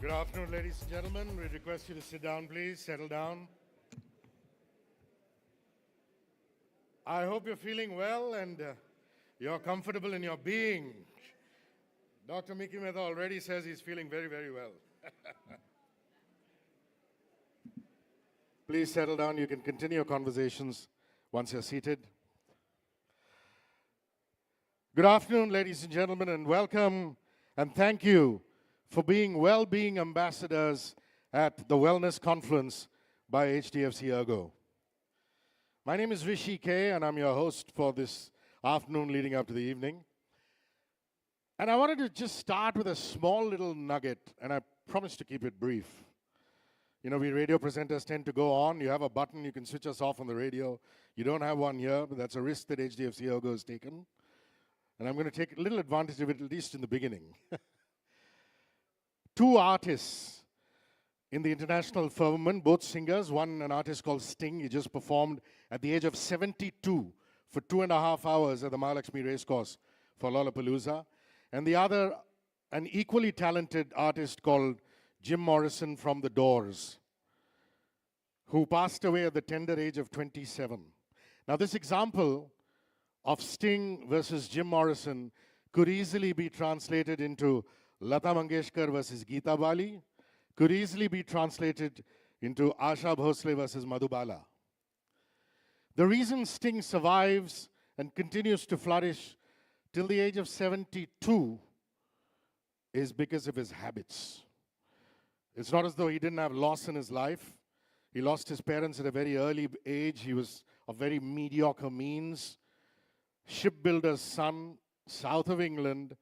Good afternoon, ladies and gentlemen. We request you to sit down, please. Settle down. I hope you're feeling well and you're comfortable in your being. Dr. Mickey Mehta already says he's feeling very, very well. Please settle down. You can continue your conversations once you're seated. Good afternoon, ladies and gentlemen, and welcome and thank you for being well-being ambassadors at the Wellness Confluence by HDFC ERGO. My name is Rishi K, and I'm your host for this afternoon leading up to the evening. And I wanted to just start with a small little nugget, and I promise to keep it brief. You know, we radio presenters tend to go on. You have a button, you can switch us off on the radio. You don't have one here, but that's a risk that HDFC ERGO has taken. And I'm going to take a little advantage of it, at least in the beginning. Two artists in the international firmament, both singers. One, an artist called Sting. He just performed at the age of 72 for 2.5 hours at the Mahalakshmi Racecourse for Lollapalooza. And the other, an equally talented artist called Jim Morrison from The Doors, who passed away at the tender age of 27. Now, this example of Sting versus Jim Morrison could easily be translated into Lata Mangeshkar versus Geeta Bali, could easily be translated into Asha Bhosle versus Madhubala. The reason Sting survives and continues to flourish till the age of 72 is because of his habits. It's not as though he didn't have loss in his life. He lost his parents at a very early age. He was of very mediocre means, shipbuilder's son, south of England,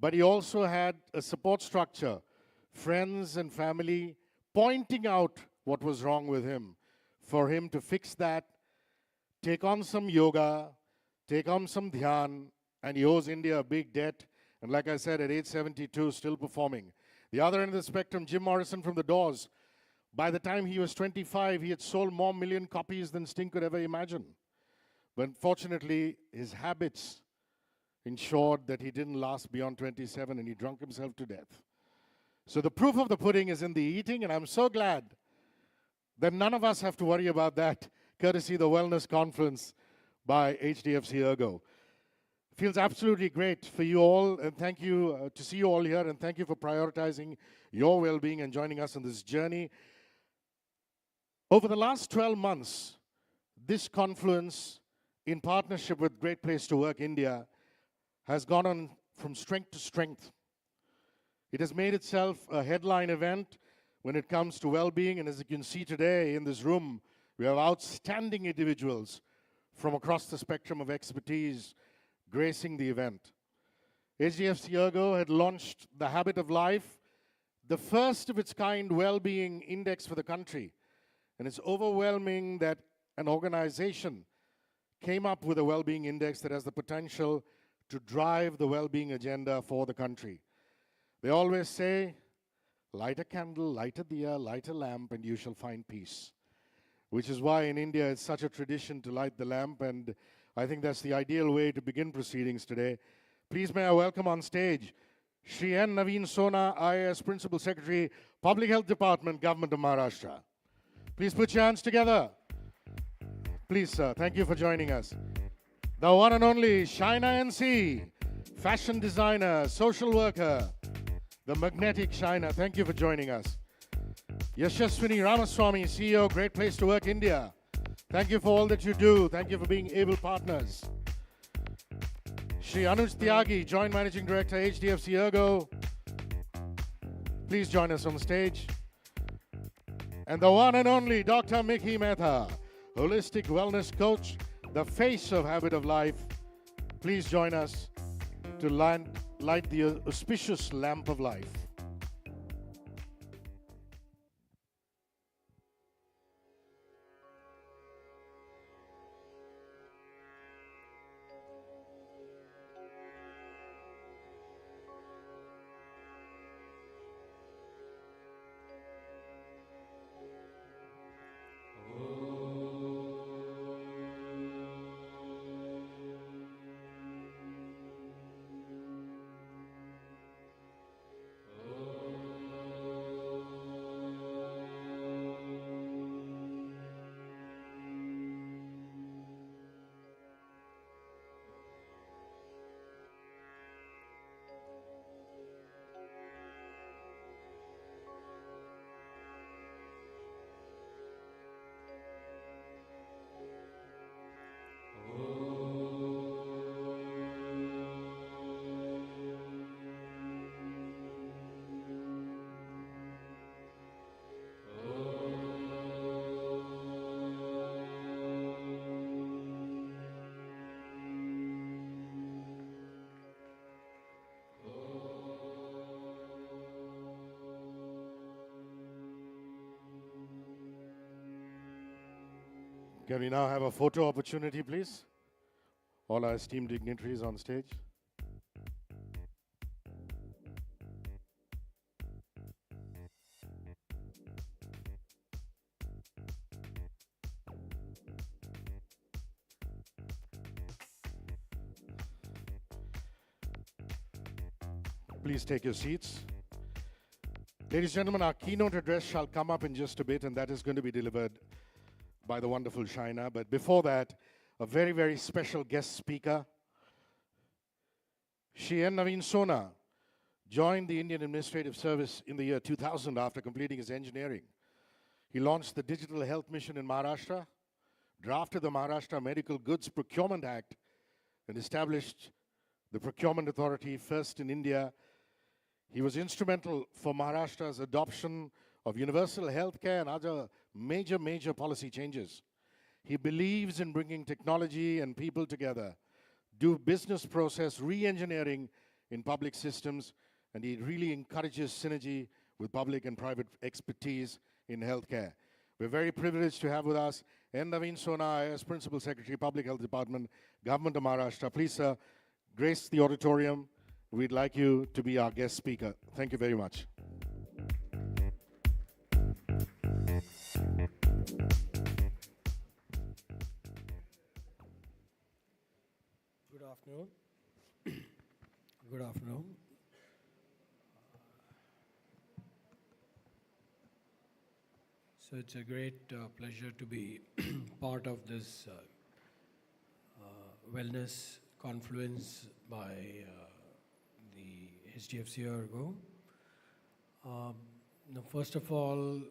but he also had a support structure, friends and family pointing out what was wrong with him, for him to fix that, take on some yoga, take on some dhyan, and he owes India a big debt. And like I said, at age 72, still performing. The other end of the spectrum, Jim Morrison from The Doors. By the time he was 25, he had sold more million copies than Sting could ever imagine. But unfortunately, his habits ensured that he didn't last beyond 27 and he drunk himself to death. So the proof of the pudding is in the eating, and I'm so glad that none of us have to worry about that, courtesy the Wellness Confluence by HDFC ERGO. Feels absolutely great for you all, and thank you to see you all here, and thank you for prioritizing your well-being and joining us on this journey. Over the last 12 months, this confluence, in partnership with Great Place to Work India, has gone on from strength to strength. It has made itself a headline event when it comes to well-being, and as you can see today in this room, we have outstanding individuals from across the spectrum of expertise gracing the event. HDFC ERGO had launched the Habit of Life, the first of its kind well-being index for the country. And it's overwhelming that an organization came up with a well-being index that has the potential to drive the well-being agenda for the country. They always say, light a candle, light a diya, light a lamp, and you shall find peace. Which is why in India it's such a tradition to light the lamp, and I think that's the ideal way to begin proceedings today. Please may I welcome on stage Shri N. Naveen Sona, IAS Principal Secretary, Public Health Department, Government of Maharashtra. Please put your hands together. Please, sir, thank you for joining us. The one and only Shaina NC, fashion designer, social worker, the magnetic Shaina. Thank you for joining us. Yashaswini Ramaswamy, CEO, Great Place to Work India. Thank you for all that you do. Thank you for being able partners. Shri Anuj Tyagi, Joint Managing Director, HDFC ERGO. Please join us on stage. And the one and only Dr. Mickey Mehta, Holistic Wellness Coach, the face of Habit of Life. Please join us to light the auspicious lamp of life. Can we now have a photo opportunity, please? All our esteemed dignitaries on stage. Please take your seats. Ladies and gentlemen, our keynote address shall come up in just a bit, and that is going to be delivered by the wonderful Shaina. But before that, a very, very special guest speaker. Naveen Sona joined the Indian Administrative Service in the year 2000 after completing his engineering. He launched the Digital Health Mission in Maharashtra, drafted the Maharashtra Medical Goods Procurement Act, and established the Procurement Authority first in India. He was instrumental for Maharashtra's adoption of universal healthcare and other major policy changes. He believes in bringing technology and people together, do business process re-engineering in public systems, and he really encourages synergy with public and private expertise in healthcare. We're very privileged to have with us Naveen Sona, as Principal Secretary, Public Health Department, Government of Maharashtra. Please, sir, grace the auditorium. We'd like you to be our guest speaker. Thank you very much. Good afternoon. Good afternoon. So it's a great pleasure to be part of this Wellness Confluence by the HDFC ERGO. Now, first of all,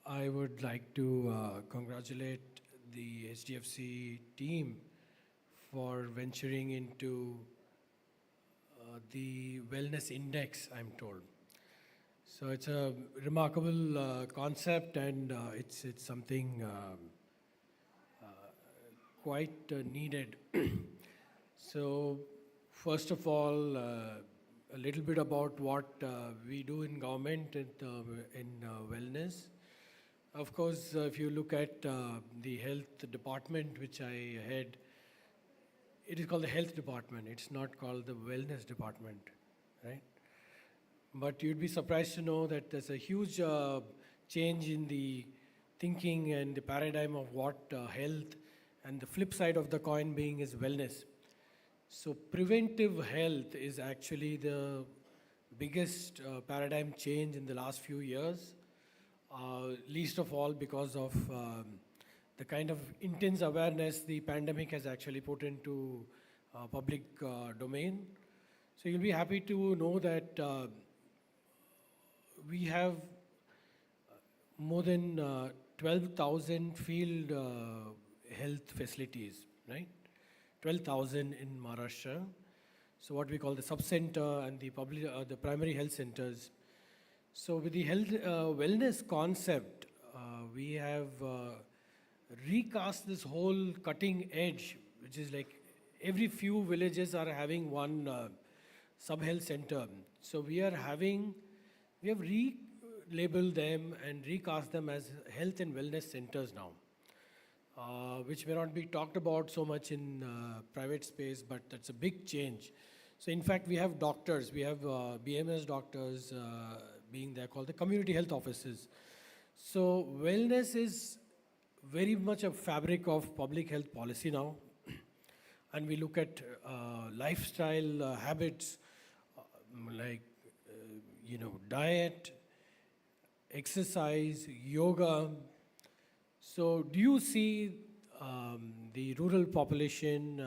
I would like to congratulate the HDFC team for venturing into the wellness index, I'm told. So it's a remarkable concept, and it's something quite needed. So first of all, a little bit about what we do in government in wellness. Of course, if you look at the health department, which I head, it is called the health department. It's not called the wellness department, right? But you'd be surprised to know that there's a huge change in the thinking and the paradigm of what health, and the flip side of the coin being is wellness. So preventive health is actually the biggest paradigm change in the last few years, least of all because of the kind of intense awareness the pandemic has actually put into public domain. So you'll be happy to know that we have more than 12,000 field health facilities, right? 12,000 in Maharashtra. So what we call the sub-center and the the primary health centers. So with the health wellness concept, we have recast this whole cutting edge, which is like every few villages are having one sub-health center. So we have relabeled them and recast them as health and wellness centers now, which may not be talked about so much in private space, but that's a big change. So in fact, we have doctors, we have BMS doctors being there, called the community health offices. So wellness is very much a fabric of public health policy now. And we look at lifestyle habits like, diet, exercise, yoga. So do you see the rural population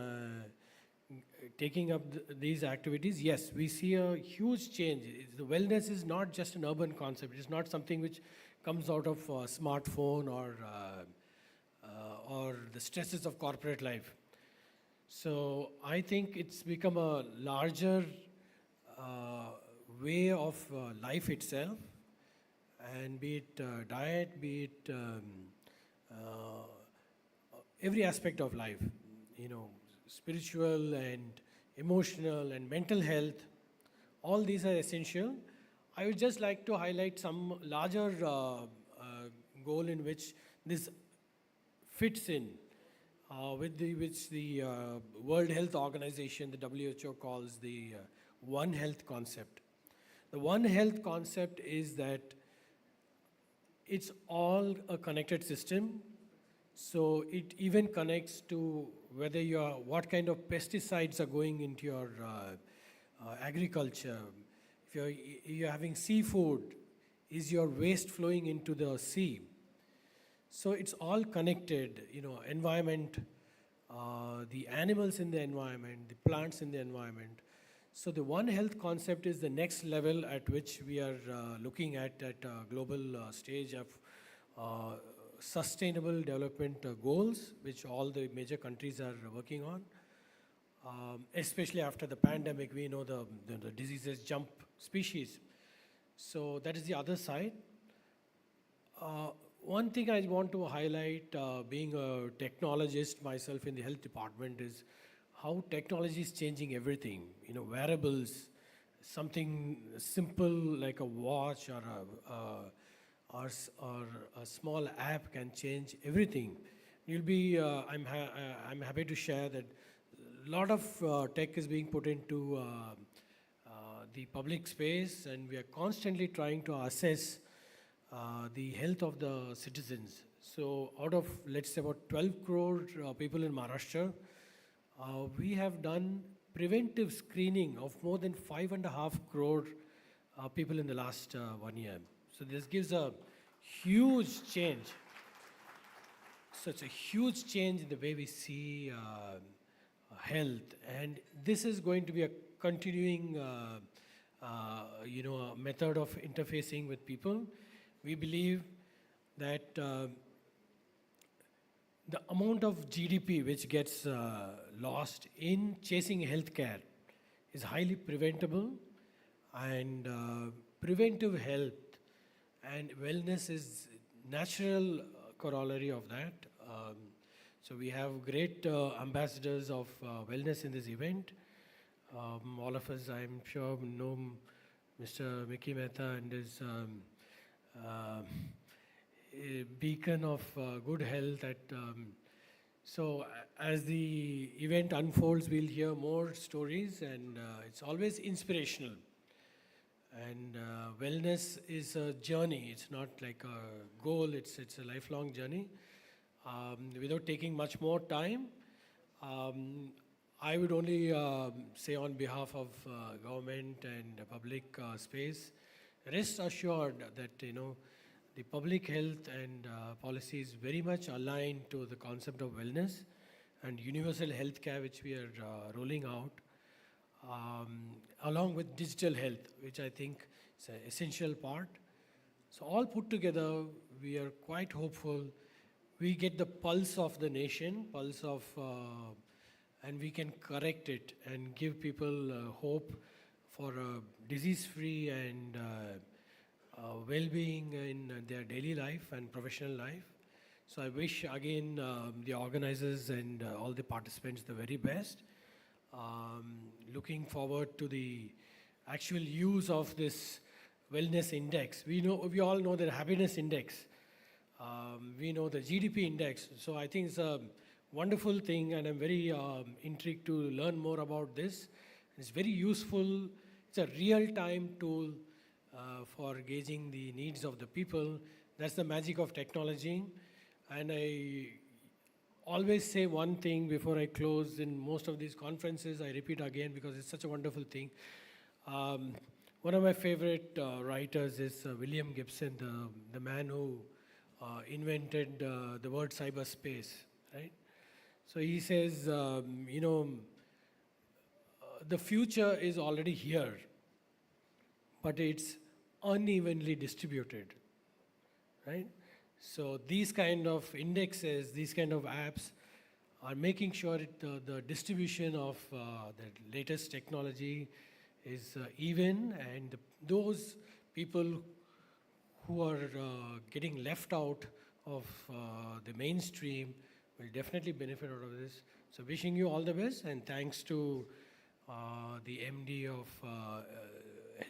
taking up these activities? Yes, we see a huge change. The wellness is not just an urban concept. It's not something which comes out of a smartphone or the stresses of corporate life. So I think it's become a larger way of life itself, and be it diet, be it every aspect of life, spiritual and emotional and mental health, all these are essential. I would just like to highlight some larger goal in which this fits in with which the World Health Organization, the WHO, calls the One Health concept. The One Health concept is that it's all a connected system. So it even connects to whether what kind of pesticides are going into your agriculture. If you're having seafood, is your waste flowing into the sea? So it's all connected, environment, the animals in the environment, the plants in the environment. So the One Health concept is the next level at which we are looking at a global stage of sustainable development goals, which all the major countries are working on. Especially after the pandemic, we know the diseases jump species. So that is the other side. One thing I want to highlight, being a technologist myself in the health department, is how technology is changing everything. Wearables, something simple like a watch or a small app can change everything. I'm happy to share that a lot of tech is being put into the public space, and we are constantly trying to assess the health of the citizens. So out of, let's say, about 12 crore people in Maharashtra, we have done preventive screening of more than 5.5 crore people in the last 1 year. So this gives a huge change. Such a huge change in the way we see health. And this is going to be a continuing method of interfacing with people. We believe that the amount of GDP which gets lost in chasing healthcare is highly preventable, and preventive health and wellness is natural corollary of that. So we have great ambassadors of wellness in this event. All of us, I'm sure, know Mr. Mickey Mehta and his a beacon of good health. So as the event unfolds, we'll hear more stories, and it's always inspirational. And wellness is a journey. It's not like a goal. It's a lifelong journey. Without taking much more time, I would only say on behalf of government and public space, rest assured that the public health and policy is very much aligned to the concept of wellness and universal health care, which we are rolling out, along with digital health, which I think is an essential part. So all put together, we are quite hopeful. We get the pulse of the nation, and we can correct it and give people hope for a disease-free and well-being in their daily life and professional life. So I wish again the organizers and all the participants the very best. Looking forward to the actual use of this wellness index. We all know the happiness index. We know the GDP index. So I think it's a wonderful thing, and I'm very intrigued to learn more about this. It's very useful. It's a real-time tool for gauging the needs of the people. That's the magic of technology. And I always say one thing before I close. In most of these conferences, I repeat again because it's such a wonderful thing. One of my favorite writers is William Gibson, the man who invented the word cyberspace, right? So he says, the future is already here, but it's unevenly distributed, right? So these kind of indexes, these kind of apps are making sure the distribution of the latest technology is even, and those people who are getting left out of the mainstream will definitely benefit out of this. So wishing you all the best, and thanks to the MD of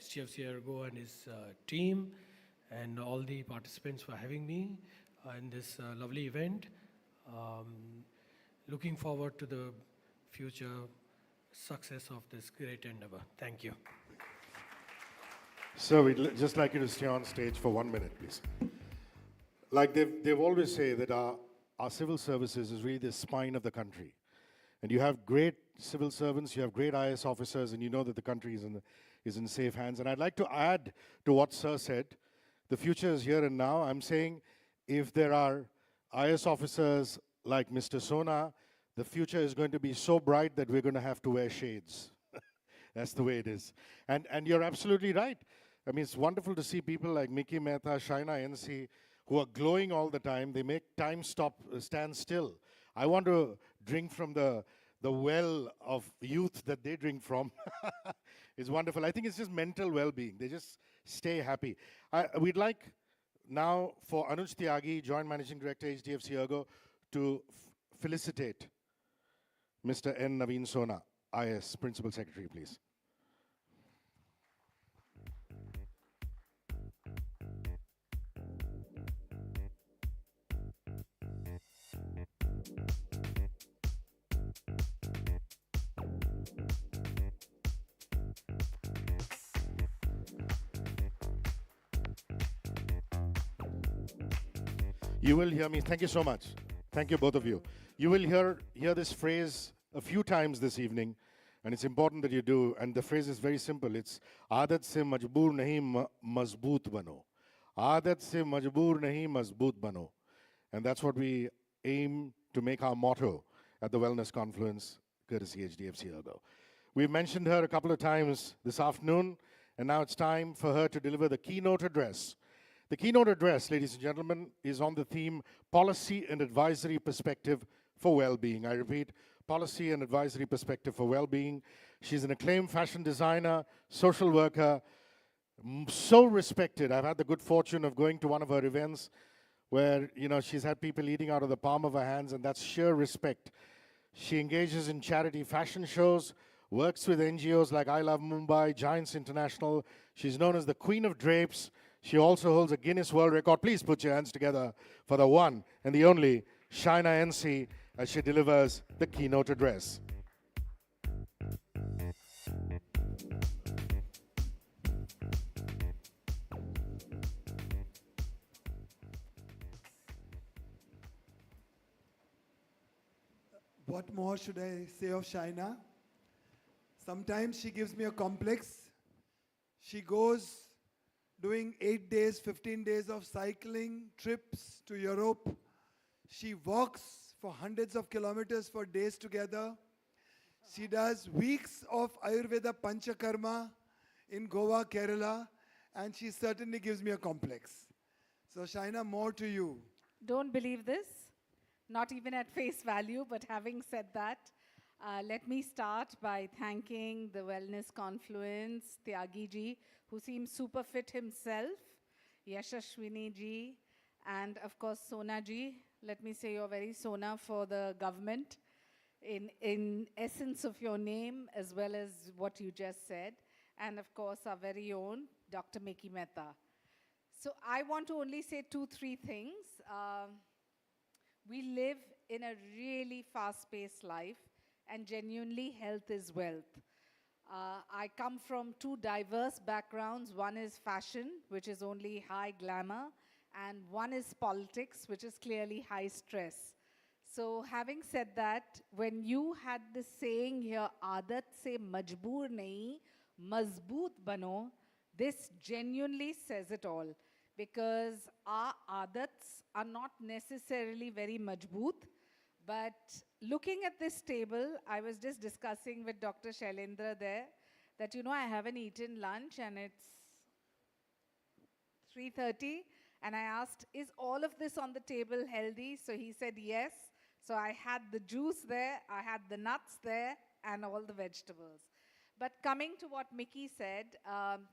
HDFC ERGO and his team, and all the participants for having me in this lovely event. Um, Looking forward to the future success of this great endeavor. Thank you. So we'd just like you to stay on stage for 1 minute, please. Like they've always say that our civil services is really the spine of the country. And you have great civil servants, you have great IS officers, and you know that the country is in safe hands. And I'd like to add to what Sir said, the future is here and now. I'm saying if there are IS officers like Mr. Sona, the future is going to be so bright that we're going to have to wear shades. That's the way it is. And you're absolutely right. I mean, it's wonderful to see people like Mickey Mehta, Shaina NC, who are glowing all the time. They make time stand still. I want to drink from the well of youth that they drink from. It's wonderful. I think it's just mental well-being. They just stay happy. We'd like now for Anuj Tyagi, Joint Managing Director, HDFC ERGO, to felicitate Mr. N. Naveen Sona, IS, Principal Secretary, please. You will hear me. Thank you so much. Thank you, both of you. You will hear this phrase a few times this evening, and it's important that you do. And the phrase is very simple. It's आदत से मजबूर नहीं मजबूत बनो. आदत से मजबूर नहीं मजबूत बनो. And that's what we aim to make our motto at the Wellness Confluence, courtesy HDFC ERGO. We've mentioned her a couple of times this afternoon, and now it's time for her to deliver the keynote address. The keynote address, ladies and gentlemen, is on the theme Policy and Advisory Perspective for Well-Being. I repeat, Policy and Advisory Perspective for Well-Being. She's an acclaimed fashion designer, social worker, so respected. I've had the good fortune of going to one of her events where, you know, she's had people eating out of the palm of her hands, and that's sheer respect. She engages in charity fashion shows, works with NGOs like I Love Mumbai, Giants International. She's known as the Queen of Drapes. She also holds a Guinness World Record. Please put your hands together for the one and the only Shaina NC as she delivers the keynote address. What more should I say of Shaina? Sometimes she gives me a complex. She goes doing 8 days, 15 days of cycling, trips to Europe. She walks for hundreds of kilometers for days together. She does weeks of Ayurveda Panchakarma in Goa, Kerala, and she certainly gives me a complex. So Shaina, more to you. Don't believe this, not even at face value, but having said that, let me start by thanking the Wellness Confluence, Tyagi ji, who seems super fit himself, Yashashwini ji, and of course Sona ji. Let me say you're very Sona for the government in essence of your name as well as what you just said. And of course our very own Dr. Mickey Mehta. So I want to only say 2-3 things. We live in a really fast-paced life, and genuinely health is wealth. I come from 2 diverse backgrounds. One is fashion, which is only high glamour, and one is politics, which is clearly high stress. So having said that, when you had this saying here, "Aadat se majboor nahi, mazboot bano," this genuinely says it all. Because our aadats are not necessarily very majboot. But looking at this table, I was just discussing with Dr. Shailendra there that, you know, I haven't eaten lunch and it's 3:30. And I asked, is all of this on the table healthy? So he said yes. So I had the juice there, I had the nuts there, and all the vegetables. But coming to what Mickey said,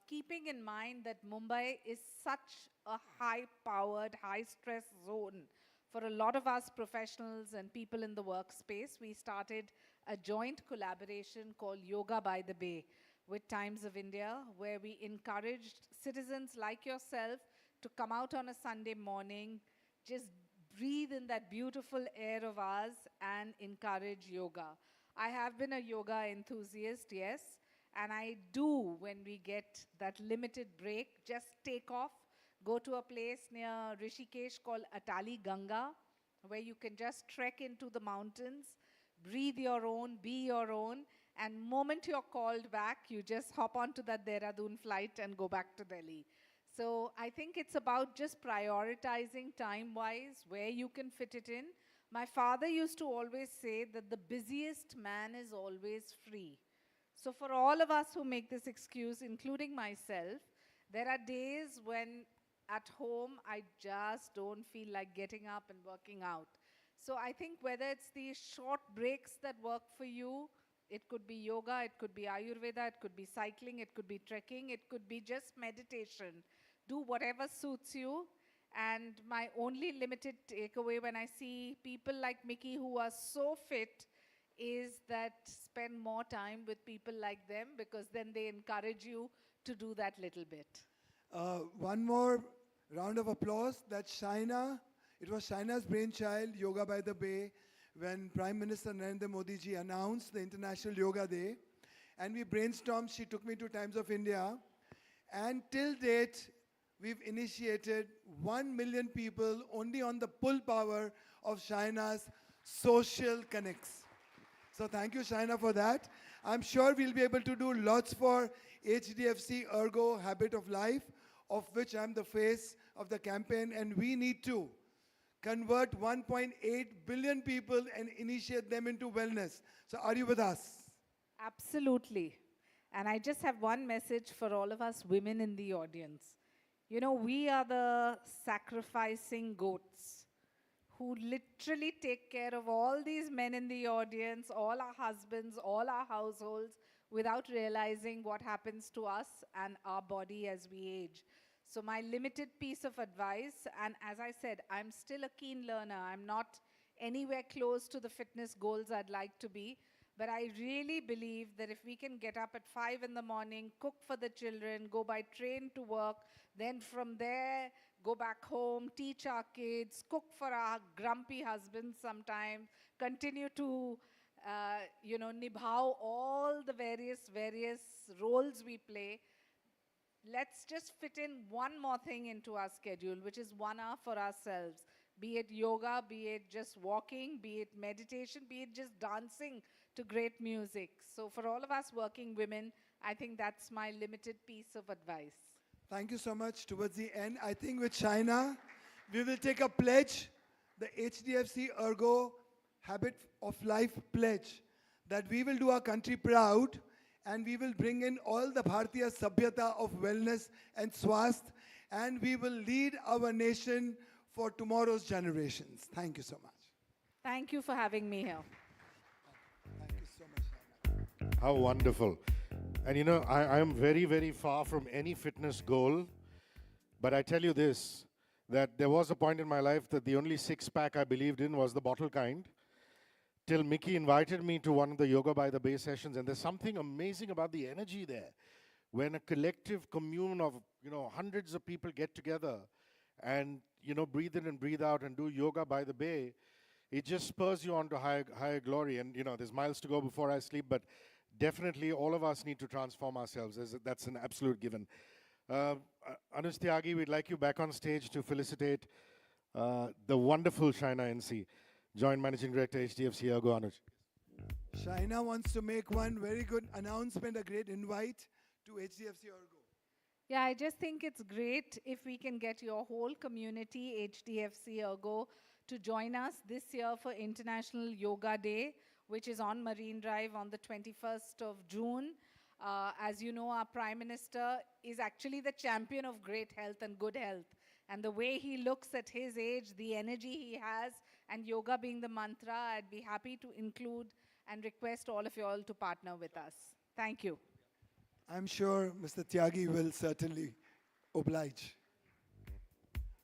keeping in mind that Mumbai is such a high-powered, high-stress zone for a lot of us professionals and people in the workspace, we started a joint collaboration called Yoga by the Bay with Times of India, where we encouraged citizens like yourself to come out on a Sunday morning, just breathe in that beautiful air of ours and encourage yoga. I have been a yoga enthusiast, yes, and I do, when we get that limited break, just take off, go to a place near Rishikesh called Atali Ganga, where you can just trek into the mountains, breathe your own, be your own, and moment you're called back, you just hop onto that Dehradun flight and go back to Delhi. So I think it's about just prioritizing time-wise where you can fit it in. My father used to always say that the busiest man is always free. So for all of us who make this excuse, including myself, there are days when at home I just don't feel like getting up and working out. So I think whether it's these short breaks that work for you, it could be yoga, it could be Ayurveda, it could be cycling, it could be trekking, it could be just meditation. Do whatever suits you. And my only limited takeaway when I see people like Mickey who are so fit is that spend more time with people like them, because then they encourage you to do that little bit. One more round of applause. That's Shaina. It was Shaina's brainchild, Yoga by the Bay, when Prime Minister Narendra Modi ji announced the International Yoga Day. And we brainstormed. She took me to Times of India. And till date, we've initiated 1 million people only on the pull power of Shaina's social connects. So thank you, Shaina, for that. I'm sure we'll be able to do lots for HDFC ERGO Habit of Life, of which I'm the face of the campaign, and we need to convert 1.8 billion people and initiate them into wellness. So are you with us? Absolutely. And I just have one message for all of us women in the audience. You know, we are the sacrificing goats who literally take care of all these men in the audience, all our husbands, all our households, without realizing what happens to us and our body as we age. So my limited piece of advice, and as I said, I'm still a keen learner. I'm not anywhere close to the fitness goals I'd like to be. But I really believe that if we can get up at 5 in the morning, cook for the children, go by train to work, then from there, go back home, teach our kids, cook for our grumpy husbands sometimes, continue to, nibhao all the various roles we play. Let's just fit in one more thing into our schedule, which is 1 hour for ourselves. Be it yoga, be it just walking, be it meditation, be it just dancing to great music. So for all of us working women, I think that's my limited piece of advice. Thank you so much. Towards the end, I think with Shaina, we will take a pledge, the HDFC ERGO Habit of Life pledge, that we will do our country proud, and we will bring in all the Bharatiya Sabhyata of wellness and swasth, and we will lead our nation for tomorrow's generations. Thank you so much. Thank you for having me here. Thank you so much, Shaina. How wonderful. And you know, I am very, very far from any fitness goal. But I tell you this, that there was a point in my life that the only six-pack I believed in was the bottle kind. Till Mickey invited me to one of the Yoga by the Bay sessions. And there's something amazing about the energy there. When a collective commune of, hundreds of people get together and, breathe in and breathe out and do Yoga by the Bay, it just spurs you on to higher glory. And, there's miles to go before I sleep, but definitely all of us need to transform ourselves. That's an absolute given. Anuj Tyagi, we'd like you back on stage to felicitate the wonderful Shaina NC, Joint Managing Director, HDFC ERGO. Anuj. Shaina wants to make one very good announcement, a great invite to HDFC ERGO. Yeah, I just think it's great if we can get your whole community, HDFC ERGO, to join us this year for International Yoga Day, which is on Marine Drive on the 21st of June. As you know, our Prime Minister is actually the champion of great health and good health. And the way he looks at his age, the energy he has, and yoga being the mantra, I'd be happy to include and request all of you all to partner with us. Thank you. I'm sure Mr. Tyagi will certainly oblige.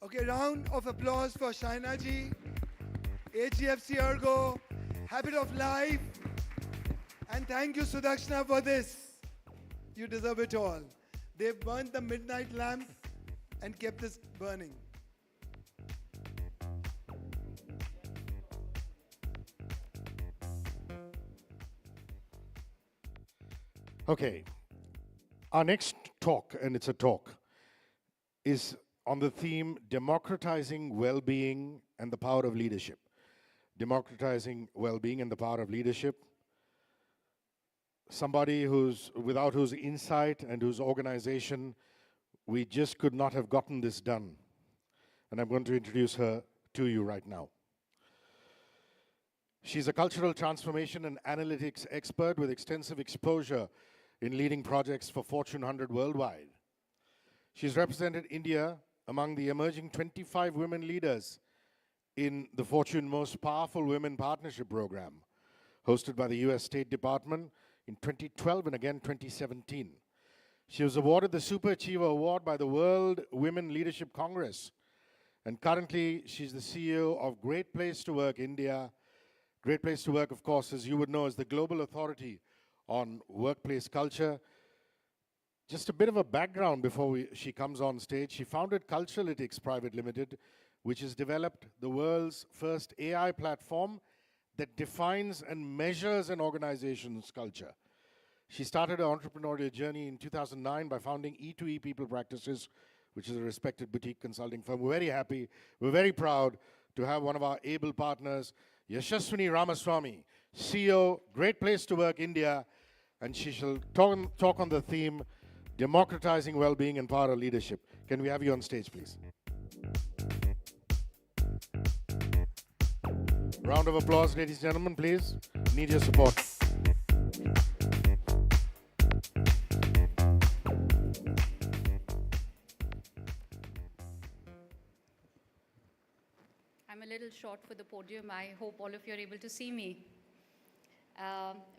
Okay, round of applause for Shaina ji, HDFC ERGO, Habit of Life, and thank you, Sudakshna, for this. You deserve it all. They've burnt the midnight lamp and kept this burning. Okay, our next talk, and it's a talk, is on the theme Democratizing Well-Being and the Power of Leadership. Democratizing well-being and the power of leadership. Somebody without whose insight and whose organization we just could not have gotten this done. And I'm going to introduce her to you right now. She's a cultural transformation and analytics expert with extensive exposure in leading projects for Fortune 100 worldwide. She's represented India among the emerging 25 women leaders in the Fortune Most Powerful Women Partnership Program, hosted by the US State Department in 2012 and again 2017. She was awarded the Super Achiever Award by the World Women Leadership Congress. And currently, she's the CEO of Great Place to Work India. Great Place to Work, of course, as you would know, is the global authority on workplace culture. Just a bit of a background before she comes on stage. She founded Culturalytics Private Limited, which has developed the world's first AI platform that defines and measures an organization's culture. She started her entrepreneurial journey in 2009 by founding E2E People Practices, which is a respected boutique consulting firm. We're very happy, we're very proud to have one of our able partners, Yashaswini Ramaswamy, CEO, Great Place to Work India, and she shall talk on the theme, Democratizing Well-Being and Power of Leadership. Can we have you on stage, please? Round of applause, ladies and gentlemen, please. Need your support. I'm a little short for the podium. I hope all of you are able to see me.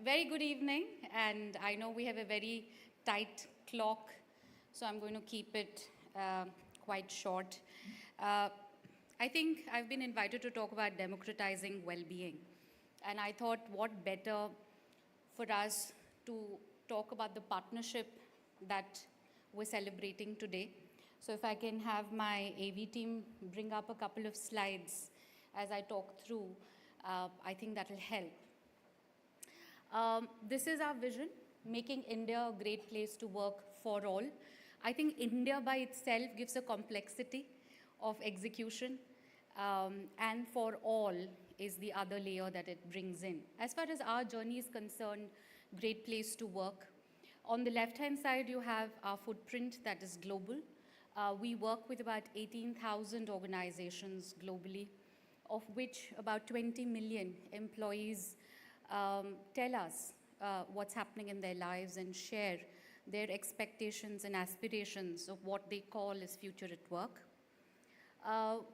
Very good evening, and I know we have a very tight clock, so I'm going to keep it quite short. I think I've been invited to talk about democratizing well-being, and I thought what better for us to talk about the partnership that we're celebrating today. So if I can have my AV team bring up a couple of slides as I talk through, I think that will help. This is our vision, making India a great place to work for all. I think India by itself gives a complexity of execution, and for all is the other layer that it brings in. As far as our journey is concerned, great place to work. On the left-hand side, you have our footprint that is global. We work with about 18,000 organizations globally, of which about 20 million employees tell us what's happening in their lives and share their expectations and aspirations of what they call as future at work.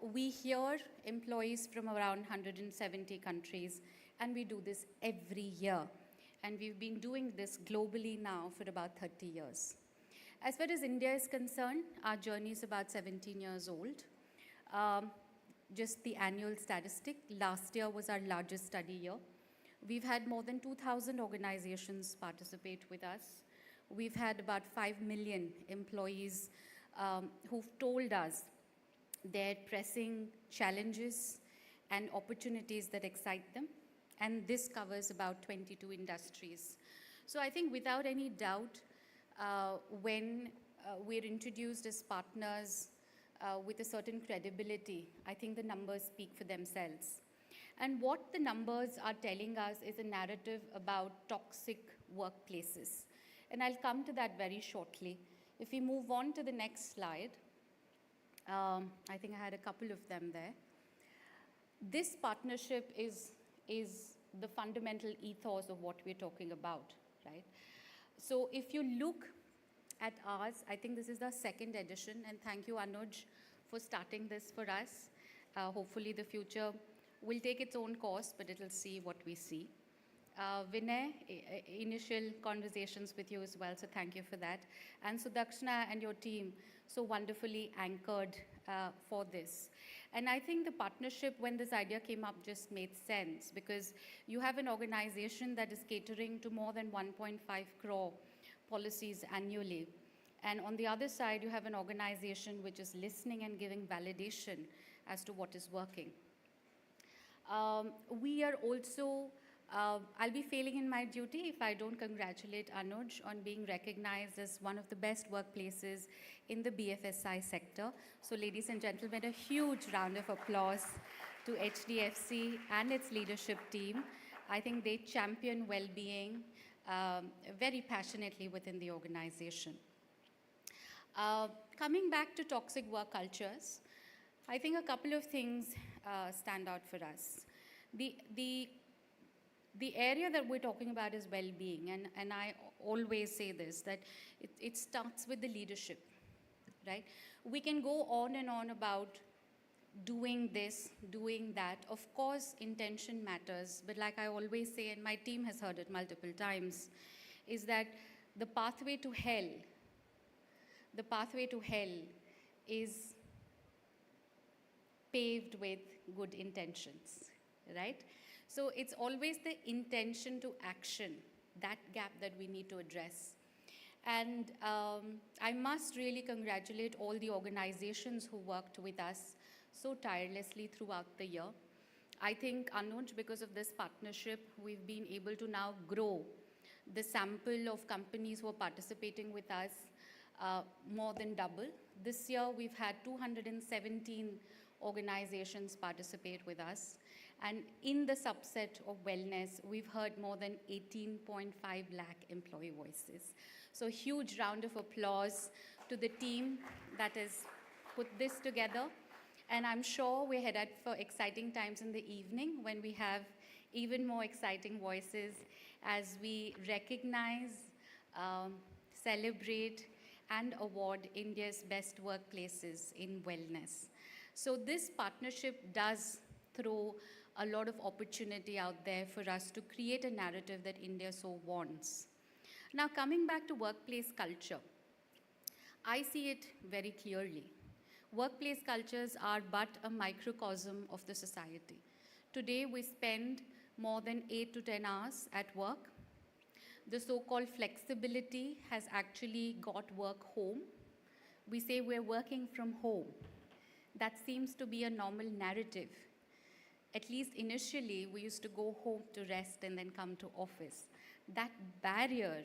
We hear employees from around 170 countries, and we do this every year. And we've been doing this globally now for about 30 years. As far as India is concerned, our journey is about 17 years old. Just the annual statistic, last year was our largest study year. We've had more than 2,000 organizations participate with us. We've had about 5 million employees who've told us their pressing challenges and opportunities that excite them. And this covers about 22 industries. So I think without any doubt, when we're introduced as partners with a certain credibility, I think the numbers speak for themselves. And what the numbers are telling us is a narrative about toxic workplaces. And I'll come to that very shortly. If we move on to the next slide, I think I had a couple of them there. This partnership is the fundamental ethos of what we're talking about, right? So if you look at ours, I think this is the second edition, and thank you, Anuj, for starting this for us. Hopefully the future will take its own course, but it'll see what we see. Vinay, initial conversations with you as well, so thank you for that. And Sudakshana and your team, so wonderfully anchored for this. And I think the partnership, when this idea came up, just made sense, because you have an organization that is catering to more than 1.5 crore policies annually. And on the other side, you have an organization which is listening and giving validation as to what is working. We are also I'll be failing in my duty if I don't congratulate Anuj on being recognized as one of the best workplaces in the BFSI sector. So ladies and gentlemen, a huge round of applause to HDFC and its leadership team. I think they champion well-being very passionately within the organization. Coming back to toxic work cultures, I think a couple of things stand out for us. The area that we're talking about is well-being, and I always say this, that it starts with the leadership, right? We can go on and on about doing this, doing that. Of course, intention matters, but like I always say, and my team has heard it multiple times, is that the pathway to hell is paved with good intentions, right? So it's always the intention to action, that gap that we need to address. And I must really congratulate all the organizations who worked with us so tirelessly throughout the year. I think, Anuj, because of this partnership, we've been able to now grow the sample of companies who are participating with us more than double. This year, we've had 217 organizations participate with us. And in the subset of wellness, we've heard more than 18.5 lakh employee voices. So huge round of applause to the team that has put this together. And I'm sure we're headed for exciting times in the evening when we have even more exciting voices as we recognize, celebrate, and award India's best workplaces in wellness. So this partnership does throw a lot of opportunity out there for us to create a narrative that India so wants. Now, coming back to workplace culture, I see it very clearly. Workplace cultures are but a microcosm of the society. Today, we spend more than 8 to 10 hours at work. The so-called flexibility has actually got work home. We say we're working from home. That seems to be a normal narrative. At least initially, we used to go home to rest and then come to office. That barrier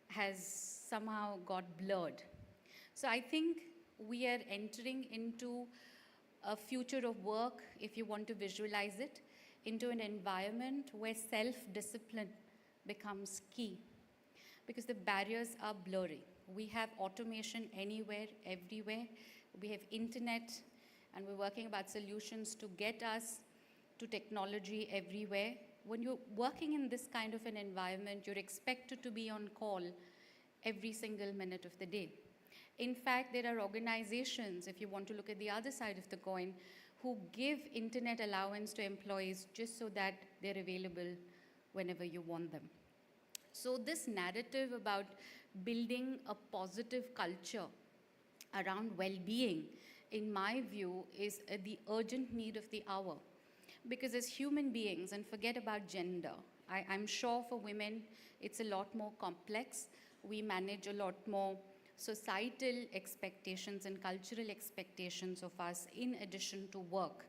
has somehow got blurred. So I think we are entering into a future of work, if you want to visualize it, into an environment where self-discipline becomes key because the barriers are blurry. We have automation anywhere, everywhere. We have internet, and we're working about solutions to get us to technology everywhere. When you're working in this kind of an environment, you're expected to be on call every single minute of the day. In fact, there are organizations, if you want to look at the other side of the coin, who give internet allowance to employees just so that they're available whenever you want them. So this narrative about building a positive culture around well-being, in my view, is the urgent need of the hour. Because as human beings, and forget about gender, I'm sure for women, it's a lot more complex. We manage a lot more societal expectations and cultural expectations of us in addition to work.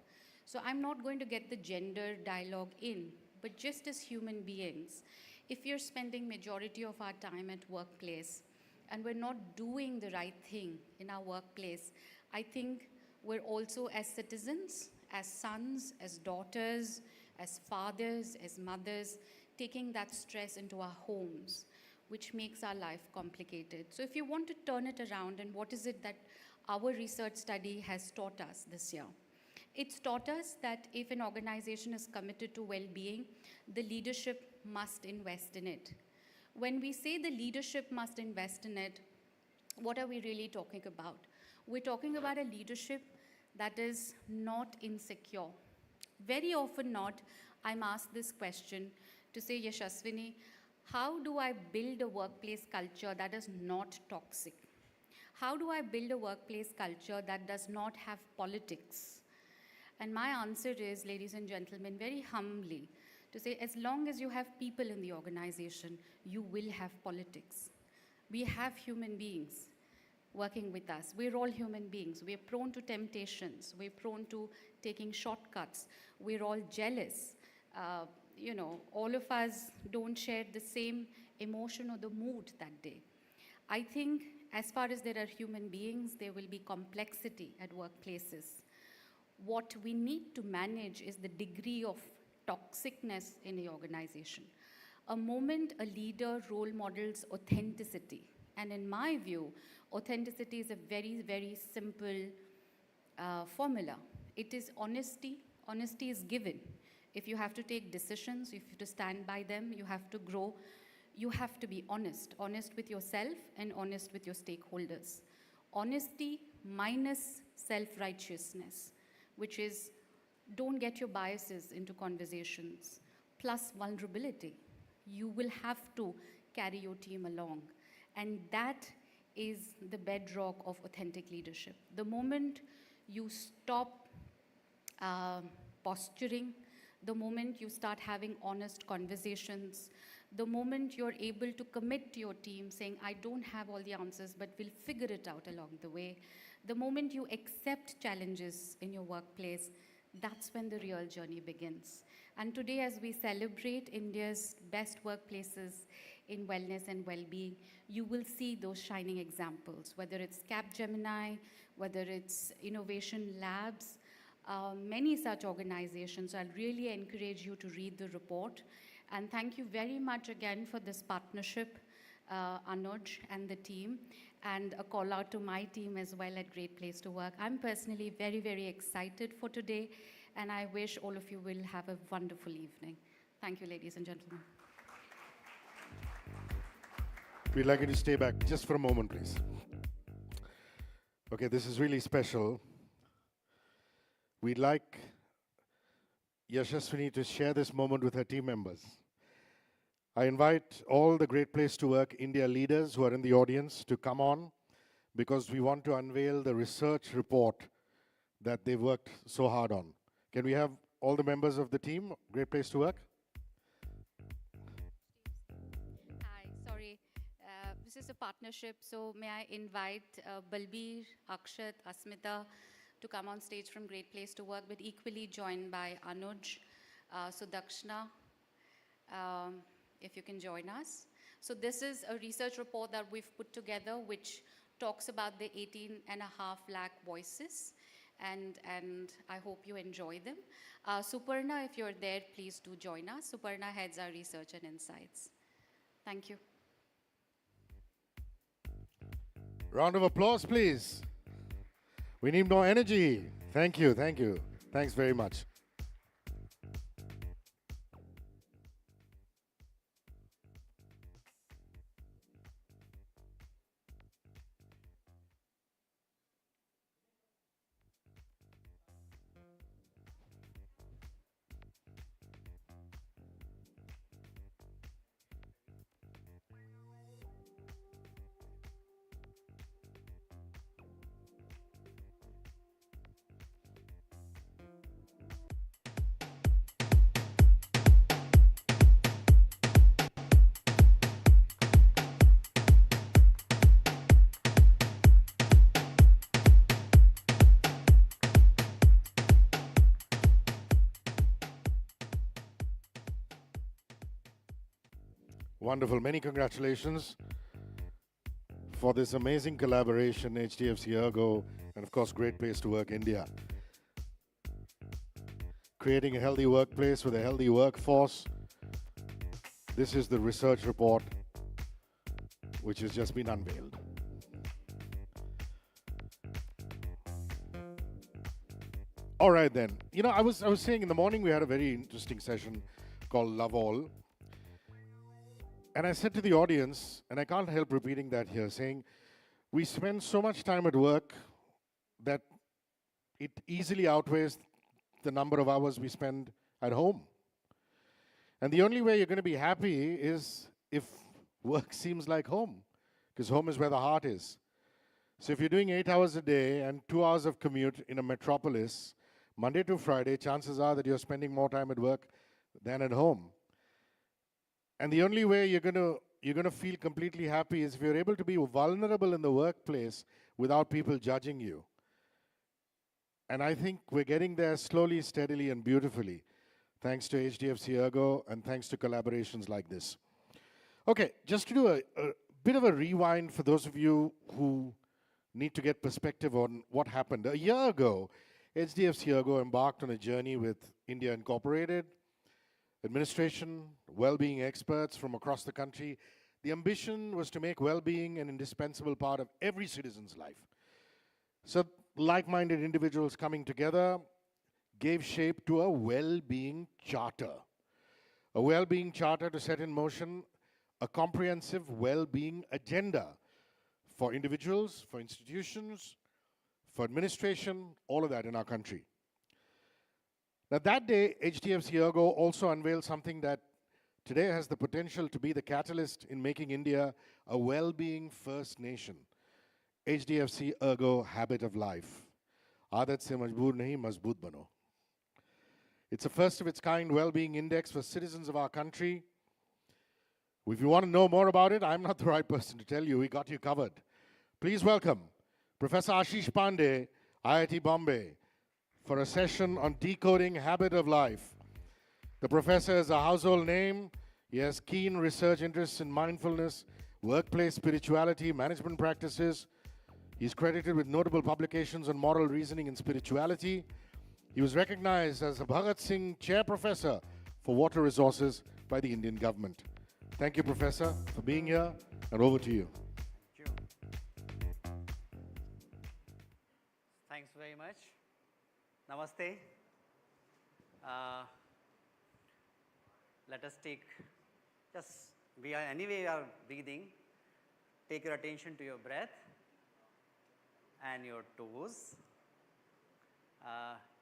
So I'm not going to get the gender dialogue in, but just as human beings, if you're spending majority of our time at workplace and we're not doing the right thing in our workplace, I think we're also as citizens, as sons, as daughters, as fathers, as mothers, taking that stress into our homes, which makes our life complicated. So if you want to turn it around, and what is it that our research study has taught us this year? It's taught us that if an organization is committed to well-being, the leadership must invest in it. When we say the leadership must invest in it, what are we really talking about? We're talking about a leadership that is not insecure. Very often not, I'm asked this question to say, Yashaswini, how do I build a workplace culture that is not toxic? How do I build a workplace culture that does not have politics? And my answer is, ladies and gentlemen, very humbly, to say as long as you have people in the organization, you will have politics. We have human beings working with us. We're all human beings. We're prone to temptations. We're prone to taking shortcuts. We're all jealous. all of us don't share the same emotion or the mood that day. I think as far as there are human beings, there will be complexity at workplaces. What we need to manage is the degree of toxicness in the organization. A moment a leader role models authenticity, and in my view, authenticity is a very, very simple formula. It is honesty. Honesty is given. If you have to take decisions, if you have to stand by them, you have to grow, you have to be honest. Honest with yourself and honest with your stakeholders. Honesty minus self-righteousness, which is don't get your biases into conversations, plus vulnerability. You will have to carry your team along. And that is the bedrock of authentic leadership. The moment you stop posturing, the moment you start having honest conversations, the moment you're able to commit to your team saying, I don't have all the answers, but we'll figure it out along the way, the moment you accept challenges in your workplace, that's when the real journey begins. And today, as we celebrate India's best workplaces in wellness and well-being, you will see those shining examples, whether it's Capgemini, whether it's innovation labs, many such organizations. So I'll really encourage you to read the report. And thank you very much again for this partnership, Anuj and the team, and a call out to my team as well at Great Place to Work. I'm personally very, very excited for today, and I wish all of you will have a wonderful evening. Thank you, ladies and gentlemen. We'd like you to stay back just for a moment, please. Okay, this is really special. We'd like Yashaswini to share this moment with her team members. I invite all the Great Place to Work India leaders who are in the audience to come on, because we want to unveil the research report that they've worked so hard on. Can we have all the members of the team, Great Place to Work? Hi, sorry. This is a partnership, so may I invite Balbir, Akshat, Asmita to come on stage from Great Place to Work, but equally joined by Anuj, Sudakshna, if you can join us. So this is a research report that we've put together, which talks about the 18.5 lakh voices, and I hope you enjoy them. Suparna, if you're there, please do join us. Suparna heads our research and insights. Thank you. Round of applause, please. We need more energy. Thank you, thank you. Thanks very much. Wonderful. Many congratulations for this amazing collaboration, HDFC ERGO, and of course, Great Place to Work India. Creating a healthy workplace with a healthy workforce. This is the research report which has just been unveiled. All right then. You know, I was saying in the morning we had a very interesting session called Love All. And I said to the audience, and I can't help repeating that here, saying, we spend so much time at work that it easily outweighs the number of hours we spend at home. And the only way you're going to be happy is if work seems like home, because home is where the heart is. So if you're doing 8 hours a day and 2 hours of commute in a metropolis, Monday to Friday, chances are that you're spending more time at work than at home. And the only way you're going to feel completely happy is if you're able to be vulnerable in the workplace without people judging you. And I think we're getting there slowly, steadily, and beautifully. thanks to HDFC ERGO, and thanks to collaborations like this. Okay, just to do a bit of a rewind for those of you who need to get perspective on what happened. A year ago, HDFC ERGO embarked on a journey with India Incorporated, administration, well-being experts from across the country. The ambition was to make well-being an indispensable part of every citizen's life. So like-minded individuals coming together gave shape to a well-being charter. A well-being charter to set in motion a comprehensive well-being agenda for individuals, for institutions, for administration, all of that in our country. Now that day, HDFC ERGO also unveiled something that today has the potential to be the catalyst in making India a well-being first nation. HDFC ERGO Habit of Life. Aadat se majboor nahi, mazboot bano. It's a first of its kind well-being index for citizens of our country. If you want to know more about it, I'm not the right person to tell you. We got you covered. Please welcome Professor Ashish Pandey, IIT Bombay, for a session on decoding habit of life. The professor is a household name. He has keen research interests in mindfulness, workplace spirituality, management practices. He's credited with notable publications on moral reasoning and spirituality. He was recognized as a Bhagat Singh Chair Professor for Water Resources by the Indian government. Thank you, Professor, for being here, and over to you. Thank you. Thanks very much. Namaste. Let us take, we are breathing. Take your attention to your breath and your toes.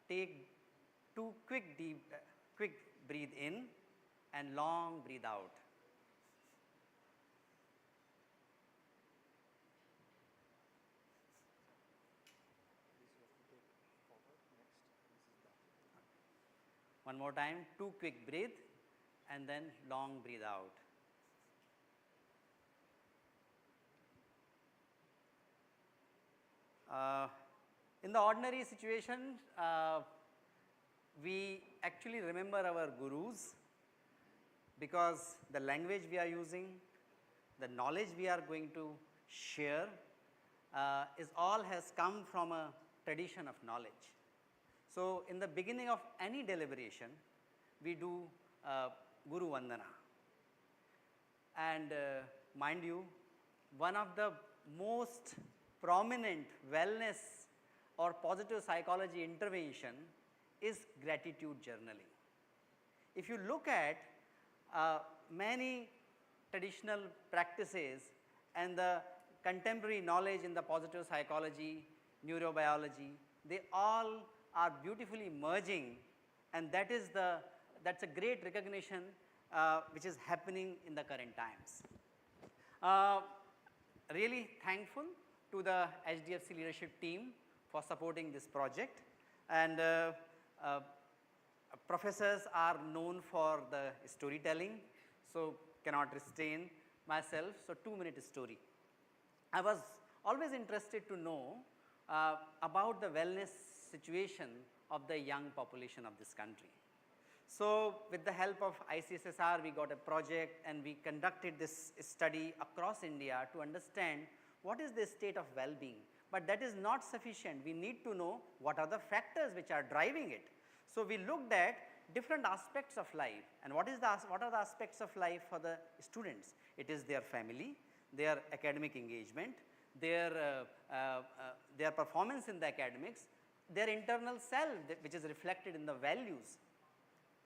Take two quick breathe in and long breathe out. One more time, two quick breathe and then long breathe out. In the ordinary situation, we actually remember our gurus because the language we are using, the knowledge we are going to share is all has come from a tradition of knowledge. So in the beginning of any deliberation, we do Guru Vandana. And mind you, one of the most prominent wellness or positive psychology intervention is gratitude journaling. If you look at many traditional practices and the contemporary knowledge in the positive psychology, neurobiology, they all are beautifully merging, and that's a great recognition which is happening in the current times. Really thankful to the HDFC leadership team for supporting this project, and professors are known for the storytelling, so cannot restrain myself. So 2-minute story. I was always interested to know about the wellness situation of the young population of this country. So with the help of ICSSR, we got a project and we conducted this study across India to understand what is the state of well-being. But that is not sufficient. We need to know what are the factors which are driving it. So we looked at different aspects of life, and what are the aspects of life for the students? It is their family, their academic engagement, their performance in the academics, their internal self, which is reflected in the values.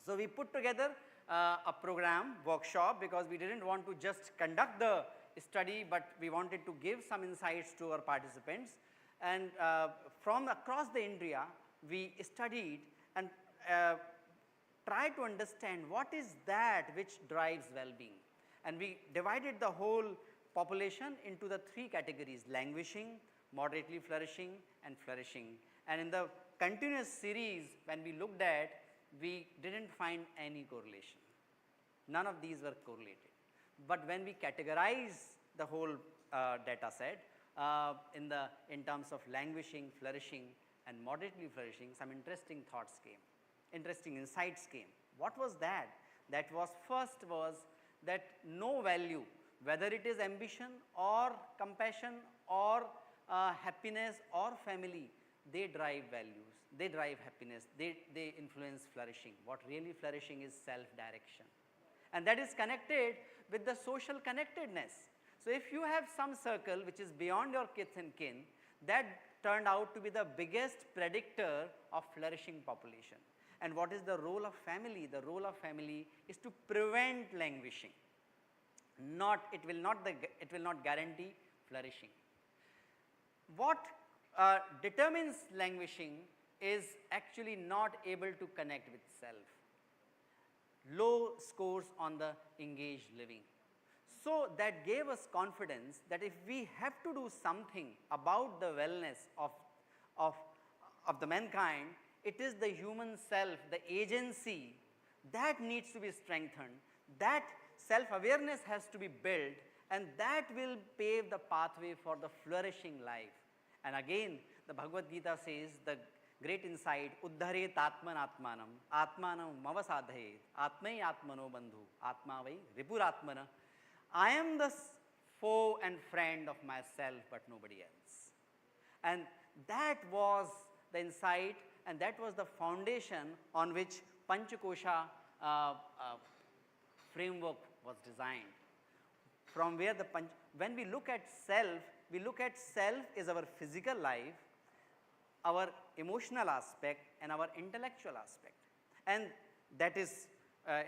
So we put together a program, workshop, because we didn't want to just conduct the study, but we wanted to give some insights to our participants. And from across the India, we studied and tried to understand what is that which drives well-being. And we divided the whole population into the 3 categories: languishing, moderately flourishing, and flourishing. And in the continuous series, when we looked at, we didn't find any correlation. None of these were correlated. But when we categorize the whole data set in terms of languishing, flourishing, and moderately flourishing, some interesting thoughts came, interesting insights came. What was that? That was first was that no value, whether it is ambition or compassion or happiness or family, they drive values, they drive happiness, they influence flourishing. What really flourishing is self-direction. And that is connected with the social connectedness. So if you have some circle which is beyond your kith and kin, that turned out to be the biggest predictor of flourishing population. And what is the role of family? The role of family is to prevent languishing. It will not guarantee flourishing. What determines languishing is actually not able to connect with self. Low scores on the engaged living. So that gave us confidence that if we have to do something about the wellness of the mankind, it is the human self, the agency, that needs to be strengthened, that self-awareness has to be built, and that will pave the pathway for the flourishing life. And again, the Bhagavad Gita says the great insight, Uddharet Atman Atmanam, Atmanam Mavasadhayet, Atmai Atmano Bandhu, Atma Vai Ripuratmana. I am the foe and friend of myself, but nobody else. And that was the insight, and that was the foundation on which Panchakosha framework was designed. From where when we look at self is our physical life, our emotional aspect, and our intellectual aspect. And that is,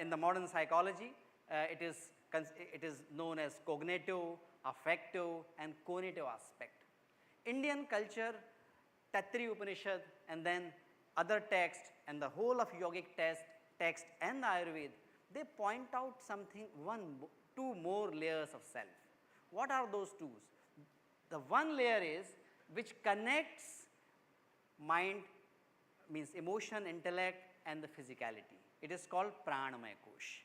in the modern psychology, it is known as cognitive, affective, and conative aspect. Indian culture, Tatri Upanishad, and then other texts, and the whole of yogic text and the Ayurveda, they point out something, two more layers of self. What are those two? The one layer is which connects mind, means emotion, intellect, and the physicality. It is called Pranamaya Kosh.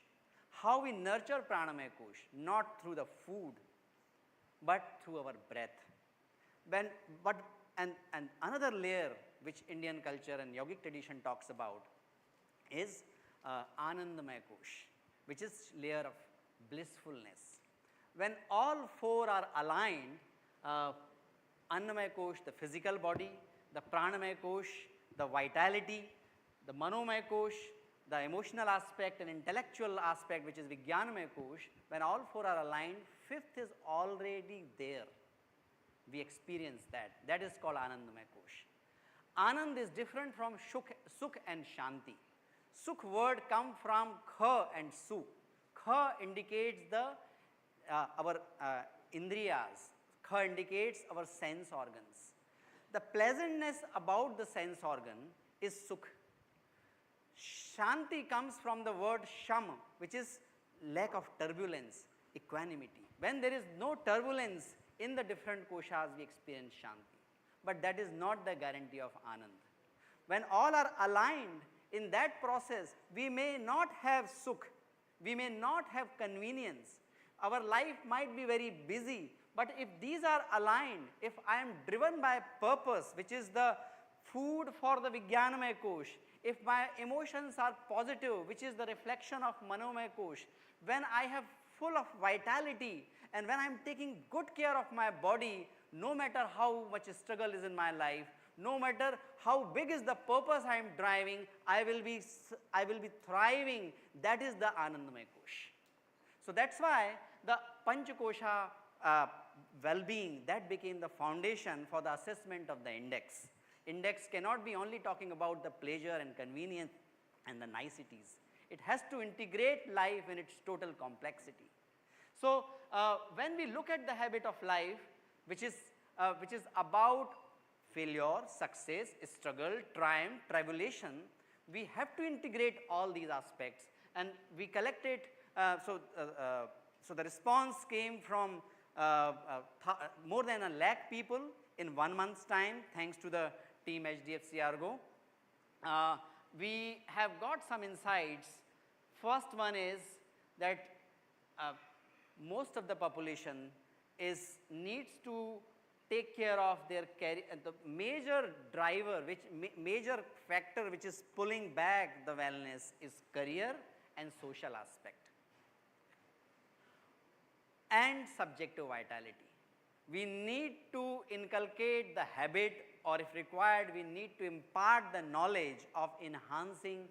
How we nurture Pranamaya Kosh, not through the food, but through our breath. And another layer which Indian culture and yogic tradition talks about is Anandamaya Kosh, which is layer of blissfulness. When all four are aligned, Annamaya Kosh, the physical body, the Pranamaya Kosh, the vitality, the Manomaya Kosh, the emotional aspect and intellectual aspect, which is Vijnanamaya Kosh, when all four are aligned, fifth is already there. We experience that. That is called Anandamaya Kosh. Anand is different from Sukh and Shanti. Sukh word come from Kha and Su. Kha indicates our indriyas. Kha indicates our sense organs. The pleasantness about the sense organ is Sukh. Shanti comes from the word Sham, which is lack of turbulence, equanimity. When there is no turbulence in the different koshas, we experience Shanti. But that is not the guarantee of Anand. When all are aligned in that process, we may not have Sukh, we may not have convenience. Our life might be very busy, but if these are aligned, if I am driven by purpose, which is the food for the Vijnanamaya Kosh, if my emotions are positive, which is the reflection of Manomaya Kosh, when I have full of vitality, and when I am taking good care of my body, no matter how much struggle is in my life, no matter how big is the purpose I am driving, I will be thriving. That is the Anandamaya Kosh. So that's why the Panchakosha well-being, that became the foundation for the assessment of the index. Index cannot be only talking about the pleasure and convenience and the niceties. It has to integrate life in its total complexity. So when we look at the habit of life, which is about failure, success, struggle, triumph, tribulation, we have to integrate all these aspects, and we collected. So the response came from more than 1 lakh people in 1 month's time, thanks to the team HDFC ERGO. We have got some insights. First one is that most of the population needs to take care of their career. The major driver, major factor which is pulling back the wellness is career and social aspect and subjective vitality. We need to inculcate the habit, or if required, we need to impart the knowledge of enhancing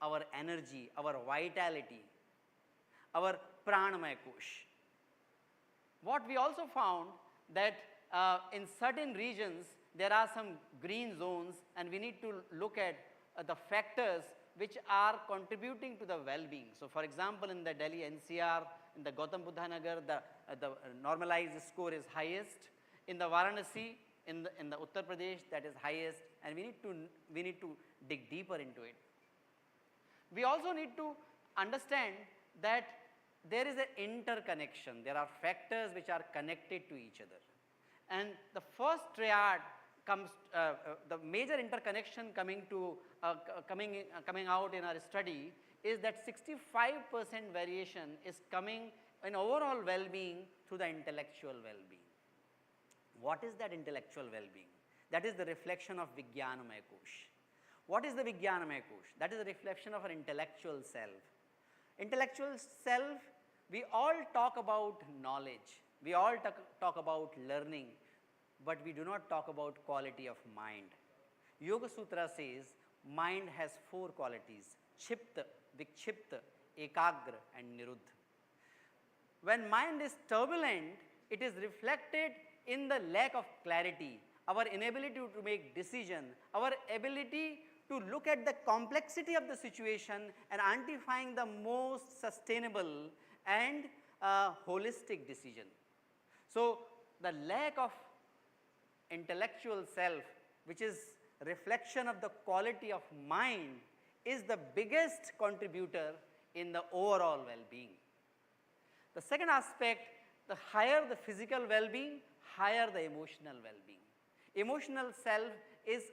our energy, our vitality, our pranamaya kosh. What we also found that in certain regions there are some green zones, and we need to look at the factors which are contributing to the well-being. So for example, in the Delhi NCR, in the Gautam Buddha Nagar, the normalized score is highest. In the Varanasi, in the Uttar Pradesh, that is highest, and we need to dig deeper into it. We also need to understand that there is an interconnection. There are factors which are connected to each other. And the first triad comes, the major interconnection coming out in our study is that 65% variation is coming in overall well-being through the intellectual well-being. What is that intellectual well-being? That is the reflection of Vijnanamaya Kosh. What is the Vijnanamaya Kosh? That is a reflection of our intellectual self. Intellectual self, we all talk about knowledge, we all talk about learning, but we do not talk about quality of mind. Yoga Sutra says mind has 4 qualities: Chipta, Vikchipta, Ekagra and Niruddha. When mind is turbulent, it is reflected in the lack of clarity, our inability to make decision, our ability to look at the complexity of the situation and identifying the most sustainable and holistic decision. So the lack of intellectual self, which is reflection of the quality of mind, is the biggest contributor in the overall well-being. The second aspect, the higher the physical well-being, higher the emotional well-being. Emotional self is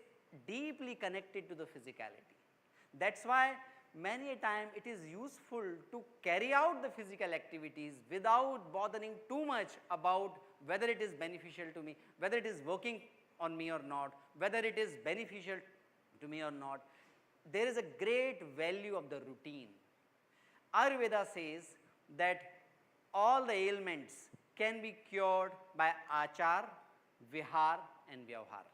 deeply connected to the physicality. That's why many a time it is useful to carry out the physical activities without bothering too much about whether it is beneficial to me, whether it is working on me or not, whether it is beneficial to me or not. There is a great value of the routine. Ayurveda says that all the ailments can be cured by achar, vihar and vyavhar.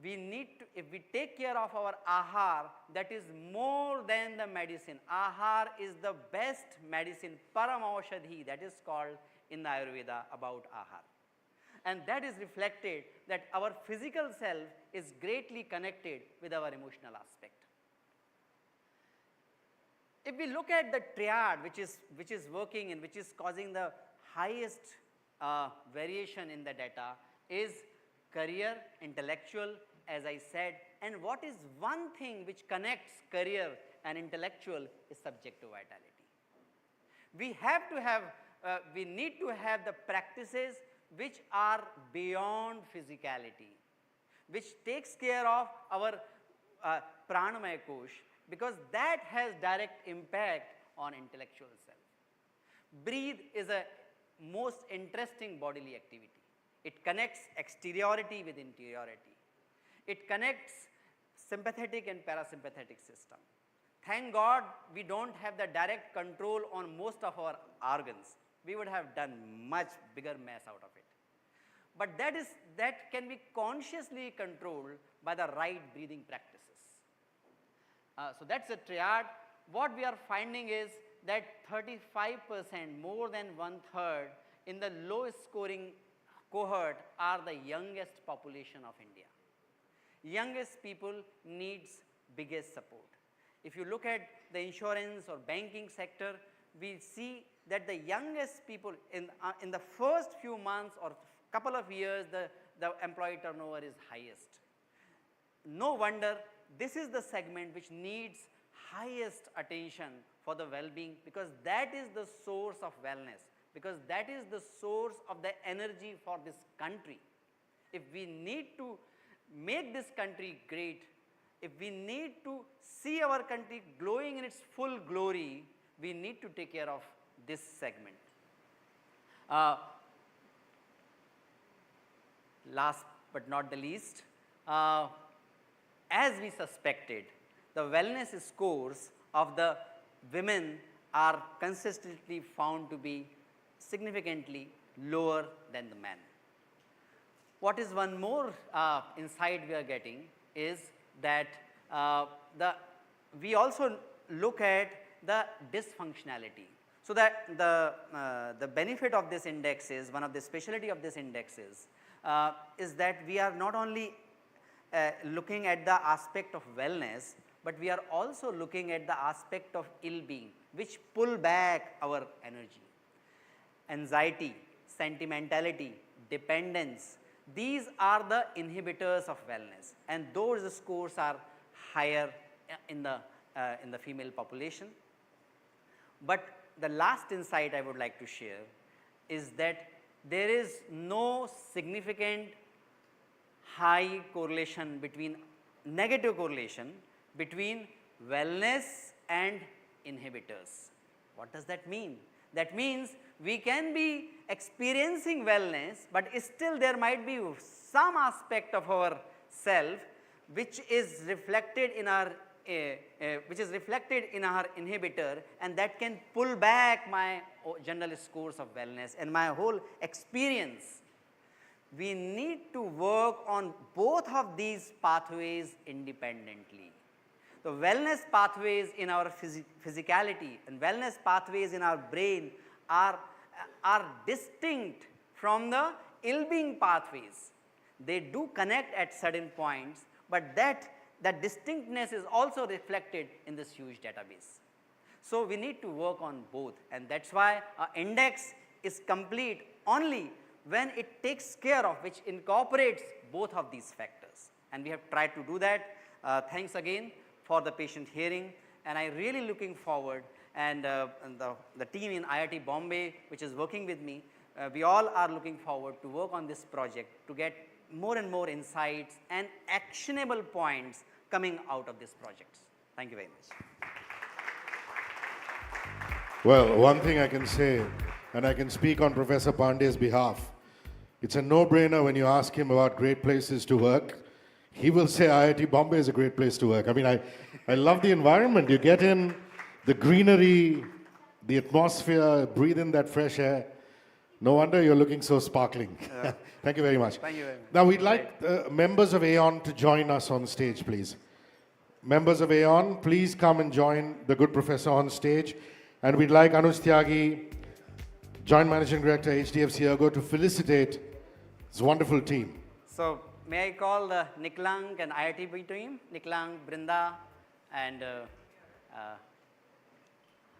We need to, if we take care of our ahar, that is more than the medicine. Ahar is the best medicine, paramaushadhi, that is called in the Ayurveda about ahar. And that is reflected that our physical self is greatly connected with our emotional aspect. If we look at the triad which is working and which is causing the highest variation in the data is career, intellectual, as I said, and what is one thing which connects career and intellectual is subjective vitality. We need to have the practices which are beyond physicality, which takes care of our pranamaya kosh, because that has direct impact on intellectual self. Breathe is a most interesting bodily activity. It connects exteriority with interiority. It connects sympathetic and parasympathetic system. Thank God we don't have the direct control on most of our organs. We would have done much bigger mess out of it. But that can be consciously controlled by the right breathing practices. So that's a triad. What we are finding is that 35%, more than 1/3 in the lowest scoring cohort are the youngest population of India. Youngest people needs biggest support. If you look at the insurance or banking sector, we see that the youngest people in the first few months or couple of years, the employee turnover is highest. No wonder this is the segment which needs highest attention for the well-being, because that is the source of wellness, because that is the source of the energy for this country. If we need to make this country great, if we need to see our country glowing in its full glory, we need to take care of this segment. last but not the least, as we suspected, the wellness scores of the women are consistently found to be significantly lower than the men. What is one more insight we are getting is that we also look at the dysfunctionality. So that the benefit of this index is, one of the specialty of this index is that we are not only looking at the aspect of wellness, but we are also looking at the aspect of ill-being, which pull back our energy. Anxiety, sentimentality, dependence, these are the inhibitors of wellness, and those scores are higher in the female population. But the last insight I would like to share is that there is no significant high correlation between, negative correlation between wellness and inhibitors. What does that mean? That means we can be experiencing wellness, but still there might be some aspect of our self which is reflected in our inhibitor, and that can pull back my general scores of wellness and my whole experience. We need to work on both of these pathways independently. The wellness pathways in our physicality and wellness pathways in our brain are distinct from the ill-being pathways. They do connect at certain points, but that distinctness is also reflected in this huge database. So we need to work on both, and that's why our index is complete only when it takes care of, which incorporates both of these factors. And we have tried to do that. Thanks again for the patient hearing, and I really looking forward, and the team in IIT Bombay which is working with me, we all are looking forward to work on this project to get more and more insights and actionable points coming out of this project. Thank you very much. Well, one thing I can say, and I can speak on Professor Pandey's behalf, it's a no-brainer when you ask him about great places to work. He will say IIT Bombay is a great place to work. I mean, I love the environment. You get in, the greenery, the atmosphere, breathe in that fresh air. No wonder you're looking so sparkling. Yeah. Thank you very much. Thank you very much. Now, we'd like members of Aeon to join us on stage, please. Members of Aeon, please come and join the good professor on stage. And we'd like Anuj Tyagi, Joint Managing Director, HDFC ERGO, to felicitate this wonderful team. So, may I call the Niklang and IITB team, Niklang, Brinda, and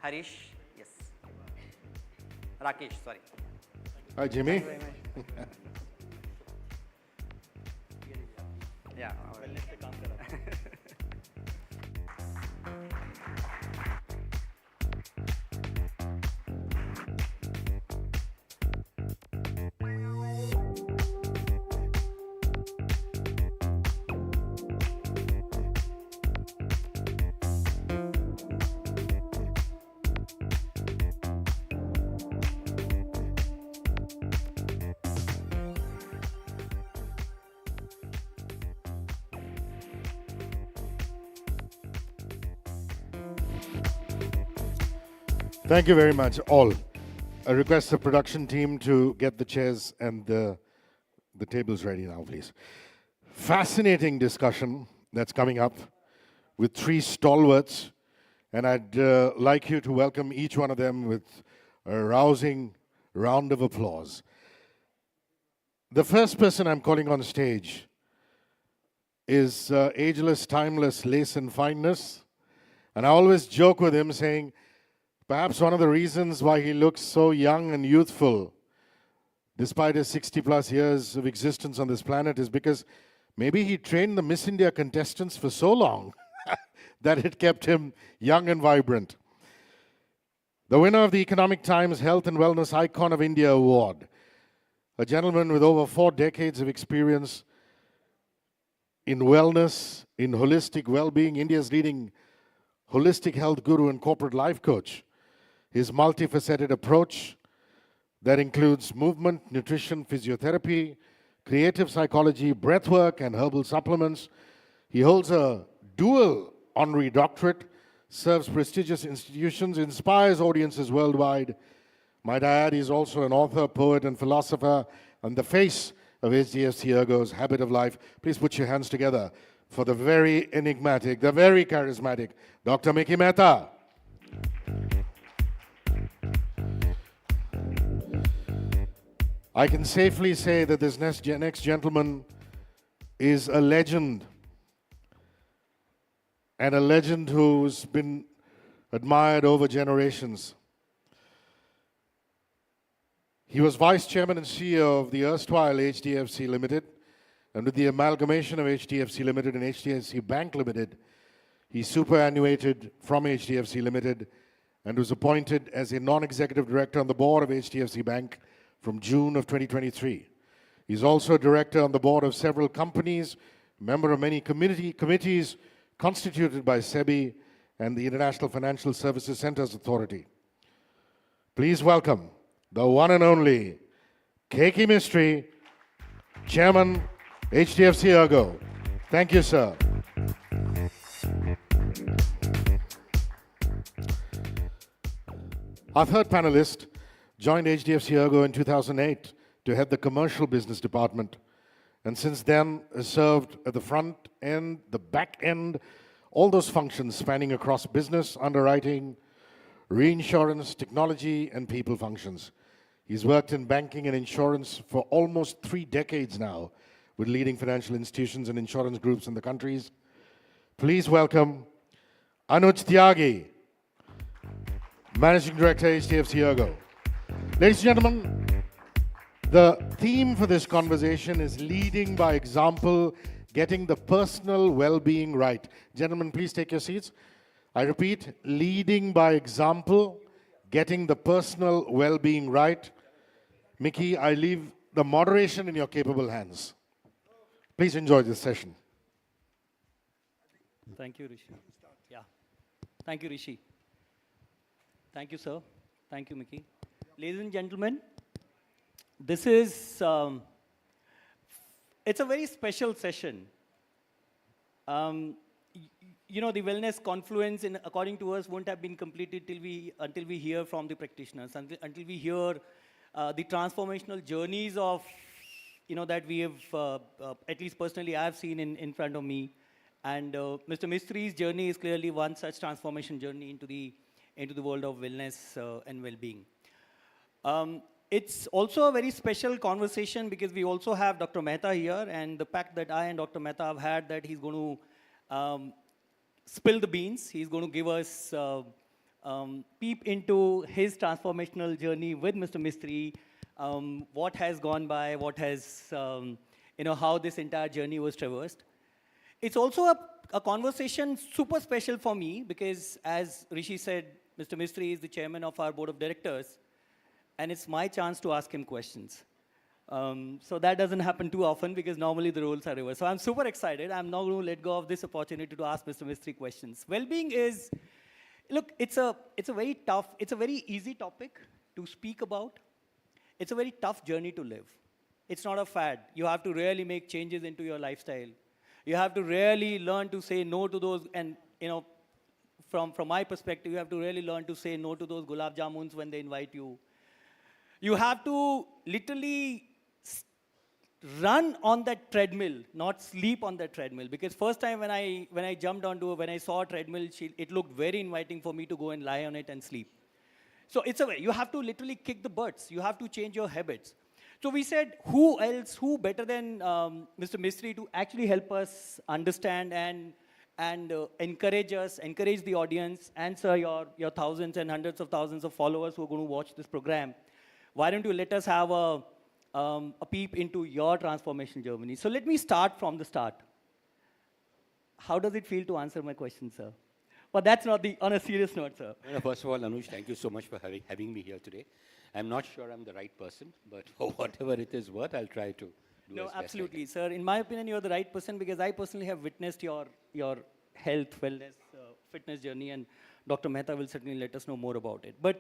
Harish, yes. Rakesh, sorry. Hi, Jimmy. Thank you very much. Yeah. Thank you very much, all. I request the production team to get the chairs and the tables ready now, please. Fascinating discussion that's coming up with three stalwarts, and I'd like you to welcome each one of them with a rousing round of applause. The first person I'm calling on stage is ageless, timeless lace and fineness, and I always joke with him saying, perhaps one of the reasons why he looks so young and youthful, despite his 60-plus years of existence on this planet, is because maybe he trained the Miss India contestants for so long that it kept him young and vibrant. The winner of the Economic Times Health and Wellness Icon of India Award, a gentleman with over 4 decades of experience in wellness, in holistic well-being, India's leading holistic health guru and corporate life coach. His multifaceted approach that includes movement, nutrition, physiotherapy, creative psychology, breathwork, and herbal supplements. He holds a dual honorary doctorate, serves prestigious institutions, inspires audiences worldwide. Might I add, he's also an author, poet, and philosopher, and the face of HDFC ERGO's Habit of Life. Please put your hands together for the very enigmatic, the very charismatic Dr. Mickey Mehta. I can safely say that this next gentleman is a legend, and a legend who's been admired over generations. He was Vice Chairman and CEO of the erstwhile HDFC Limited, and with the amalgamation of HDFC Limited and HDFC Bank Limited, he superannuated from HDFC Limited and was appointed as a non-executive director on the board of HDFC Bank from June of 2023. He's also a director on the board of several companies, member of many committees constituted by SEBI and the International Financial Services Centers Authority. Please welcome the one and only Keki Mistry, Chairman, HDFC ERGO. Thank you, sir. Our third panelist joined HDFC ERGO in 2008 to head the commercial business department, and since then has served at the front end, the back end, all those functions spanning across business, underwriting, reinsurance, technology, and people functions. He's worked in banking and insurance for almost 3 decades now with leading financial institutions and insurance groups in the countries. Please welcome Anuj Tyagi, Managing Director, HDFC ERGO. Ladies and gentlemen, the theme for this conversation is leading by example, getting the personal well-being right. Gentlemen, please take your seats. I repeat, leading by example, getting the personal well-being right. Mickey, I leave the moderation in your capable hands. Please enjoy this session. Thank you, Rishi. Yeah. Thank you, Rishi. Thank you, sir. Thank you, Mickey. Ladies and gentlemen, this is, it's a very special session. You know, the Wellness Confluence, according to us, won't have been completed until we hear from the practitioners, until we hear the transformational journeys of, you know, that we have, at least personally, I have seen in front of me. And Mr. Mistry's journey is clearly one such transformation journey into the world of wellness and well-being. It's also a very special conversation because we also have Dr. Mehta here, and the fact that I and Dr. Mehta have had that he's going to spill the beans. He's going to give us peep into his transformational journey with Mr. Mistry, what has gone by, what has, you know, how this entire journey was traversed. It's also a conversation super special for me because, as Rishi said, Mr. Mistry is the chairman of our board of directors, and it's my chance to ask him questions. So that doesn't happen too often because normally the roles are reversed. So I'm super excited. I'm not going to let go of this opportunity to ask Mr. Mistry questions. Well-being is, look, it's a very easy topic to speak about. It's a very tough journey to live. It's not a fad. You have to really make changes into your lifestyle. You have to really learn to say no to those, and you know, from my perspective, you have to really learn to say no to those gulab jamuns when they invite you. You have to literally run on that treadmill, not sleep on that treadmill. Because first time when I jumped onto it, when I saw a treadmill, it looked very inviting for me to go and lie on it and sleep. So it's you have to literally kick the butts. You have to change your habits. So we said, who better than Mr. Mistry to actually help us understand and encourage the audience, answer your thousands and hundreds of thousands of followers who are going to watch this program. Why don't you let us have a peep into your transformation journey? So let me start from the start. How does it feel to answer my question, sir? But that's not on a serious note, sir. First of all, Anuj, thank you so much for having me here today. I'm not sure I'm the right person, but for whatever it is worth, I'll try to do No, as best I absolutely, can. sir. In my opinion, you're the right person because I personally have witnessed your health, wellness, fitness journey, and Dr. Mehta will certainly let us know more about it. But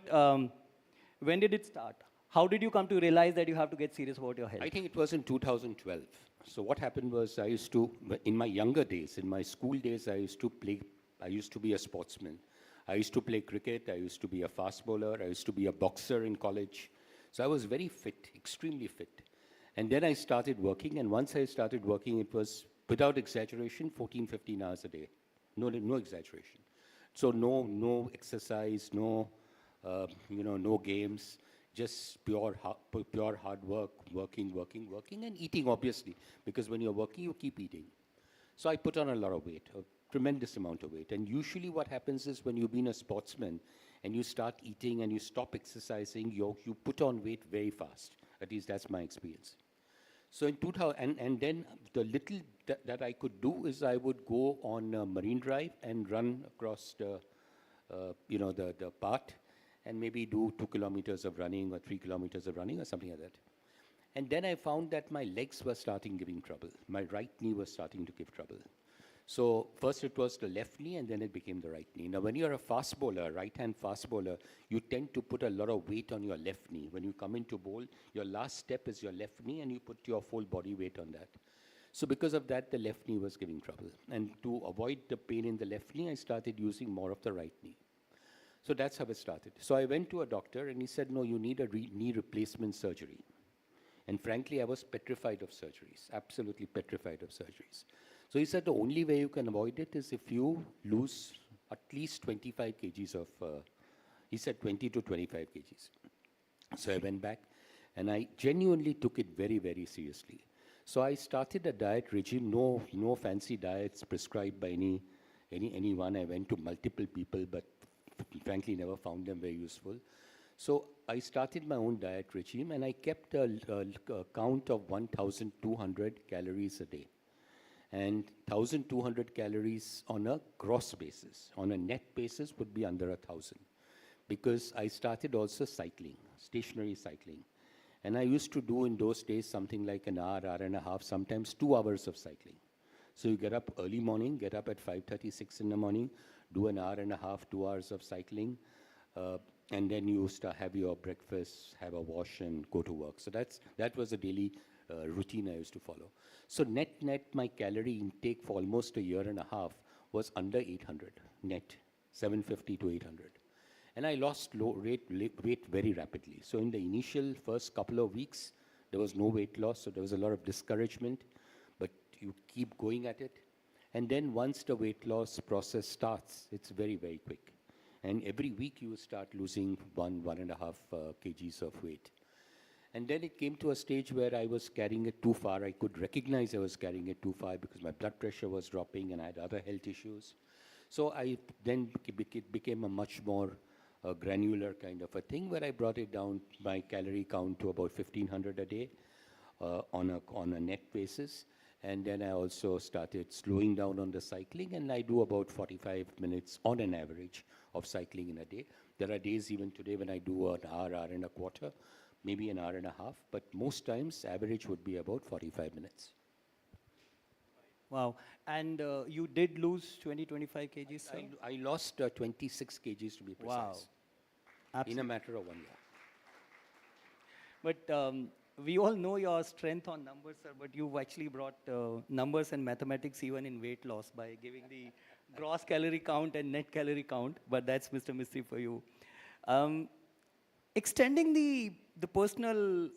when did it start? how did you come to realize that you have to get serious about your health? I think it was in 2012. So what happened was I used to, in my younger days, in my school days, I used to be a sportsman. I used to play cricket, I used to be a fast bowler, I used to be a boxer in college. So I was very fit, extremely fit. And then I started working, and once I started working, it was, without exaggeration, 14, 15 hours a day. No exaggeration. So no exercise, no games, just pure hard work, working, and eating, obviously, because when you're working, you keep eating. So I put on a lot of weight, a tremendous amount of weight. And usually what happens is when you've been a sportsman and you start eating and you stop exercising, you put on weight very fast. At least that's my experience. So in 2000, and then the little that I could do is I would go on Marine Drive and run across the path and maybe do 2 kilometers of running or 3 kilometers of running or something like that. And then I found that my legs were starting giving trouble. My right knee was starting to give trouble. So first it was the left knee and then it became the right knee. Now when you're a fast bowler, right-hand fast bowler, you tend to put a lot of weight on your left knee. When you come into bowl, your last step is your left knee and you put your full body weight on that. So because of that, the left knee was giving trouble. And to avoid the pain in the left knee, I started using more of the right knee. So that's how it started. So I went to a doctor and he said, no, you need a knee replacement surgery. And frankly, I was petrified of surgeries, absolutely petrified of surgeries. So he said the only way you can avoid it is if you lose at least 25 kgs of, he said 20 to 25 kgs. So I went back and I genuinely took it very, very seriously. So I started a diet regime, no fancy diets prescribed by anyone. I went to multiple people, but frankly never found them very useful. So I started my own diet regime and I kept a count of 1,200 calories a day. And 1,200 calories on a gross basis. On a net basis would be under 1,000. Because I started also cycling, stationary cycling. And I used to do in those days something like an hour, hour and a half, sometimes 2 hours of cycling. So you get up early morning, get up at 5:30, 6 in the morning, do an hour and a half, 2 hours of cycling, and then you have your breakfast, have a wash, and go to work. So that was a daily routine I used to follow. So net, my calorie intake for almost a year and a half was under 800 net, 750 to 800. And I lost weight very rapidly. So in the initial first couple of weeks, there was no weight loss, so there was a lot of discouragement, but you keep going at it. And then once the weight loss process starts, it's very, very quick. And every week you start losing 1.5 kgs of weight. And then it came to a stage where I was carrying it too far. I could recognize I was carrying it too far because my blood pressure was dropping and I had other health issues. So it became a much more granular kind of a thing where I brought it down, my calorie count to about 1,500 a day on a net basis. And then I also started slowing down on the cycling, and I do about 45 minutes on an average of cycling in a day. There are days even today when I do an hour, hour and a quarter, maybe an hour and a half, but most times average would be about 45 minutes. Wow. And you did lose 20-25 kgs, sir? I lost 26 kgs to be precise. Wow. Absolutely. In a matter of 1 year. But we all know your strength on numbers, sir, but you've actually brought numbers and mathematics even in weight loss by giving the gross calorie count and net calorie count, but that's Mr. Mystery for you. Extending the personal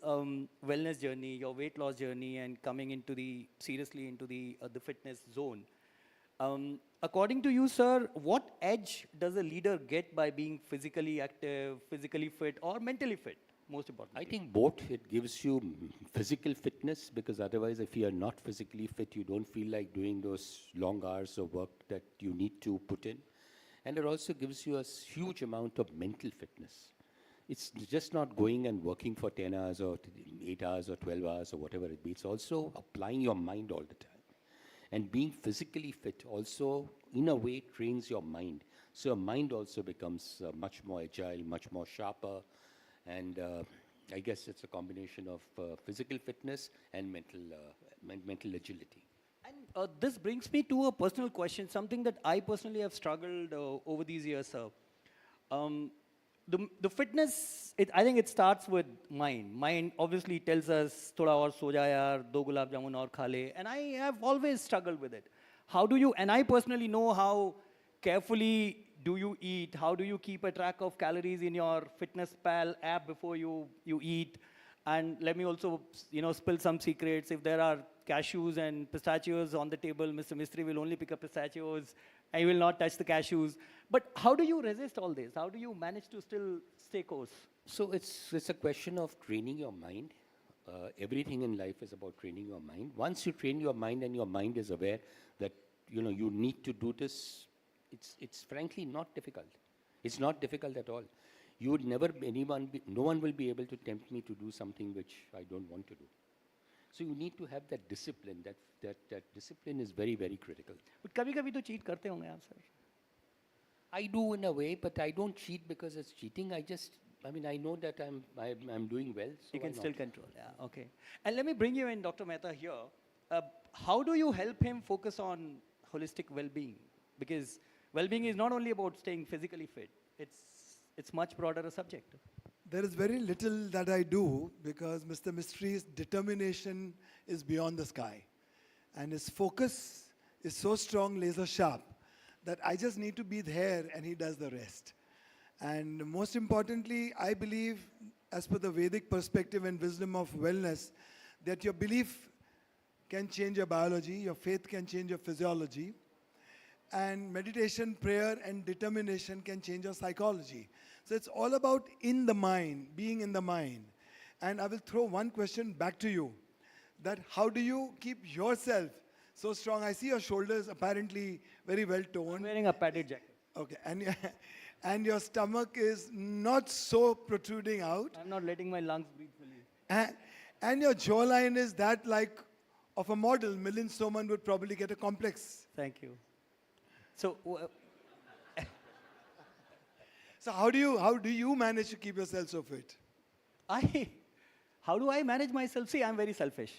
wellness journey, your weight loss journey, and coming into seriously into the fitness zone. According to you, sir, what edge does a leader get by being physically active, physically fit, or mentally fit, most importantly? I think both. It gives you physical fitness, because otherwise if you are not physically fit, you don't feel like doing those long hours of work that you need to put in. And it also gives you a huge amount of mental fitness. It's just not going and working for 10 hours or 8 hours or 12 hours or whatever it be. It's also applying your mind all the time. And being physically fit also, in a way, trains your mind. So your mind also becomes much more agile, much more sharper. And I guess it's a combination of physical fitness and mental agility. And this brings me to a personal question, something that I personally have struggled over these years, sir. the fitness, I think it starts with mind. Mind obviously tells us, thoda aur so ja yaar, do gulab jamun aur kha le. And I have always struggled with it. How do you, and I personally know how carefully do you eat? How do you keep a track of calories in your Fitness Pal app before you eat? And let me also, spill some secrets. If there are cashews and pistachios on the table, Mr. Mistry will only pick up pistachios. I will not touch the cashews. But how do you resist all this? How do you manage to still stay course? So it's a question of training your mind. Everything in life is about training your mind. Once you train your mind and your mind is aware that you need to do this, it's frankly not difficult. It's not difficult at all. You would never, no one will be able to tempt me to do something which I don't want to do. So you need to have that discipline. That discipline is very, very critical. But कभी-कभी तो cheat करते होंगे आप sir. I do in a way, but I don't cheat because it's cheating. I know that I'm doing well. So You can why still not? control. Yeah, okay. And let me bring you in, Dr. Mehta, here. How do you help him focus on holistic well-being? Because well-being is not only about staying physically fit. It's much broader a subject. There is very little that I do because Mr. Mistry's determination is beyond the sky. And his focus is so strong, laser sharp, that I just need to be there and he does the rest. And most importantly, I believe, as per the Vedic perspective and wisdom of wellness, that your belief can change your biology, your faith can change your physiology, and meditation, prayer, and determination can change your psychology. So it's all about in the mind, being in the mind. And I will throw one question back to you, that how do you keep yourself so strong? I see your shoulders apparently very well toned. I'm wearing a padded jacket. Okay, and your stomach is not so protruding out. I'm not letting my lungs breathe fully. And your jawline is that like of a model. Milind Soman would probably get a complex. Thank you. So, So how do you manage to keep yourself so fit? how do I manage myself? See, I'm very selfish.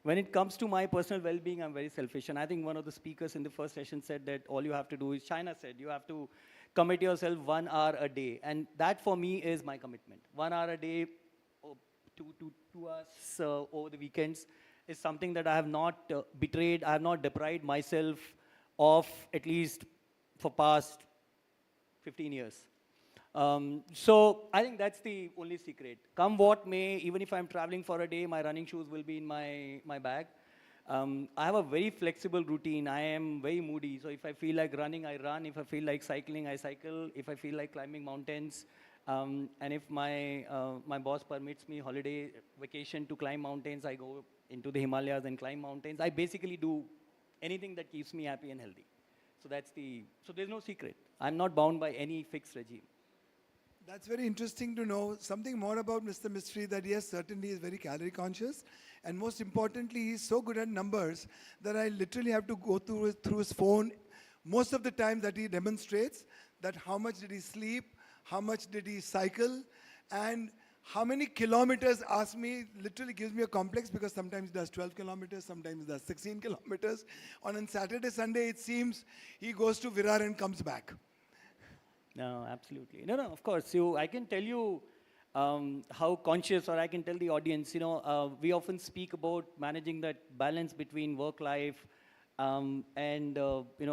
When it comes to my personal well-being, I'm very selfish. And I think one of the speakers in the first session said that all you have to do is, China said, you have to commit yourself 1 hour a day. And that for me is my commitment. 1 hour a day, 2 hours over the weekends is something that I have not betrayed, I have not deprived myself of, at least for past 15 years. So I think that's the only secret. Come what may, even if I'm traveling for a day, my running shoes will be in my bag. I have a very flexible routine. I am very moody. So if I feel like running, I run. If I feel like cycling, I cycle. If I feel like climbing mountains, and if my boss permits me holiday vacation to climb mountains, I go into the Himalayas and climb mountains. I basically do anything that keeps me happy and healthy. So so there's no secret. I'm not bound by any fixed regime. That's very interesting to know. Something more about Mr. Mistry, that yes, certainly is very calorie conscious. And most importantly, he's so good at numbers that I literally have to go through his phone most of the time that he demonstrates that how much did he sleep, how much did he cycle, and how many kilometers, ask me, literally gives me a complex because sometimes he does 12 kilometers, sometimes he does 16 kilometers. On Saturday, Sunday, it seems he goes to Virar and comes back. No, absolutely. No, of course. I can tell you how conscious, or I can tell the audience, we often speak about managing that balance between work life and,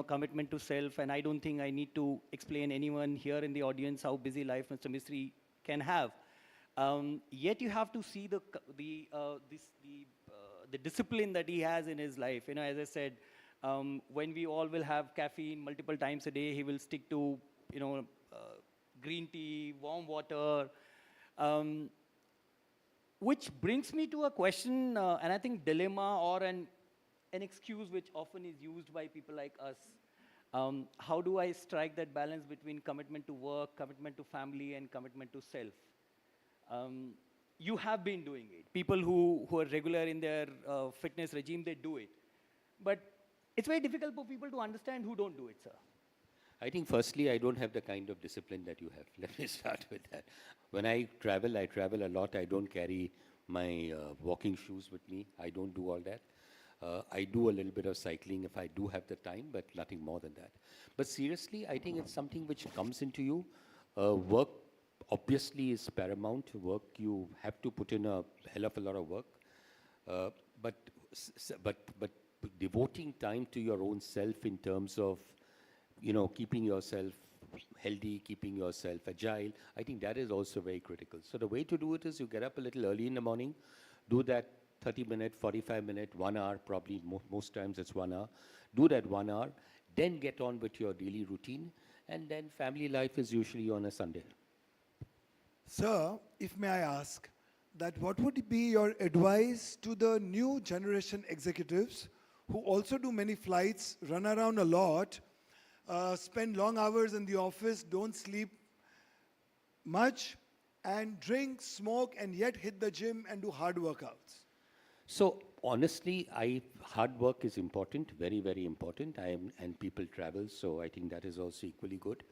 commitment to self. And I don't think I need to explain anyone here in the audience how busy life Mr. Mistry can have. Yet you have to see the discipline that he has in his life. As I said, when we all will have caffeine multiple times a day, he will stick to green tea, warm water, which brings me to a question, and I think dilemma or an excuse which often is used by people like us. How do I strike that balance between commitment to work, commitment to family, and commitment to self? You have been doing it. People who are regular in their fitness regime, they do it. But it's very difficult for people to understand who don't do it, sir. I think firstly, I don't have the kind of discipline that you have. Let me start with that. When I travel a lot. I don't carry my walking shoes with me. I don't do all that. I do a little bit of cycling if I do have the time, but nothing more than that. But seriously, I think it's something which comes into you. Work obviously is paramount. Work, you have to put in a hell of a lot of work. Uh, but, but devoting time to your own self in terms of, keeping yourself healthy, keeping yourself agile, I think that is also very critical. So the way to do it is you get up a little early in the morning, do that 30-minute, 45-minute, 1 hour, probably most times it's 1 hour, do that 1 hour, then get on with your daily routine, and then family life is usually on a Sunday. Sir, if may I ask, that what would be your advice to the new generation executives who also do many flights, run around a lot, spend long hours in the office, don't sleep much, and drink, smoke, and yet hit the gym and do hard workouts? So honestly, hard work is important, very, very important. And people travel, so I think that is also equally good.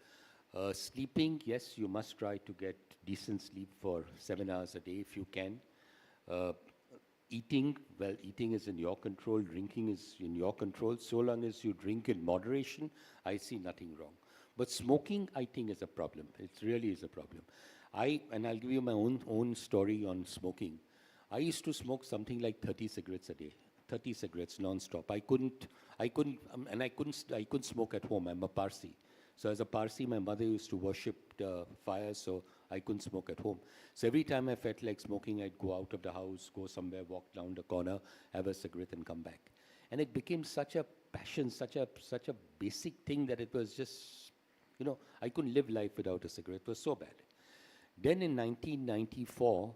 Sleeping, yes, you must try to get decent sleep for 7 hours a day if you can. Eating, well, eating is in your control, drinking is in your control. So long as you drink in moderation, I see nothing wrong. But smoking, I think, is a problem. It really is a problem. And I'll give you my own story on smoking. I used to smoke something like 30 cigarettes a day, 30 cigarettes non-stop. I couldn't smoke at home. I'm a Parsi. So as a Parsi, my mother used to worship fire, so I couldn't smoke at home. So every time I felt like smoking, I'd go out of the house, go somewhere, walk down the corner, have a cigarette and come back. And it became such a passion, such a basic thing that it was just, I couldn't live life without a cigarette. It was so bad. Then in 1994,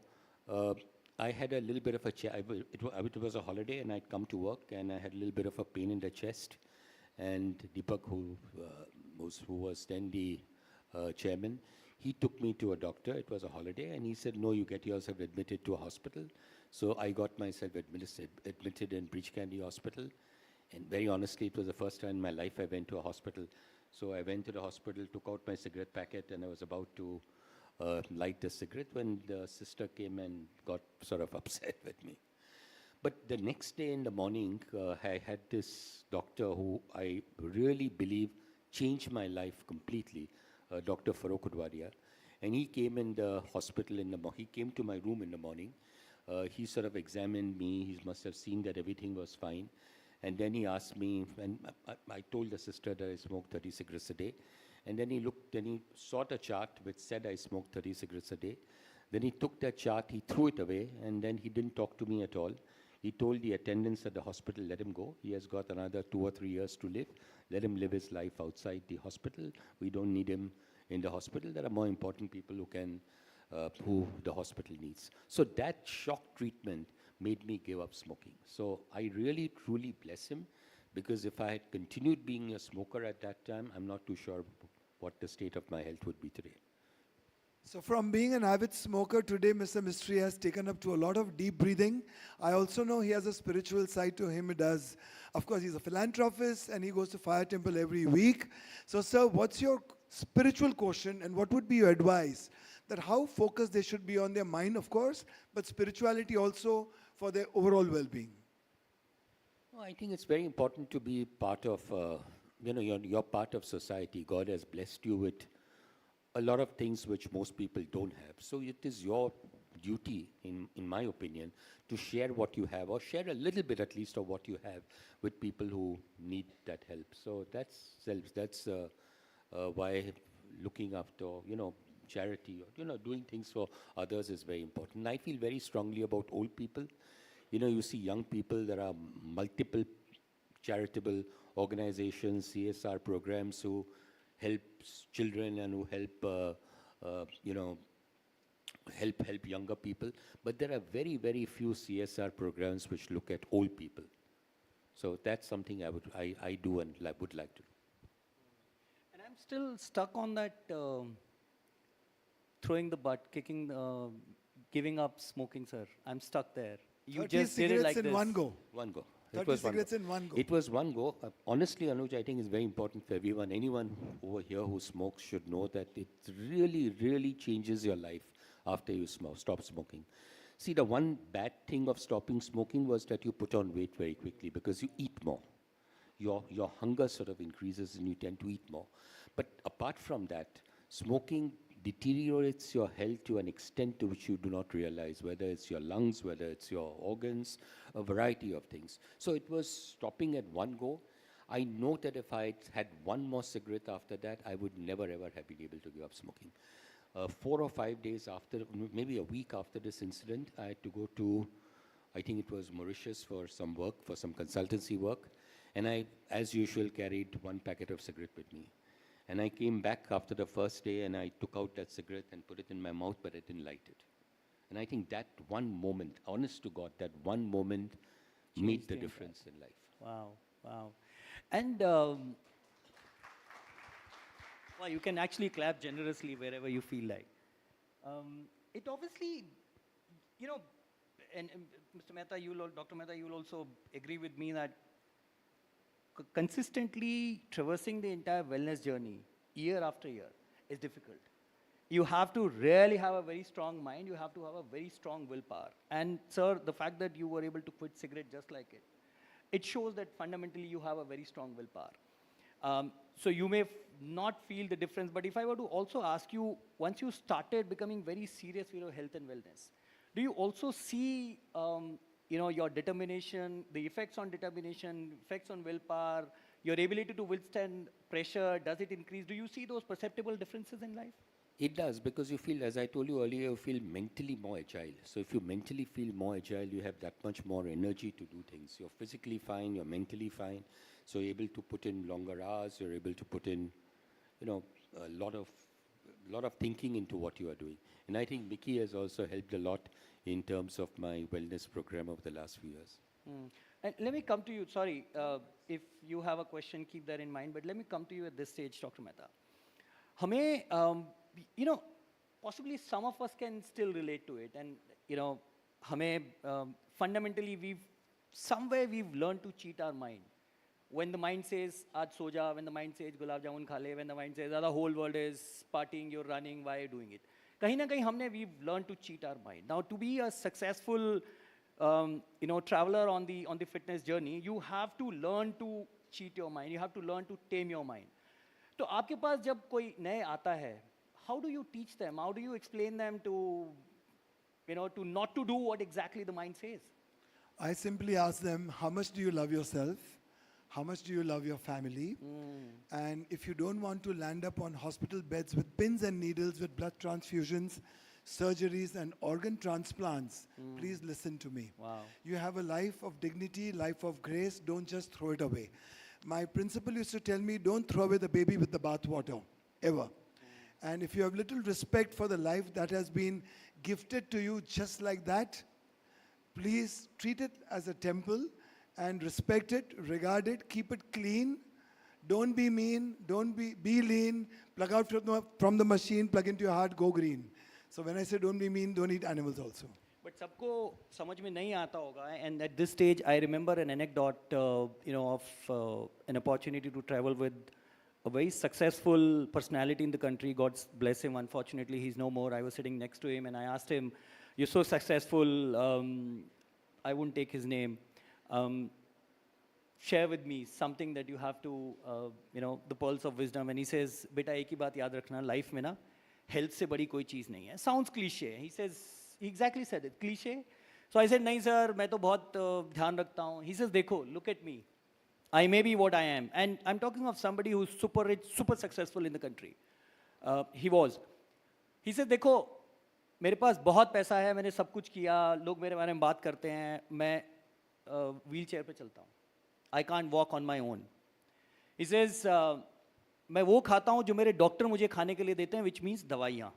I had a little bit of it was a holiday, and I'd come to work, and I had a little bit of a pain in the chest. And Deepak, who was then the chairman, he took me to a doctor. It was a holiday, and he said, no, you get yourself admitted to a hospital. So I got myself admitted in Breach Candy Hospital. And very honestly, it was the first time in my life I went to a hospital. So I went to the hospital, took out my cigarette packet, and I was about to light a cigarette when the sister came and got sort of upset with me. But the next day in the morning, I had this doctor who I really believe changed my life completely, Dr. Farooq Udwadia. And he came in the hospital he came to my room in the morning. He sort of examined me. He must have seen that everything was fine. And then he asked me, and I told the sister that I smoked 30 cigarettes a day. And then he looked and he saw the chart which said I smoked 30 cigarettes a day. Then he took that chart, he threw it away, and then he didn't talk to me at all. He told the attendants at the hospital, let him go. He has got another 2 or 3 years to live. Let him live his life outside the hospital. We don't need him in the hospital. There are more important people who the hospital needs. So that shock treatment made me give up smoking. So I really, truly bless him, because if I had continued being a smoker at that time, I'm not too sure what the state of my health would be today. So from being an avid smoker, today Mr. Mistry has taken up to a lot of deep breathing. I also know he has a spiritual side to him. Of course, he's a philanthropist and he goes to Fire Temple every week. So sir, what's your spiritual quotient and what would be your advice that how focused they should be on their mind, of course, but spirituality also for their overall well-being? Well, I think it's very important to be part of, you're part of society. God has blessed you with a lot of things which most people don't have. So it is your duty, in my opinion, to share what you have, or share a little bit at least of what you have with people who need that help. So that's why looking after, charity, or, doing things for others is very important. And I feel very strongly about old people. You see young people, there are multiple charitable organizations, CSR programs who help children and who help younger people. But there are very, very few CSR programs which look at old people. So that's something I do and would like to do. And I'm still stuck on that throwing the butt, giving up smoking, sir. I'm stuck there. You just did it like this. In one go. One go. 30 cigarettes in one go. It was one go. Honestly, Anuj, I think it's very important for everyone. Anyone over here who smokes should know that it really, really changes your life after you stop smoking. See, the one bad thing of stopping smoking was that you put on weight very quickly because you eat more. Your hunger sort of increases and you tend to eat more. But apart from that, smoking deteriorates your health to an extent to which you do not realize, whether it's your lungs, whether it's your organs, a variety of things. So it was stopping at one go. I know that if I had one more cigarette after that, I would never ever have been able to give up smoking. 4 or 5 days after, maybe a week after this incident, I had to go to, I think it was Mauritius for some work, for some consultancy work. And I, as usual, carried one packet of cigarette with me. And I came back after the first day and I took out that cigarette and put it in my mouth, but I didn't light it. And I think that one moment, honest to God, that one moment made the difference in life. Wow, wow. And well, you can actually clap generously wherever you feel like. It obviously, you know, and Mr. Mehta, Dr. Mehta, you will also agree with me that consistently traversing the entire wellness journey year after year is difficult. You have to really have a very strong mind. You have to have a very strong willpower. And sir, the fact that you were able to quit cigarette just like it, it shows that fundamentally you have a very strong willpower. So you may not feel the difference, but if I were to also ask you, once you started becoming very serious with your health and wellness, do you also see you know, your determination, the effects on determination, effects on willpower, your ability to withstand pressure, does it increase? Do you see those perceptible differences in life? It does, because you feel, as I told you earlier, you feel mentally more agile. So if you mentally feel more agile, you have that much more energy to do things. You're physically fine, you're mentally fine, so you're able to put in longer hours, you're able to put in, you know, a lot of thinking into what you are doing. And I think Mickey has also helped a lot in terms of my wellness program over the last few years. And let me come to you, sorry, if you have a question, keep that in mind, but let me come to you at this stage, Dr. Mehta. Hame, you know, possibly some of us can still relate to it, and, you know, fundamentally we've learned to cheat our mind. When the mind says, aaj so ja, when the mind says, gulab jamun kha le, when the mind says, the whole world is partying, you're running, why are you doing it? Kahin na kahin we've learned to cheat our mind. Now, to be a successful, you know, traveler on the fitness journey, you have to learn to cheat your mind. You have to learn to tame your mind. So, आपके पास जब कोई नए आता है, how do you teach them? How do you explain them to, you know, to not to do what exactly the mind says? I simply ask them, how much do you love yourself? How much do you love your family? And if you don't want to land up on hospital beds with pins and needles, with blood transfusions, surgeries and organ transplants, please listen to me. Wow. You have a life of dignity, life of grace, don't just throw it away. My principal used to tell me, don't throw away the baby with the bathwater, ever. And if you have little respect for the life that has been gifted to you just like that, please treat it as a temple and respect it, regard it, keep it clean. Don't be mean, don't be lean, plug out from the machine, plug into your heart, go green. So when I say don't be mean, don't eat animals also. But सबको समझ में नहीं आता होगा, and at this stage I remember an anecdote, you know, of an opportunity to travel with a very successful personality in the country. God bless him. Unfortunately, he's no more. I was sitting next to him and I asked him, "You're so successful." I wouldn't take his name. Share with me something that you have to, you know, the pearls of wisdom. And he says, "Beta, एक ही बात याद रखना, life में ना, health से बड़ी कोई चीज़ नहीं है." Sounds cliche. He says, he exactly said it, cliche. So I said, "नहीं sir, मैं तो बहुत ध्यान रखता हूँ." He says, "देखो, look at me. I may be what I am." And I'm talking of somebody who's super rich, super successful in the country. He was. He said, "देखो, मेरे पास बहुत पैसा है, मैंने सब कुछ किया, लोग मेरे बारे में बात करते हैं, मैं व्हील चेयर पे चलता हूँ. I can't walk on my own." He says, मैं वो खाता हूँ जो मेरे डॉक्टर मुझे खाने के लिए देते हैं, which means दवाइयाँ.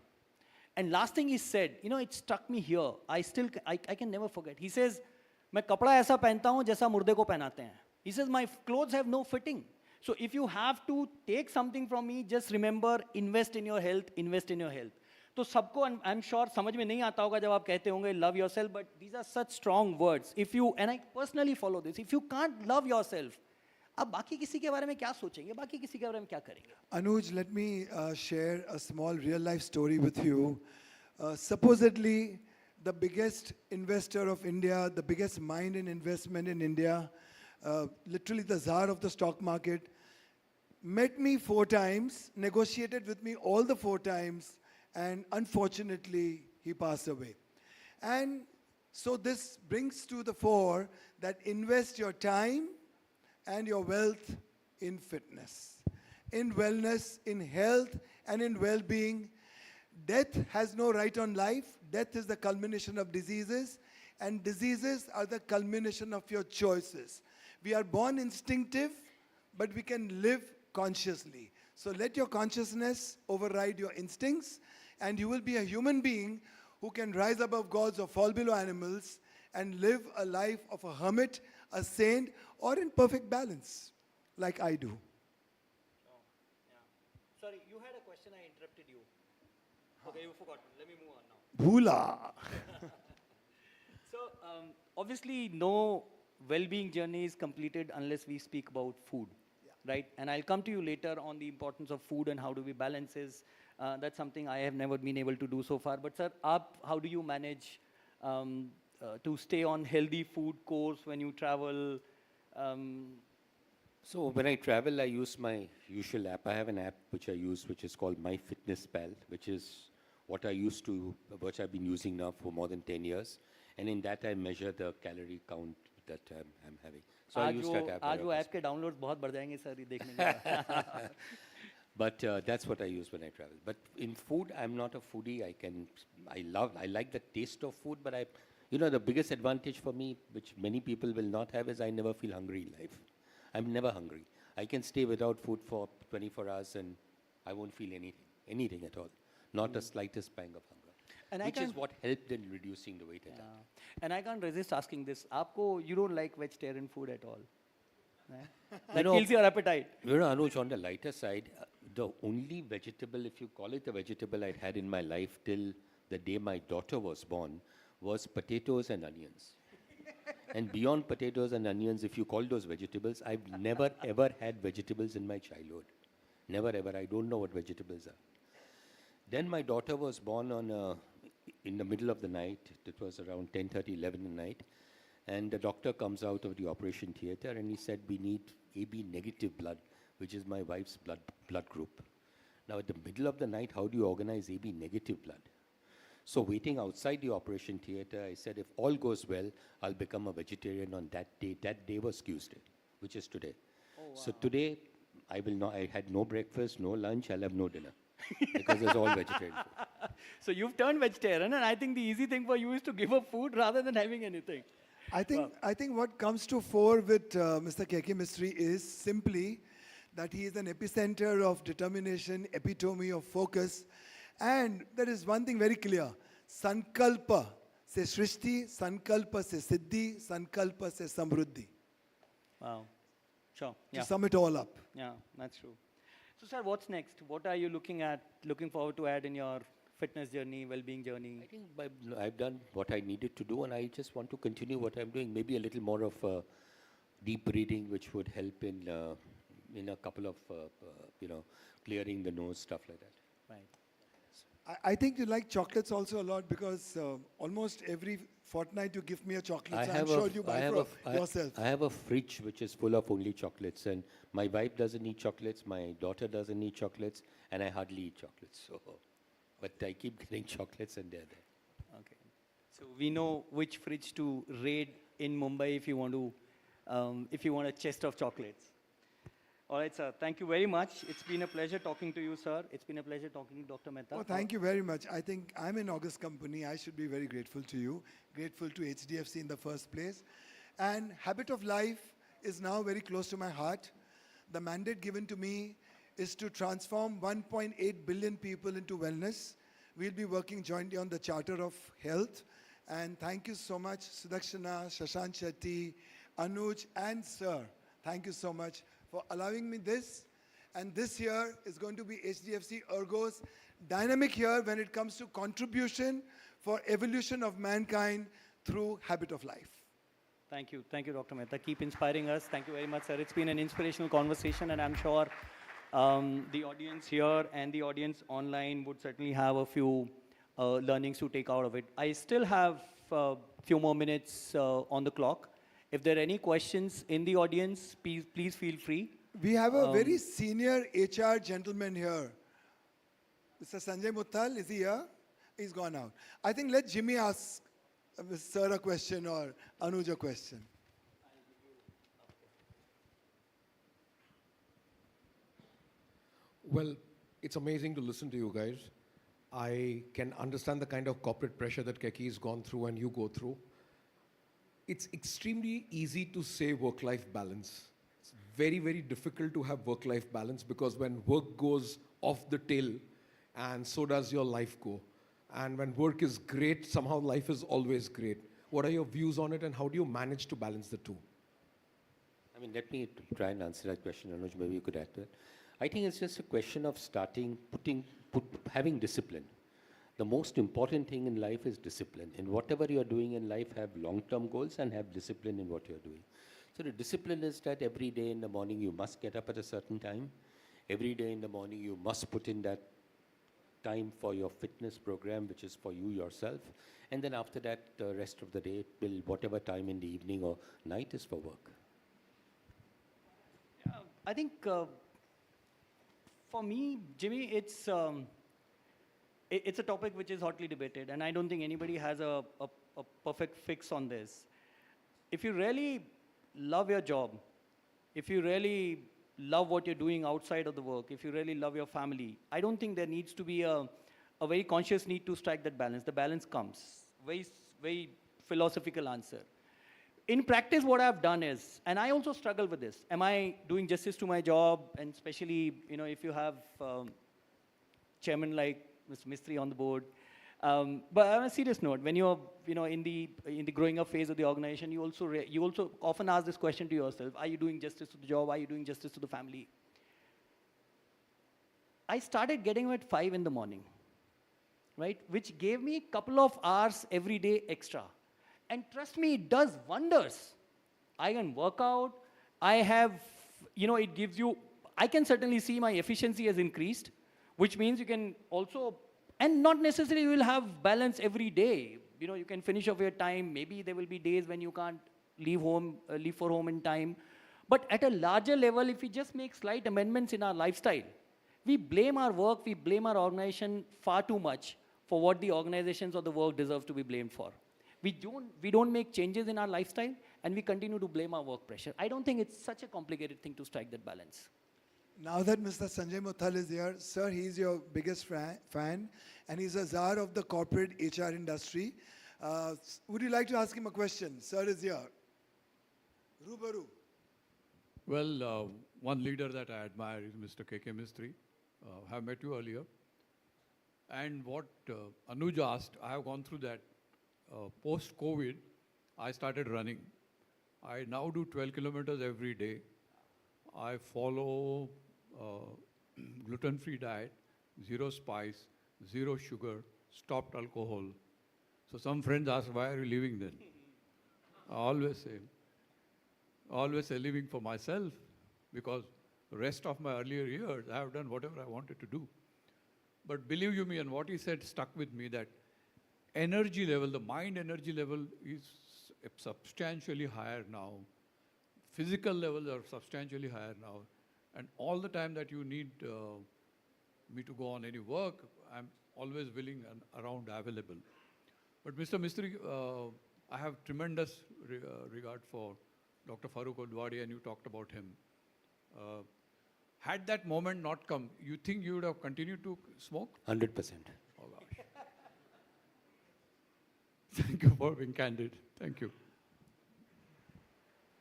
And last thing he said, you know, it struck me here. I can never forget. He says, मैं कपड़ा ऐसा पहनता हूँ जैसा मुर्दे को पहनाते हैं. He says, my clothes have no fitting. So if you have to take something from me, just remember, invest in your health, invest in your health. तो सबको I'm sure समझ में नहीं आता होगा जब आप कहते होंगे love yourself, but these are such strong words. If you, and I personally follow this, if you can't love yourself, आप बाकी किसी के बारे में क्या सोचेंगे, बाकी किसी के बारे में क्या करेंगे? Anuj, let me share a small real life story with you. Supposedly, the biggest investor of India, the biggest mind in investment in India, literally the czar of the stock market, met me 4 times, negotiated with me all the 4 times, and unfortunately, he passed away. And so this brings to the fore that invest your time and your wealth in fitness, in wellness, in health, and in well-being. Death has no right on life. Death is the culmination of diseases, and diseases are the culmination of your choices. We are born instinctive, but we can live consciously. So let your consciousness override your instincts, and you will be a human being who can rise above gods or fall below animals and live a life of a hermit, a saint, or in perfect balance, like I do. Sorry, you had a question, I interrupted you. Okay, you forgot. Let me move on now. Bhula. So, obviously, no well-being journey is completed unless we speak about food, right? And I'll come to you later on the importance of food and how do we balance this. That's something I have never been able to do so far. But sir, how do you manage to stay on healthy food course when you travel? So when I travel, I use my usual app. I have an app which I use, which is called MyFitnessPal, which is what which I've been using now for more than 10 years. And in that, I measure the calorie count that I'm having. So I use that app. आज वो app के downloads बहुत बढ़ जाएंगे sir देखने के But that's what I use when I travel. But in food, I'm not a foodie. I like the taste of food, but the biggest advantage for me, which many people will not have, is I never feel hungry in life. I'm never hungry. I can stay without food for 24 hours and I won't feel anything at all. Not the slightest pang of hunger. And which is what helped in reducing the weight at that time. And I can't resist asking this. You don't like vegetarian food at all? That know, kills your appetite. Anuj, on the lighter side, the only vegetable, if you call it a vegetable, I'd had in my life till the day my daughter was born was potatoes and onions. And beyond potatoes and onions, if you call those vegetables, I've never ever had vegetables in my childhood. Never ever. I don't know what vegetables are. Then my daughter was born in the middle of the night. It was around 10:30, 11 at night. And the doctor comes out of the operation theater and he said, we need AB negative blood, which is my wife's blood group. Now, at the middle of the night, how do you organize AB negative blood? So waiting outside the operation theater, I said, if all goes well, I'll become a vegetarian on that day. That day was Tuesday, which is today. Oh, wow. So today, I had no breakfast, no lunch, I'll have no dinner. Because it's all vegetarian food. So you've turned vegetarian, and I think the easy thing for you is to give up food rather than having anything. I think what comes to fore with Mr. K.K. Mistry is simply that he is an epicenter of determination, epitome of focus. And there is one thing very clear. Sankalpa se Srishti, Sankalpa se Siddhi, Sankalpa se Samruddhi. Wow. Sure. To sum it all up. Yeah, that's true. So, sir, what's next? What are you looking forward to add in your fitness journey, well-being journey? I think I've done what I needed to do, and I just want to continue what I'm doing. Maybe a little more of deep breathing, which would help in a couple of, clearing the nose, stuff like that. Right. I think you like chocolates also a lot because almost every fortnight you give me a chocolate. So I'm sure you buy for yourself. I have a fridge which is full of only chocolates, and my wife doesn't eat chocolates, my daughter doesn't eat chocolates, and I hardly eat chocolates. So, but I keep getting chocolates, and they're there. Okay. So we know which fridge to raid in Mumbai if you want a chest of chocolates. All right, sir. Thank you very much. It's been a pleasure talking to you, sir. It's been a pleasure talking to Dr. Mehta. Oh, thank you very much. I think I'm in August company. I should be very grateful to you, grateful to HDFC in the first place. And habit of life is now very close to my heart. The mandate given to me is to transform 1.8 billion people into wellness. We'll be working jointly on the Charter of Health. And thank you so much, Sudakshana, Shashank Shetty, Anuj, and sir. Thank you so much for allowing me this. And this year is going to be HDFC ERGO's dynamic year when it comes to contribution for evolution of mankind through habit of life. Thank you, Dr. Mehta. Keep inspiring us. Thank you very much, sir. It's been an inspirational conversation, and I'm sure the audience here and the audience online would certainly have a few learnings to take out of it. I still have a few more minutes on the clock. If there are any questions in the audience, please feel free. We have a very senior HR gentleman here. Mr. Sanjay Muttal, is he here? He's gone out. I think let Jimmy ask Sir a question or Anuj a question. Well, it's amazing to listen to you guys. I can understand the kind of corporate pressure that Keki's gone through and you go through. It's extremely easy to say work-life balance. It's very, very difficult to have work-life balance because when work goes off the tail, and so does your life go. And when work is great, somehow life is always great. What are your views on it and how do you manage to balance the two? I mean, let me try and answer that question, Anuj, maybe you could add to it. I think it's just a question of having discipline. The most important thing in life is discipline. In whatever you're doing in life, have long-term goals and have discipline in what you're doing. So the discipline is that every day in the morning you must get up at a certain time. Every day in the morning you must put in that time for your fitness program, which is for you yourself. And then after that, the rest of the day, whatever time in the evening or night is for work. Yeah, I think for me, Jimmy, it's a topic which is hotly debated, and I don't think anybody has a perfect fix on this. If you really love your job, if you really love what you're doing outside of the work, if you really love your family, I don't think there needs to be a very conscious need to strike that balance. The balance comes. Very philosophical answer. In practice, what I've done is, and I also struggle with this, am I doing justice to my job? And especially, if you have chairman like Mr. Mistry on the board. But on a serious note, when you're in the growing up phase of the organization, you also often ask this question to yourself: are you doing justice to the job? Are you doing justice to the family? I started getting up at 5 in the morning, right? Which gave me a couple of hours every day extra. And trust me, it does wonders. I can work out. I have, it gives you, I can certainly see my efficiency has increased, which means you can also, and not necessarily you will have balance every day. You can finish off your time. Maybe there will be days when you can't leave for home in time. But at a larger level, if we just make slight amendments in our lifestyle, we blame our work, we blame our organization far too much for what the organizations or the work deserve to be blamed for. We don't make changes in our lifestyle, and we continue to blame our work pressure. I don't think it's such a complicated thing to strike that balance. Now that Mr. Sanjay Muttal is here, sir, he's your biggest fan, and he's a czar of the corporate HR industry. Would you like to ask him a question? Sir is here. Rubaru. Well, one leader that I admire is Mr. K.K. Mistry. I have met you earlier. And what Anuj asked, I have gone through that. Post-COVID, I started running. I now do 12 kilometers every day. I follow gluten-free diet, 0 spice, 0 sugar, stopped alcohol. So some friends ask, why are you leaving then? I always say leaving for myself, because the rest of my earlier years, I have done whatever I wanted to do. But believe you me, and what he said stuck with me, that energy level, the mind energy level is substantially higher now. Physical levels are substantially higher now. And all the time that you need me to go on any work, I'm always willing and around available. But Mr. Mistry, I have tremendous regard for Dr. Farooq Odwani, and you talked about him. Had that moment not come, you think you would have continued to smoke? 100%. Oh gosh. Thank you for being candid. Thank you.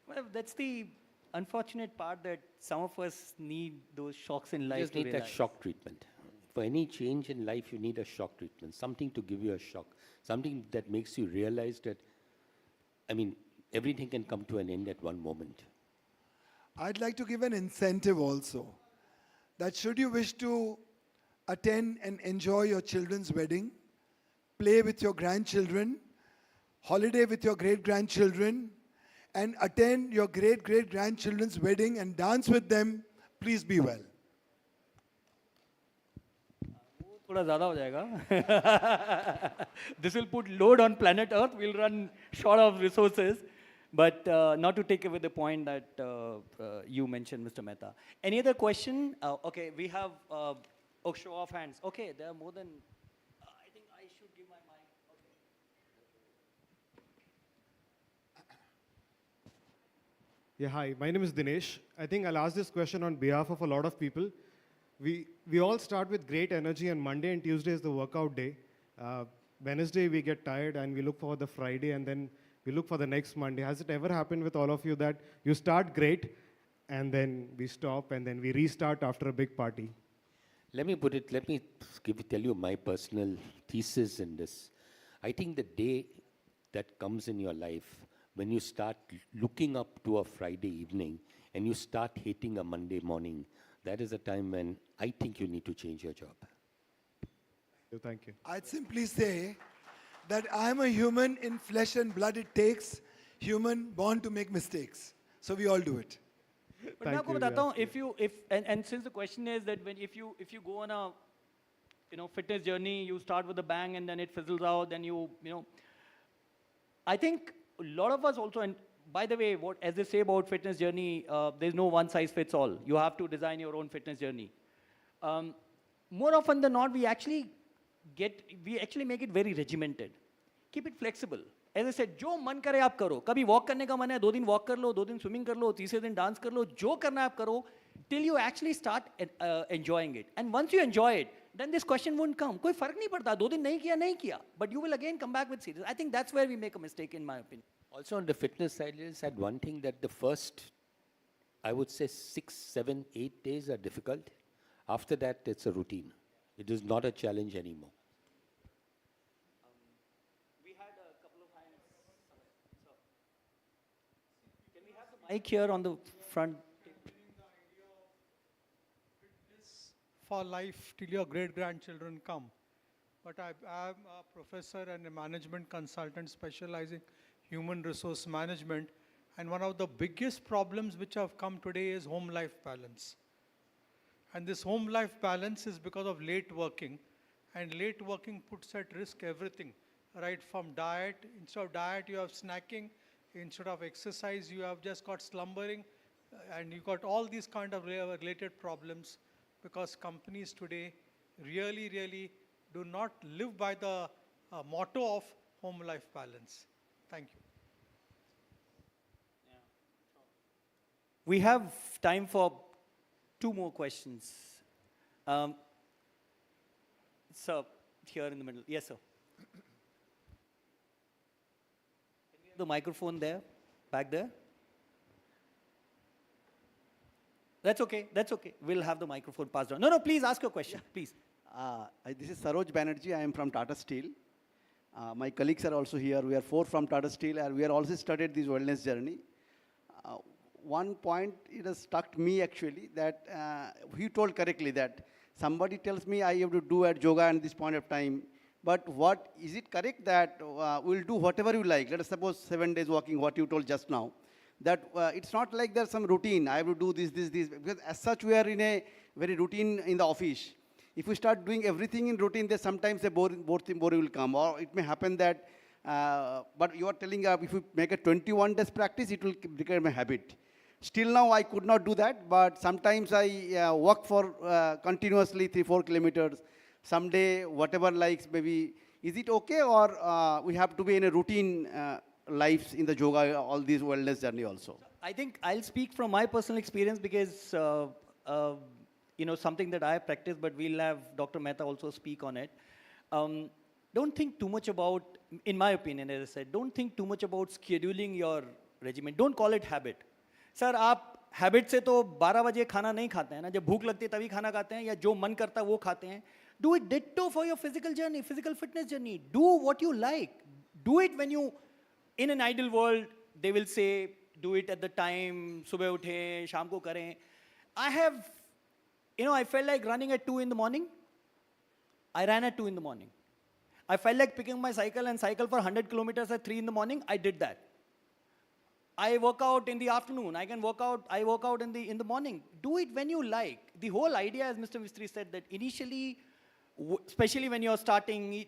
Well, that's the unfortunate part, that some of us need those shocks in life. You just need that shock treatment. For any change in life, you need a shock treatment, something to give you a shock, something that makes you realize that, everything can come to an end at one moment. I'd like to give an incentive also, that should you wish to attend and enjoy your children's wedding, play with your grandchildren, holiday with your great-grandchildren, and attend your great-great-grandchildren's wedding and dance with them, please be well. थोड़ा ज़्यादा हो जाएगा. This will put load on planet Earth. We'll run short of resources. But not to take away the point that you mentioned, Mr. Mehta. Any other question? Okay, we have Oh, show of hands. Okay, there are more than. I think I should give my mic. Okay. Yeah, hi. My name is Dinesh. I think I'll ask this question on behalf of a lot of people. We all start with great energy, and Monday and Tuesday is the workout day. Wednesday we get tired, and we look for the Friday, and then we look for the next Monday. Has it ever happened with all of you that you start great, and then we stop, and then we restart after a big party? Let me tell you my personal thesis in this. I think the day that comes in your life when you start looking up to a Friday evening and you start hating a Monday morning, that is a time when I think you need to change your job. Thank you. I'd simply say that I'm a human in flesh and blood. It takes human born to make mistakes. So we all do it. But मैं आपको बताता हूँ, and since the question is that if you go on a fitness journey, you start with a bang and then it fizzles out, then I think a lot of us also, and by the way, as they say about fitness journey, there's no one size fits all. You have to design your own fitness journey. More often than not, we actually make it very regimented. Keep it flexible. As I said, जो मन करे आप करो. कभी walk करने का मन है, 2 दिन walk कर लो, 2 दिन swimming कर लो, तीसरे दिन dance कर लो, जो करना है आप करो, till you actually start enjoying it. And once you enjoy it, then this question won't come. कोई फर्क नहीं पड़ता, 2 दिन नहीं किया. But you will again come back with serious. I think that's where we make a mistake, in my opinion. Also on the fitness side, I said one thing, that the first, I would say 6, 7, 8 days are difficult. After that, it's a routine. It is not a challenge anymore. Mic here on the front. For life till your great-grandchildren come. But I'm a professor and a management consultant specializing human resource management. And one of the biggest problems which have come today is home-life balance. And this home-life balance is because of late working. And late working puts at risk everything, right from diet. Instead of diet, you have snacking. Instead of exercise, you have just got slumbering, and you got all these kind of related problems, because companies today really, really do not live by the motto of home-life balance. Thank you. We have time for 2 more questions. Sir, here in the middle. Yes, sir. The microphone there, back there. That's okay. We'll have the microphone passed on. No, please ask your question, please. This is Saroj Banerjee. I am from Tata Steel. My colleagues are also here. We are 4 from Tata Steel, and we are also started this wellness journey. One point, it has stuck me actually, that he told correctly that somebody tells me I have to do at yoga at this point of time. But is it correct that we'll do whatever you like? Let us suppose 7 days walking, what you told just now. That it's not like there's some routine. I have to do this. Because as such, we are in a very routine in the office. If we start doing everything in routine, then sometimes a boring will come. Or it may happen that, but you are telling if you make a 21 days practice, it will become a habit. Still now, I could not do that. But sometimes I walk for continuously 3-4 kilometers. Someday, whatever likes, maybe, is it okay, or we have to be in a routine lives in the yoga, all these wellness journey also? I think I'll speak from my personal experience, because something that I have practiced, but we'll have Dr. Mehta also speak on it. Don't think too much about, in my opinion, as I said, don't think too much about scheduling your regimen. Don't call it habit. Sir, आप habit से तो 12 बजे खाना नहीं खाते हैं ना, जब भूख लगती है तभी खाना खाते हैं, या जो मन करता है वो खाते हैं. Do it ditto for your physical journey, physical fitness journey. Do what you like. Do it when you, in an ideal world, they will say, do it at the time, सुबह उठे, शाम को करें. I felt like running at 2 in the morning. I ran at 2 in the morning. I felt like picking my cycle and cycle for 100 kilometers at 3 in the morning. I did that. I work out in the afternoon. I work out in the morning. Do it when you like. The whole idea, as Mr. Mistry said, that initially, especially when you're starting,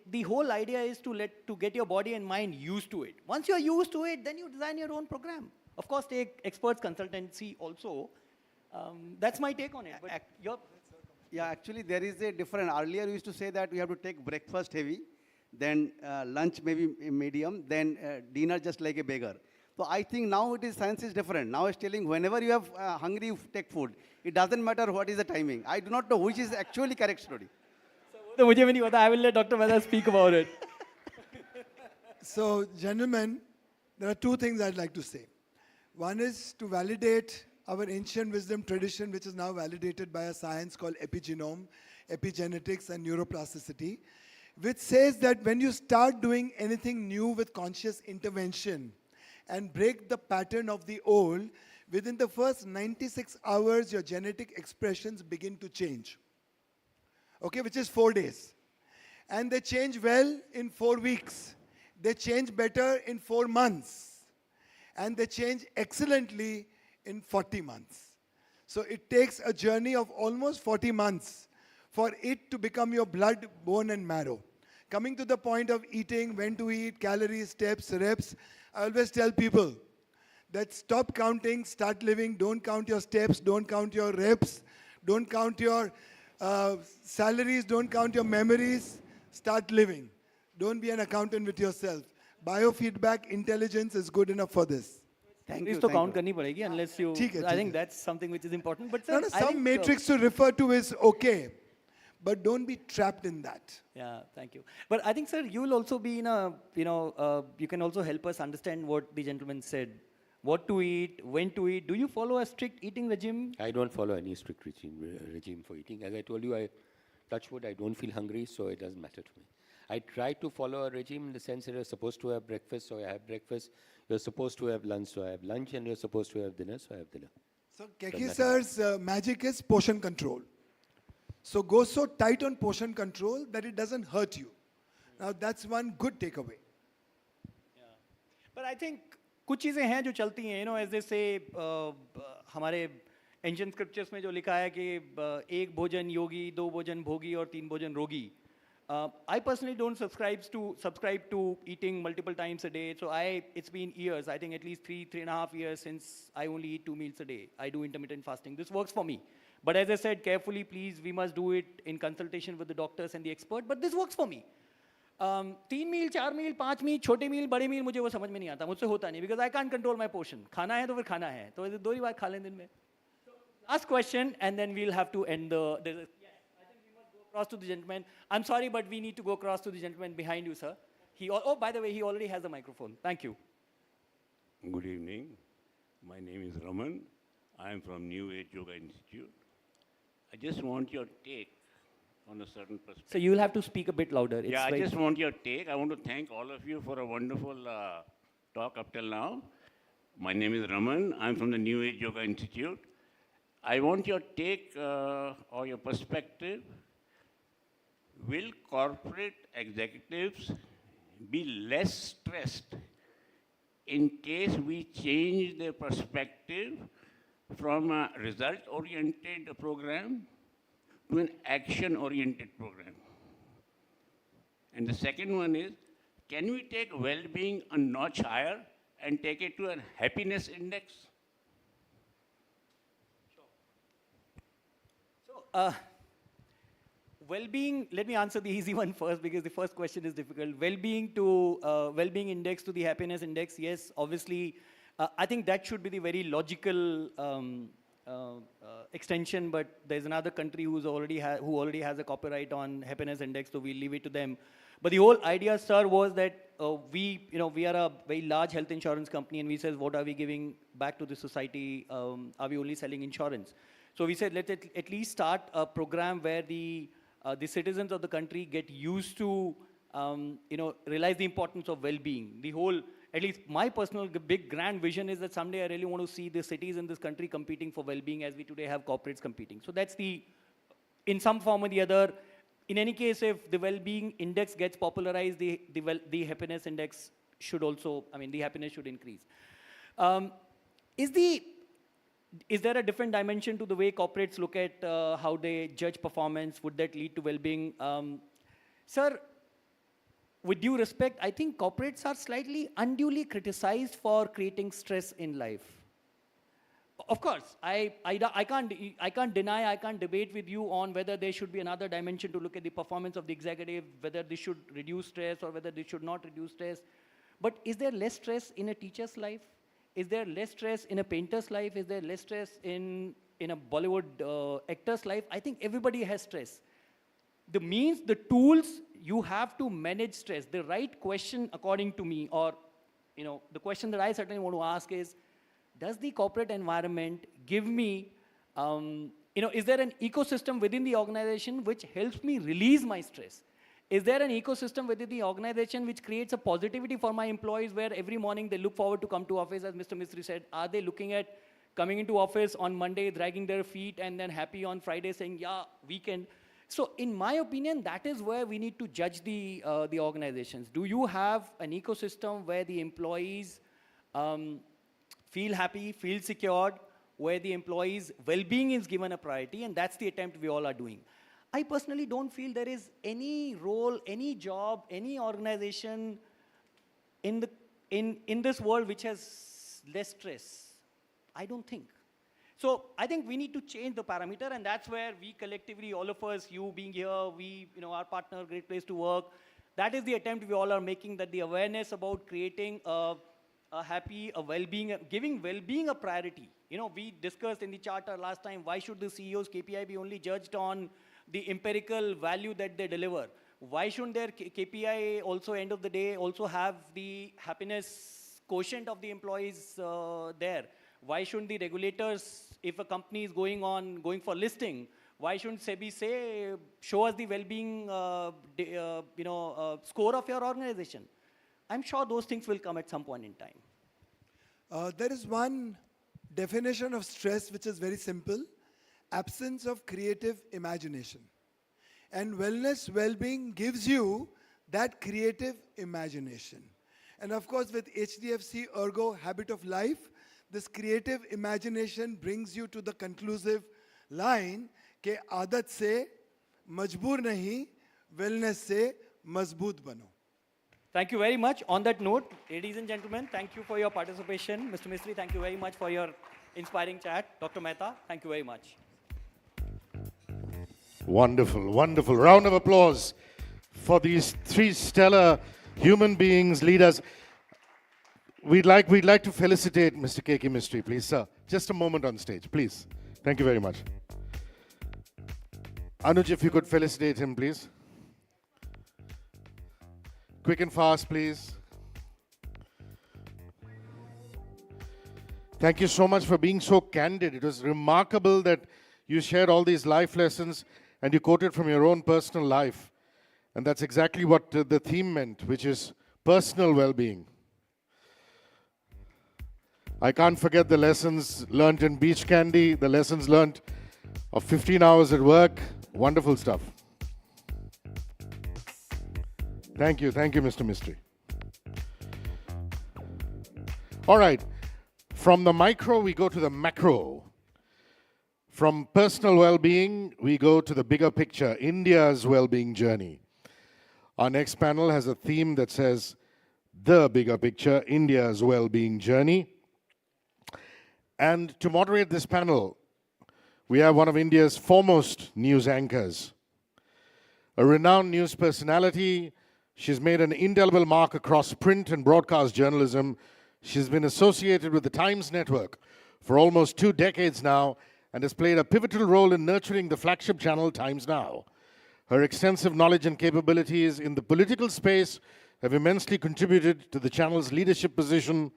the whole idea is to get your body and mind used to it. Once you're used to it, then you design your own program. Of course, take experts consultancy also. That's my take on it. But Yeah, actually there is a different. Earlier we used to say that we have to take breakfast heavy, then lunch maybe medium, then dinner just like a beggar. So I think now it is science is different. Now it's telling whenever you have hungry, you take food. It doesn't matter what is the timing. I do not know which is actually correct story. So मुझे भी नहीं पता. I will let Dr. Mehta speak about it. So, gentlemen, there are two things I'd like to say. One is to validate our ancient wisdom tradition, which is now validated by a science called epigenome, epigenetics, and neuroplasticity, which says that when you start doing anything new with conscious intervention and break the pattern of the old, within the first 96 hours, your genetic expressions begin to change. Okay, which is 4 days. And they change well in 4 weeks. They change better in 4 months. And they change excellently in 40 months. So it takes a journey of almost 40 months for it to become your blood, bone, and marrow. Coming to the point of eating, when to eat, calories, steps, reps, I always tell people that stop counting, start living, don't count your steps, don't count your reps, don't count your salaries, don't count your memories, start living. Don't be an accountant with yourself. Biofeedback intelligence is good enough for this. Thank you. तो count करनी पड़ेगी unless you. ठीक है, I ठीक think है. that's something which is important. But sir, No, no, I some think, matrix to refer to is okay, but don't be trapped in that. Yeah, thank you. But I think, sir, you will also be in a, you can also help us understand what the gentleman said. What to eat, when to eat. Do you follow a strict eating regime? I don't follow any strict regime for eating. As I told you, I touch wood, I don't feel hungry, so it doesn't matter to me. I try to follow a regime in the sense that you're supposed to have breakfast, so I have breakfast. You're supposed to have lunch, so I have lunch, and you're supposed to have dinner, so I have dinner. So Keki sir's magic is portion control. So go so tight on portion control that it doesn't hurt you. Now that's one good takeaway. But I think कुछ चीज़ें हैं जो चलती हैं, as they say, हमारे ancient scriptures में जो लिखा है कि एक भोजन योगी, दो भोजन भोगी और तीन भोजन रोगी. I personally don't subscribe to eating multiple times a day. So it's been years, I think at least 3.5 years since I only eat 2 meals a day. I do intermittent fasting. This works for me. But as I said, carefully, please, we must do it in consultation with the doctors and the expert. But this works for me. 3 meal, 4 meal, 5 meal, छोटे meal, बड़े meal, मुझे वो समझ में नहीं आता. मुझसे होता नहीं because I can't control my portion. खाना है तो फिर खाना है. तो दो ही बार खा लें दिन में. Last question, and then we'll have to end the across to the gentleman. I'm sorry, but we need to go across to the gentleman behind you, sir. By the way, he already has a microphone. Thank you. Good evening. My name is Raman. I am from New Age Yoga Institute. I just want your take on a certain perspective. So you'll have to speak a bit louder. Yeah, I just want your take. I want to thank all of you for a wonderful talk up till now. My name is Raman. I'm from the New Age Yoga Institute. I want your take or your perspective. Will corporate executives be less stressed in case we change their perspective from a result-oriented program to an action-oriented program? And the second one is, can we take well-being a notch higher and take it to a happiness index? So, well-being, let me answer the easy one first because the first question is difficult. Well-being index to the happiness index, yes, obviously, I think that should be the very logical extension, but there's another country who already has a copyright on happiness index, so we'll leave it to them. But the whole idea, sir, was that we are a very large health insurance company, and we said, what are we giving back to the society? Are we only selling insurance? So we said, let's at least start a program where the citizens of the country get used to, realize the importance of well-being. The whole, at least my personal big grand vision is that someday I really want to see the cities in this country competing for well-being as we today have corporates competing. So that's in some form or the other. In any case, if the well-being index gets popularized, the happiness index should also, the happiness should increase. Is there a different dimension to the way corporates look at how they judge performance? Would that lead to well-being? Sir, with due respect, I think corporates are slightly unduly criticized for creating stress in life. Of course, I can't deny, I can't debate with you on whether there should be another dimension to look at the performance of the executive, whether this should reduce stress or whether this should not reduce stress. But is there less stress in a teacher's life? Is there less stress in a painter's life? Is there less stress in a Bollywood actor's life? I think everybody has stress. The means, the tools, you have to manage stress. The right question, according to me, or the question that I certainly want to ask is, does the corporate environment give me, is there an ecosystem within the organization which helps me release my stress? Is there an ecosystem within the organization which creates a positivity for my employees where every morning they look forward to come to office, as Mr. Mistry said? Are they looking at coming into office on Monday, dragging their feet, and then happy on Friday saying, yeah, weekend? So in my opinion, that is where we need to judge the organizations. Do you have an ecosystem where the employees feel happy, feel secured, where the employees' well-being is given a priority, and that's the attempt we all are doing. I personally don't feel there is any role, any job, any organization in this world which has less stress. I don't think. So I think we need to change the parameter, and that's where we collectively, all of us, you being here, we, our partner, Great Place to Work, that is the attempt we all are making, that the awareness about creating a happy, a well-being, giving well-being a priority. We discussed in the charter last time, why should the CEO's KPI be only judged on the empirical value that they deliver? Why shouldn't their KPI also, end of the day, also have the happiness quotient of the employees there? Why shouldn't the regulators, if a company is going for listing, why shouldn't SEBI say, show us the well-being score of your organization? I'm sure those things will come at some point in time. There is one definition of stress which is very simple: absence of creative imagination. And wellness, well-being gives you that creative imagination. And of course, with HDFC ERGO Habit of Life, this creative imagination brings you to the conclusive line कि आदत से मजबूर नहीं, wellness से मजबूत बनो. Thank you very much. On that note, ladies and gentlemen, thank you for your participation. Mr. Mistry, thank you very much for your inspiring chat. Dr. Mehta, thank you very much. Wonderful, wonderful. Round of applause for these three stellar human beings, leaders. We'd like to felicitate Mr. K.K. Mistry, please, sir. Just a moment on stage, please. Thank you very much. Anuj, if you could felicitate him, please. Quick and fast, please. Thank you so much for being so candid. It was remarkable that you shared all these life lessons and you quoted from your own personal life. And that's exactly what the theme meant, which is personal well-being. I can't forget the lessons learned in Beach Candy, the lessons learned of 15 hours at work. Wonderful stuff. Thank you, Mr. Mistry. All right, from the micro, we go to the macro. From personal well-being, we go to the bigger picture, India's well-being journey. Our next panel has a theme that says, the bigger picture, India's well-being journey. And to moderate this panel, we have one of India's foremost news anchors. A renowned news personality, she's made an indelible mark across print and broadcast journalism. She's been associated with the Times Network for almost 2 decades now and has played a pivotal role in nurturing the flagship channel Times Now. Her extensive knowledge and capabilities in the political space have immensely contributed to the channel's leadership position.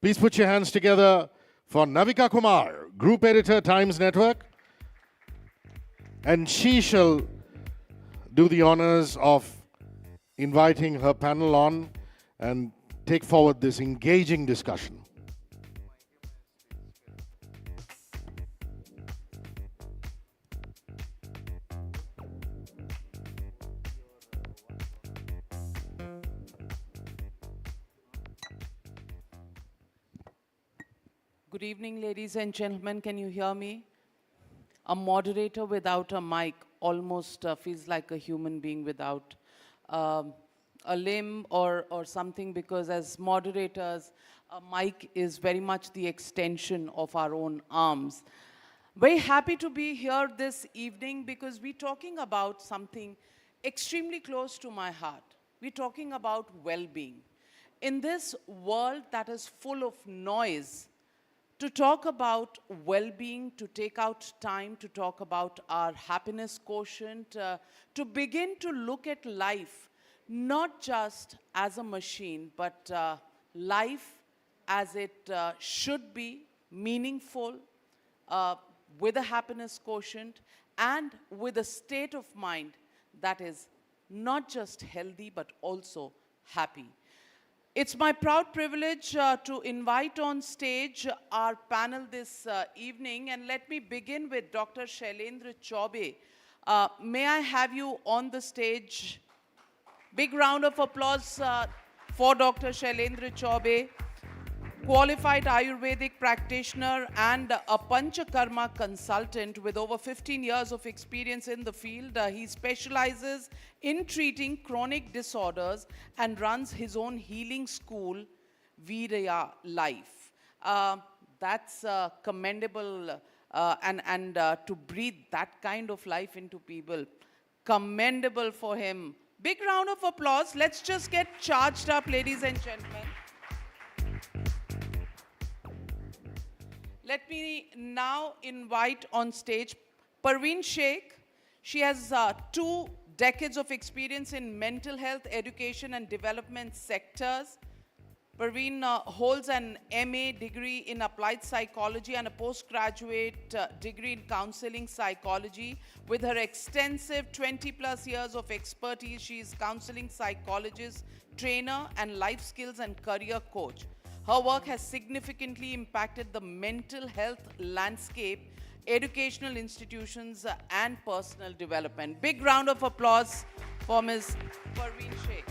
Please put your hands together for Navika Kumar, Group Editor, Times Network. And she shall do the honors of inviting her panel on and take forward this engaging discussion. Good evening, ladies and gentlemen. Can you hear me? A moderator without a mic almost feels like a human being without a a limb or something, because as moderators, a mic is very much the extension of our own arms. Very happy to be here this evening because we're talking about something extremely close to my heart. We're talking about well-being. In this world that is full of noise, to talk about well-being, to take out time to talk about our happiness quotient, to begin to look at life not just as a machine, but life as it should be, meaningful, with a happiness quotient, and with a state of mind that is not just healthy, but also happy. It's my proud privilege to invite on stage our panel this evening, and let me begin with Dr. Shailendra Chaube. May I have you on the stage? Big round of applause for Dr. Shailendra Chaube, qualified Ayurvedic practitioner and a Panchakarma consultant with over 15 years of experience in the field. He specializes in treating chronic disorders and runs his own healing school, Viraya Life. That's commendable, and to breathe that kind of life into people, commendable for him. Big round of applause. Let's just get charged up, ladies and gentlemen. Let me now invite on stage Parveen Sheikh. She has 2 decades of experience in mental health, education, and development sectors. Parveen holds an MA degree in applied psychology and a postgraduate degree in counseling psychology. With her extensive 20+ years of expertise, she is counseling psychologist, trainer, and life skills and career coach. Her work has significantly impacted the mental health landscape, educational institutions, and personal development. Big round of applause for Ms. Parveen Sheikh.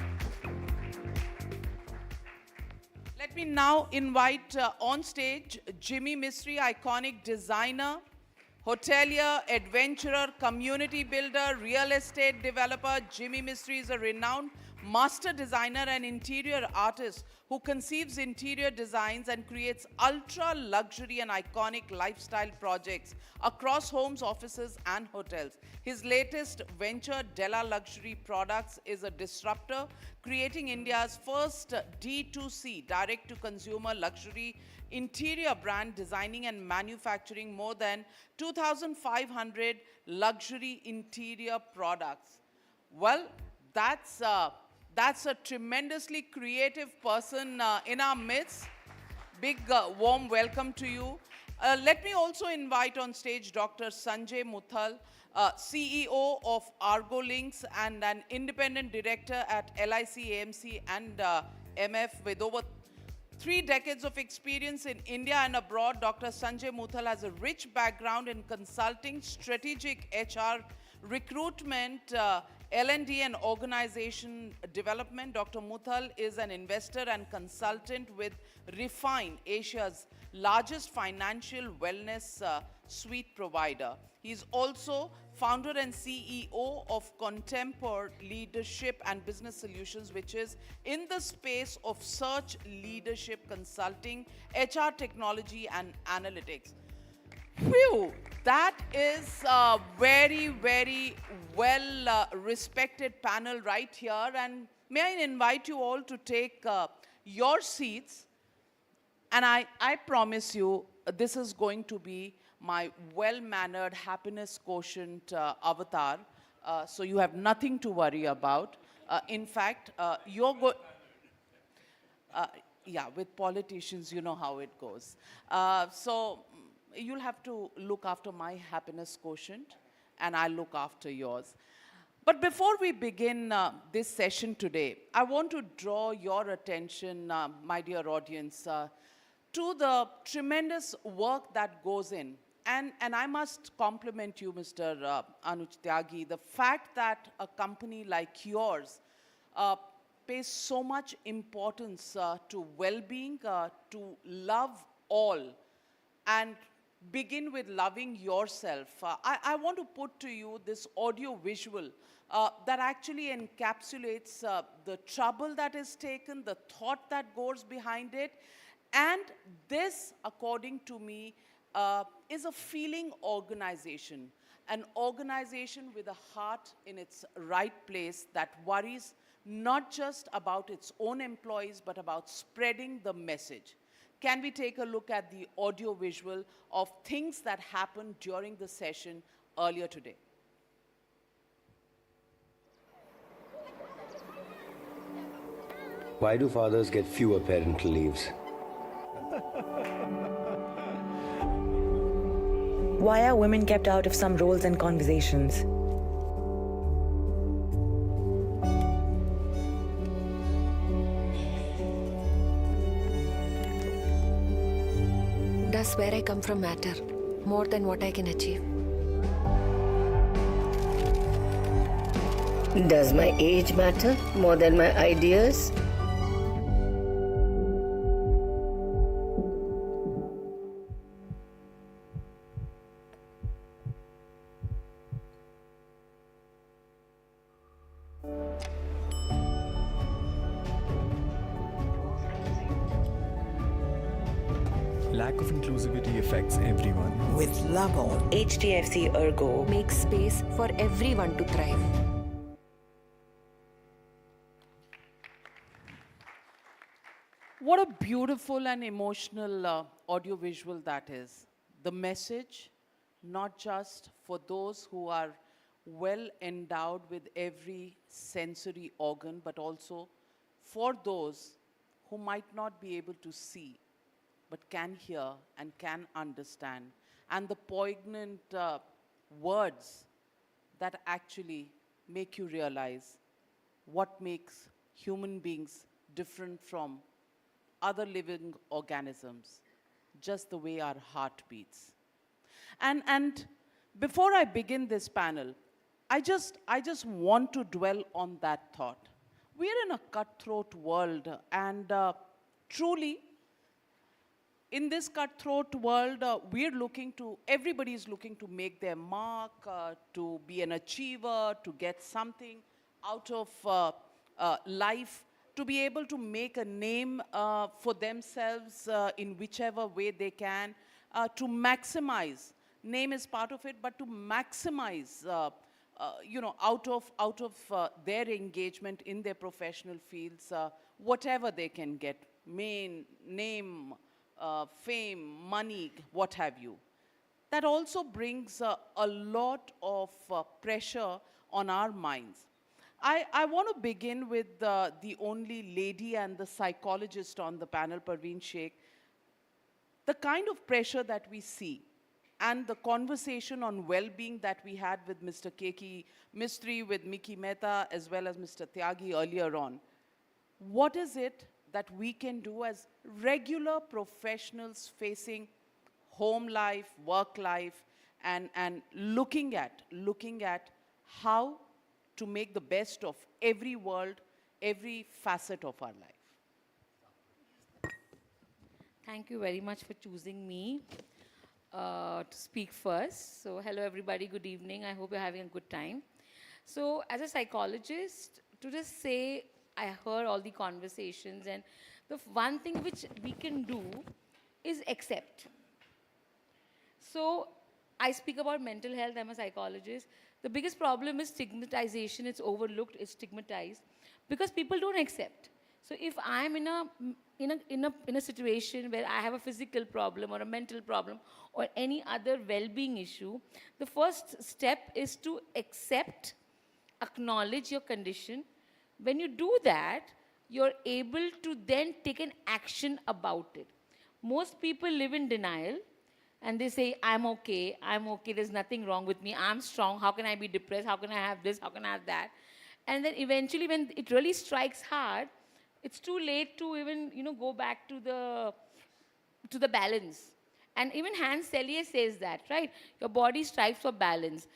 Let me now invite on stage Jimmy Mistry, iconic designer, hotelier, adventurer, community builder, real estate developer. Jimmy Mistry is a renowned master designer and interior artist who conceives interior designs and creates ultra luxury and iconic lifestyle projects across homes, offices, and hotels. His latest venture, Della Luxury Products, is a disruptor, creating India's first D2C, direct-to-consumer luxury interior brand, designing and manufacturing more than 2,500 luxury interior products. Well, that's a tremendously creative person in our midst. Big warm welcome to you. Let me also invite on stage Dr. Sanjay Muthal, CEO of Argo Links and an independent director at LIC, AMC, and MF with over 3 decades of experience in India and abroad. Dr. Sanjay Muthal has a rich background in consulting, strategic HR, recruitment, L&D, and organization development. Dr. Muthal is an investor and consultant with Refine, Asia's largest financial wellness suite provider. He is also founder and CEO of Contemporary Leadership and Business Solutions, which is in the space of search leadership consulting, HR technology, and analytics. Phew, that is a very, very well respected panel right here. And may I invite you all to take your seats. And I promise you, this is going to be my well-mannered happiness quotient avatar. So you have nothing to worry about. In fact, yeah, with politicians, you know how it goes. So you'll have to look after my happiness quotient, and I'll look after yours. But before we begin this session today, I want to draw your attention, my dear audience, to the tremendous work that goes in. And I must compliment you, Mr. Anuj Tyagi, the fact that a company like yours pays so much importance to well-being, to love all, and begin with loving yourself. I want to put to you this audio visual that actually encapsulates the trouble that is taken, the thought that goes behind it. And this, according to me, is a feeling organization, an organization with a heart in its right place that worries not just about its own employees, but about spreading the message. Can we take a look at the audio visual of things that happened during the session earlier today? Why do fathers get fewer parental leaves? Why are women kept out of some roles and conversations? Does where I come from matter more than what I can achieve? Does my age matter more than my ideas? Lack of inclusivity affects everyone. With love all, HDFC ERGO Makes space for everyone to thrive. What a beautiful and emotional audiovisual that is. The message, not just for those who are well endowed with every sensory organ, but also for those who might not be able to see, but can hear and can understand. And the poignant words that actually make you realize what makes human beings different from other living organisms, just the way our heart beats. And before I begin this panel, I just want to dwell on that thought. We're in a cutthroat world, and truly, in this cutthroat world, everybody's looking to make their mark, to be an achiever, to get something out of life, to be able to make a name for themselves in whichever way they can, to maximize. Name is part of it, but to maximize, out of their engagement in their professional fields, whatever they can get, name, fame, money, what have you. That also brings a lot of pressure on our minds. I want to begin with the only lady and the psychologist on the panel, Parveen Sheikh. The kind of pressure that we see and the conversation on well-being that we had with Mr. Keki Mistry, with Miki Mehta, as well as Mr. Tyagi earlier on. What is it that we can do as regular professionals facing home life, work life, and looking at how to make the best of every world, every facet of our life? Thank you very much for choosing me to speak first. So hello everybody, good evening. I hope you're having a good time. So as a psychologist, to just say, I heard all the conversations, and the one thing which we can do is accept. So I speak about mental health, I'm a psychologist. The biggest problem is stigmatization. It's overlooked, it's stigmatized, because people don't accept. So if I'm in a situation where I have a physical problem or a mental problem or any other well-being issue, the first step is to accept, acknowledge your condition. When you do that, you're able to then take an action about it. Most people live in denial, and they say, I'm okay, there's nothing wrong with me, I'm strong, how can I be depressed, how can I have this, how can I have that? And then eventually when it really strikes hard, it's too late to even go back to the balance. And even Hans Selye says that, right? Your body strives for balance.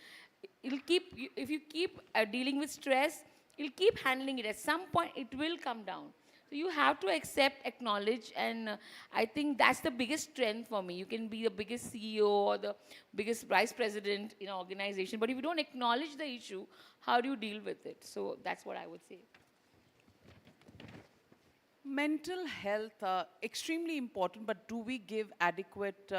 If you keep dealing with stress, you'll keep handling it. At some point, it will come down. So you have to accept, acknowledge, and I think that's the biggest strength for me. You can be the biggest CEO or the biggest vice president in an organization, but if you don't acknowledge the issue, how do you deal with it? So that's what I would say. Mental health, extremely important, but do we give adequate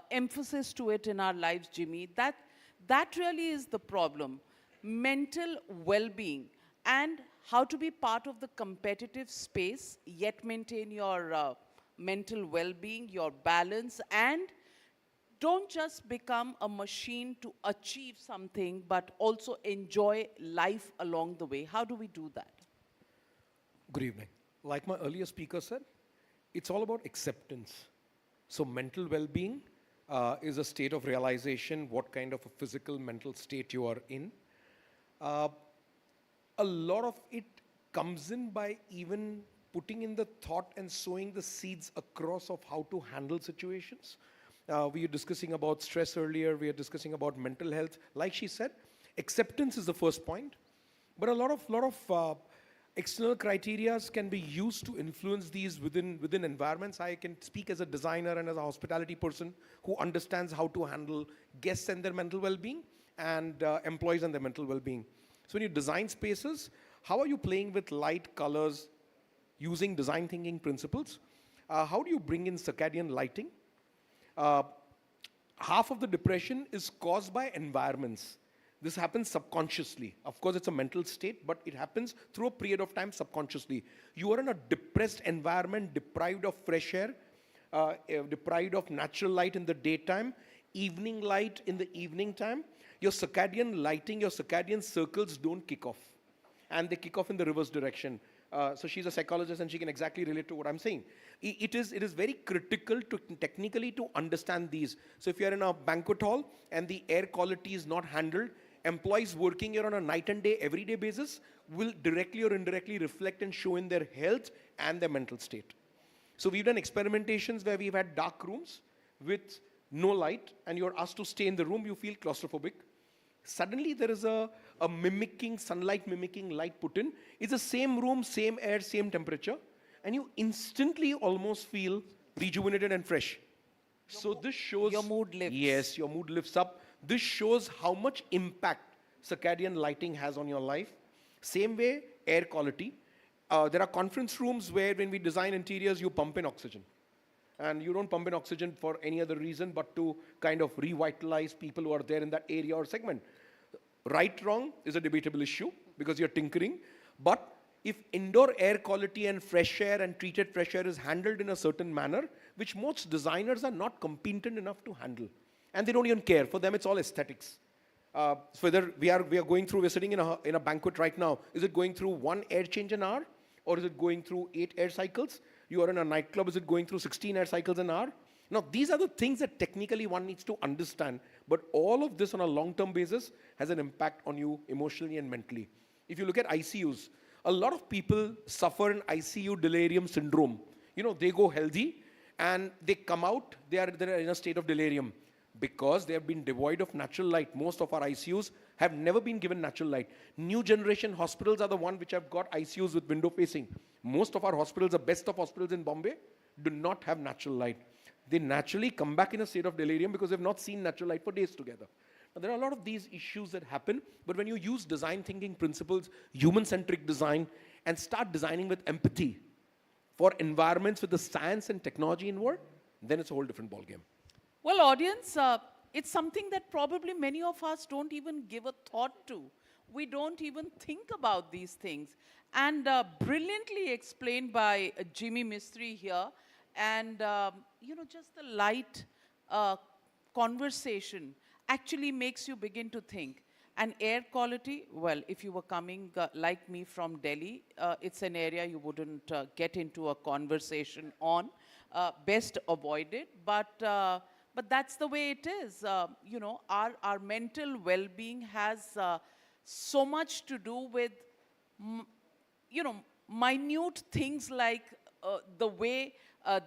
emphasis to it in our lives, Jimmy? That really is the problem. Mental well-being and how to be part of the competitive space, yet maintain your mental well-being, your balance, and don't just become a machine to achieve something, but also enjoy life along the way. How do we do that? Good evening. Like my earlier speaker said, it's all about acceptance. So mental well-being is a state of realization, what kind of a physical, mental state you are in. A lot of it comes in by even putting in the thought and sowing the seeds across of how to handle situations. We were discussing about stress earlier, we were discussing about mental health. Like she said, acceptance is the first point. But a lot of external criteria can be used to influence these within environments. I can speak as a designer and as a hospitality person who understands how to handle guests and their mental well-being and employees and their mental well-being. So when you design spaces, how are you playing with light, colors, using design thinking principles? How do you bring in circadian lighting? Half of the depression is caused by environments. This happens subconsciously. Of course, it's a mental state, but it happens through a period of time subconsciously. You are in a depressed environment, deprived of fresh air, deprived of natural light in the daytime, evening light in the evening time. Your circadian lighting, your circadian circles don't kick off. And they kick off in the reverse direction. So she's a psychologist and she can exactly relate to what I'm saying. It is very critical to technically to understand these. So if you're in a banquet hall and the air quality is not handled, employees working here on a night and day, everyday basis will directly or indirectly reflect and show in their health and their mental state. So we've done experimentations where we've had dark rooms with no light and you're asked to stay in the room, you feel claustrophobic. Suddenly there is a sunlight mimicking light put in. It's the same room, same air, same temperature. And you instantly almost feel rejuvenated and fresh. So this shows... Your mood lifts. Yes, your mood lifts up. This shows how much impact circadian lighting has on your life. Same way, air quality. There are conference rooms where when we design interiors, you pump in oxygen. And you don't pump in oxygen for any other reason but to kind of revitalize people who are there in that area or segment. Right, wrong is a debatable issue because you're tinkering. But if indoor air quality and fresh air and treated fresh air is handled in a certain manner, which most designers are not competent enough to handle. And they don't even care. For them, it's all aesthetics. So whether we're sitting in a banquet right now, is it going through one air change an hour? Or is it going through 8 air cycles? You are in a nightclub, is it going through 16 air cycles an hour? Now, these are the things that technically one needs to understand, but all of this on a long-term basis has an impact on you emotionally and mentally. If you look at ICUs, a lot of people suffer an ICU delirium syndrome. You know, they go healthy and they come out, they're in a state of delirium because they have been devoid of natural light. Most of our ICUs have never been given natural light. New generation hospitals are the one which have got ICUs with window facing. Most of our hospitals, the best of hospitals in Bombay, do not have natural light. They naturally come back in a state of delirium because they've not seen natural light for days together. Now, there are a lot of these issues that happen, but when you use design thinking principles, human-centric design, and start designing with empathy for environments with the science and technology involved, then it's a whole different ballgame. Well, audience, it's something that probably many of us don't even give a thought to. We don't even think about these things. And brilliantly explained by Jimmy Mistry here. And, just the light conversation actually makes you begin to think. And air quality, well, if you were coming like me from Delhi, it's an area you wouldn't get into a conversation on. Best avoid it. But that's the way it is. Our mental well-being has so much to do with, minute things like the way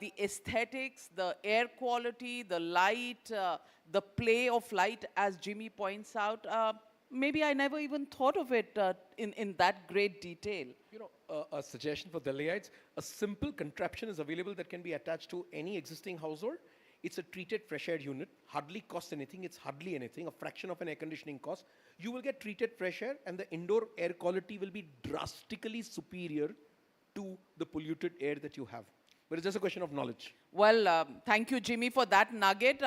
the aesthetics, the air quality, the light, the play of light, as Jimmy points out. maybe I never even thought of it in that great detail. You know, a suggestion for Delhiites, a simple contraption is available that can be attached to any existing household. It's a treated fresh air unit, hardly costs anything, it's hardly anything, a fraction of an air conditioning cost. You will get treated fresh air and the indoor air quality will be drastically superior to the polluted air that you have. But it's just a question of knowledge. Well, thank you, Jimmy, for that nugget.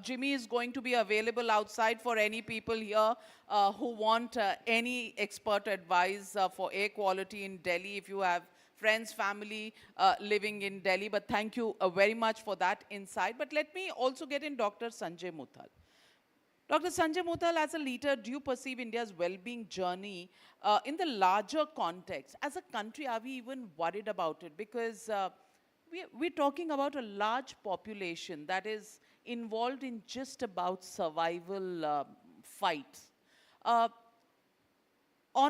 Jimmy is going to be available outside for any people here who want any expert advice for air quality in Delhi. If you have friends, family living in Delhi. But thank you very much for that insight. But let me also get in Dr. Sanjay Muthal. Dr. Sanjay Muthal, as a leader, do you perceive India's well-being journey in the larger context? As a country, are we even worried about it? Because we're talking about a large population that is involved in just about survival fights. On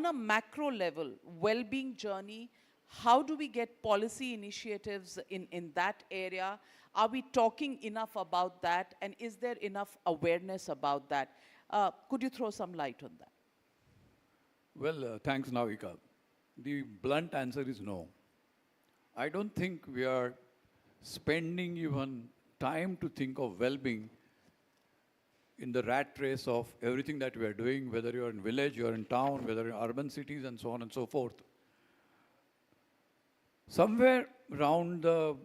a macro level, well-being journey, how do we get policy initiatives in that area? Are we talking enough about that? And is there enough awareness about that? Could you throw some light on that? Well, thanks, Navika. The blunt answer is no. I don't think we are spending even time to think of well-being in the rat race of everything that we are doing, whether you're in village, you're in town, whether in urban cities, and so on and so forth. Somewhere around the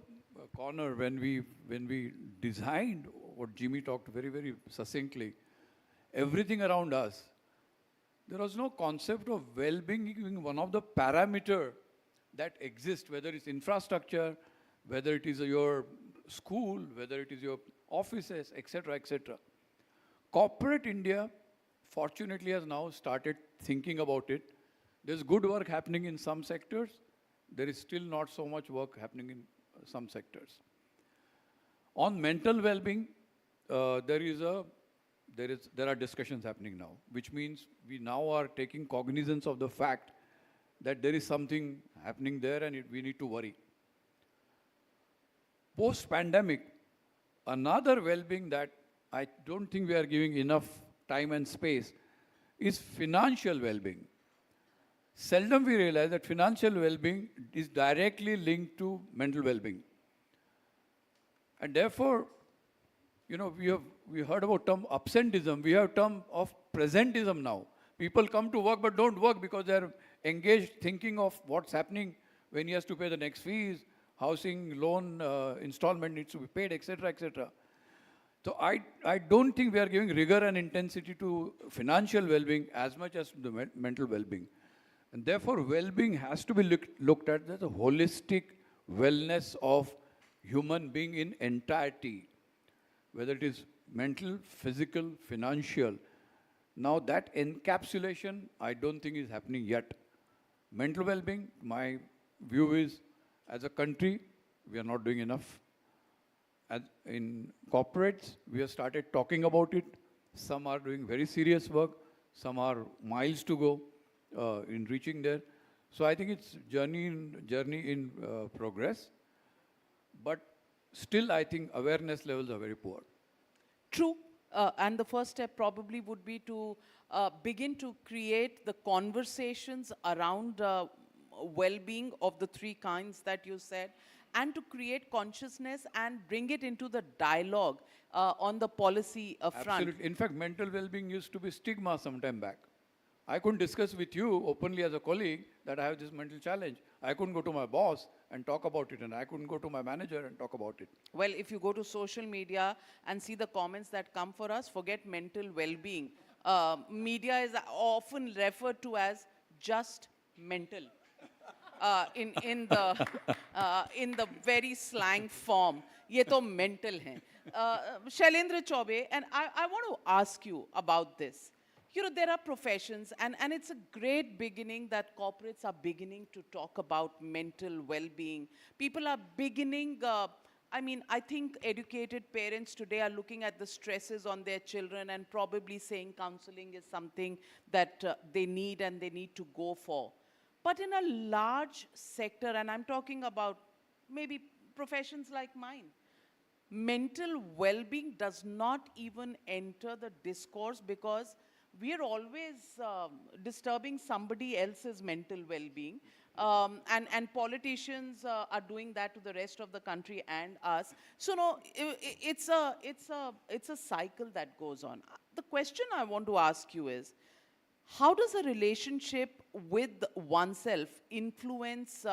corner, when we designed what Jimmy talked very, very succinctly, everything around us, there was no concept of well-being being one of the parameters that exist, whether it's infrastructure, whether it is your school, whether it is your offices, etc., etc. Corporate India, fortunately, has now started thinking about it. There's good work happening in some sectors. There is still not so much work happening in some sectors. On mental well-being, there are discussions happening now, which means we now are taking cognizance of the fact that there is something happening there and we need to worry. Post-pandemic, another well-being that I don't think we are giving enough time and space is financial well-being. Seldom we realize that financial well-being is directly linked to mental well-being. And therefore, you know, we heard about term absenteeism. We have term of presentism now. People come to work but don't work because they're engaged thinking of what's happening when he has to pay the next fees, housing loan installment needs to be paid, etc., etc. So I don't think we are giving rigor and intensity to financial well-being as much as to the mental well-being. And therefore, well-being has to be looked at as a holistic wellness of human being in entirety, whether it is mental, physical, financial. Now that encapsulation, I don't think is happening yet. Mental well-being, my view is, as a country, we are not doing enough. As in corporates, we have started talking about it. Some are doing very serious work. Some are miles to go in reaching there. So I think it's journey in progress. But still, I think awareness levels are very poor. True. And the first step probably would be to begin to create the conversations around well-being of the three kinds that you said, and to create consciousness and bring it into the dialogue on the policy front. Absolutely. In fact, mental well-being used to be stigma some time back. I couldn't discuss with you openly as a colleague that I have this mental challenge. I couldn't go to my boss and talk about it, and I couldn't go to my manager and talk about it. Well, if you go to social media and see the comments that come for us, forget mental well-being. Media is often referred to as just mental. In the very slang form, ye to mental hai. Shailendra Chaubey, and I want to ask you about this. You know, there are professions, and it's a great beginning that corporates are beginning to talk about mental well-being. People are beginning, I think educated parents today are looking at the stresses on their children and probably saying counseling is something that they need and they need to go for. But in a large sector, and I'm talking about maybe professions like mine, mental well-being does not even enter the discourse because we are always disturbing somebody else's mental well-being. And politicians are doing that to the rest of the country and us. So no, it's a cycle that goes on. The question I want to ask you is, how does a relationship with oneself influence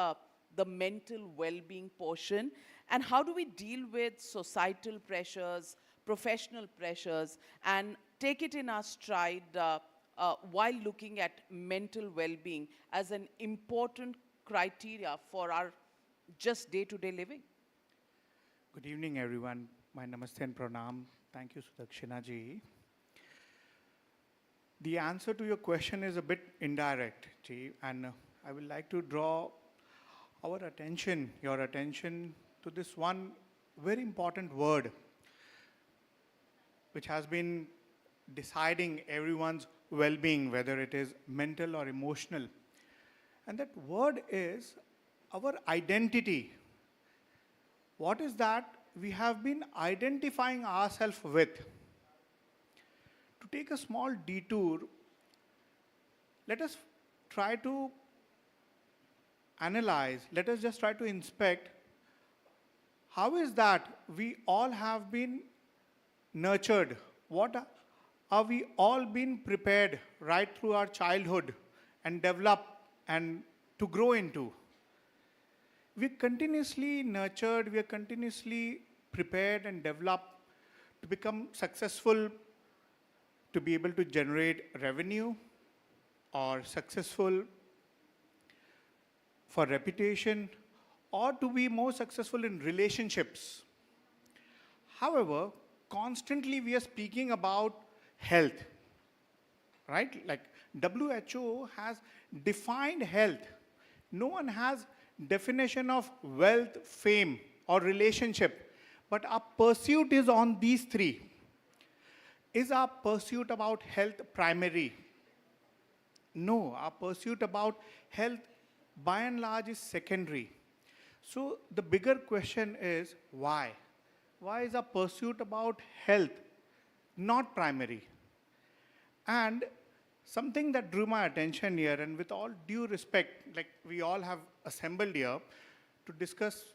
the mental well-being portion? And how do we deal with societal pressures, professional pressures, and take it in our stride while looking at mental well-being as an important criteria for our just day-to-day living? Good evening, everyone. My namaste and pranam. Thank you, Sudakshina ji. The answer to your question is a bit indirect, ji, and I would like to draw our attention, your attention, to this one very important word which has been deciding everyone's well-being, whether it is mental or emotional. And that word is our identity. What is that we have been identifying ourselves with? To take a small detour, let us try to analyze, let us just try to inspect how is that we all have been nurtured? What are we all been prepared right through our childhood and develop and to grow into? We're continuously nurtured, we are continuously prepared and developed to become successful, to be able to generate revenue, or successful for reputation, or to be more successful in relationships. However, constantly we are speaking about health, right? Like WHO has defined health. No one has definition of wealth, fame, or relationship, but our pursuit is on these three. Is our pursuit about health primary? No, our pursuit about health by and large is secondary. So the bigger question is why? Why is our pursuit about health not primary? And something that drew my attention here, and with all due respect, like we all have assembled here to discuss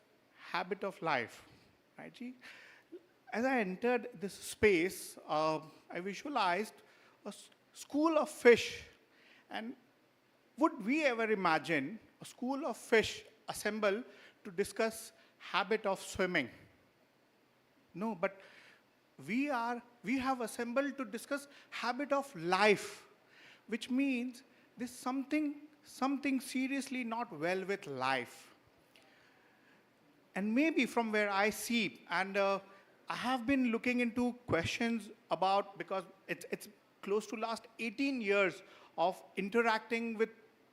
habit of life, right? As I entered this space, I visualized a school of fish. And would we ever imagine a school of fish assemble to discuss habit of swimming? No, but we have assembled to discuss habit of life, which means there's something seriously not well with life. And maybe from where I see, and I have been looking into questions about, because it's close to last 18 years of interacting with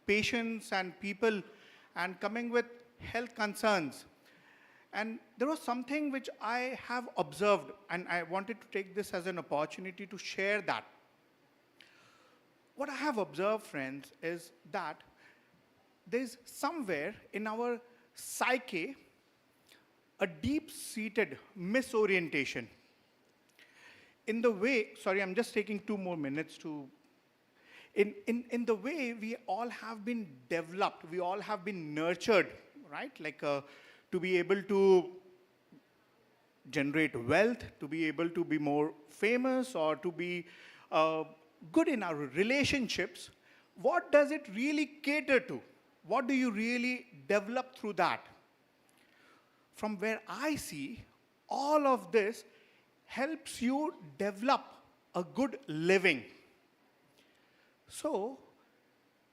patients and people and coming with health concerns. And there was something which I have observed, and I wanted to take this as an opportunity to share that. What I have observed, friends, is that there's somewhere in our psyche a deep-seated misorientation. In the way, sorry, I'm just taking 2 more minutes to, in the way we all have been developed, we all have been nurtured, right? Like to be able to generate wealth, to be able to be more famous, or to be good in our relationships. What does it really cater to? What do you really develop through that? From where I see, all of this helps you develop a good living. So,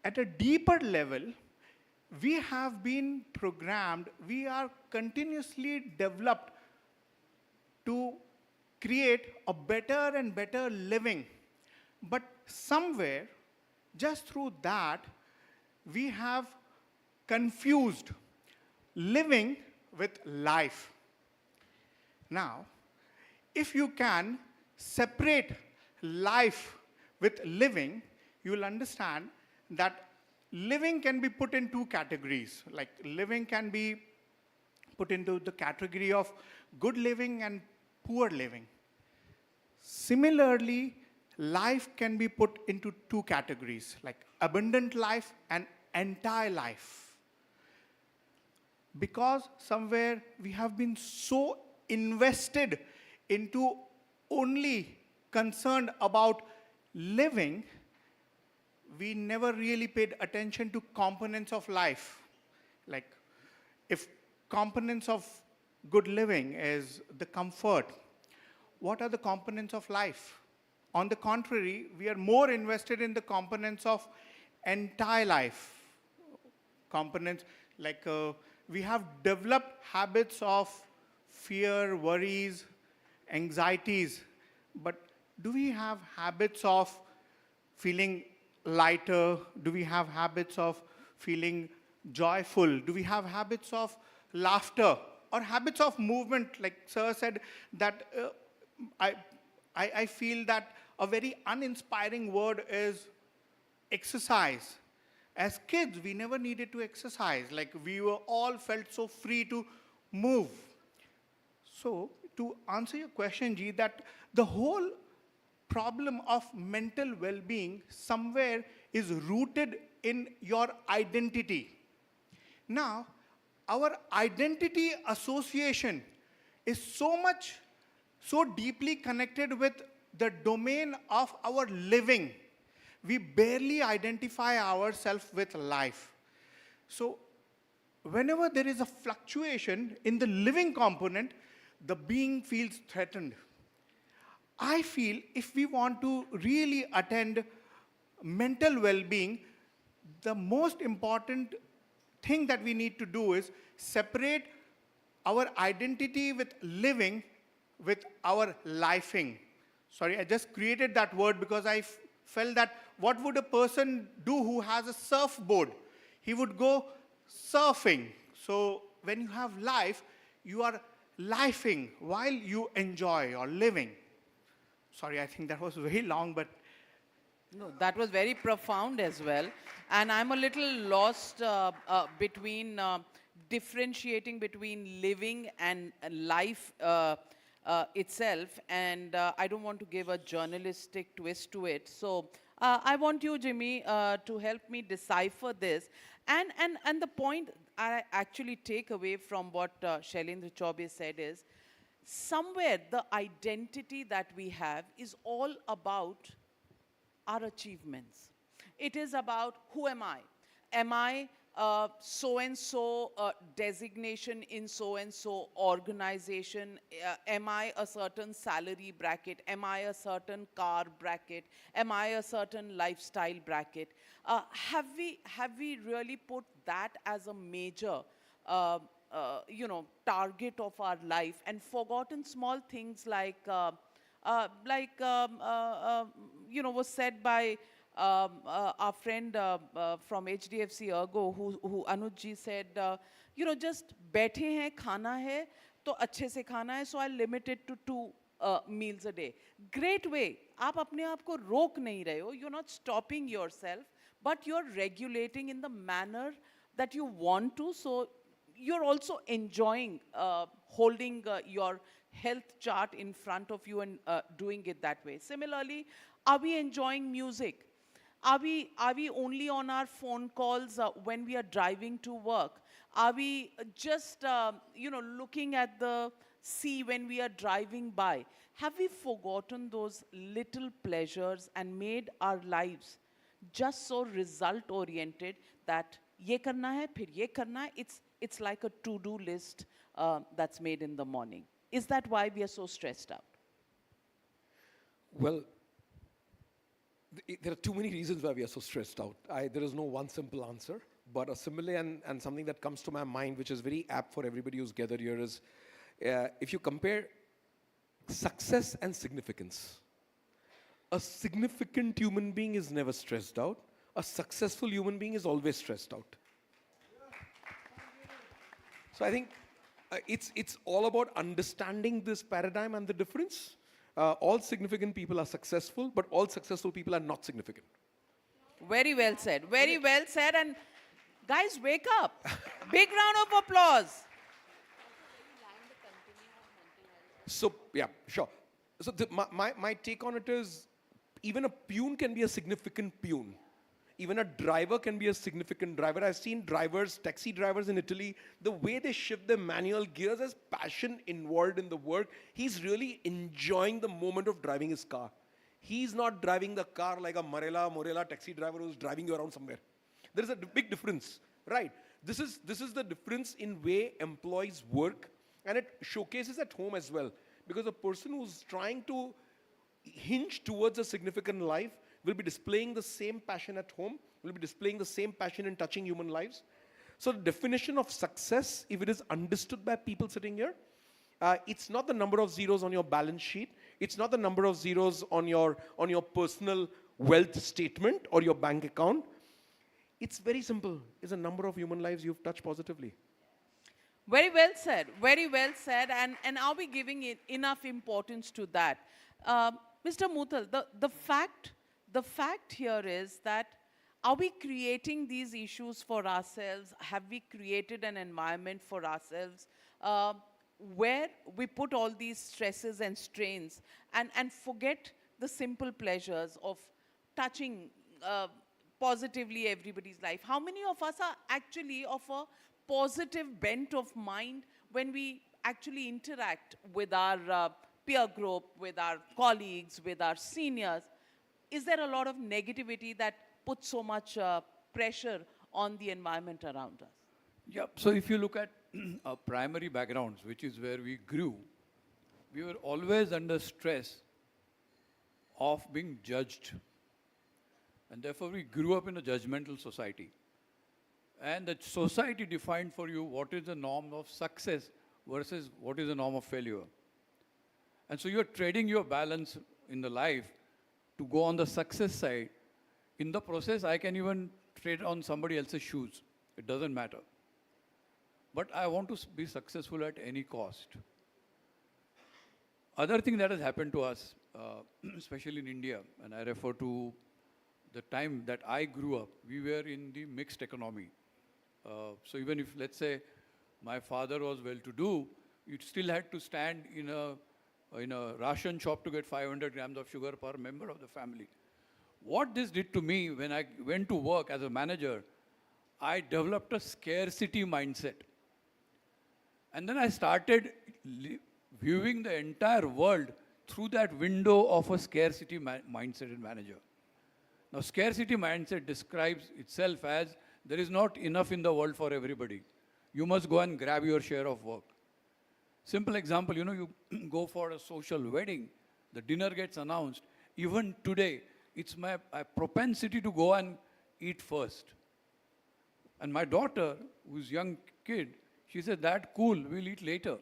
at a deeper level, we have been programmed, we are continuously developed to create a better and better living. But somewhere, just through that, we have confused living with life. Now, if you can separate life with living, you will understand that living can be put in 2 categories. Like living can be put into the category of good living and poor living. Similarly, life can be put into two categories, like abundant life and entire life. Because somewhere we have been so invested into only concerned about living, we never really paid attention to components of life. Like, if components of good living is the comfort, what are the components of life? On the contrary, we are more invested in the components of entire life. Components like we have developed habits of fear, worries, anxieties, but do we have habits of feeling lighter? Do we have habits of feeling joyful? Do we have habits of laughter or habits of movement? Like Sir said, that I feel that a very uninspiring word is exercise. As kids, we never needed to exercise. Like, we were all felt so free to move. So, to answer your question, Ji, that the whole problem of mental well-being somewhere is rooted in your identity. Now, our identity association is so deeply connected with the domain of our living. We barely identify ourselves with life. So, whenever there is a fluctuation in the living component, the being feels threatened. I feel if we want to really attend mental well-being, the most important thing that we need to do is separate our identity with living with our lifing. Sorry, I just created that word because I felt that what would a person do who has a surfboard? He would go surfing. So when you have life, you are lifing while you enjoy or living. Sorry, I think that was very long, but no, that was very profound as well. And I'm a little lost between differentiating between living and life itself. And I don't want to give a journalistic twist to it. So I want you, Jimmy, to help me decipher this. And the point I actually take away from what Shailendra Chaubey said is, somewhere the identity that we have is all about our achievements. It is about, who am I? Am I so-and-so designation in so-and-so organization? Am I a certain salary bracket? Am I a certain car bracket? Am I a certain lifestyle bracket? Have we really put that as a major target of our life and forgotten small things like was said by our friend from HDFC ERGO, who Anuj ji said, just बैठे हैं, खाना है, तो अच्छे से खाना है, so I limit it to 2 meals a day. Great way. आप अपने आप को रोक नहीं रहे हो. You're not stopping yourself, but you're regulating in the manner that you want to. So you're also enjoying holding your health chart in front of you and doing it that way. Similarly, are we enjoying music? Are we only on our phone calls when we are driving to work? Are we just looking at the sea when we are driving by? Have we forgotten those little pleasures and made our lives just so result oriented that ye karna hai, phir ye karna hai? It's like a to-do list that's made in the morning. Is that why we are so stressed out? Well, there are too many reasons why we are so stressed out. There is no one simple answer, but a simile and something that comes to my mind, which is very apt for everybody who's gathered here, is if you compare success and significance, a significant human being is never stressed out. A successful human being is always stressed out. So I think it's all about understanding this paradigm and the difference. All significant people are successful, but all successful people are not significant. Very well said. Very well said. And guys, wake up. Big round of applause. So, yeah, sure. So my take on it is, even a peon can be a significant peon. Even a driver can be a significant driver. I've seen drivers, taxi drivers in Italy, the way they shift their manual gears, there's passion involved in the work. He's really enjoying the moment of driving his car. He's not driving the car like a Morella taxi driver who's driving you around somewhere. There is a big difference, right? This is the difference in way employees work, and it showcases at home as well. Because a person who's trying to hinge towards a significant life will be displaying the same passion at home, will be displaying the same passion in touching human lives. So the definition of success, if it is understood by people sitting here, it's not the number of zeros on your balance sheet. It's not the number of zeros on your personal wealth statement or your bank account. It's very simple. It's a number of human lives you've touched positively. Very well said. Very well said. And are we giving it enough importance to that? Mr. Muthal, the fact here is that are we creating these issues for ourselves? Have we created an environment for ourselves where we put all these stresses and strains and forget the simple pleasures of touching positively everybody's life? How many of us are actually of a positive bent of mind when we actually interact with our peer group, with our colleagues, with our seniors? Is there a lot of negativity that puts so much pressure on the environment around us? Yeah, so if you look at our primary backgrounds, which is where we grew, we were always under stress of being judged. And therefore, we grew up in a judgmental society. And the society defined for you what is the norm of success versus what is the norm of failure. And so you're trading your balance in the life to go on the success side. In the process, I can even trade on somebody else's shoes. It doesn't matter. But I want to be successful at any cost. Other thing that has happened to us, especially in India, and I refer to the time that I grew up, we were in the mixed economy. So even if, let's say, my father was well-to-do, you still had to stand in a ration shop to get 500 grams of sugar per member of the family. What this did to me when I went to work as a manager, I developed a scarcity mindset. And then I started viewing the entire world through that window of a scarcity mindset in manager. Now, scarcity mindset describes itself as there is not enough in the world for everybody. You must go and grab your share of work. Simple example, you go for a social wedding, the dinner gets announced. Even today, it's my propensity to go and eat first. And my daughter, who's a young kid, she said, "That cool, we'll eat later."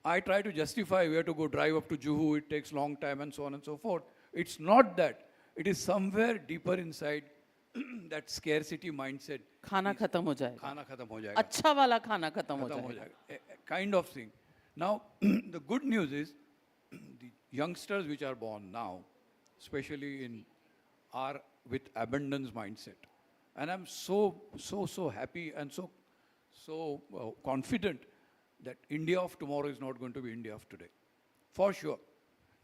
I try to justify we have to go drive up to Juhu, it takes long time and so on and so forth. It's not that. It is somewhere deeper inside that scarcity mindset. खाना खत्म हो जाएगा. खाना खत्म हो जाएगा. अच्छा वाला खाना खत्म हो जाएगा. Kind of thing. Now, the good news is the youngsters which are born now, especially are with abundance mindset. And I'm so happy and so confident that India of tomorrow is not going to be India of today. For sure.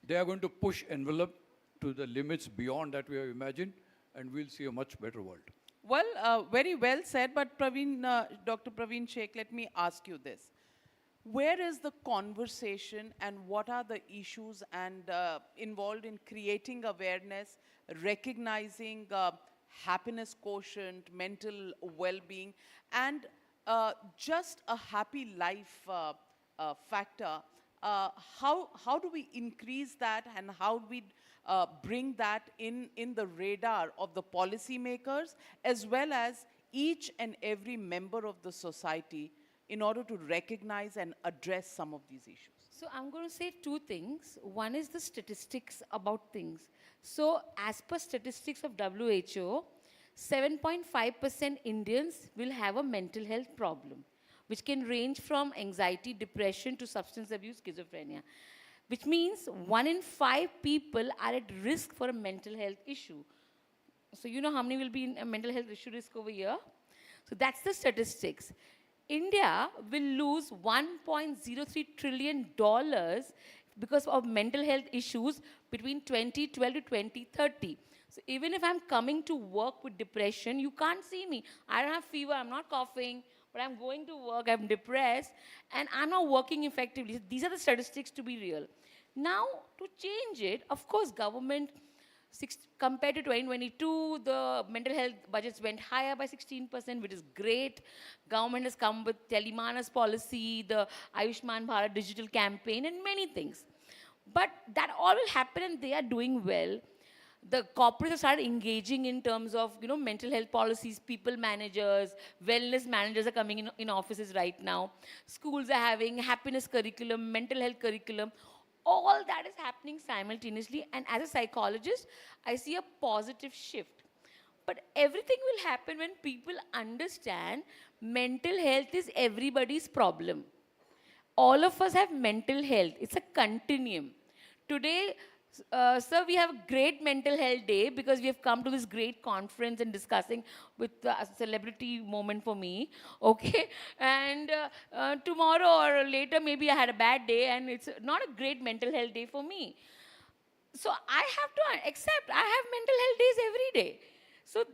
They are going to push envelope to the limits beyond that we have imagined, and we'll see a much better world. Well, very well said, but Dr. Praveen Sheikh, let me ask you this. Where is the conversation and what are the issues involved in creating awareness, recognizing happiness quotient, mental well-being, and just a happy life factor? How do we increase that, and how do we bring that in the radar of the policymakers as well as each and every member of the society in order to recognize and address some of these issues? So I'm going to say two things. One is the statistics about things. So as per statistics of WHO, 7.5% Indians will have a mental health problem, which can range from anxiety, depression to substance abuse, schizophrenia, which means 1 in 5 people are at risk for a mental health issue. So you know how many will be in a mental health issue risk over here? So that's the statistics. India will lose $1.03 trillion because of mental health issues between 2012 to 2030. So even if I'm coming to work with depression, you can't see me. I don't have fever, I'm not coughing, but I'm going to work, I'm depressed, and I'm not working effectively. These are the statistics to be real. Now, to change it, of course, government, compared to 2022, the mental health budgets went higher by 16%, which is great. Government has come with Telemanas policy, the Ayushman Bharat digital campaign, and many things. But that all will happen, and they are doing well. The corporates have started engaging in terms of, mental health policies, people managers, wellness managers are coming in offices right now. Schools are having happiness curriculum, mental health curriculum. All that is happening simultaneously, and as a psychologist, I see a positive shift. But everything will happen when people understand mental health is everybody's problem. All of us have mental health. It's a continuum. Today, sir, we have a great mental health day because we have come to this great conference and discussing with a celebrity moment for me, okay? And tomorrow or later, maybe I had a bad day and it's not a great mental health day for me. So I have to accept I have mental health days every day. So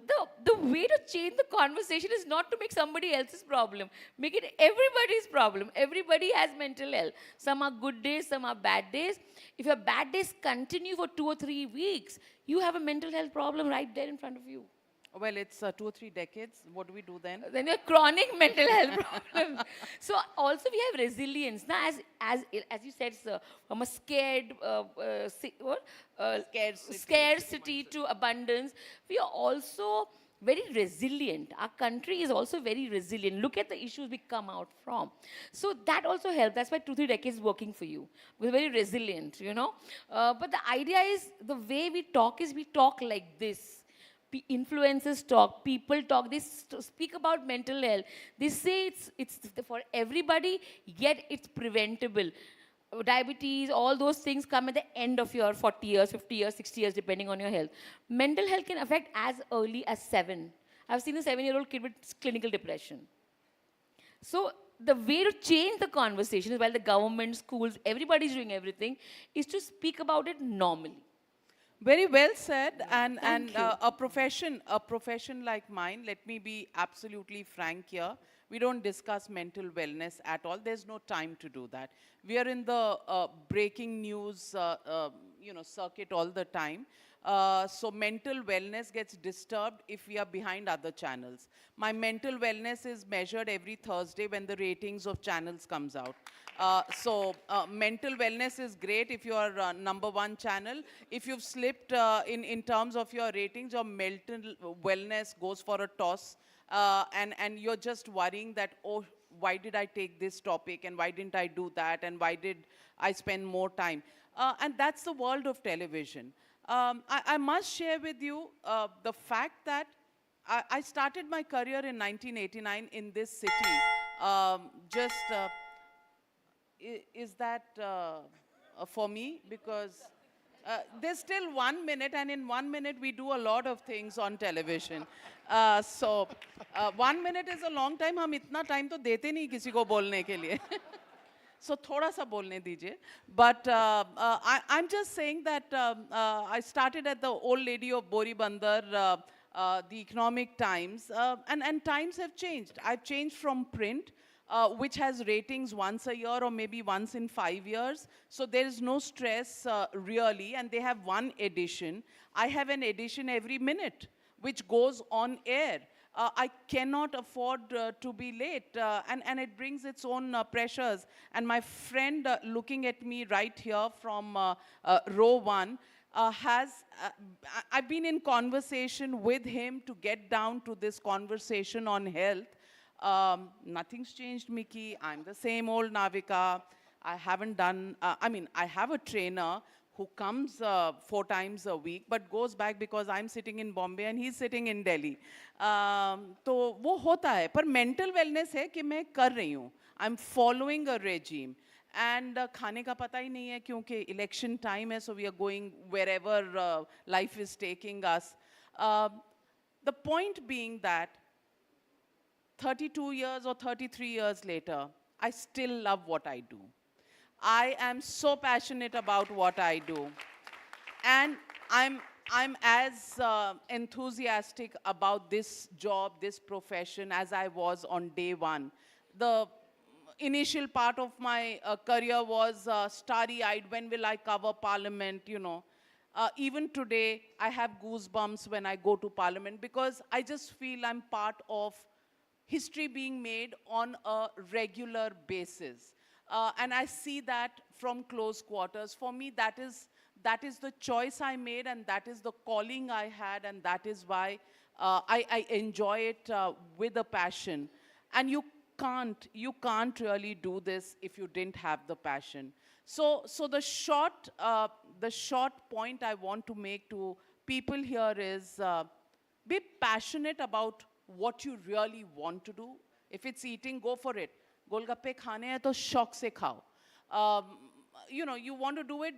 the way to change the conversation is not to make somebody else's problem. Make it everybody's problem. Everybody has mental health. Some are good days, some are bad days. If your bad days continue for 2 or 3 weeks, you have a mental health problem right there in front of you. Well, it's 2 or 3 decades. What do we do then? Then you have chronic mental health problems. So also we have resilience. Now, as you said, sir, from a scarcity to abundance, we are also very resilient. Our country is also very resilient. Look at the issues we come out from. So that also helps. That's why 2 or 3 decades is working for you. We're very resilient, But the idea is the way we talk is we talk like this. Influencers talk, people talk, they speak about mental health. They say it's for everybody, yet it's preventable. Diabetes, all those things come at the end of your 40 years, 50 years, 60 years, depending on your health. Mental health can affect as early as 7. I've seen a 7-year-old kid with clinical depression. So the way to change the conversation is while the government, schools, everybody's doing everything, is to speak about it normally. Very well said, and a profession like mine, let me be absolutely frank here, we don't discuss mental wellness at all. There's no time to do that. We are in the breaking news circuit all the time. So mental wellness gets disturbed if we are behind other channels. My mental wellness is measured every Thursday when the ratings of channels comes out. So mental wellness is great if you are #1 channel. If you've slipped in terms of your ratings, your mental wellness goes for a toss. And you're just worrying that, oh, why did I take this topic and why didn't I do that and why did I spend more time? And that's the world of television. I must share with you the fact that I started my career in 1989 in this city. Is that for me? Because there's still 1 minute, and in 1 minute we do a lot of things on television. So 1 minute is a long time. हम इतना time तो देते नहीं किसी को बोलने के लिए. So थोड़ा सा बोलने दीजिए. But I'm just saying that I started at the old lady of Boribandar, the Economic Times, and times have changed. I've changed from print, which has ratings once a year or maybe once in 5 years. So there is no stress really, and they have one edition. I have an edition every minute, which goes on air. I cannot afford to be late, and it brings its own pressures. And my friend looking at me right here from row 1, I've been in conversation with him to get down to this conversation on health. Nothing's changed, Mickey. I'm the same old Navika. I haven't done, I have a trainer who comes 4 times a week, but goes back because I'm sitting in Bombay and he's sitting in Delhi. तो वो होता है, पर mental wellness है कि मैं कर रही हूँ. I'm following a regime. And खाने का पता ही नहीं है क्योंकि election time है, so we are going wherever life is taking us. The point being that 32 years or 33 years later, I still love what I do. I am so passionate about what I do. And I'm as enthusiastic about this job, this profession, as I was on day one. The initial part of my career was starry-eyed. When will I cover Parliament, you know? Even today, I have goosebumps when I go to Parliament because I just feel I'm part of history being made on a regular basis. And I see that from close quarters. For me, that is the choice I made, and that is the calling I had, and that is why I enjoy it with a passion. And you can't really do this if you didn't have the passion. So the short point I want to make to people here is be passionate about what you really want to do. If it's eating, go for it. Golgappe khane hai to shauk se khao. You know, you want to do it,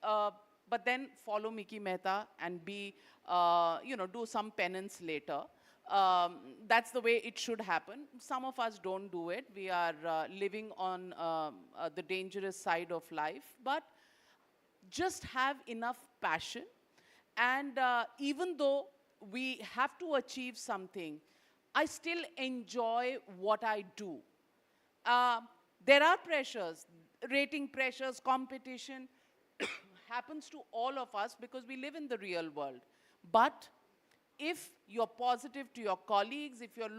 but then follow Mickey Mehta and do some penance later. That's the way it should happen. Some of us don't do it. We are living on the dangerous side of life, but just have enough passion. And even though we have to achieve something, I still enjoy what I do. There are pressures, rating pressures, competition happens to all of us because we live in the real world. But if you're positive to your colleagues, if you're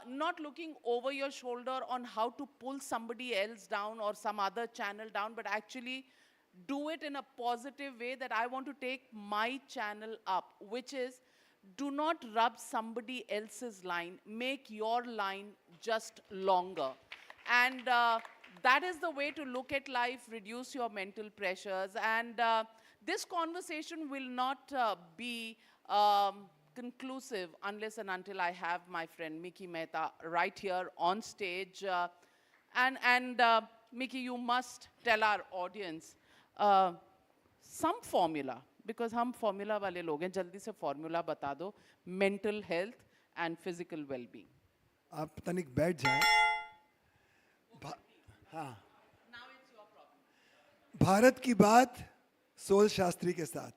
not looking over your shoulder on how to pull somebody else down or some other channel down, but actually do it in a positive way that I want to take my channel up, which is do not rub somebody else's line, make your line just longer. And that is the way to look at life, reduce your mental pressures. And this conversation will not be conclusive unless and until I have my friend Mickey Mehta right here on stage. And Mickey, you must tell our audience some formula, because हम formula वाले लोग हैं, जल्दी से formula बता दो, mental health and physical well-being. आप तनिक बैठ जाएं. हाँ. भारत की बात सोल शास्त्री के साथ.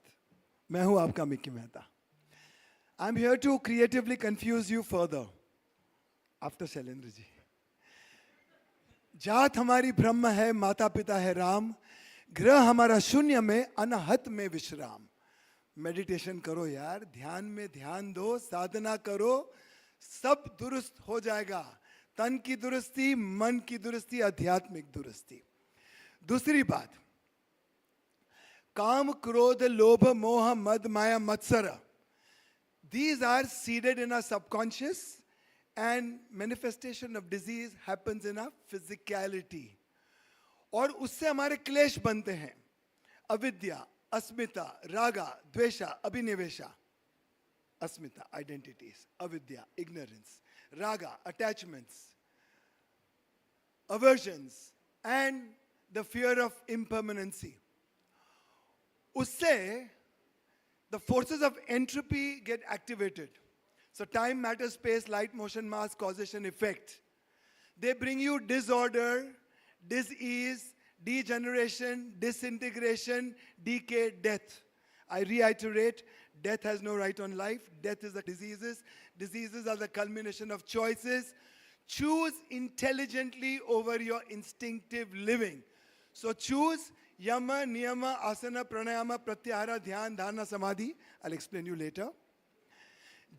मैं हूं आपका Mickey Mehta. I'm here to creatively confuse you further. After Shailendra ji. जात हमारी ब्रह्म है, माता पिता है राम. ग्रह हमारा शून्य में, अनहत में विश्राम. मेडिटेशन करो यार, ध्यान में ध्यान दो, साधना करो, सब दुरुस्त हो जाएगा. तन की दुरुस्ती, मन की दुरुस्ती, आध्यात्मिक दुरुस्ती. दूसरी बात, काम क्रोध लोभ मोह मद माया मत्सर, these are seeded in our subconscious, and manifestation of disease happens in our physicality. और उससे हमारे क्लेश बनते हैं. अविद्या, अस्मिता, रागा, द्वेषा, अभिनिवेशा. अस्मिता, identities. अविद्या, ignorance. Raga, attachments. Aversions. And the fear of impermanency. Usse, the forces of entropy get activated. So time, matter, space, light, motion, mass, causation, effect. They bring you disorder, dis-ease, degeneration, disintegration, decay, death. I reiterate, death has no right on life. Death is the diseases. Diseases are the culmination of choices. Choose intelligently over your instinctive living. So choose yama, niyama, asana, pranayama, pratyahara, dhyan, dharana, samadhi. I'll explain you later.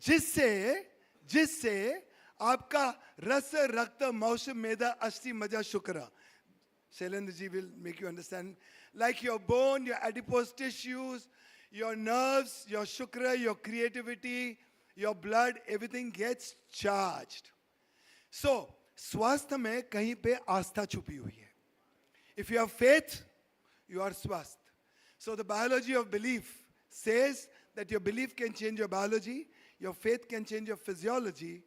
जिससे आपका रस रक्त मौश मेधा अस्थि मजा शुक्र. Shailendra ji will make you understand. Like your bone, your adipose tissues, your nerves, your shukra, your creativity, your blood, everything gets charged. So, स्वास्थ्य में कहीं पे आस्था छुपी हुई है. If you have faith, you are swasth. So the biology of belief says that your belief can change your biology, your faith can change your physiology,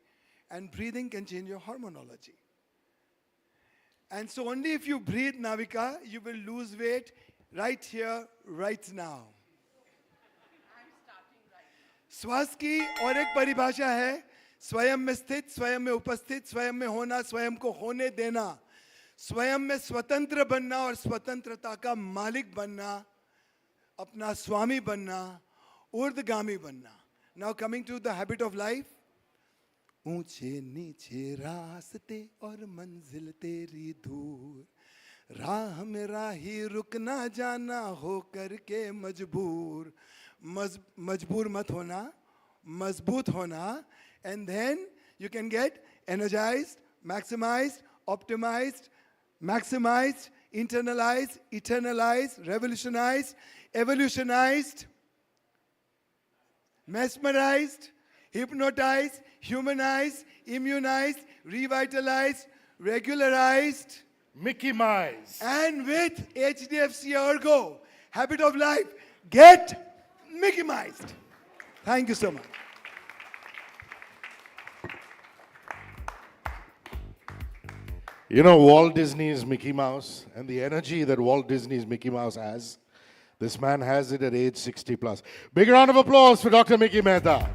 and breathing can change your hormonology. And so only if you breathe, Navika, you will lose weight right here, right now. स्वास्थ्य की और एक परिभाषा है, स्वयं में स्थित, स्वयं में उपस्थित, स्वयं में होना, स्वयं को होने देना. स्वयं में स्वतंत्र बनना और स्वतंत्रता का मालिक बनना, अपना स्वामी बनना, ऊर्ध्वगामी बनना. Now coming to the habit of life. ऊंचे नीचे रास्ते और मंजिल तेरी दूर, राह में राही रुक ना जाना हो करके मजबूर. मजबूर मत होना, मजबूत होना, and then you can get energized, maximized, optimized, maximized, internalized, eternalized, revolutionized, evolutionized, mesmerized, hypnotized, humanized, immunized, revitalized, regularized, Mickey Mouse. And with HDFC ERGO, habit of life, get Mickey Mouse. Thank you so much. You know, Walt Disney's Mickey Mouse and the energy that Walt Disney's Mickey Mouse has, this man has it at age 60 plus. Big round of applause for Dr. Mickey Mehta.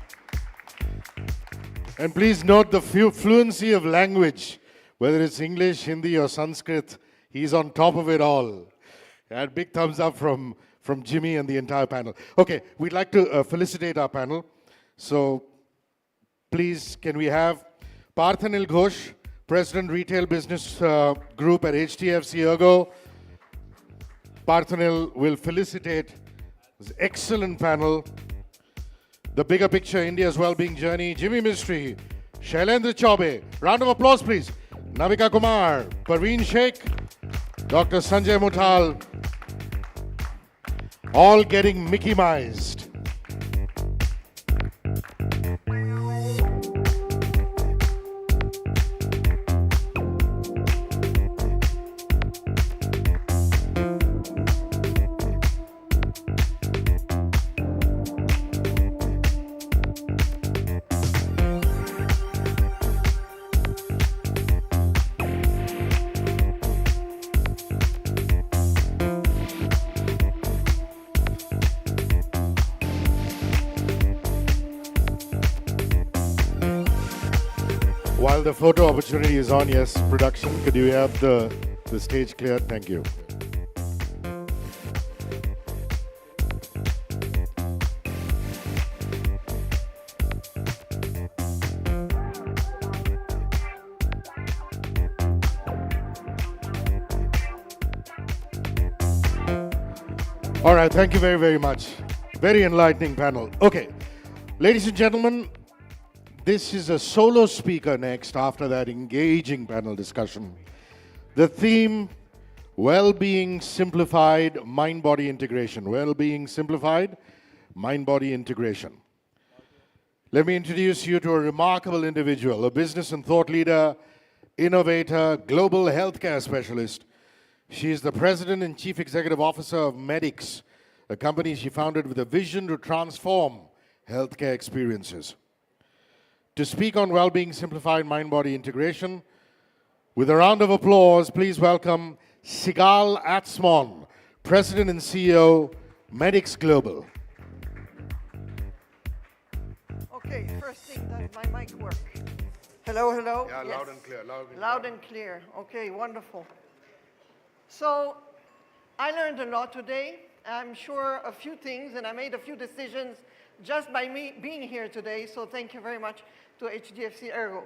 And please note the fluency of language, whether it's English, Hindi or Sanskrit, he's on top of it all. And big thumbs up from Jimmy and the entire panel. Okay, we'd like to felicitate our panel. So please, can we have Parthanil Ghosh, President Retail Business Group at HDFC ERGO. Parthanil will felicitate this excellent panel. The Bigger Picture, India's Wellbeing Journey, Jimmy Mistry, Shailendra Chaube. Round of applause, please. Navika Kumar, Parveen Sheikh, Dr. Sanjay Muthal, all getting Mickey-mized. While the photo opportunity is on, yes, production, could you have the stage cleared? Thank you. All right, thank you very, very much. Very enlightening panel. Okay, ladies and gentlemen, this is a solo speaker next after that engaging panel discussion. The theme, well-being simplified, mind-body integration. Well-being simplified, mind-body integration. Let me introduce you to a remarkable individual, a business and thought leader, innovator, global healthcare specialist. She is the president and chief executive officer of Medix, a company she founded with a vision to transform healthcare experiences. To speak on well-being simplified mind-body integration, with a round of applause, please welcome Sigal Atzmon, President and CEO, Medix Global. Okay, first thing, does my mic work? Hello, hello? Yeah, yes. loud and clear. Loud and clear. Okay, wonderful. So, I learned a lot today. I'm sure a few things, and I made a few decisions just by me being here today, so thank you very much to HDFC ERGO.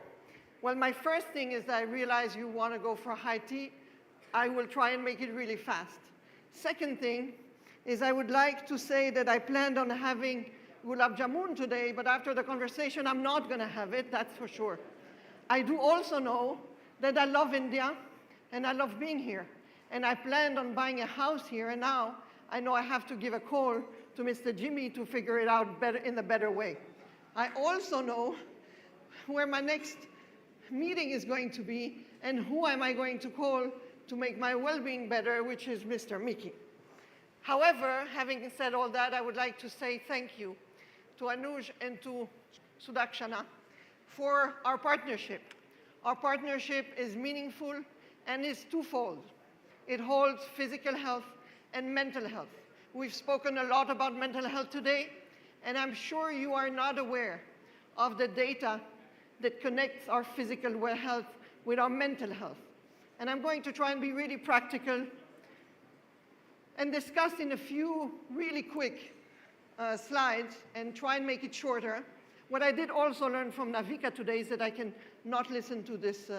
Well, my first thing is that I realize you want to go for high tea. I will try and make it really fast. Second thing is I would like to say that I planned on having gulab jamun today, but after the conversation, I'm not going to have it, that's for sure. I do also know that I love India, and I love being here. And I planned on buying a house here, and now I know I have to give a call to Mr. Jimmy to figure it out better in a better way. I also know where my next meeting is going to be and who am I going to call to make my well-being better, which is Mr. Mickey. However, having said all that, I would like to say thank you to Anuj and to Sudakshana for our partnership. Our partnership is meaningful and is twofold. It holds physical health and mental health. We've spoken a lot about mental health today, and I'm sure you are not aware of the data that connects our physical health with our mental health. And I'm going to try and be really practical and discuss in a few really quick slides and try and make it shorter. What I did also learn from Navika today is that I can not listen to this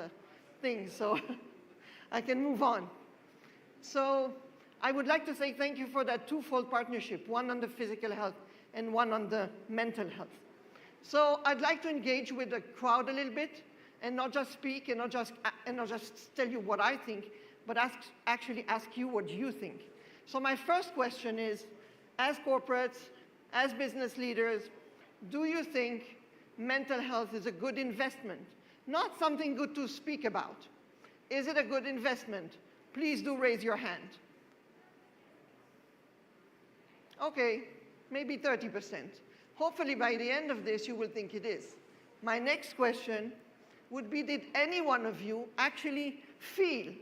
thing, so I can move on. So I would like to say thank you for that twofold partnership, one on the physical health and one on the mental health. So I'd like to engage with the crowd a little bit and not just speak and not just tell you what I think, but actually ask you what you think. So my first question is, as corporates, as business leaders, do you think mental health is a good investment? Not something good to speak about. Is it a good investment? Please do raise your hand. Okay, maybe 30%. Hopefully by the end of this, you will think it is. My next question would be, did any one of you actually feel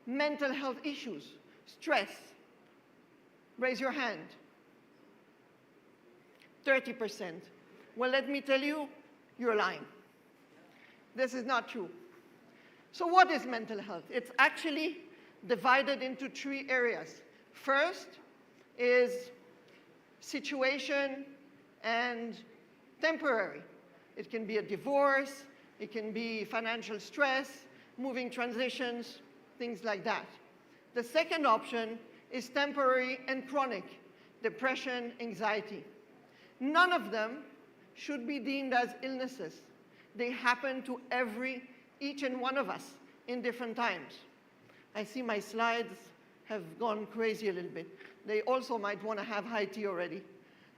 mental health issues, stress? Raise your hand. 30%. Well, let me tell you, you're lying. This is not true. So what is mental health? It's actually divided into 3 areas. First is situation and temporary. It can be a divorce, it can be financial stress, moving transitions, things like that. The second option is temporary and chronic, depression, anxiety. None of them should be deemed as illnesses. They happen to each and one of us in different times. I see my slides have gone crazy a little bit. They also might want to have high tea already.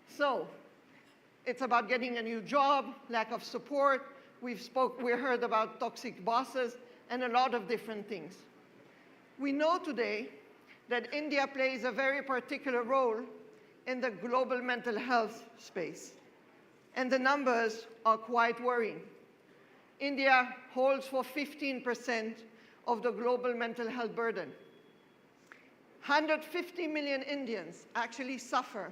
So it's about getting a new job, lack of support. We heard about toxic bosses and a lot of different things. We know today that India plays a very particular role in the global mental health space. And the numbers are quite worrying. India holds for 15% of the global mental health burden. 150 million Indians actually suffer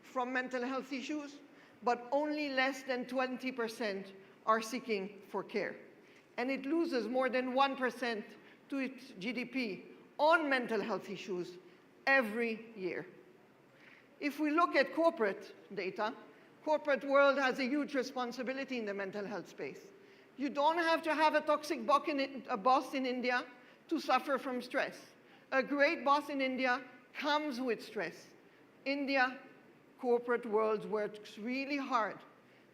from mental health issues, but only less than 20% are seeking for care. And it loses more than 1% to its GDP on mental health issues every year. If we look at corporate data, corporate world has a huge responsibility in the mental health space. You don't have to have a toxic boss in India to suffer from stress. A great boss in India comes with stress. India, corporate world works really hard.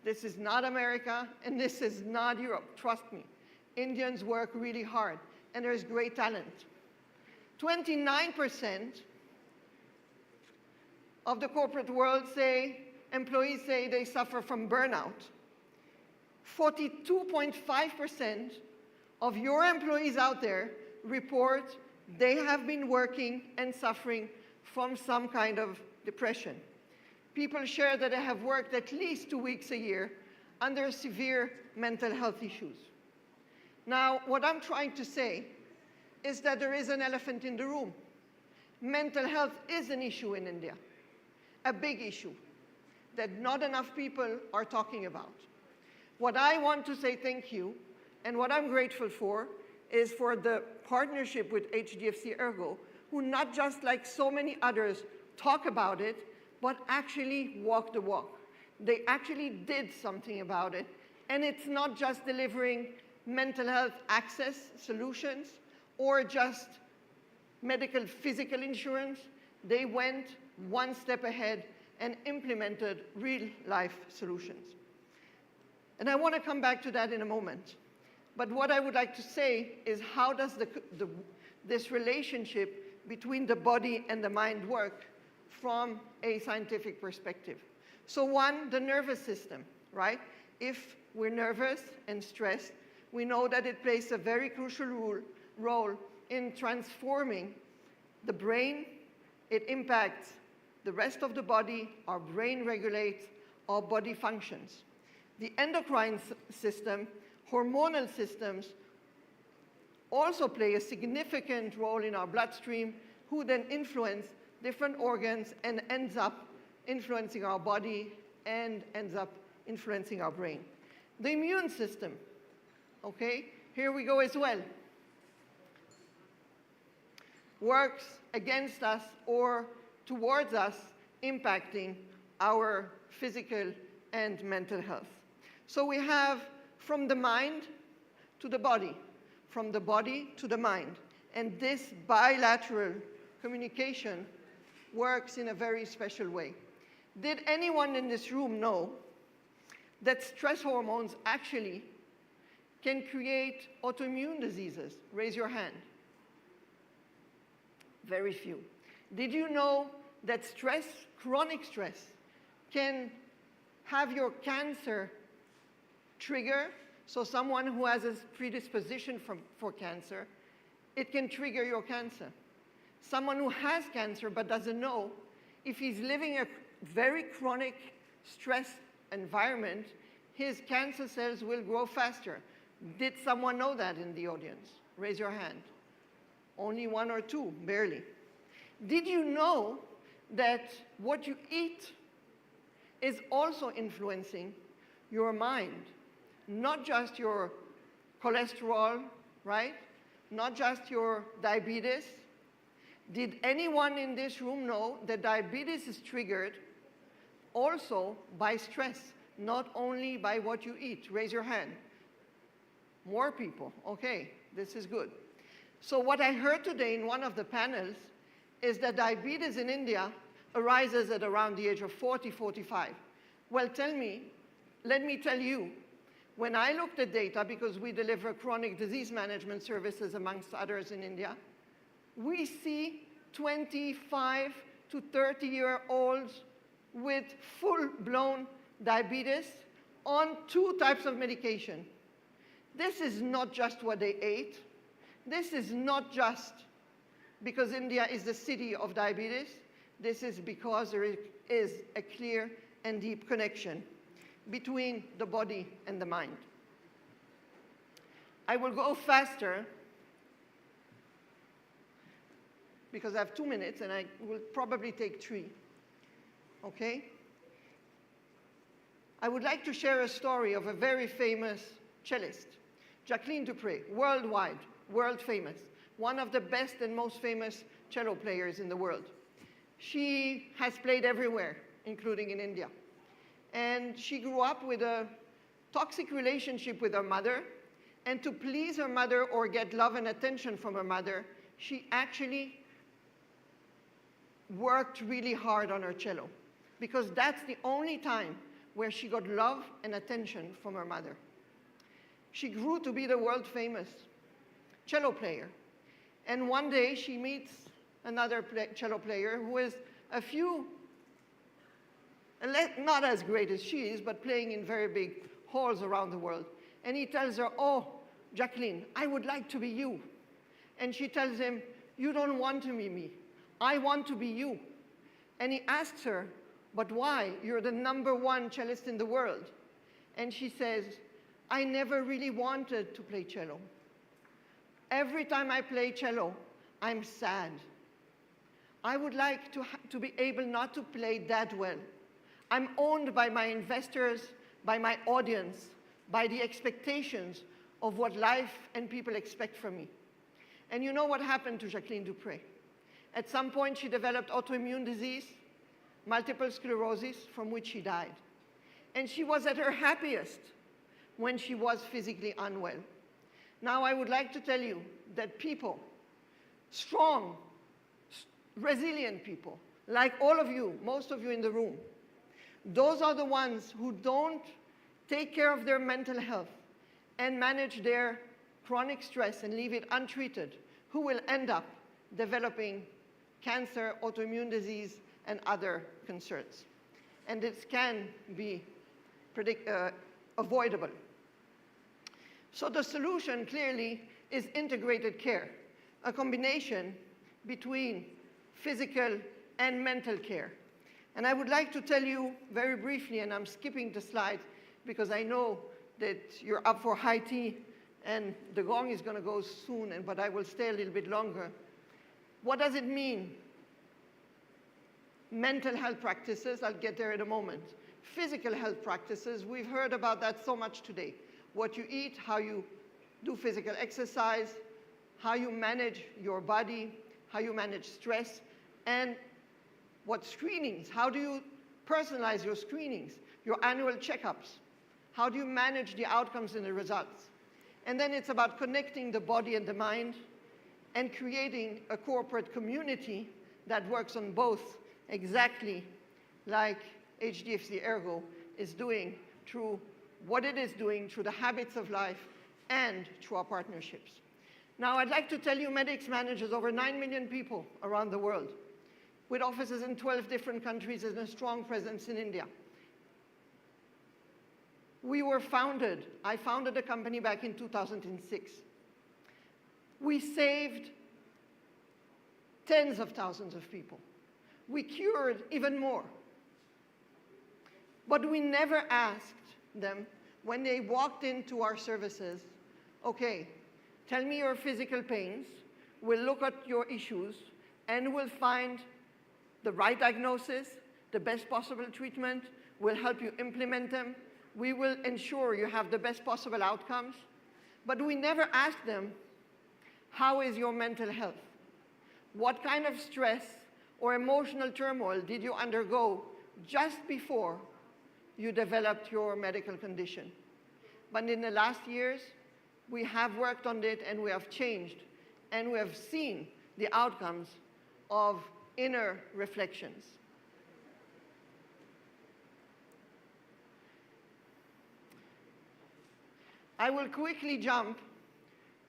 This is not America, and this is not Europe, trust me. Indians work really hard, and there's great talent. 29% of the corporate world employees say they suffer from burnout. 42.5% of your employees out there report they have been working and suffering from some kind of depression. People share that they have worked at least 2 weeks a year under severe mental health issues. Now, what I'm trying to say is that there is an elephant in the room. Mental health is an issue in India, a big issue that not enough people are talking about. What I want to say thank you, and what I'm grateful for, is for the partnership with HDFC ERGO, who not just like so many others talk about it, but actually walk the walk. They actually did something about it, and it's not just delivering mental health access solutions or just medical physical insurance. They went one step ahead and implemented real-life solutions. And I want to come back to that in a moment. But what I would like to say is, how does this relationship between the body and the mind work from a scientific perspective? So one, the nervous system, right? If we're nervous and stressed, we know that it plays a very crucial role in transforming the brain. It impacts the rest of the body. Our brain regulates our body functions. The endocrine system, hormonal systems, also play a significant role in our bloodstream, who then influence different organs and ends up influencing our body and ends up influencing our brain. The immune system, okay? Here we go as well. works against us or towards us, impacting our physical and mental health. So we have from the mind to the body, from the body to the mind. And this bilateral communication works in a very special way. Did anyone in this room know that stress hormones actually can create autoimmune diseases? Raise your hand. Very few. Did you know that stress, chronic stress, can have your cancer trigger? So someone who has a predisposition for cancer, it can trigger your cancer. Someone who has cancer but doesn't know, if he's living a very chronic stress environment, his cancer cells will grow faster. Did someone know that in the audience? Raise your hand. Only one or two, barely. Did you know that what you eat is also influencing your mind? Not just your cholesterol, right? Not just your diabetes. Did anyone in this room know that diabetes is triggered also by stress, not only by what you eat? Raise your hand. More people. Okay, this is good. So what I heard today in one of the panels is that diabetes in India arises at around the age of 40, 45. Well, let me tell you, when I looked at data, because we deliver chronic disease management services amongst others in India, we see 25 to 30-year-olds with full-blown diabetes on 2 types of medication. This is not just what they ate. This is not just because India is the city of diabetes. This is because there is a clear and deep connection between the body and the mind. I will go faster because I have 2 minutes and I will probably take 3. Okay? I would like to share a story of a very famous cellist, Jacqueline Dupre, worldwide, world famous, one of the best and most famous cello players in the world. She has played everywhere, including in India. And she grew up with a toxic relationship with her mother, and to please her mother or get love and attention from her mother, she actually worked really hard on her cello, because that's the only time where she got love and attention from her mother. She grew to be the world famous cello player. And one day she meets another cello player who is not as great as she is, but playing in very big halls around the world. And he tells her, "Oh, Jacqueline, I would like to be you." And she tells him, "You don't want to be me. I want to be you." And he asks her, "But why? You're the #1 cellist in the world." And she says, "I never really wanted to play cello. Every time I play cello, I'm sad. I would like to be able not to play that well. I'm owned by my investors, by my audience, by the expectations of what life and people expect from me." And you know what happened to Jacqueline Dupre? At some point, she developed autoimmune disease, multiple sclerosis, from which she died. And she was at her happiest when she was physically unwell. Now, I would like to tell you that people, strong, resilient people, like all of you, most of you in the room, those are the ones who don't take care of their mental health and manage their chronic stress and leave it untreated, who will end up developing cancer, autoimmune disease, and other concerns. And this can be avoidable. So the solution clearly is integrated care, a combination between physical and mental care. And I would like to tell you very briefly, and I'm skipping the slide because I know that you're up for high tea and the gong is going to go soon, but I will stay a little bit longer. What does it mean? Mental health practices, I'll get there in a moment. Physical health practices, we've heard about that so much today. What you eat, how you do physical exercise, how you manage your body, how you manage stress, and what screenings, how do you personalize your screenings, your annual checkups? How do you manage the outcomes and the results? And then it's about connecting the body and the mind and creating a corporate community that works on both, exactly like HDFC ERGO is doing through what it is doing, through the habits of life, and through our partnerships. Now, I'd like to tell you, Medics manages over 9 million people around the world, with offices in 12 different countries and a strong presence in India. I founded a company back in 2006. We saved tens of thousands of people. We cured even more. But we never asked them, when they walked into our services, okay, tell me your physical pains, we'll look at your issues, and we'll find the right diagnosis, the best possible treatment, we'll help you implement them, we will ensure you have the best possible outcomes. But we never asked them, how is your mental health? What kind of stress or emotional turmoil did you undergo just before you developed your medical condition? But in the last years, we have worked on it and we have changed, and we have seen the outcomes of inner reflections. I will quickly jump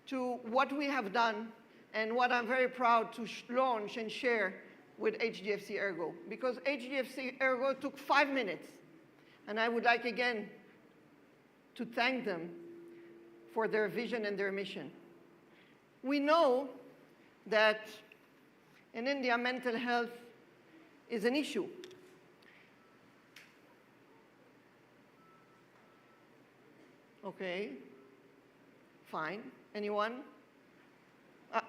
to what we have done and what I'm very proud to launch and share with HDFC ERGO, because HDFC ERGO took 5 minutes, and I would like again to thank them for their vision and their mission. We know that in India, mental health is an issue. Okay, fine. Anyone?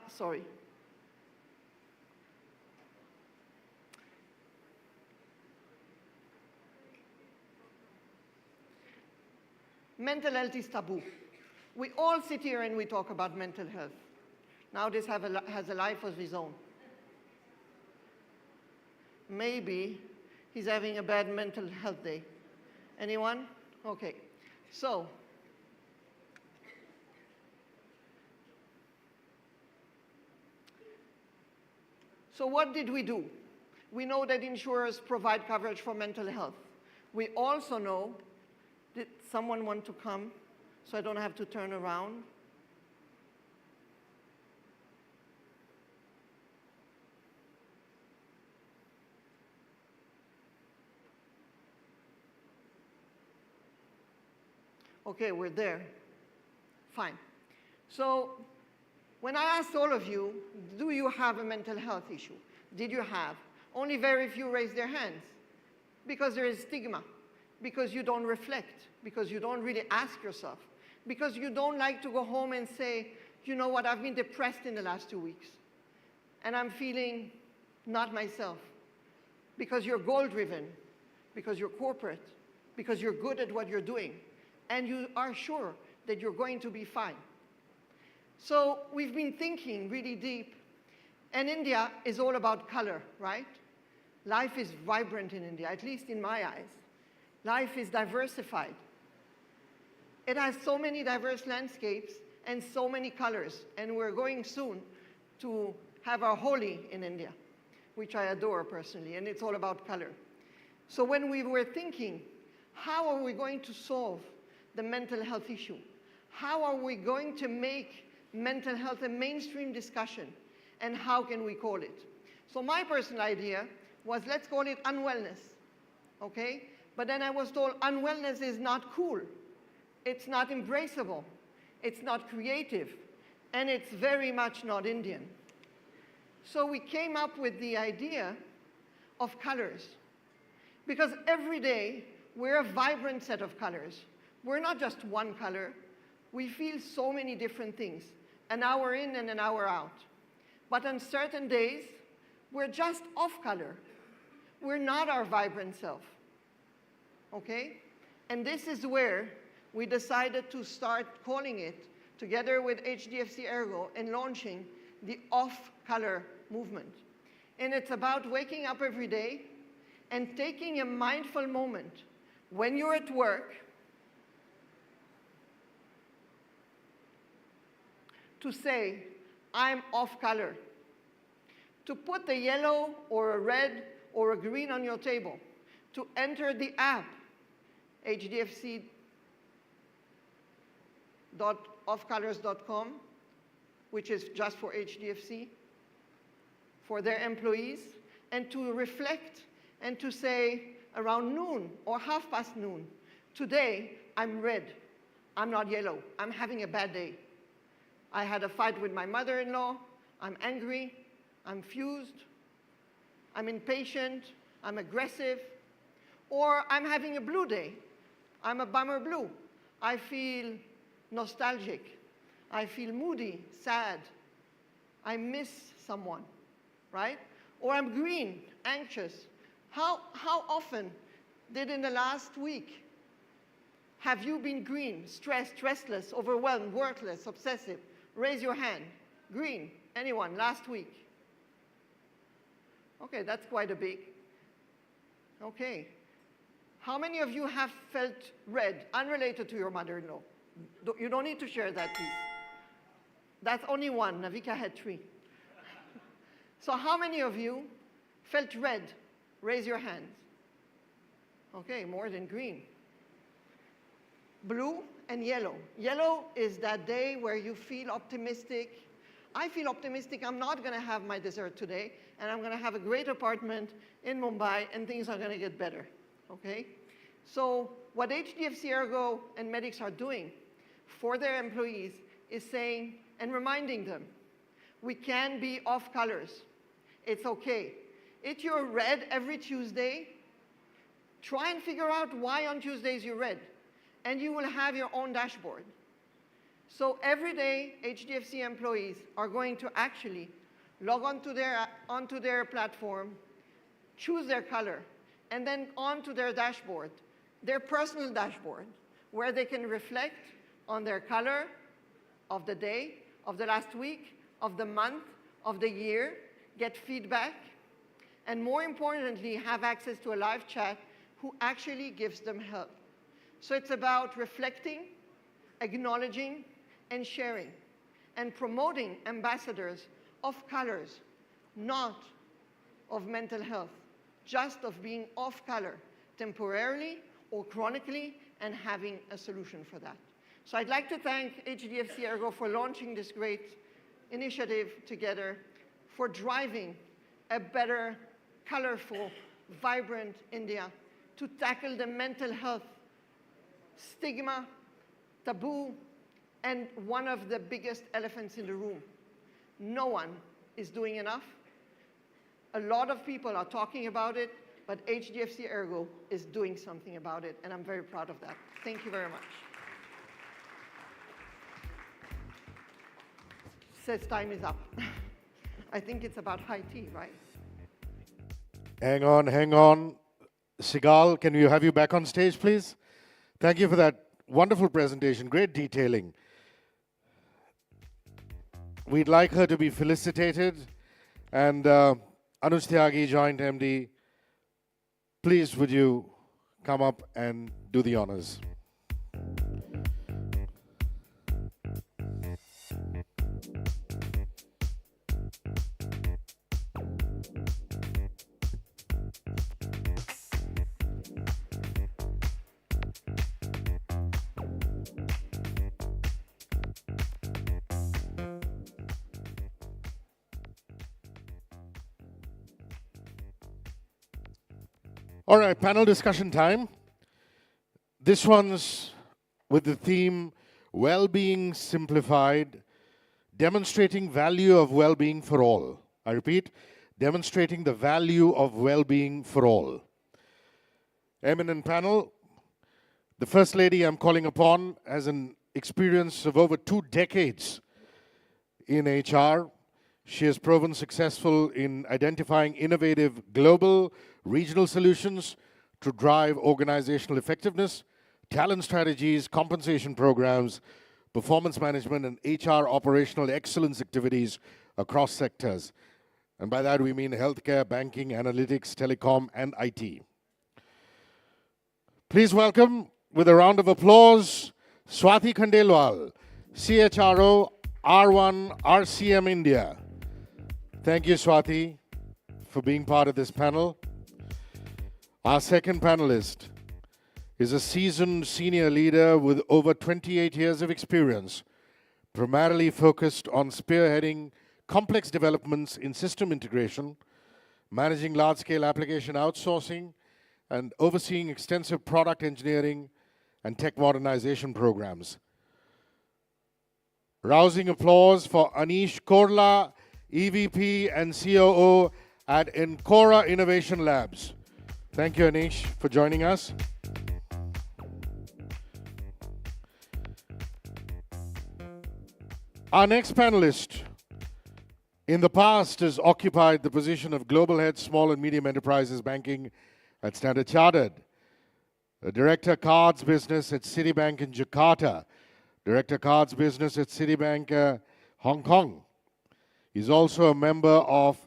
Sorry. Mental health is taboo. We all sit here and we talk about mental health. Now this has a life of his own. Maybe he's having a bad mental health day. Anyone? Okay. So what did we do? We know that insurers provide coverage for mental health. We also know, did someone want to come so I don't have to turn around? Okay, we're there. Fine. So when I asked all of you, do you have a mental health issue? Did you have? Only very few raised their hands, because there is stigma, because you don't reflect, because you don't really ask yourself, because you don't like to go home and say, you know what, I've been depressed in the last 2 weeks, and I'm feeling not myself, because you're goal-driven, because you're corporate, because you're good at what you're doing, and you are sure that you're going to be fine. So we've been thinking really deep, and India is all about color, right? Life is vibrant in India, at least in my eyes. Life is diversified. It has so many diverse landscapes and so many colors, and we're going soon to have our Holi in India, which I adore personally, and it's all about color. So when we were thinking, how are we going to solve the mental health issue? How are we going to make mental health a mainstream discussion, and how can we call it? So my personal idea was, let's call it unwellness, okay? But then I was told unwellness is not cool, it's not embraceable, it's not creative, and it's very much not Indian. So we came up with the idea of colors, because every day we're a vibrant set of colors. We're not just one color, we feel so many different things, an hour in and an hour out. But on certain days, we're just off color. We're not our vibrant self, okay? And this is where we decided to start calling it, together with HDFC ERGO, and launching the off-color movement. And it's about waking up every day and taking a mindful moment when you're at work to say, I'm off color. To put a yellow or a red or a green on your table. To enter the app, hdfc.offcolors.com, which is just for HDFC, for their employees, and to reflect and to say around noon or noon, today I'm red, I'm not yellow, I'm having a bad day. I had a fight with my mother-in-law, I'm angry, I'm fused, I'm impatient, I'm aggressive, or I'm having a blue day. I'm a bummer blue. I feel nostalgic. I feel moody, sad. I miss someone, right? Or I'm green, anxious. How often did in the last week have you been green, stressed, restless, overwhelmed, worthless, obsessive? Raise your hand. Green. Anyone? Last week? Okay, that's quite a big. Okay. How many of you have felt red, unrelated to your mother-in-law? You don't need to share that, please. That's only one. Navika had 3. So how many of you felt red? Raise your hands. Okay, more than green. Blue and yellow. Yellow is that day where you feel optimistic. I feel optimistic. I'm not going to have my dessert today, and I'm going to have a great apartment in Mumbai, and things are going to get better. Okay? So what HDFC ERGO and medics are doing for their employees is saying and reminding them, we can be off colors. It's okay. If you're red every Tuesday, try and figure out why on Tuesdays you're red, and you will have your own dashboard. So every day, HDFC employees are going to actually log onto their platform, choose their color, and then onto their dashboard, their personal dashboard, where they can reflect on their color of the day, of the last week, of the month, of the year, get feedback, and more importantly, have access to a live chat who actually gives them help. So it's about reflecting, acknowledging, and sharing, and promoting ambassadors of colors, not of mental health, just of being off color, temporarily or chronically, and having a solution for that. So I'd like to thank HDFC ERGO for launching this great initiative together, for driving a better, colorful, vibrant India, to tackle the mental health stigma, taboo, and one of the biggest elephants in the room. No one is doing enough. A lot of people are talking about it, but HDFC ERGO is doing something about it, and I'm very proud of that. Thank you very much. Says time is up. I think it's about high tea, right? Hang on, hang on. Sigal, can we have you back on stage, please? Thank you for that wonderful presentation, great detailing. We'd like her to be felicitated. And Anuj Tyagi, Joint MD, please would you come up and do the honors? All right, panel discussion time. This one's with the theme, Well-Being Simplified, Demonstrating Value of Well-Being for All. I repeat, demonstrating the value of well-being for all. Eminent panel, the First Lady I'm calling upon has an experience of over 2 decades in HR. She has proven successful in identifying innovative global, regional solutions to drive organizational effectiveness, talent strategies, compensation programs, performance management, and HR operational excellence activities across sectors. And by that we mean healthcare, banking, analytics, telecom, and IT. Please welcome, with a round of applause, Swati Khandelwal, CHRO, R1 RCM India. Thank you, Swati, for being part of this panel. Our second panelist is a seasoned senior leader with over 28 years of experience, primarily focused on spearheading complex developments in system integration, managing large-scale application outsourcing, and overseeing extensive product engineering and tech modernization programs. Rousing applause for Anish Korla, EVP and COO at Encora Innovation Labs. Thank you, Anish, for joining us. Our next panelist in the past has occupied the position of Global Head Small and Medium Enterprises Banking at Standard Chartered, Director Cards Business at Citibank in Jakarta, Director Cards Business at Citibank Hong Kong. He's also a member of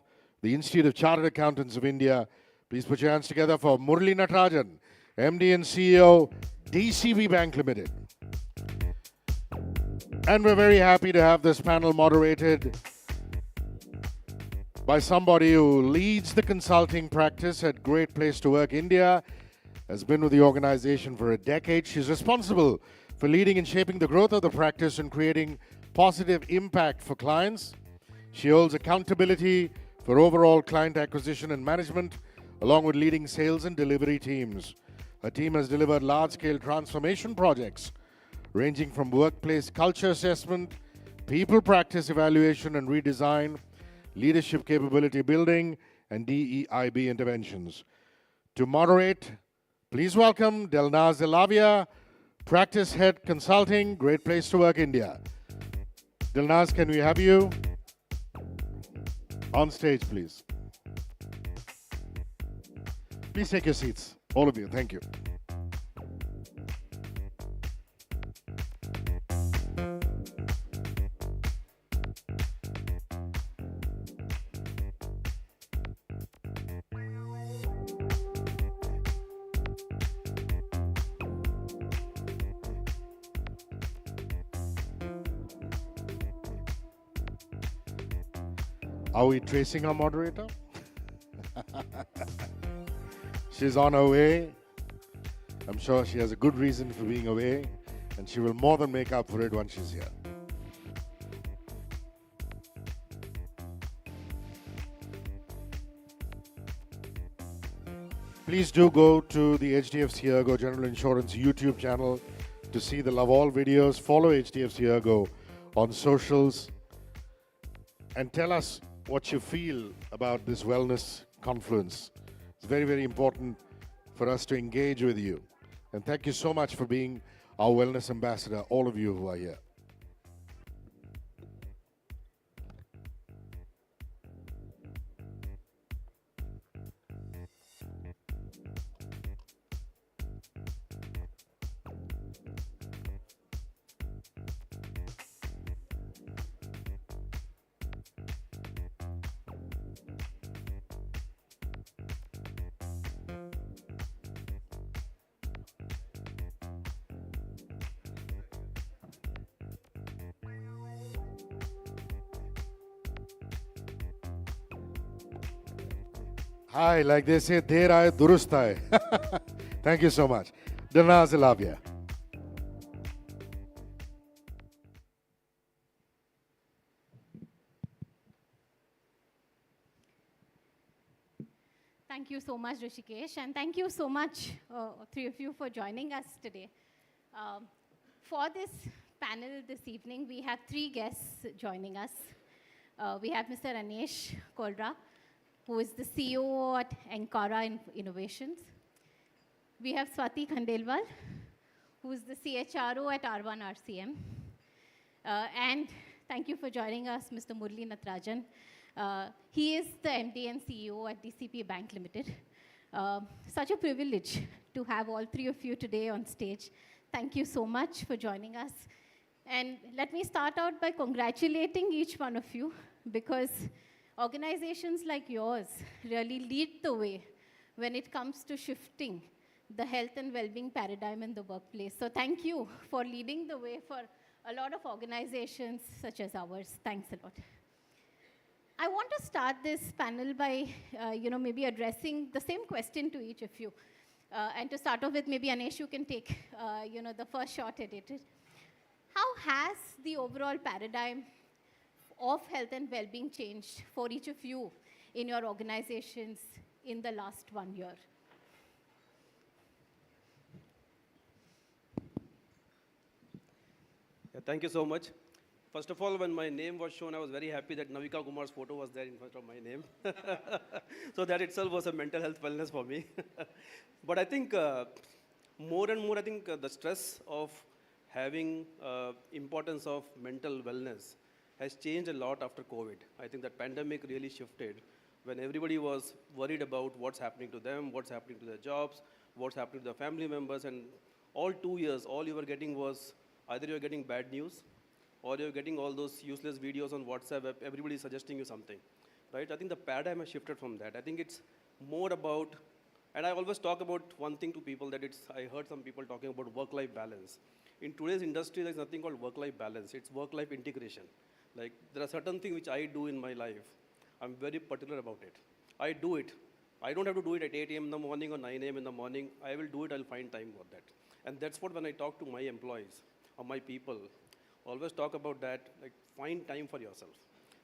the Institute of Chartered Accountants of India. Please put your hands together for Murali Natarajan, MD and CEO, DCB Bank Limited. And we're very happy to have this panel moderated by somebody who leads the consulting practice at Great Place to Work India, has been with the organization for a decade. She's responsible for leading and shaping the growth of the practice and creating positive impact for clients. She holds accountability for overall client acquisition and management, along with leading sales and delivery teams. Her team has delivered large-scale transformation projects, ranging from workplace culture assessment, people practice evaluation and redesign, leadership capability building, and DEIB interventions. To moderate, please welcome Delnaz Elavia, Practice Head Consulting, Great Place to Work India. Delnaz, can we have you on stage, please? Please take your seats, all of you. Thank you. Are we tracing our moderator? She's on her way. I'm sure she has a good reason for being away, and she will more than make up for it once she's here. Please do go to the HDFC ERGO General Insurance YouTube channel to see the Love All videos. Follow HDFC ERGO on socials and tell us what you feel about this Wellness Confluence. It's very, very important for us to engage with you. And thank you so much for being our wellness ambassador, all of you who are here. Hi, like they say, der aaye durust aaye. Thank you so much. Delnaz Elavia. Thank you so much, Rishikesh, and thank you so much, three of you, for joining us today. For this panel this evening, we have three guests joining us. We have Mr. Anish Korla, who is the CEO at Encora Innovations. We have Swati Khandelwal, who is the CHRO at R1 RCM. And thank you for joining us, Mr. Murali Natarajan. He is the MD and CEO at DCB Bank Limited. Such a privilege to have all three of you today on stage. Thank you so much for joining us. And let me start out by congratulating each one of you because organizations like yours really lead the way when it comes to shifting the health and well-being paradigm in the workplace. So thank you for leading the way for a lot of organizations such as ours. Thanks a lot. I want to start this panel by, maybe addressing the same question to each of you. And to start off with, maybe Anesh, you can take, the first shot at it. How has the overall paradigm of health and well-being changed for each of you in your organizations in the last 1 year? Yeah, thank you so much. First of all, when my name was shown, I was very happy that Navika Kumar's photo was there in front of my name. So that itself was a mental health wellness for me. But I think more and more, the stress of having importance of mental wellness has changed a lot after COVID. I think that pandemic really shifted when everybody was worried about what's happening to them, what's happening to their jobs, what's happening to their family members, and all 2 years, all you were getting was either you're getting bad news or you're getting all those useless videos on WhatsApp, everybody suggesting you something, right? I think the paradigm has shifted from that. I think it's more about, and I always talk about one thing to people that I heard some people talking about work-life balance. In today's industry, there's nothing called work-life balance. It's work-life integration. Like, there are certain things which I do in my life. I'm very particular about it. I do it. I don't have to do it at 8 a.m. in the morning or 9 a.m. in the morning. I will do it, I'll find time for that. And that's what when I talk to my employees or my people, always talk about that, like find time for yourself,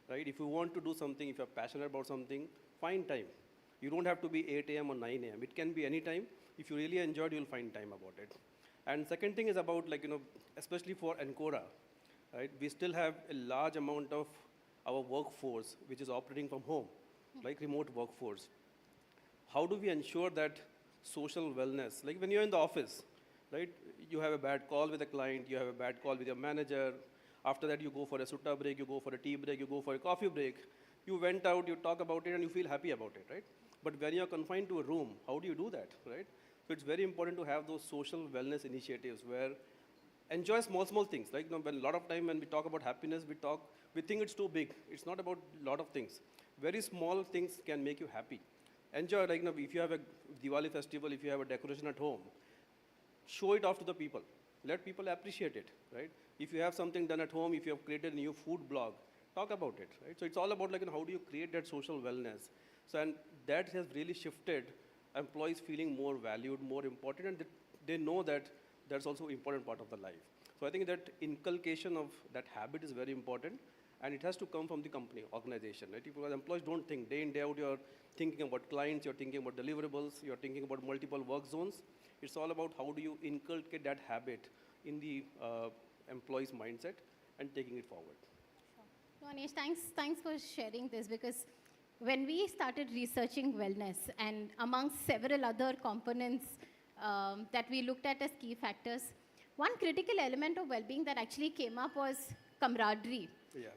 right? If you want to do something, if you're passionate about something, find time. You don't have to be 8 a.m. or 9 a.m. It can be any time. If you really enjoy it, you'll find time about it. And second thing is about, especially for Ancora, right? We still have a large amount of our workforce which is operating from home, like remote workforce. How do we ensure that social wellness, like when you're in the office, right? You have a bad call with a client, you have a bad call with your manager. After that, you go for a sutta break, you go for a tea break, you go for a coffee break. You went out, you talk about it, and you feel happy about it, right? But when you're confined to a room, how do you do that, right? So it's very important to have those social wellness initiatives where enjoy small things. Like, when a lot of time when we talk about happiness, we think it's too big. It's not about a lot of things. Very small things can make you happy. Enjoy, if you have a Diwali festival, if you have a decoration at home, show it off to the people. Let people appreciate it, right? If you have something done at home, if you have created a new food blog, talk about it, right? So it's all about how do you create that social wellness. So, and that has really shifted employees feeling more valued, more important, and they know that that's also an important part of the life. So I think that inculcation of that habit is very important, and it has to come from the company, organization, right? Because employees don't think day in, day out, you're thinking about clients, you're thinking about deliverables, you're thinking about multiple work zones. It's all about how do you inculcate that habit in the employee's mindset and taking it forward. Sure. Anish, thanks for sharing this, because when we started researching wellness and amongst several other components that we looked at as key factors, one critical element of well-being that actually came up was camaraderie. Yeah,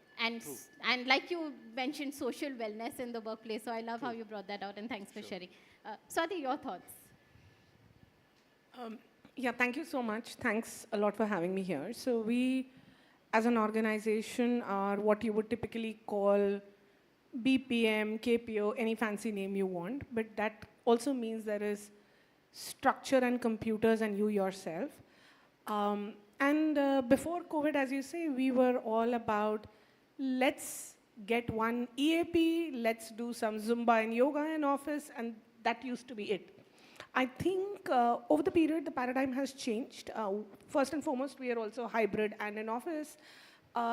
and like you mentioned, social wellness in the workplace. So I love how you brought that out, and thanks for sharing. Swati, your thoughts? Yeah, thank you so much. Thanks a lot for having me here. So we, as an organization, are what you would typically call BPM, KPO, any fancy name you want. But that also means there is structure and computers and you yourself. Before COVID, as you say, we were all about, let's get one EAP, let's do some Zumba and yoga in office, and that used to be it. I think over the period, the paradigm has changed. First and foremost, we are also hybrid and in office.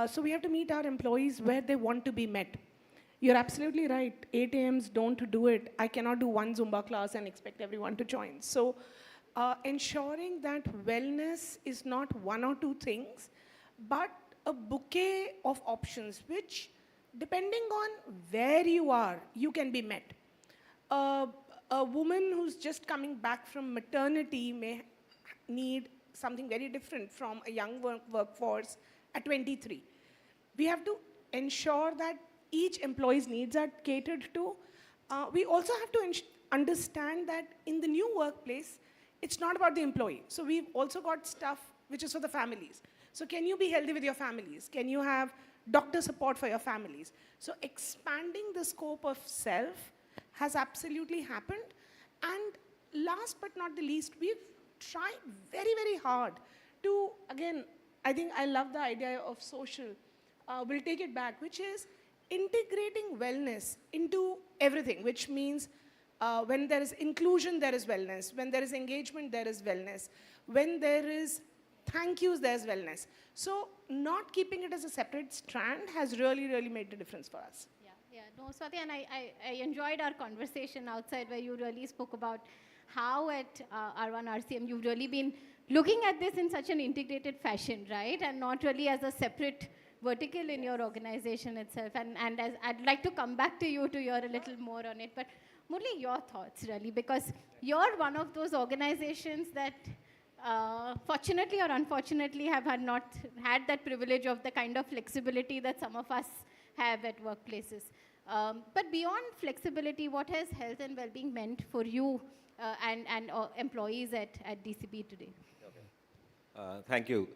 So we have to meet our employees where they want to be met. You're absolutely right. 8 a.m.s don't do it. I cannot do one Zumba class and expect everyone to join. So ensuring that wellness is not one or two things, but a bouquet of options, which, depending on where you are, you can be met. A woman who's just coming back from maternity may need something very different from a young workforce at 23. We have to ensure that each employee's needs are catered to. We also have to understand that in the new workplace, it's not about the employee. So we've also got stuff which is for the families. So can you be healthy with your families? Can you have doctor support for your families. So expanding the scope of self has absolutely happened. And last but not the least, we've tried very, very hard to, again, I think I love the idea of social. We'll take it back, which is integrating wellness into everything, which means when there is inclusion, there is wellness. When there is engagement, there is wellness. When there is thank yous, there's wellness. So not keeping it as a separate strand has really, really made the difference for us. Yeah, no, Swati, and I enjoyed our conversation outside where you really spoke about how at R1 RCM you've really been looking at this in such an integrated fashion, right? And not really as a separate vertical in your organization itself. And as I'd like to come back to you to hear a little more on it. But Murli, your thoughts really, because you're one of those organizations that fortunately or unfortunately have not had that privilege of the kind of flexibility that some of us have at workplaces. But beyond flexibility, what has health and well-being meant for you and employees at DCB today? Okay. Thank you.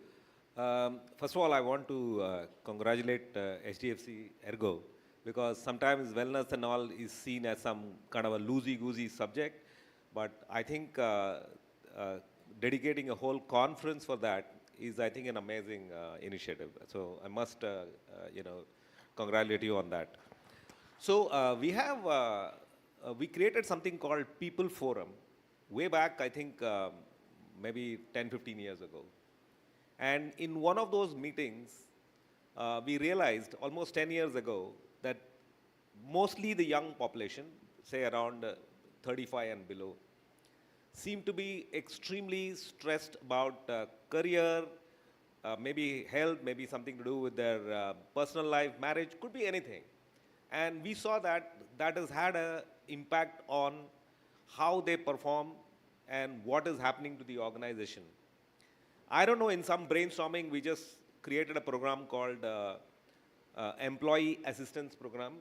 First of all, I want to congratulate HDFC ERGO, because sometimes wellness and all is seen as some kind of a loosey-goosey subject, but I think dedicating a whole conference for that is, I think, an amazing initiative. So I must, congratulate you on that. So we created something called People Forum way back, I think, maybe 10, 15 years ago. And in one of those meetings, we realized almost 10 years ago that mostly the young population, say around 35 and below, seem to be extremely stressed about career, maybe health, maybe something to do with their personal life, marriage, could be anything. And we saw that that has had an impact on how they perform and what is happening to the organization. I don't know, in some brainstorming, we just created a program called Employee Assistance Program,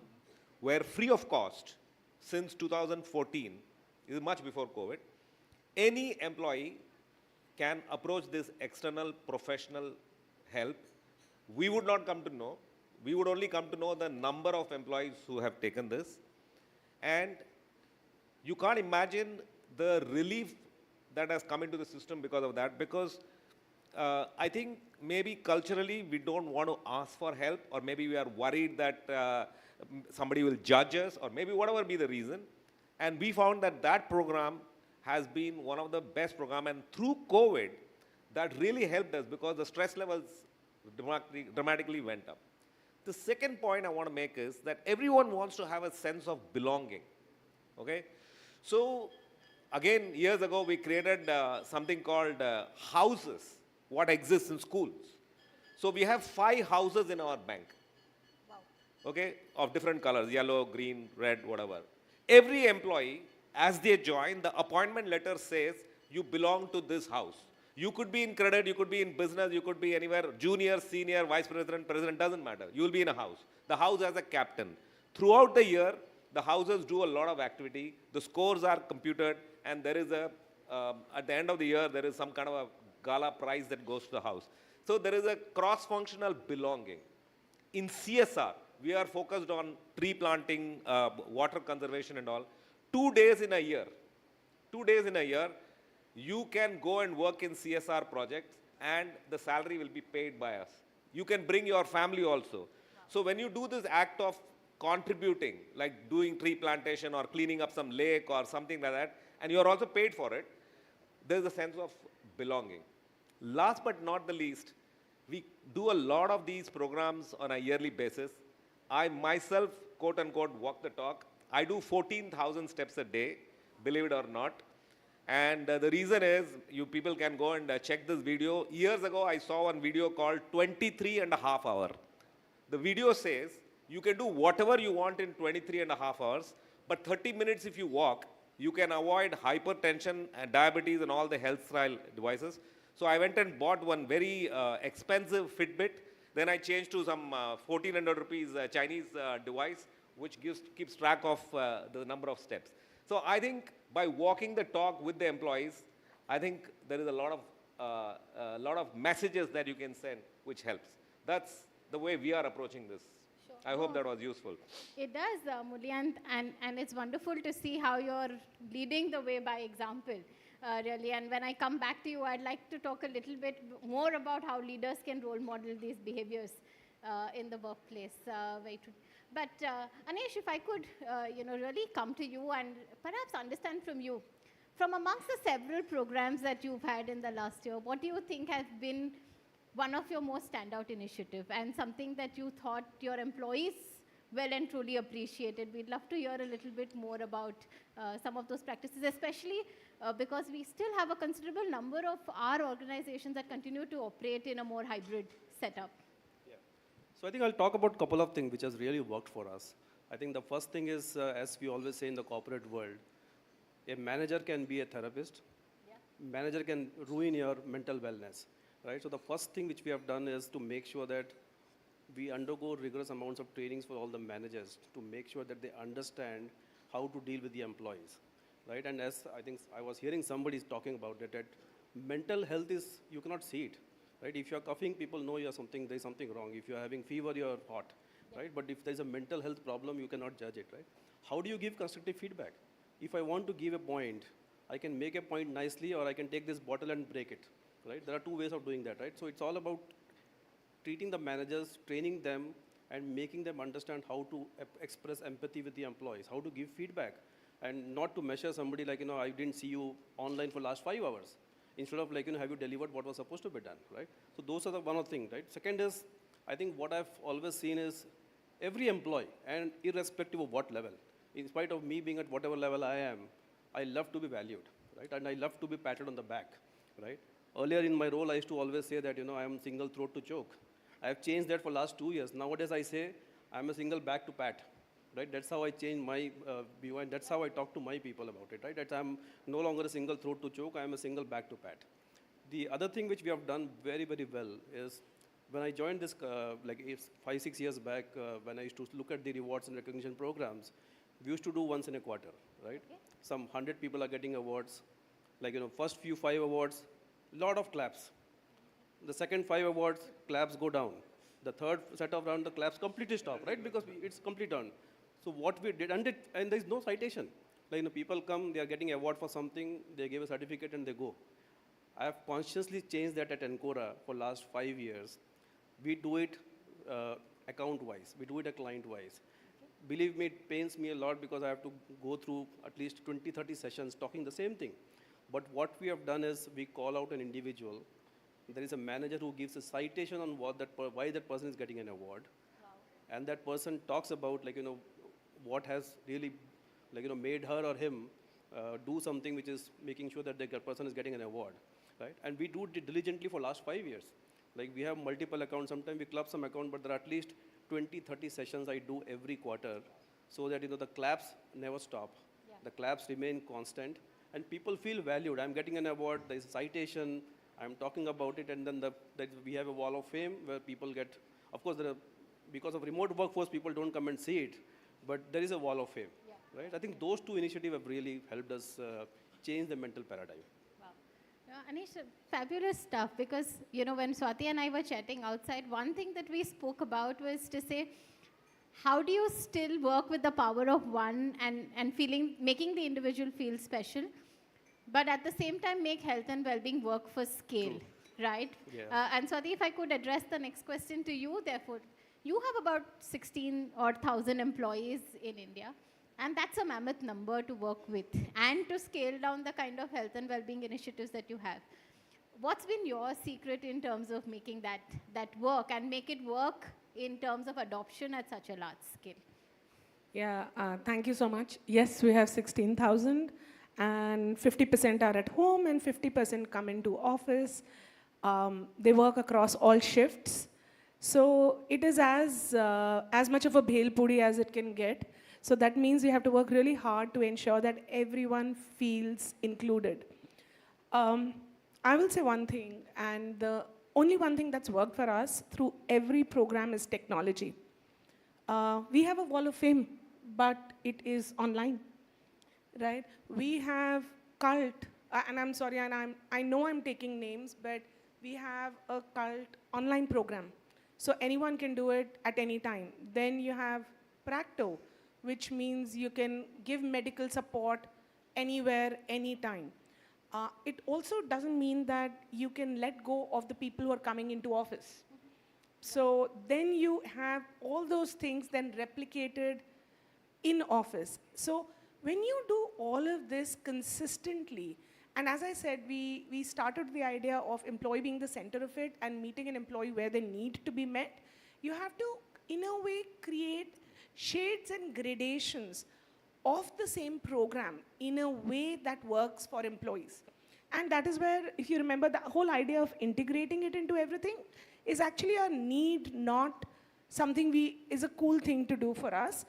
where free of cost, since 2014, this is much before COVID, any employee can approach this external professional help. We would not come to know. We would only come to know the number of employees who have taken this. And you can't imagine the relief that has come into the system because of that, because I think maybe culturally we don't want to ask for help, or maybe we are worried that somebody will judge us, or maybe whatever be the reason. And we found that that program has been one of the best programs, and through COVID, that really helped us because the stress levels dramatically went up. The second point I want to make is that everyone wants to have a sense of belonging, okay? So, again, years ago, we created something called houses, what exists in schools. So we have 5 houses in our bank, okay, of different colors, yellow, green, red, whatever. Every employee, as they join, the appointment letter says, you belong to this house. You could be in credit, you could be in business, you could be anywhere, junior, senior, vice president, president, doesn't matter. You will be in a house. The house has a captain. Throughout the year, the houses do a lot of activity. The scores are computed, and there is at the end of the year, there is some kind of a gala prize that goes to the house. So there is a cross-functional belonging. In CSR, we are focused on tree planting, water conservation and all. 2 days in a year, you can go and work in CSR projects, and the salary will be paid by us. You can bring your family also. So when you do this act of contributing, like doing tree plantation or cleaning up some lake or something like that, and you are also paid for it, there's a sense of belonging. Last but not the least, we do a lot of these programs on a yearly basis. I myself, quote unquote, walk the talk. I do 14,000 steps a day, believe it or not. And the reason is, you people can go and check this video. Years ago, I saw one video called 23.5 hours. The video says, you can do whatever you want in 23.5 hours, but 30 minutes if you walk, you can avoid hypertension and diabetes and all the health style devices. So I went and bought one very expensive Fitbit. Then I changed to some 1,400 rupees Chinese device, which keeps track of the number of steps. So I think by walking the talk with the employees, I think there is a lot of messages that you can send, which helps. That's the way we are approaching this. I hope that was useful. It does, Murli, and it's wonderful to see how you're leading the way by example, really. And when I come back to you, I'd like to talk a little bit more about how leaders can role model these behaviors in the workplace. Very true. But Anish, if I could, really come to you and perhaps understand from you, from amongst the several programs that you've had in the last year, what do you think has been one of your most standout initiative and something that you thought your employees well and truly appreciated? We'd love to hear a little bit more about some of those practices, especially because we still have a considerable number of our organizations that continue to operate in a more hybrid setup. Yeah. So I think I'll talk about a couple of things which has really worked for us. I think the first thing is, as we always say in the corporate world, a manager can be a therapist. Yeah. Manager can ruin your mental wellness. Right? So the first thing which we have done is to make sure that we undergo rigorous amounts of trainings for all the managers to make sure that they understand how to deal with the employees. Right? And as I think I was hearing somebody talking about it, that mental health is, you cannot see it. Right? If you're coughing, people know there's something wrong. If you're having fever, you're hot. Right? But if there's a mental health problem, you cannot judge it. Right? How do you give constructive feedback? If I want to give a point, I can make a point nicely, or I can take this bottle and break it. Right? There are two ways of doing that, right? So it's all about treating the managers, training them, and making them understand how to express empathy with the employees, how to give feedback, and not to measure somebody like, I didn't see you online for the last 5 hours. Instead of like, have you delivered what was supposed to be done, right? So those are the one of the things, right? Second is, I think what I've always seen is every employee, and irrespective of what level, in spite of me being at whatever level I am, I love to be valued, right? And I love to be patted on the back, right? Earlier in my role, I used to always say that, I am single throat to choke. I have changed that for last 2 years. Nowadays, I say, I'm a single back to pat, right? That's how I change my view, and that's how I talk to my people about it, right? That I'm no longer a single throat to choke, I'm a single back to pat. The other thing which we have done very, very well is, when I joined this, 5-6 years back, when I used to look at the rewards and recognition programs, we used to do once in a quarter, right? Okay. Some 100 people are getting awards. First few 5 awards, lot of claps. The second 5 awards, claps go down. The third set of round, the claps completely stop, right? Because it's complete done. So what we did, and there's no citation. People come, they are getting award for something, they give a certificate and they go. I have consciously changed that at Encora for last 5 years. We do it account-wise. We do it client-wise. Believe me, it pains me a lot because I have to go through at least 20-30 sessions talking the same thing. But what we have done is we call out an individual. There is a manager who gives a citation on why that person is getting an award. Wow. And that person talks about what has really made her or him do something which is making sure that the person is getting an award. Right? And we do it diligently for last 5 years. We have multiple accounts. Sometimes we club some account, but there are at least 20-30 sessions I do every quarter so that the claps never stop. Yeah. The claps remain constant. And people feel valued. I'm getting an award, there's a citation, I'm talking about it, and then we have a wall of fame where people get, of course, because of remote workforce, people don't come and see it, but there is a wall of fame, yeah. Right? I think those two initiatives have really helped us change the mental paradigm. Wow. Anish, fabulous stuff, because, when Swati and I were chatting outside, one thing that we spoke about was to say, how do you still work with the power of one and making the individual feel special, but at the same time make health and well-being work for scale, true. Right? Yeah. And Swati, if I could address the next question to you, therefore, you have about 16,000 employees in India, and that's a mammoth number to work with and to scale down the kind of health and well-being initiatives that you have. What's been your secret in terms of making that work and make it work in terms of adoption at such a large scale? Yeah, thank you so much. Yes, we have 16,000 and 50% are at home and 50% come into office. They work across all shifts. So it is as much of a bhel puri as it can get. So that means we have to work really hard to ensure that everyone feels included. I will say one thing, and the only one thing that's worked for us through every program is technology. We have a wall of fame, but it is online, right? We have cult, and I'm sorry, and I know I'm taking names, but we have a cult online program. So anyone can do it at any time. Then you have Practo, which means you can give medical support anywhere, anytime. It also doesn't mean that you can let go of the people who are coming into office. So then you have all those things then replicated in office. So when you do all of this consistently, and as I said, we started the idea of employee being the center of it and meeting an employee where they need to be met, you have to, in a way, create shades and gradations of the same program in a way that works for employees. And that is where, if you remember, the whole idea of integrating it into everything is actually a need, not something is a cool thing to do for us.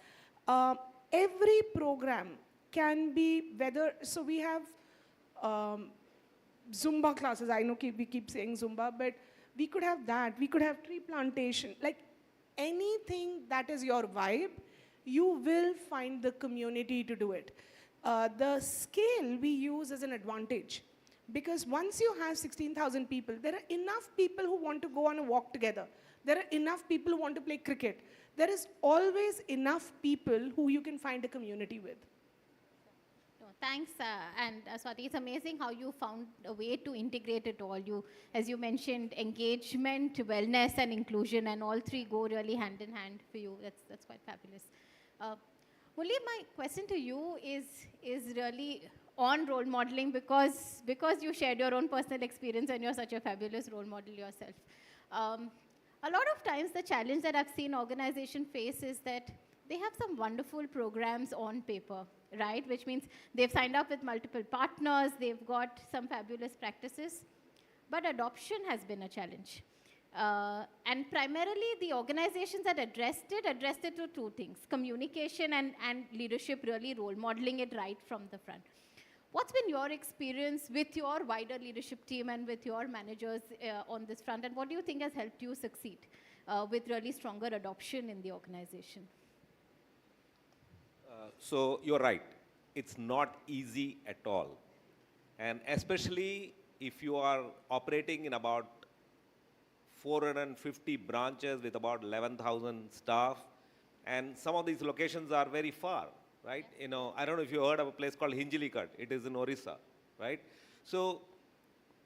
Every program can be whether, so we have Zumba classes. I know we keep saying Zumba, but we could have that. We could have tree plantation. Like anything that is your vibe, you will find the community to do it. The scale we use as an advantage. Because once you have 16,000 people, there are enough people who want to go on a walk together. There are enough people who want to play cricket. There is always enough people who you can find a community with. No, thanks, and Swati, it's amazing how you found a way to integrate it all. As you mentioned, engagement, wellness, and inclusion, and all three go really hand in hand for you. That's quite fabulous. Murli, my question to you is really on role modeling because you shared your own personal experience and you're such a fabulous role model yourself. A lot of times the challenge that I've seen organizations face is that they have some wonderful programs on paper, right? Which means they've signed up with multiple partners, they've got some fabulous practices, but adoption has been a challenge. And primarily the organizations that addressed it to two things, communication and leadership, really role modeling it right from the front. What's been your experience with your wider leadership team and with your managers on this front? And what do you think has helped you succeed with really stronger adoption in the organization? So you're right. It's not easy at all. And especially if you are operating in about 450 branches with about 11,000 staff, and some of these locations are very far. Right? You know, I don't know if you heard of a place called Hinjalikat. It is in Orissa, right? So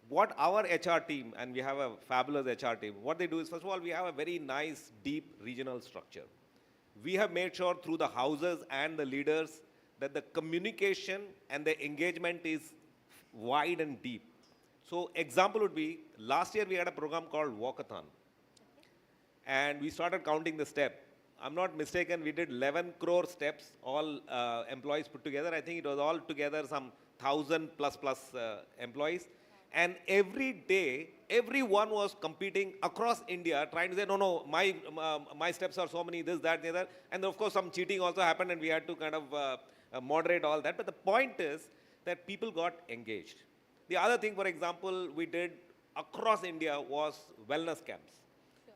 what our HR team, and we have a fabulous HR team, what they do is, first of all, we have a very nice, deep regional structure. We have made sure through the houses and the leaders that the communication and the engagement is wide and deep. So example would be, last year we had a program called Walkathon. And we started counting the steps. I'm not mistaken, we did 11 crore steps, all employees put together. I think it was all together some 1,000 plus employees. And every day, everyone was competing across India, trying to say, no, my steps are so many, this, that, the other. And of course, some cheating also happened, and we had to kind of moderate all that. But the point is that people got engaged. The other thing, for example, we did across India was wellness camps.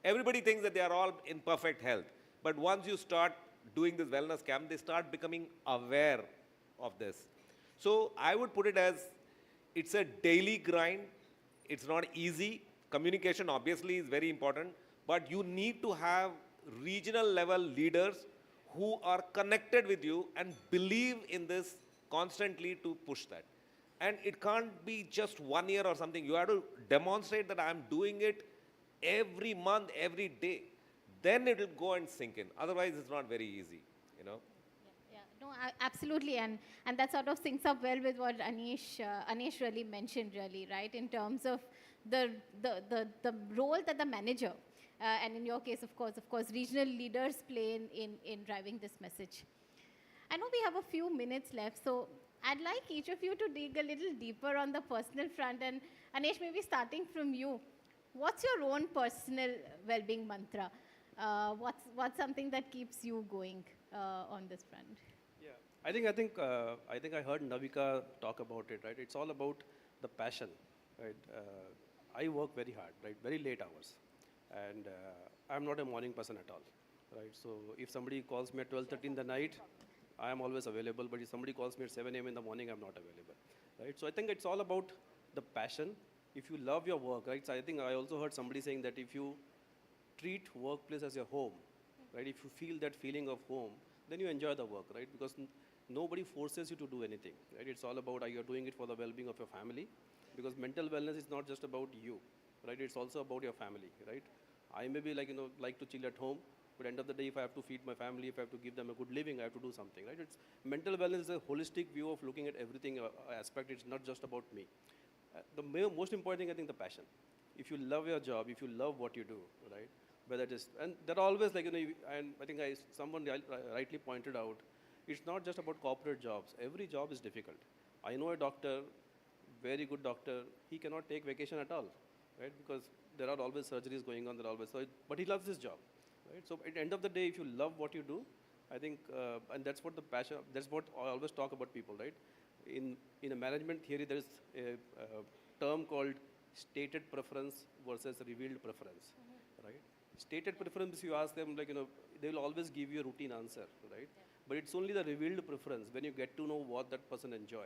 Everybody thinks that they are all in perfect health. But once you start doing this wellness camp, they start becoming aware of this. So I would put it as, it's a daily grind. It's not easy. Communication obviously is very important, but you need to have regional level leaders who are connected with you and believe in this constantly to push that. And it can't be just 1 year or something. You have to demonstrate that I'm doing it every month, every day. Then it will go and sink in. Otherwise, it's not very easy, you know. Yeah. No, absolutely, and that sort of syncs up well with what Anish really mentioned, really, right? In terms of the role that the manager, and in your case, of course, regional leaders play in driving this message. I know we have a few minutes left, so I'd like each of you to dig a little deeper on the personal front, and Anish, maybe starting from you. What's your own personal well-being mantra? What's something that keeps you going on this front? Yeah, I think I heard Navika talk about it, right? It's all about the passion, right? I work very hard, right? Very late hours, and I'm not a morning person at all, right? So if somebody calls me at 12:30 in the night, I am always available. But if somebody calls me at 7 a.m. in the morning, I'm not available, right? So I think it's all about the passion. If you love your work, right? So I think I also heard somebody saying that if you treat workplace as your home, right? If you feel that feeling of home, then you enjoy the work, right? Because nobody forces you to do anything, right? It's all about you're doing it for the well-being of your family, because mental wellness is not just about you, right? It's also about your family, right? I may be like to chill at home, but end of the day, if I have to feed my family, if I have to give them a good living, I have to do something, right? It's mental wellness is a holistic view of looking at everything aspect. It's not just about me. The most important thing, I think, the passion. If you love your job, if you love what you do, right? Whether it is, and there are always and I think someone rightly pointed out, it's not just about corporate jobs. Every job is difficult. I know a doctor, very good doctor, he cannot take vacation at all, right? Because there are always surgeries going on, but he loves his job, right? So at the end of the day, if you love what you do, I think, and that's what the passion, that's what I always talk about people, right? In a management theory, there is a term called stated preference versus revealed preference, right? Stated preference, you ask them, they will always give you a routine answer, right? But it's only the revealed preference when you get to know what that person enjoy.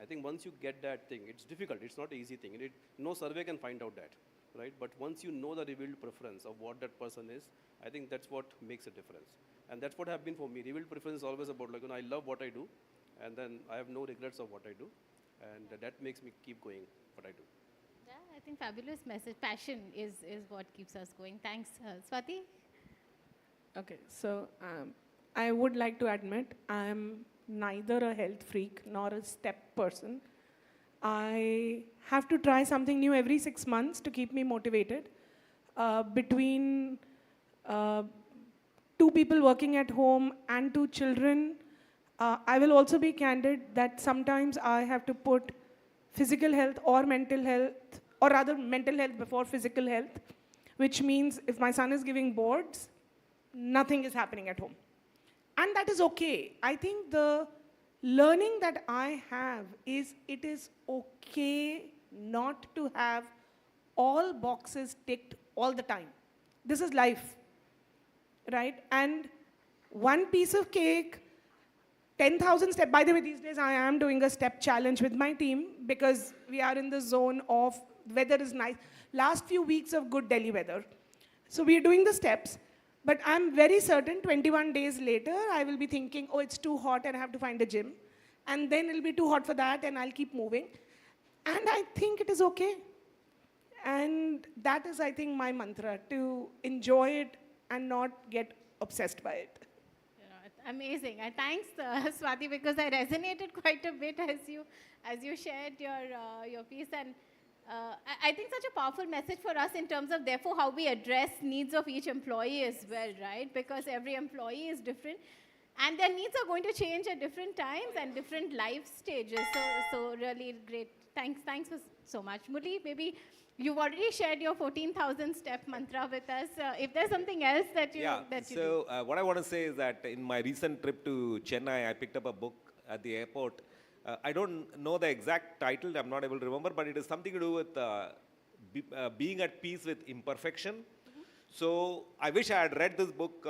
I think once you get that thing, it's difficult. It's not an easy thing. No survey can find out that, right? But once you know the revealed preference of what that person is, I think that's what makes a difference. And that's what have been for me. Revealed preference is always about, I love what I do, and then I have no regrets of what I do, and that makes me keep going what I do. Yeah, I think fabulous message. Passion is what keeps us going. Thanks, Swati. Okay, so I would like to admit I'm neither a health freak nor a step person. I have to try something new every 6 months to keep me motivated. Between 2 people working at home and 2 children, I will also be candid that sometimes I have to put physical health or mental health, or rather mental health before physical health, which means if my son is giving boards, nothing is happening at home. And that is okay. I think the learning that I have is it is okay not to have all boxes ticked all the time. This is life, right? And one piece of cake, 10,000 steps. By the way, these days I am doing a step challenge with my team because we are in the zone of weather is nice. Last few weeks of good Delhi weather. So we are doing the steps. But I'm very certain 21 days later, I will be thinking, oh, it's too hot and I have to find a gym. And then it'll be too hot for that and I'll keep moving. And I think it is okay. And that is, I think, my mantra, to enjoy it and not get obsessed by it. Amazing. Thanks, Swati, because I resonated quite a bit as you shared your piece. And I think such a powerful message for us in terms of, therefore, how we address needs of each employee as well, right? Because every employee is different. And their needs are going to change at different times and different life stages. So really great. Thanks so much. Murli, maybe you've already shared your 14,000 step mantra with us. If there's something else that you do. What I want to say is that in my recent trip to Chennai, I picked up a book at the airport. I don't know the exact title, I'm not able to remember, but it is something to do with being at peace with imperfection. So I wish I had read this book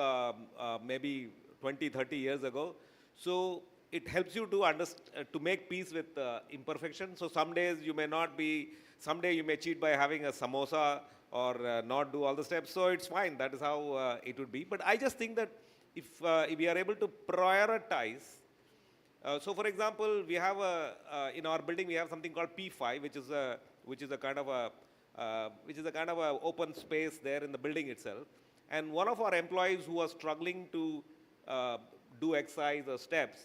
maybe 20, 30 years ago. So it helps you to make peace with imperfection. So some days you may not be, someday you may cheat by having a samosa or not do all the steps. So it's fine, that is how it would be. But I just think that if we are able to prioritize, so for example, we have in our building we have something called P5, which is a kind of a open space there in the building itself. And one of our employees who was struggling to do exercise or steps,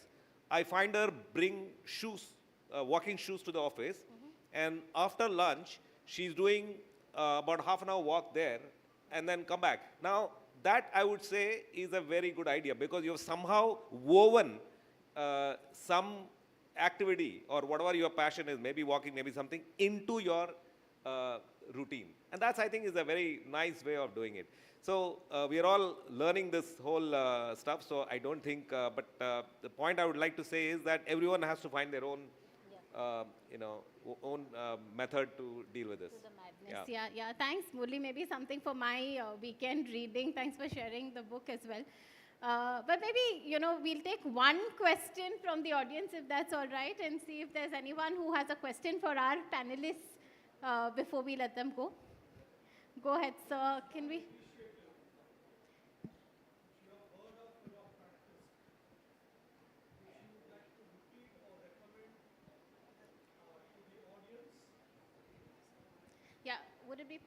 I find her bring shoes, walking shoes to the office. And after lunch, she's doing about half an hour walk there and then come back. Now, that I would say is a very good idea because you've somehow woven some activity or whatever your passion is, maybe walking, maybe something, into your routine. And that's, I think, is a very nice way of doing it. So we are all learning this whole stuff, so I don't think, but the point I would like to say is that everyone has to find their own, own method to deal with this. Yeah. Thanks, Murli. Maybe something for my weekend reading. Thanks for sharing the book as well. But maybe, we'll take one question from the audience, if that's all right, and see if there's anyone who has a question for our panelists before we let them go. Go ahead, sir. Can we? would it be?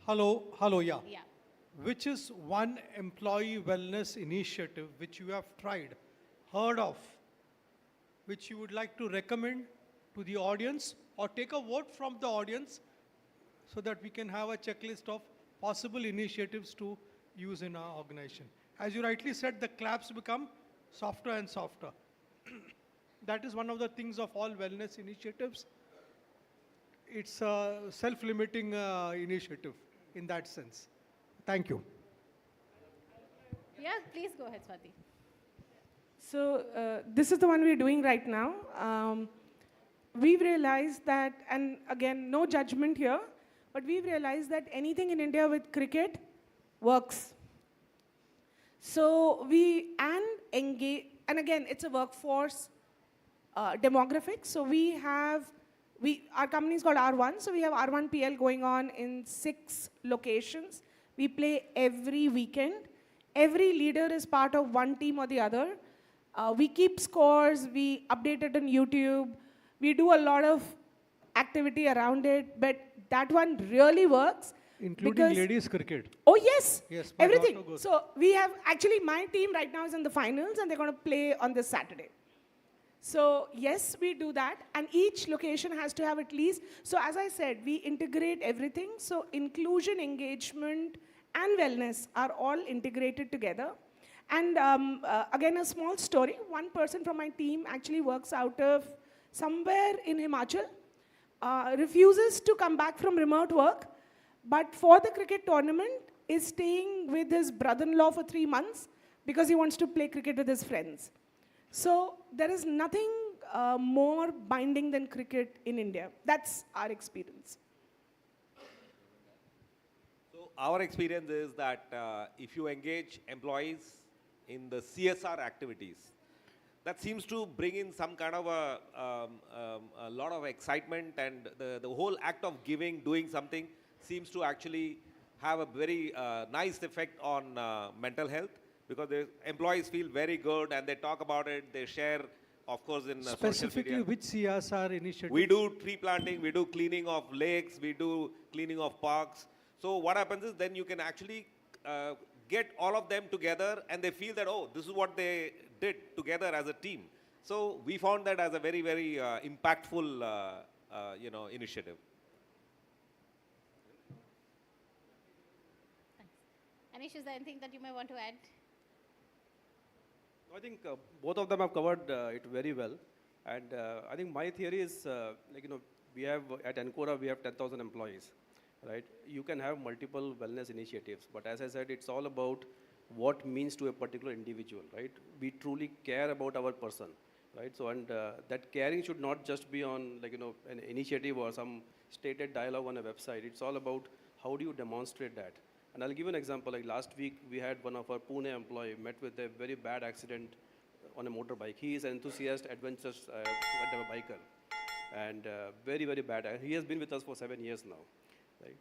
Hello, yeah. Yeah. Which is one employee wellness initiative which you have tried, heard of, which you would like to recommend to the audience or take a vote from the audience so that we can have a checklist of possible initiatives to use in our organization. As you rightly said, the claps become softer and softer. That is one of the things of all wellness initiatives. It's a self-limiting initiative in that sense. Thank you. Yeah, please go ahead, Swati. So this is the one we're doing right now. We've realized that, and again, no judgment here, but we've realized that anything in India with cricket works. So engage, and again, it's a workforce demographic. So our company is called R1, so we have R1PL going on in 6 locations. We play every weekend. Every leader is part of one team or the other. We keep scores, we update it on YouTube. We do a lot of activity around it, but that one really works. Including ladies cricket. Oh, yes. Yes, everything. So we have, actually my team right now is in the finals and they're going to play on this Saturday. So yes, we do that, and each location has to have at least, so as I said, we integrate everything. So inclusion, engagement, and wellness are all integrated together. And again, a small story, one person from my team actually works out of somewhere in Himachal, refuses to come back from remote work, but for the cricket tournament is staying with his brother-in-law for 3 months because he wants to play cricket with his friends. So there is nothing more binding than cricket in India. That's our experience. So our experience is that if you engage employees in the CSR activities, that seems to bring in some kind of a lot of excitement, and the whole act of giving, doing something, seems to actually have a very nice effect on mental health, because the employees feel very good and they talk about it, they share, of course, in social media. Specifically, which CSR initiative? We do tree planting, we do cleaning of lakes, we do cleaning of parks. So what happens is then you can actually get all of them together and they feel that, oh, this is what they did together as a team. So we found that as a very, very impactful initiative. Anish, is there anything that you may want to add? I think both of them have covered it very well. And I think my theory is, we have, at Encora, we have 10,000 employees, right? You can have multiple wellness initiatives, but as I said, it's all about what means to a particular individual, right? We truly care about our person, right? So, and that caring should not just be on, an initiative or some stated dialogue on a website. It's all about how do you demonstrate that. And I'll give you an example. Like last week, we had one of our Pune employee met with a very bad accident on a motorbike. He is an enthusiast, adventurous biker, and very, very bad. He has been with us for 7 years now. Right?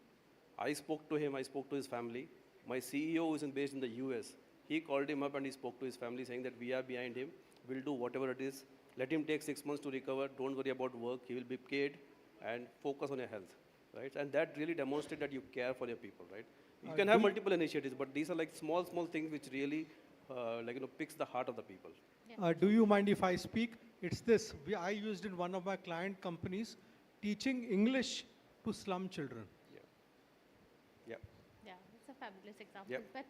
I spoke to him. I spoke to his family. My CEO, who is based in the US, he called him up and he spoke to his family, saying that we are behind him. We'll do whatever it is. Let him take 6 months to recover. Don't worry about work. He will be paid, and focus on your health. Right? And that really demonstrates that you care for your people. Right? You can have multiple initiatives, but these are like small things which really, picks the heart of the people. Yeah. Do you mind if I speak? It's this. I used in one of my client companies, teaching English to slum children. Yeah, it's a fabulous example. But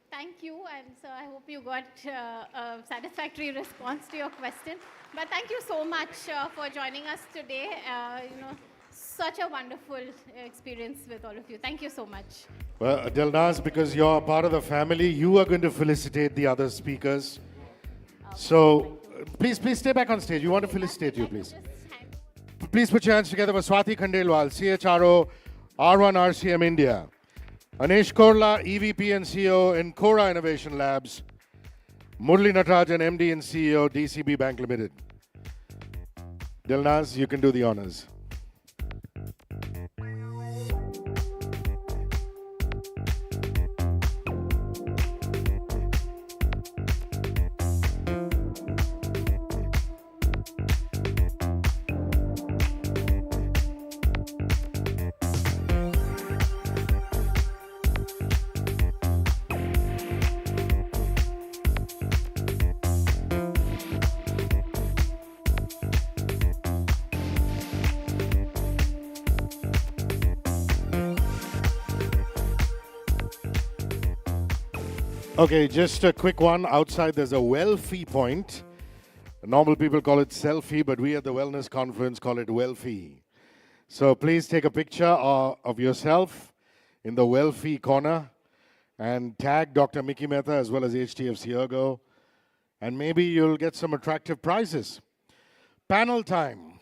thank you, and so I hope you got a satisfactory response to your question. But thank you so much for joining us today. Such a wonderful experience with all of you. Thank you so much. Well, Dilnaz, because you're part of the family, you are going to felicitate the other speakers. So please stay back on stage. We want to felicitate you, please. Please put your hands together for Swati Khandelwal, CHRO, R1 RCM India. Anish Korla, EVP and CEO in Encora Innovation Labs. Murli Natarajan, MD and CEO, DCB Bank Limited. Dilnaz, you can do the honors. Okay, just a quick one. Outside, there's a Wellfee point. Normal people call it selfie, but we at the Wellness Confluence call it Wellfee. So please take a picture of yourself in the Wellfee corner and tag Dr. Mickey Mehta as well as HDFC ERGO, and maybe you'll get some attractive prizes. Panel time.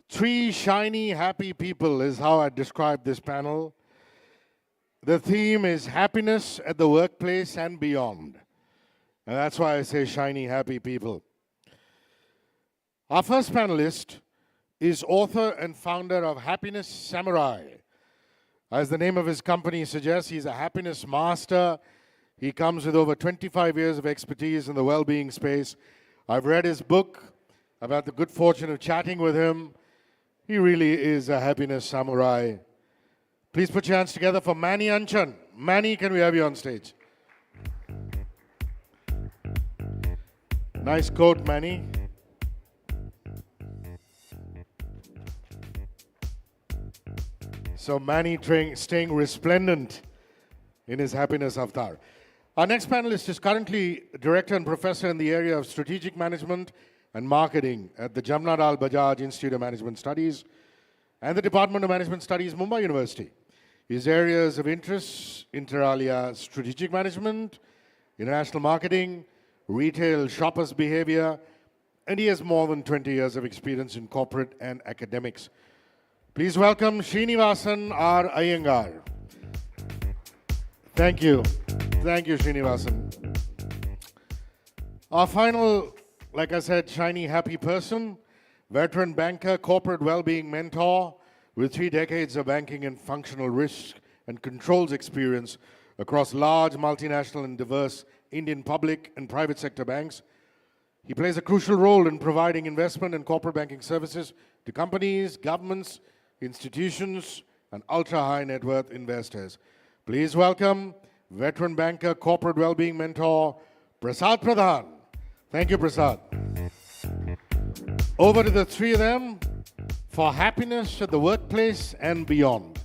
3 shiny, happy people is how I describe this panel. The theme is happiness at the workplace and beyond. And that's why I say shiny, happy people. Our first panelist is author and founder of Happiness Samurai. As the name of his company suggests, he's a happiness master. He comes with over 25 years of expertise in the well-being space. I've read his book. I've had the good fortune of chatting with him. He really is a happiness samurai. Please put your hands together for Manny Anchan. Manny, can we have you on stage? Nice coat, Manny. So Manny staying resplendent in his happiness avatar. Our next panelist is currently director and professor in the area of strategic management and marketing at the Jamnalal Bajaj Institute of Management Studies and the Department of Management Studies, Mumbai University. His areas of interest, inter alia, strategic management, international marketing, retail shoppers' behavior, and he has more than 20 years of experience in corporate and academics. Please welcome Srinivasan R. Iyengar. Thank you. Thank you, Srinivasan. Our final, like I said, shiny, happy person, veteran banker, corporate well-being mentor with 3 decades of banking and functional risk and controls experience across large, multinational and diverse Indian public and private sector banks. He plays a crucial role in providing investment and corporate banking services to companies, governments, institutions, and ultra-high net worth investors. Please welcome veteran banker, corporate well-being mentor, Prasad Pradhan. Thank you, Prasad. Over to the 3 of them for happiness at the workplace and beyond.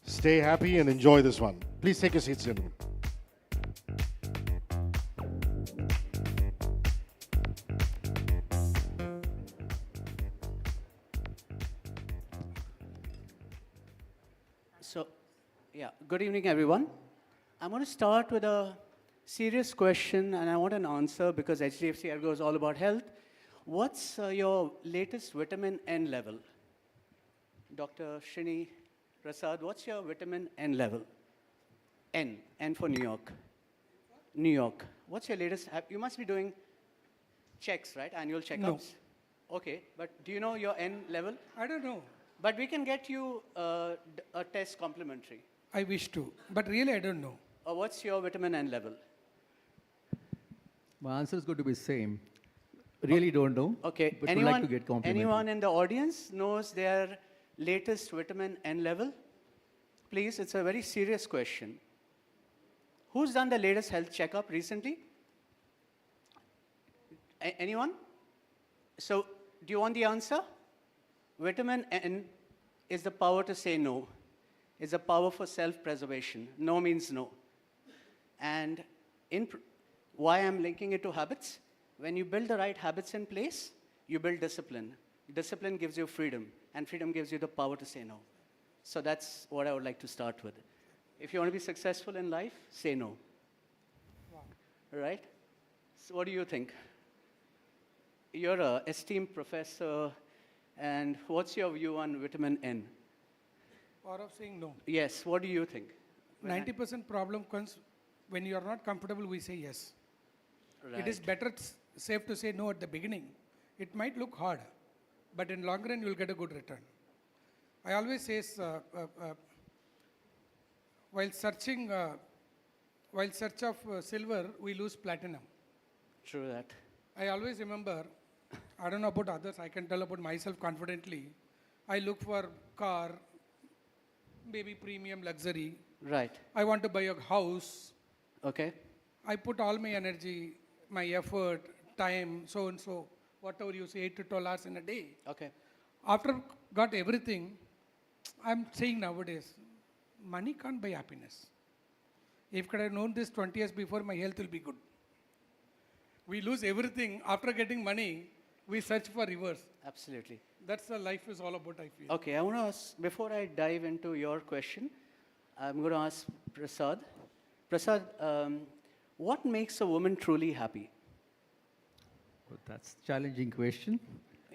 Stay happy and enjoy this one. Please take your seats, gentlemen. So, yeah, good evening, everyone. I'm going to start with a serious question, and I want an answer because HDFC ERGO is all about health. What's your latest vitamin N level? Dr. Srini Prasad, what's your vitamin N level? N for New York. New York. What's your latest? You must be doing checks, right? Annual checkups? No. Okay, but do you know your N level? I don't know. But we can get you a test complimentary. I wish to, but really I don't know. What's your vitamin N level? My answer is going to be same. Really don't know. Okay. But would like to get complimentary. Anyone in the audience knows their latest vitamin N level? Please, it's a very serious question. Who's done the latest health checkup recently? Anyone? So, do you want the answer? Vitamin N is the power to say no. It's the power for self-preservation. No means no. And why I'm linking it to habits? When you build the right habits in place, you build discipline. Discipline gives you freedom, and freedom gives you the power to say no. So that's what I would like to start with. If you want to be successful in life, say no. Wow. Right? So what do you think? You're an esteemed professor, and what's your view on vitamin N? Power of saying no. Yes, what do you think? 90% problem comes when you are not comfortable, we say yes. Right. It is better safe to say no at the beginning. It might look hard, but in long run, you will get a good return. I always say, while search of silver, we lose platinum. True that. I always remember, I don't know about others, I can tell about myself confidently. I look for car, maybe premium luxury. Right. I want to buy a house. Okay. I put all my energy, my effort, time, so and so, whatever you say, 8 to 12 hours in a day. Okay. After got everything, I'm saying nowadays, money can't buy happiness. If could have known this 20 years before, my health will be good. We lose everything. After getting money, we search for reverse. Absolutely. That's the life is all about, I feel. Okay, I want to ask, before I dive into your question, I'm going to ask Prasad. Prasad, what makes a woman truly happy? Well, that's a challenging question.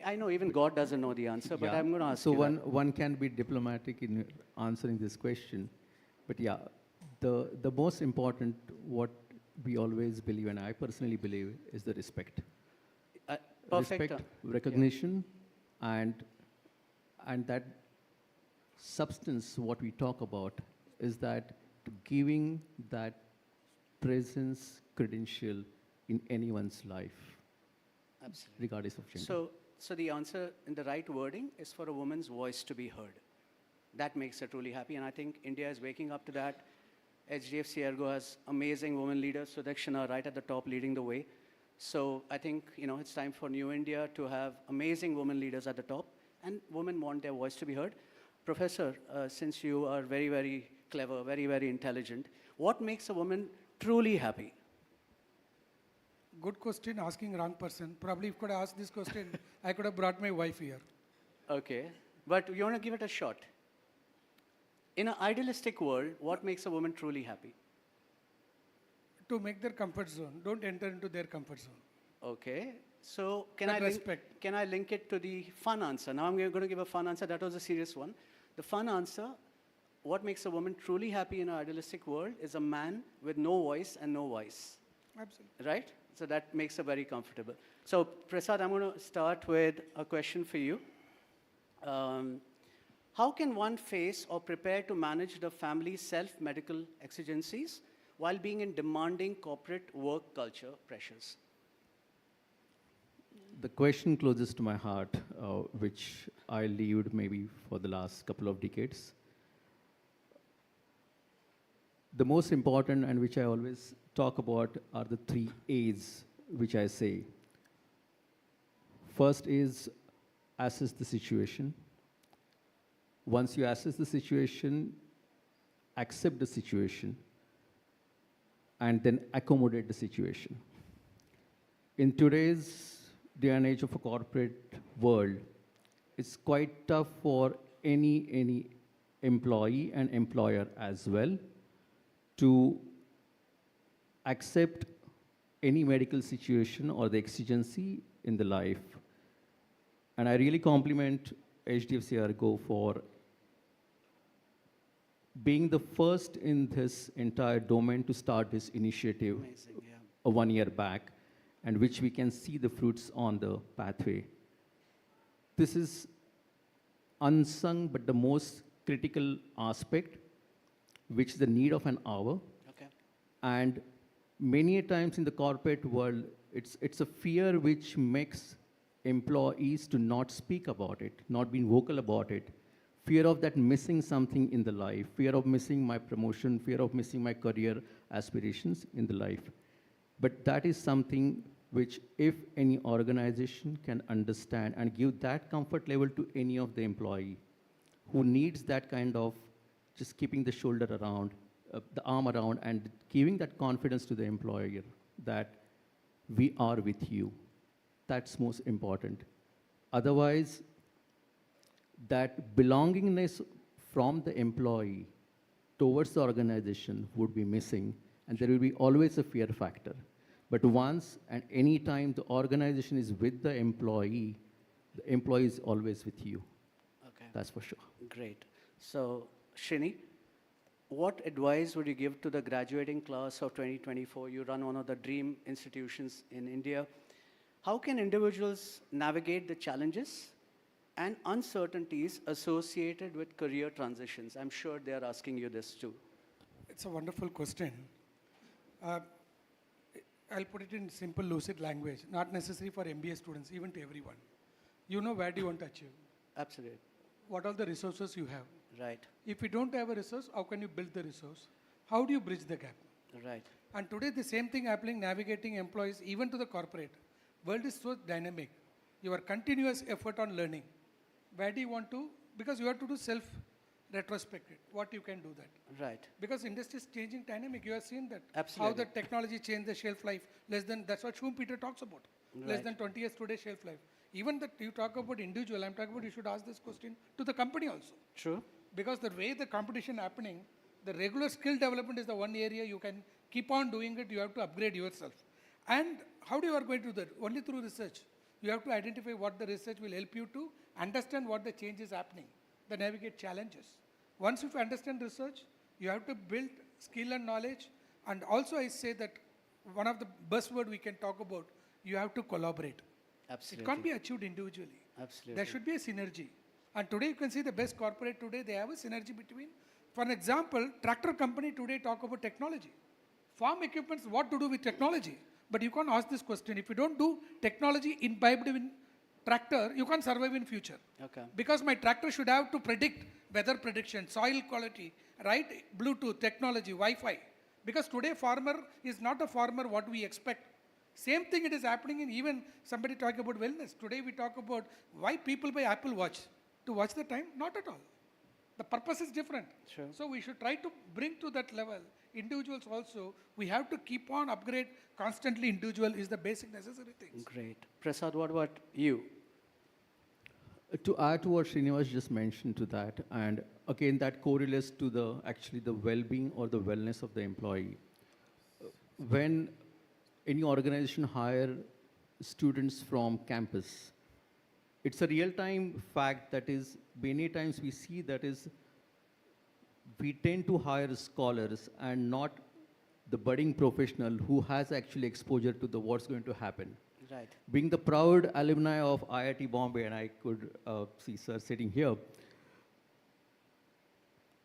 I know even God doesn't know the answer, but I'm going to ask so you one can be diplomatic in answering this question. But yeah, the most important, what we always believe, and I personally believe, is the respect. Perfect. Respect, recognition, and that substance, what we talk about, is that giving that presence credential in anyone's life, Absolutely. regardless of gender. So the answer in the right wording is for a woman's voice to be heard. That makes her truly happy, and I think India is waking up to that. HDFC ERGO has amazing women leaders, Sudakshana right at the top leading the way. So I think it's time for New India to have amazing women leaders at the top, and women want their voice to be heard. Professor, since you are very, very clever, very, very intelligent, what makes a woman truly happy? Good question, asking wrong person. Probably if I could have asked this question, I could have brought my wife here. Okay, but you want to give it a shot. In an idealistic world, what makes a woman truly happy? To make their comfort zone. Don't enter into their comfort zone. Okay, so can I link it to the fun answer? Now I'm going to give a fun answer. That was a serious one. The fun answer, what makes a woman truly happy in an idealistic world is a man with no voice and no voice. Absolutely. Right? So that makes her very comfortable. So Prasad, I'm going to start with a question for you. How can one face or prepare to manage the family's self-medical exigencies while being in demanding corporate work culture pressures? The question closest to my heart, which I lived maybe for the last couple of decades. The most important, and which I always talk about, are the 3 A's, which I say. First is assess the situation. Once you assess the situation, accept the situation, and then accommodate the situation. In today's day and age of a corporate world, it's quite tough for any employee and employer as well to accept any medical situation or the exigency in the life. And I really compliment HDFC ERGO for being the first in this entire domain to start this initiative. Amazing, yeah. 1 year back, and which we can see the fruits on the pathway. This is unsung, but the most critical aspect, which is the need of an hour. Okay. And many times in the corporate world, it's a fear which makes employees to not speak about it, not being vocal about it. Fear of that missing something in the life, fear of missing my promotion, fear of missing my career aspirations in the life. But that is something which, if any organization can understand and give that comfort level to any of the employee who needs that kind of just keeping the shoulder around, the arm around, and giving that confidence to the employer that we are with you. That's most important. Otherwise, that belongingness from the employee towards the organization would be missing, and there will be always a fear factor. But once and any time the organization is with the employee is always with you. Okay. That's for sure. Great. So, Shrini, what advice would you give to the graduating class of 2024? You run one of the dream institutions in India. How can individuals navigate the challenges and uncertainties associated with career transitions? I'm sure they're asking you this too. It's a wonderful question. I'll put it in simple, lucid language, not necessary for MBA students, even to everyone. You know where do you want to achieve? Absolutely. What are the resources you have? Right. If you don't have a resource, how can you build the resource? How do you bridge the gap? Right. And today the same thing happening, navigating employees, even to the corporate. World is so dynamic. Your continuous effort on learning. Where do you want to? Because you have to do retrospect it, what you can do that. Right. Because industry is changing dynamic. You have seen that. Absolutely. How the technology changed the shelf life less than, that's what Schumpeter talks about. Less Right. than 20 years today shelf life. Even that you talk about individual, I'm talking about you should ask this question to the company also. True. Because the way the competition happening, the regular skill development is the one area you can keep on doing it, you have to upgrade yourself. And how do you are going to do that? Only through research. You have to identify what the research will help you to understand what the change is happening, the navigate challenges. Once you understand research, you have to build skill and knowledge. And also I say that one of the buzzword we can talk about, you have to collaborate. Absolutely. It can't be achieved individually. Absolutely. There should be a synergy. And today you can see the best corporate today, they have a synergy between, for an example, tractor company today talk about technology. Farm equipments, what to do with technology? But you can't ask this question. If you don't do technology imbibed in tractor, you can't survive in future. Okay. Because my tractor should have to predict weather prediction, soil quality, right? Bluetooth, technology, Wi-Fi. Because today farmer is not a farmer what we expect. Same thing it is happening in even somebody talking about wellness. Today we talk about why people buy Apple Watch. To watch the time? Not at all. The purpose is different. Sure. So we should try to bring to that level. Individuals also, we have to keep on upgrade constantly. Individual is the basic necessary things. Great. Prasad, what about you? To add to what Srinivas just mentioned to that, and again that correlates to the actually the well-being or the wellness of the employee. When any organization hire students from campus, it's a real-time fact that is many times we see that is we tend to hire scholars and not the budding professional who has actually exposure to the what's going to happen. Right. Being the proud alumni of IIT Bombay, and I could see sir sitting here,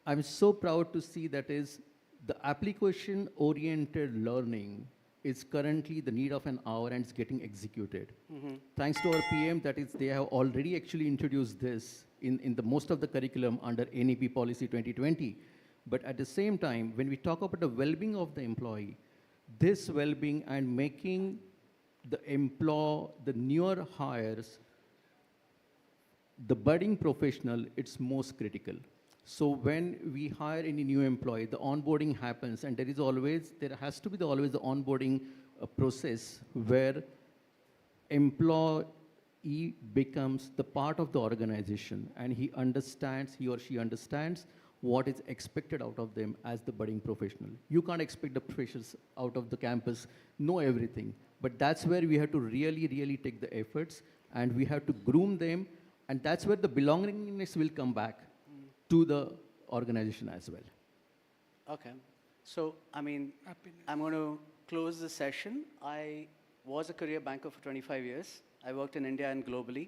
I'm so proud to see that is the application-oriented learning is currently the need of an hour and it's getting executed. Mm-hmm. Thanks to our PM, that is, they have already actually introduced this in the most of the curriculum under NEP policy 2020. But at the same time, when we talk about the well-being of the employee, this well-being and making the newer hires, the budding professional, it's most critical. So when we hire any new employee, the onboarding happens, and there has to be always the onboarding process where employee becomes the part of the organization, and he or she understands what is expected out of them as the budding professional. You can't expect the professionals out of the campus know everything, but that's where we have to really, really take the efforts, and we have to groom them, and that's where the belongingness will come back to the organization as well. Okay. So, I mean, I'm going to close the session. I was a career banker for 25 years. I worked in India and globally,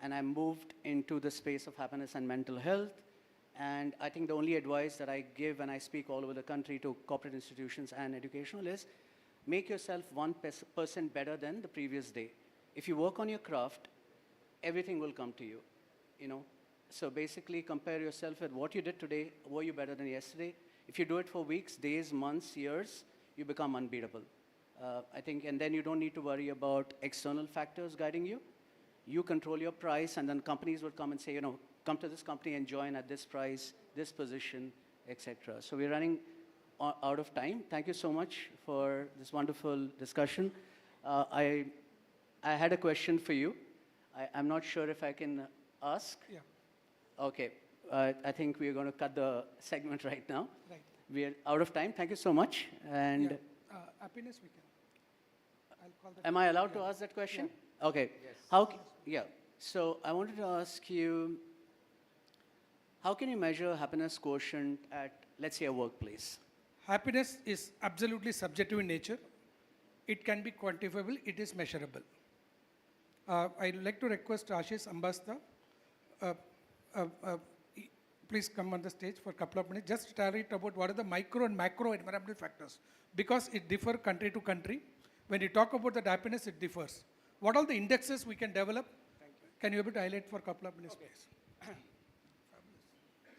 and I moved into the space of happiness and mental health. And I think the only advice that I give when I speak all over the country to corporate institutions and educational is make yourself 1% better than the previous day. If you work on your craft, everything will come to you, you know. So basically compare yourself with what you did today, were you better than yesterday? If you do it for weeks, days, months, years, you become unbeatable. I think, and then you don't need to worry about external factors guiding you. You control your price, and then companies will come and say, you know, come to this company and join at this price, this position, etc. So we're running out of time. Thank you so much for this wonderful discussion. I had a question for you. I'm not sure if I can ask. Yeah. Okay. I think we're going to cut the segment right now. Right. We're out of time. Thank you so much. And Yeah. Happiness we can. I'll call that. am I allowed to ask that question? Yeah. Okay. Yes. Yeah. So I wanted to ask you, how can you measure happiness quotient at, let's say, a workplace? Happiness is absolutely subjective in nature. It can be quantifiable. It is measurable. I'd like to request Ashish Ambasta. Please come on the stage for a couple of minutes. Just tell it about what are the micro and macro environmental factors. Because it differs country to country. When you talk about that happiness, it differs. What are the indexes we can develop? Can you be able to highlight for a couple of minutes, please?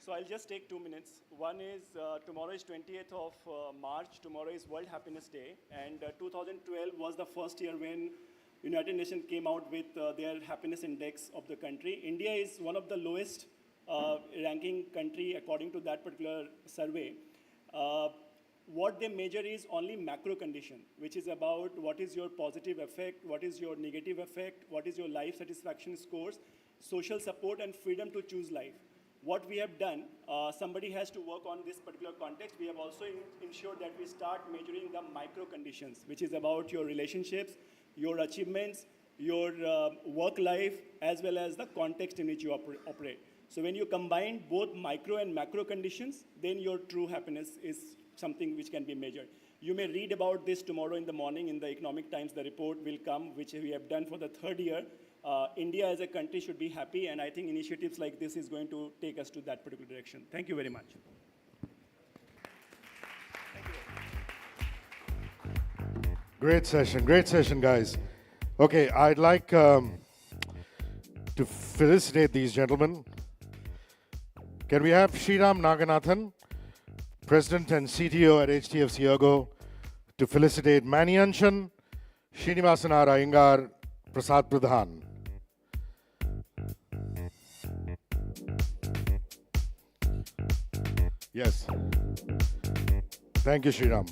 So I'll just take 2 minutes. One is tomorrow is 20th of March. Tomorrow is World Happiness Day. And 2012 was the first year when United Nations came out with their happiness index of the country. India is one of the lowest ranking country according to that particular survey, what they measure is only macro condition, which is about what is your positive effect, what is your negative effect, what is your life satisfaction scores, social support, and freedom to choose life. What we have done, somebody has to work on this particular context. We have also ensured that we start measuring the micro conditions, which is about your relationships, your achievements, your work life, as well as the context in which you operate. So when you combine both micro and macro conditions, then your true happiness is something which can be measured. You may read about this tomorrow in the morning in the Economic Times. The report will come, which we have done for the third year. India as a country should be happy, and I think initiatives like this is going to take us to that particular direction. Thank you very much. Great session, guys. Okay, I'd like to felicitate these gentlemen. Can we have Sriram Naganathan, President and CTO at HDFC ERGO, to felicitate Manianchan, Srinivasan Iyengar, Prasad Pradhan. Yes. Thank you, Sriram.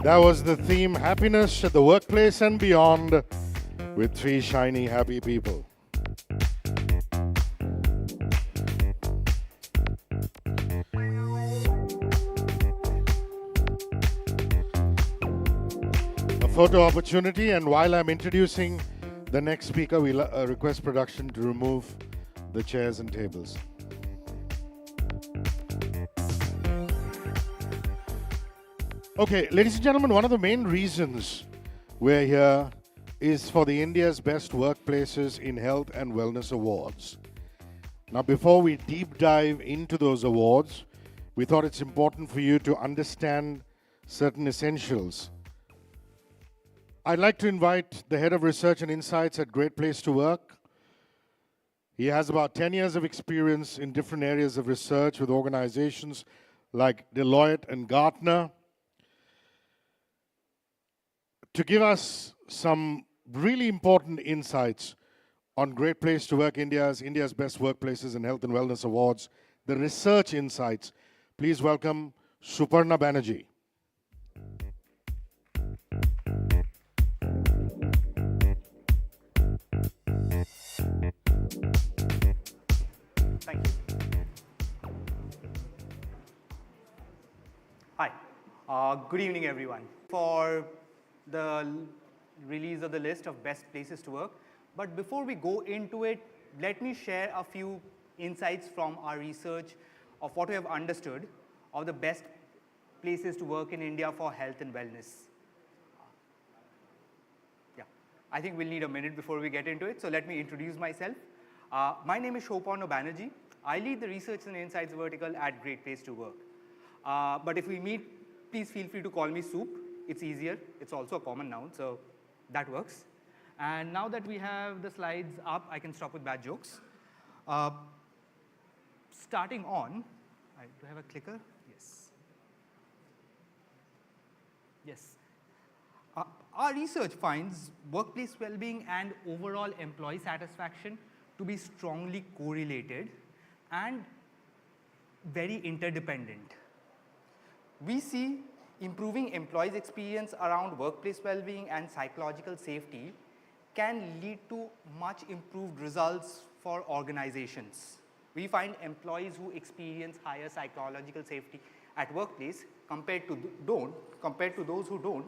That was the theme, happiness at the workplace and beyond, with three shiny, happy people. A photo opportunity, and while I'm introducing the next speaker, we'll request production to remove the chairs and tables. Okay, ladies and gentlemen, one of the main reasons we're here is for the India's Best Workplaces in Health and Wellness Awards. Now, before we deep dive into those awards, we thought it's important for you to understand certain essentials. I'd like to invite the Head of Research and Insights at Great Place to Work. He has about 10 years of experience in different areas of research with organizations like Deloitte and Gartner, to give us some really important insights on Great Place to Work, India's Best Workplaces in Health and Wellness Awards, the research insights. Please welcome Suparna Banerjee. Thank you. Hi. Good evening, everyone. For the release of the list of best places to work. But before we go into it, let me share a few insights from our research of what we have understood of the best places to work in India for health and wellness. Yeah, I think we'll need a minute before we get into it, so let me introduce myself. My name is Suparna Banerjee. I lead the research and insights vertical at Great Place to Work. But if we meet, please feel free to call me Soup. It's easier. It's also a common noun, so that works. And now that we have the slides up, I can stop with bad jokes. Starting on, do I have a clicker? Yes. Yes. Our research finds workplace well-being and overall employee satisfaction to be strongly correlated and very interdependent. We see improving employees' experience around workplace well-being and psychological safety can lead to much improved results for organizations. We find employees who experience higher psychological safety at workplace compared to those who don't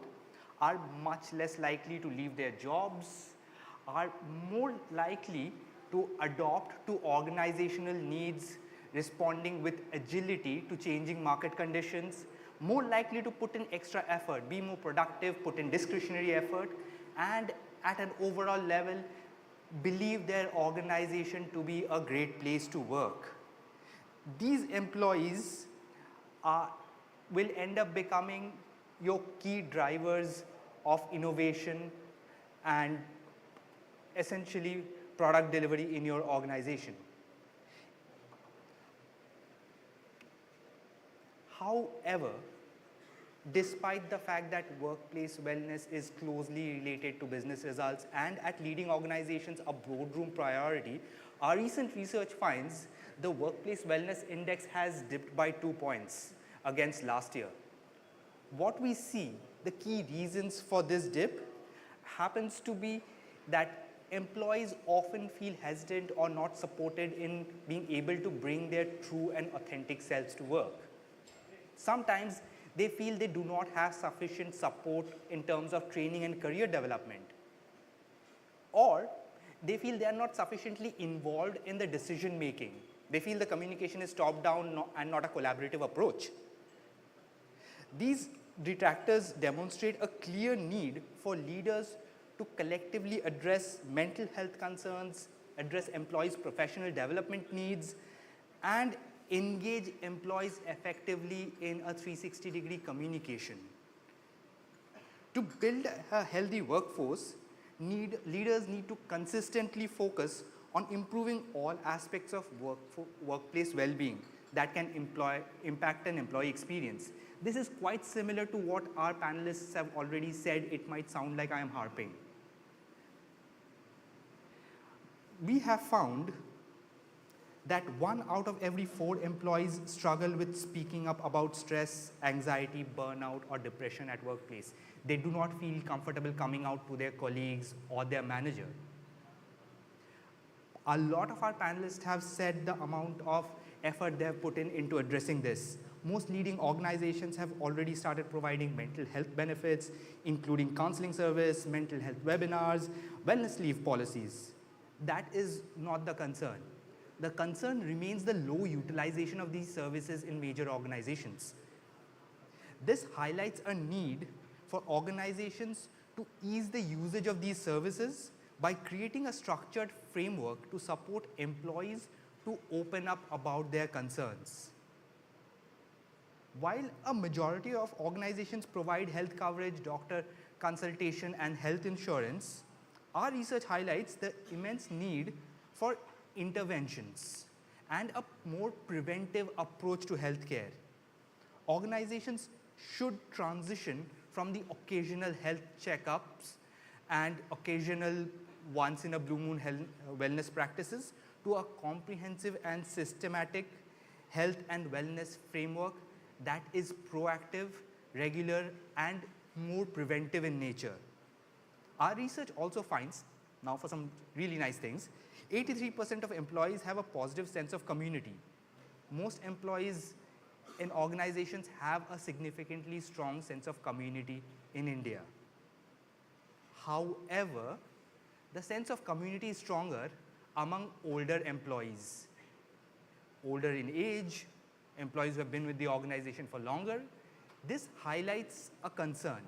are much less likely to leave their jobs, are more likely to adopt to organizational needs, responding with agility to changing market conditions, more likely to put in extra effort, be more productive, put in discretionary effort, and at an overall level, believe their organization to be a great place to work. These employees will end up becoming your key drivers of innovation and essentially product delivery in your organization. However, despite the fact that workplace wellness is closely related to business results and at leading organizations a boardroom priority, our recent research finds the workplace wellness index has dipped by 2 points against last year. What we see, the key reasons for this dip happens to be that employees often feel hesitant or not supported in being able to bring their true and authentic selves to work. Sometimes they feel they do not have sufficient support in terms of training and career development. Or they feel they are not sufficiently involved in the decision making. They feel the communication is top down and not a collaborative approach. These detractors demonstrate a clear need for leaders to collectively address mental health concerns, address employees' professional development needs, and engage employees effectively in a 360-degree communication. To build a healthy workforce, leaders need to consistently focus on improving all aspects of workplace well-being that can impact an employee experience. This is quite similar to what our panelists have already said. It might sound like I am harping. We have found that 1 out of every 4 employees struggle with speaking up about stress, anxiety, burnout, or depression at workplace. They do not feel comfortable coming out to their colleagues or their manager. A lot of our panelists have said the amount of effort they have put into addressing this. Most leading organizations have already started providing mental health benefits, including counseling service, mental health webinars, wellness leave policies. That is not the concern. The concern remains the low utilization of these services in major organizations. This highlights a need for organizations to ease the usage of these services by creating a structured framework to support employees to open up about their concerns. While a majority of organizations provide health coverage, doctor consultation, and health insurance, our research highlights the immense need for interventions and a more preventive approach to healthcare. Organizations should transition from the occasional health checkups and occasional once in a blue moon wellness practices to a comprehensive and systematic health and wellness framework that is proactive, regular, and more preventive in nature. Our research also finds, now for some really nice things, 83% of employees have a positive sense of community. Most employees in organizations have a significantly strong sense of community in India. However, the sense of community is stronger among older employees. Older in age, employees who have been with the organization for longer. This highlights a concern.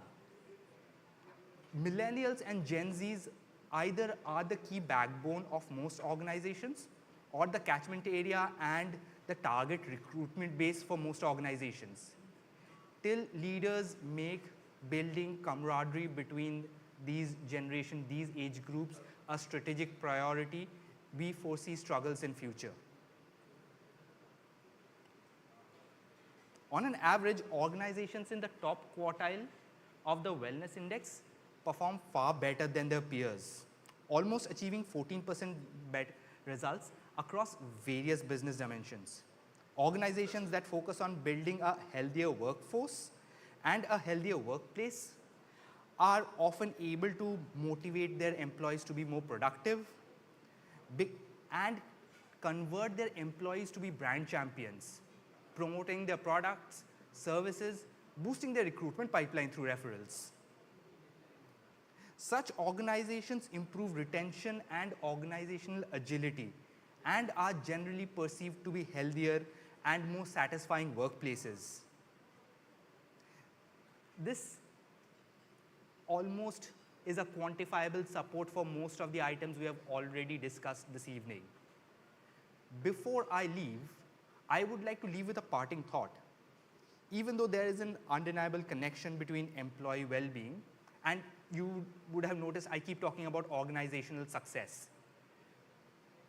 Millennials and Gen Zs either are the key backbone of most organizations or the catchment area and the target recruitment base for most organizations. Till leaders make building camaraderie between these generations, these age groups, a strategic priority, we foresee struggles in future. On an average, organizations in the top quartile of the wellness index perform far better than their peers, almost achieving 14% better results across various business dimensions. Organizations that focus on building a healthier workforce and a healthier workplace are often able to motivate their employees to be more productive and convert their employees to be brand champions, promoting their products, services, boosting their recruitment pipeline through referrals. Such organizations improve retention and organizational agility and are generally perceived to be healthier and more satisfying workplaces. This almost is a quantifiable support for most of the items we have already discussed this evening. Before I leave, I would like to leave with a parting thought. Even though there is an undeniable connection between employee well-being, and you would have noticed I keep talking about organizational success.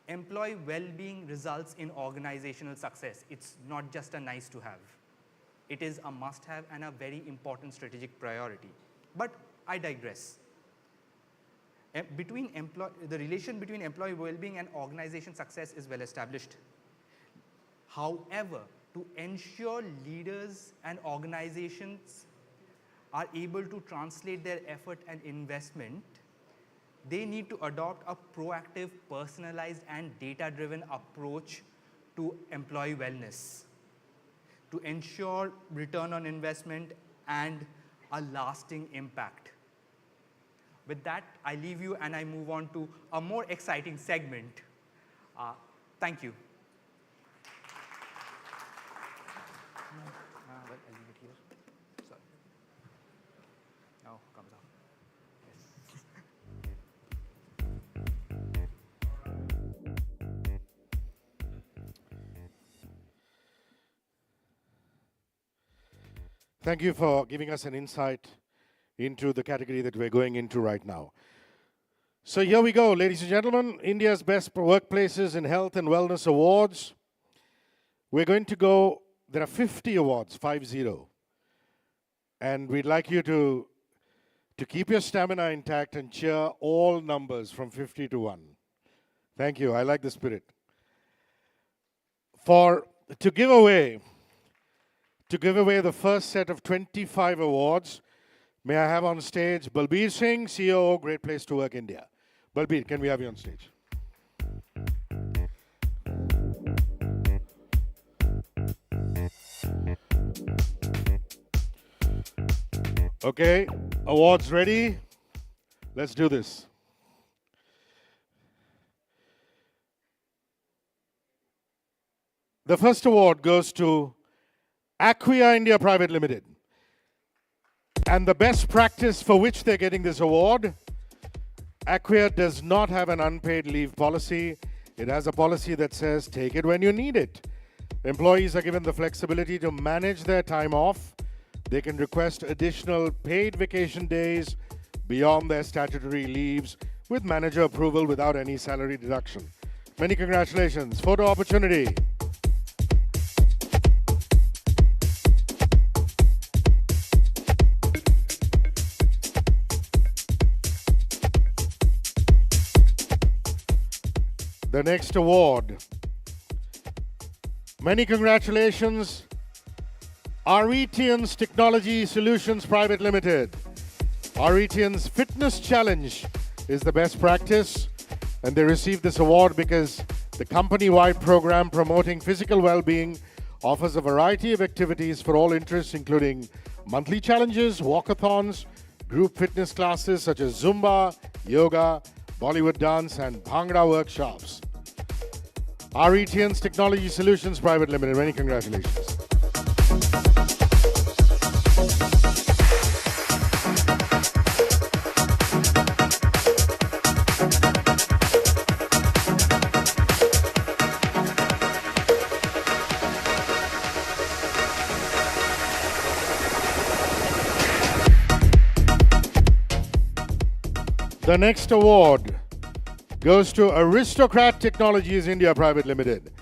Employee well-being results in organizational success. It's not just a nice to have. it is a must-have and a very important strategic priority. But I digress. The relation between employee well-being and organization success is well established. However, to ensure leaders and organizations are able to translate their effort and investment, they need to adopt a proactive, personalized, and data-driven approach to employee wellness to ensure return on investment and a lasting impact. With that, I leave you and I move on to a more exciting segment. Thank you. Well, I'll leave it here. Sorry. Now comes out. Thank you for giving us an insight into the category that we're going into right now. So here we go, ladies and gentlemen, India's Best Workplaces in Health and Wellness Awards. We're going to go, there are 50 awards, 50. And we'd like you to keep your stamina intact and cheer all numbers from 50 to 1. Thank you, I like the spirit. To give away the first set of 25 awards, may I have on stage Balbir Singh, CEO, Great Place to Work India. Balbir, can we have you on stage? Okay, awards ready? Let's do this. The first award goes to Acquia India Private Limited. And the best practice for which they're getting this award, Acquia does not have an unpaid leave policy. It has a policy that says take it when you need it. Employees are given the flexibility to manage their time off. They can request additional paid vacation days beyond their statutory leaves with manager approval without any salary deduction. Many congratulations. Photo opportunity. The next award. Many congratulations. Aretians Technology Solutions Private Limited. Aretians Fitness Challenge is the best practice, and they received this award because the company-wide program promoting physical well-being offers a variety of activities for all interests, including monthly challenges, walkathons, group fitness classes such as Zumba, yoga, Bollywood dance, and Bhangra workshops. Aretians Technology Solutions Private Limited, many congratulations. The next award goes to Aristocrat Technologies India Private Limited.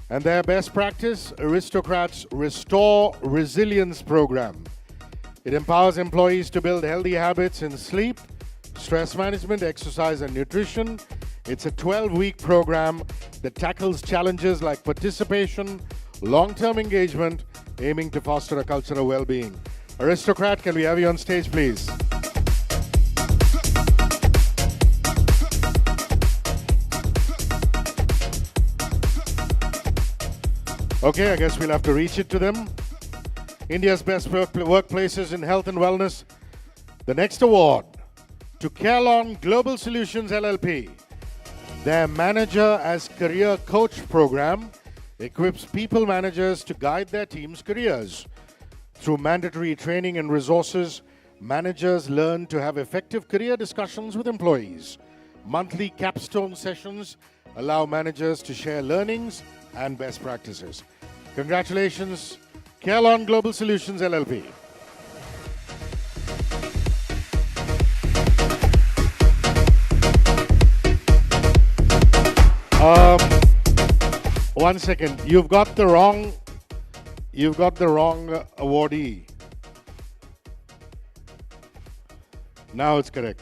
And their best practice, Aristocrat's Restore Resilience Program. It empowers employees to build healthy habits in sleep, stress management, exercise, and nutrition. It's a 12-week program that tackles challenges like participation, long-term engagement, aiming to foster a culture of well-being. Aristocrat, can we have you on stage, please? Okay, I guess we'll have to reach it to them. India's Best Workplaces in Health and Wellness. The next award to Carelon Global Solutions LLP. Their Manager as Career Coach program equips people managers to guide their team's careers. Through mandatory training and resources, managers learn to have effective career discussions with employees. Monthly capstone sessions allow managers to share learnings and best practices. Congratulations, Carelon Global Solutions LLP. One second, you've got the wrong You've got the wrong awardee. Now it's correct.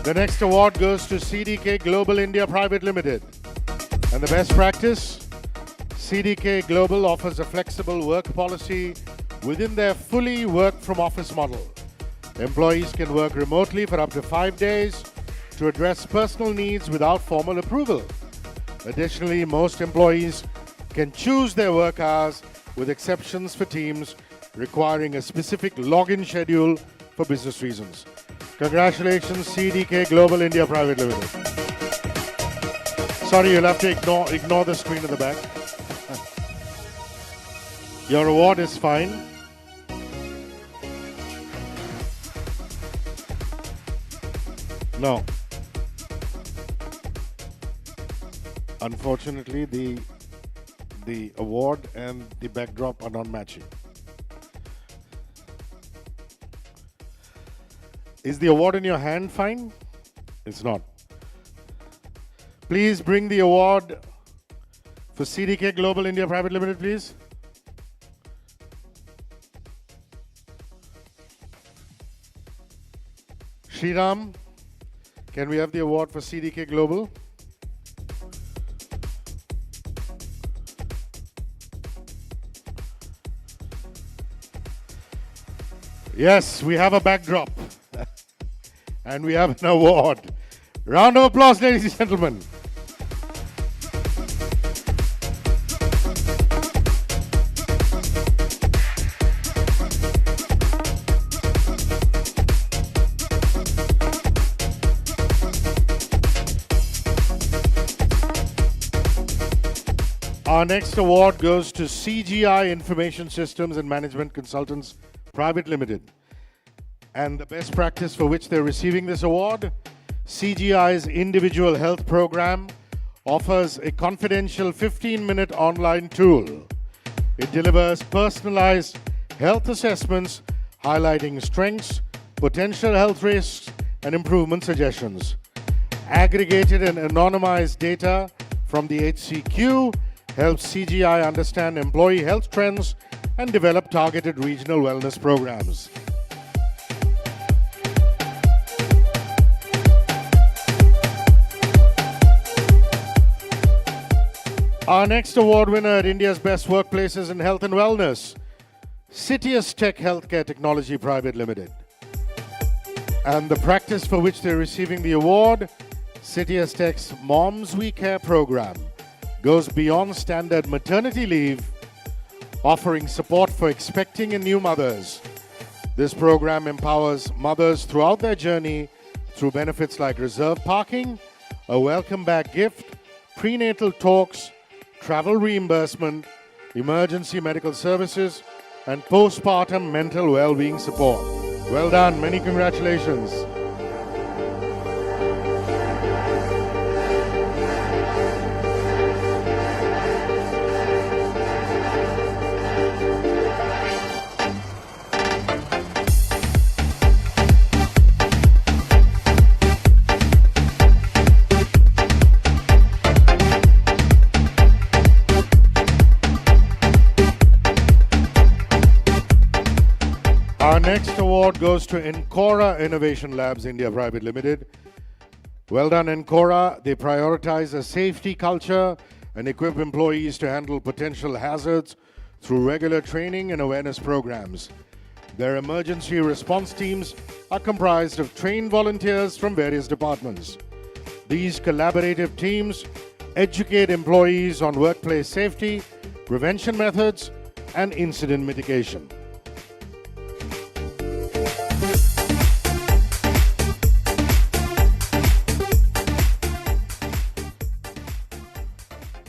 The next award goes to CDK Global India Private Limited. And the best practice, CDK Global offers a flexible work policy within their fully work from office model. Employees can work remotely for up to 5 days to address personal needs without formal approval. Additionally, most employees can choose their work hours with exceptions for teams requiring a specific login schedule for business reasons. Congratulations, CDK Global India Private Limited. Sorry, you'll have to ignore the screen in the back. Your award is fine. No. Unfortunately, the award and the backdrop are not matching. Is the award in your hand fine? It's not. Please bring the award for CDK Global India Private Limited, please. Shriram, can we have the award for CDK Global? Yes, we have a backdrop. And we have an award. Round of applause, ladies and gentlemen. Our next award goes to CGI Information Systems and Management Consultants Private Limited. And the best practice for which they're receiving this award, CGI's individual health program offers a confidential 15-minute online tool. It delivers personalized health assessments highlighting strengths, potential health risks, and improvement suggestions. Aggregated and anonymized data from the HCQ helps CGI understand employee health trends and develop targeted regional wellness programs. Our next award winner at India's Best Workplaces in Health and Wellness, Citius Tech Healthcare Technology Private Limited. And the practice for which they're receiving the award, Citius Tech's Moms We Care program, goes beyond standard maternity leave, offering support for expecting and new mothers. This program empowers mothers throughout their journey through benefits like reserved parking, a welcome bag gift, prenatal talks, travel reimbursement, emergency medical services, and postpartum mental well-being support. Well done, many congratulations. Our next award goes to Encora Innovation Labs India Private Limited. Well done, Encora. They prioritize a safety culture and equip employees to handle potential hazards through regular training and awareness programs. Their emergency response teams are comprised of trained volunteers from various departments. These collaborative teams educate employees on workplace safety, prevention methods, and incident mitigation.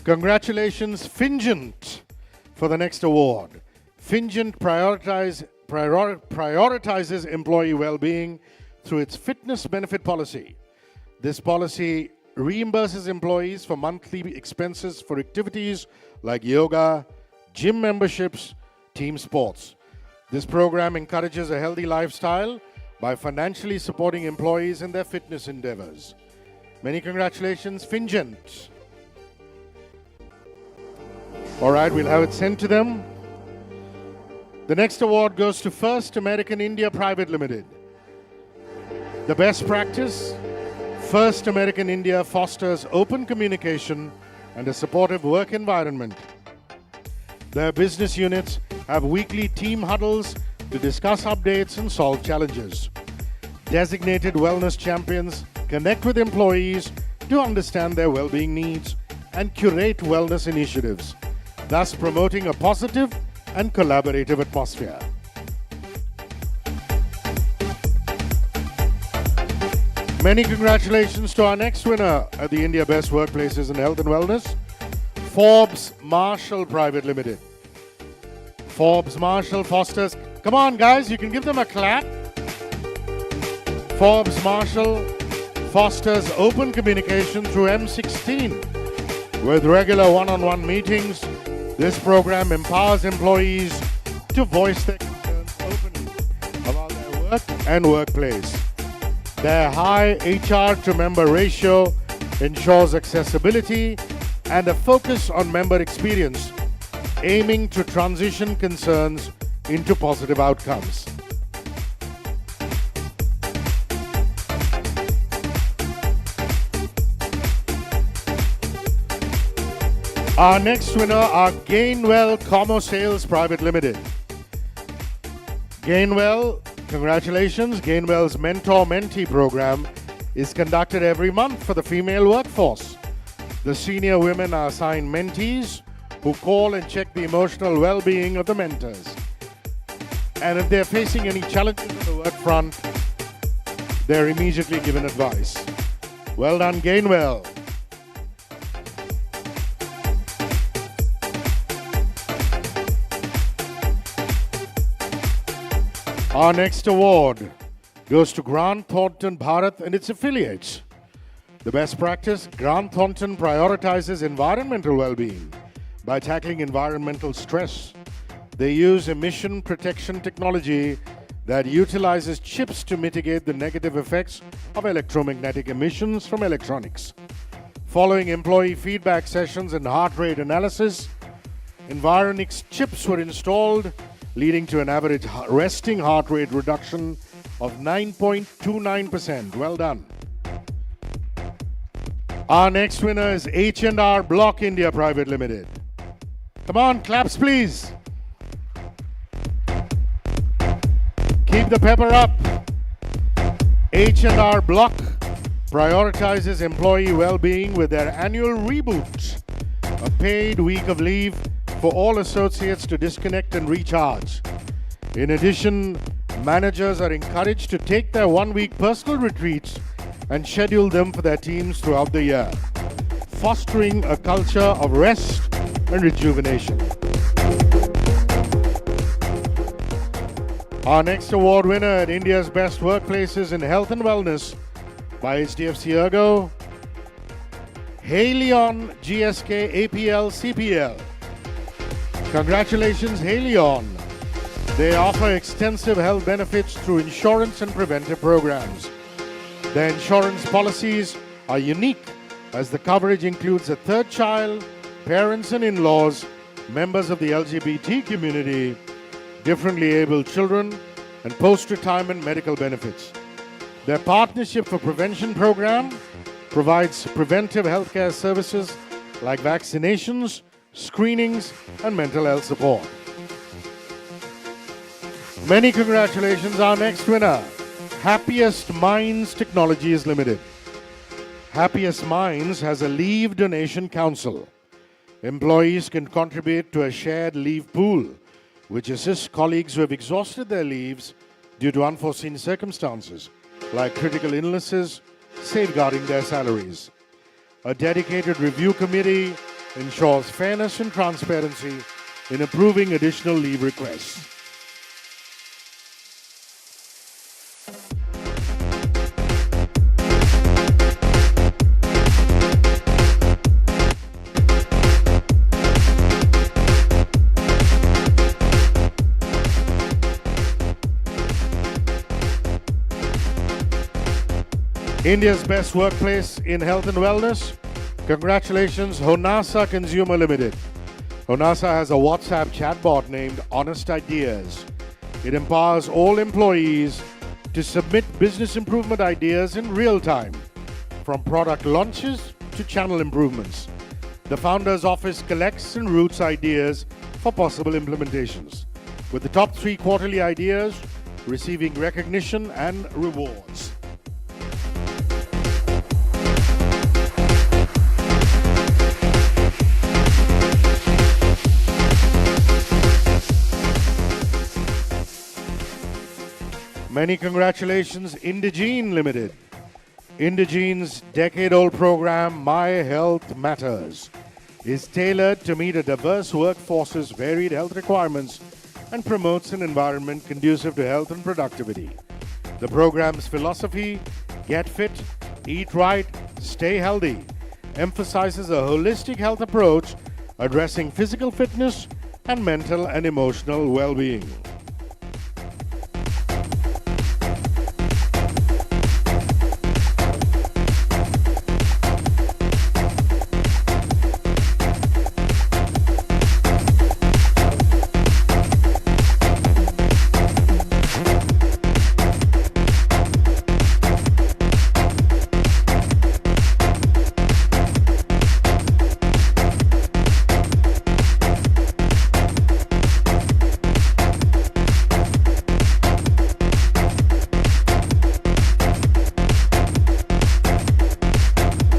Congratulations, Fingent, for the next award. Fingent prioritizes employee well-being through its fitness benefit policy. This policy reimburses employees for monthly expenses for activities like yoga, gym memberships, team sports. This program encourages a healthy lifestyle by financially supporting employees in their fitness endeavors. Many congratulations, Fingent. All right, we'll have it sent to them. The next award goes to First American India Private Limited. The best practice, First American India fosters open communication and a supportive work environment. Their business units have weekly team huddles to discuss updates and solve challenges. Designated wellness champions connect with employees to understand their well-being needs and curate wellness initiatives, thus promoting a positive and collaborative atmosphere. Many congratulations to our next winner at the India Best Workplaces in Health and Wellness, Forbes Marshall Private Limited. Forbes Marshall fosters, come on guys, you can give them a clap. Forbes Marshall fosters open communication through M16. With regular one-on-one meetings, this program empowers employees to voice their concerns openly about their work and workplace. Their high HR to member ratio ensures accessibility and a focus on member experience, aiming to transition concerns into positive outcomes. Our next winner are Gainwell Commo Sales Private Limited. Gainwell, congratulations. Gainwell's Mentor-Mentee program is conducted every month for the female workforce. The senior women are assigned mentees who call and check the emotional well-being of the mentors. And if they're facing any challenges on the work front, they're immediately given advice. Well done, Gainwell. Our next award goes to Grant Thornton Bharat and its affiliates. The best practice, Grant Thornton prioritizes environmental well-being by tackling environmental stress. They use emission protection technology that utilizes chips to mitigate the negative effects of electromagnetic emissions from electronics. Following employee feedback sessions and heart rate analysis, Environix chips were installed, leading to an average resting heart rate reduction of 9.29%. Well done. Our next winner is H&R Block India Private Limited. Come on, claps please. Keep the pepper up. H&R Block prioritizes employee well-being with their annual reboot, a paid week of leave for all associates to disconnect and recharge. In addition, managers are encouraged to take their one-week personal retreats and schedule them for their teams throughout the year, fostering a culture of rest and rejuvenation. Our next award winner at India's Best Workplaces in Health and Wellness by HDFC ERGO, Haleon GSK APL CPL. Congratulations, Haleon. They offer extensive health benefits through insurance and preventive programs. Their insurance policies are unique as the coverage includes a third child, parents and in-laws, members of the LGBT community, differently abled children, and post-retirement medical benefits. Their Partnership for Prevention program provides preventive healthcare services like vaccinations, screenings, and mental health support. Many congratulations, our next winner, Happiest Minds Technologies Limited. Happiest Minds has a leave donation council. Employees can contribute to a shared leave pool, which assists colleagues who have exhausted their leaves due to unforeseen circumstances, like critical illnesses, safeguarding their salaries. A dedicated review committee ensures fairness and transparency in approving additional leave requests. India's best workplace in health and wellness. Congratulations, Honasa Consumer Limited. Honasa has a WhatsApp chatbot named Honest Ideas. It empowers all employees to submit business improvement ideas in real time, from product launches to channel improvements. The founder's office collects and routes ideas for possible implementations, with the top 3 quarterly ideas receiving recognition and rewards. Many congratulations, Indegene Limited. Indegene's decade-old program, My Health Matters, is tailored to meet a diverse workforce's varied health requirements and promotes an environment conducive to health and productivity. The program's philosophy, Get Fit, Eat Right, Stay Healthy, emphasizes a holistic health approach addressing physical fitness and mental and emotional well-being.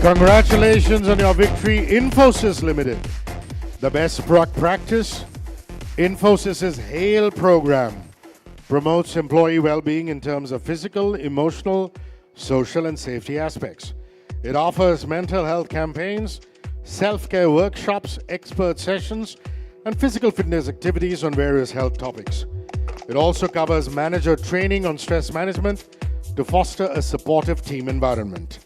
Congratulations on your victory, Infosys Limited. The best practice, Infosys' HAIL program promotes employee well-being in terms of physical, emotional, social, and safety aspects. It offers mental health campaigns, self-care workshops, expert sessions, and physical fitness activities on various health topics. It also covers manager training on stress management to foster a supportive team environment.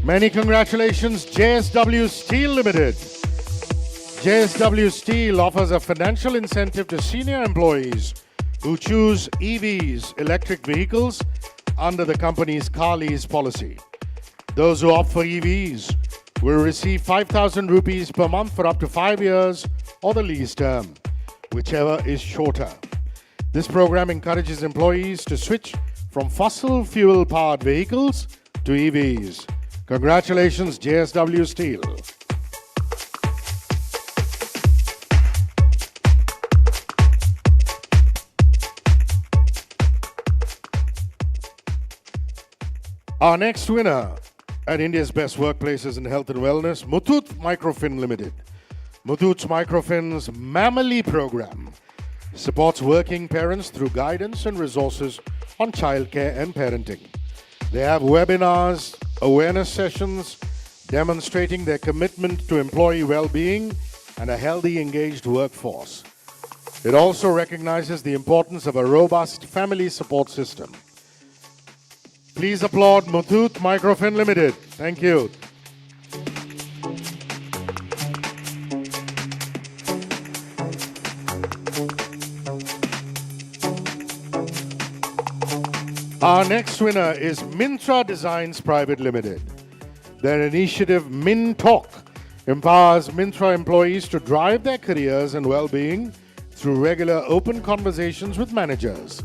Many congratulations, JSW Steel Limited. JSW Steel offers a financial incentive to senior employees who choose EVs, electric vehicles, under the company's car lease policy. Those who opt for EVs will receive 5,000 rupees per month for up to 5 years or the lease term, whichever is shorter. This program encourages employees to switch from fossil fuel-powered vehicles to EVs. Congratulations, JSW Steel. Our next winner at India's best workplaces in health and wellness, Muthoot Microfin Limited. Muthoot Microfin's Mammoly program supports working parents through guidance and resources on childcare and parenting. They have webinars, awareness sessions demonstrating their commitment to employee well-being and a healthy, engaged workforce. It also recognizes the importance of a robust family support system. Please applaud Muthoot Microfin Limited. Thank you. Our next winner is Mintra Designs Private Limited. Their initiative Min Talk empowers Mintra employees to drive their careers and well-being through regular open conversations with managers.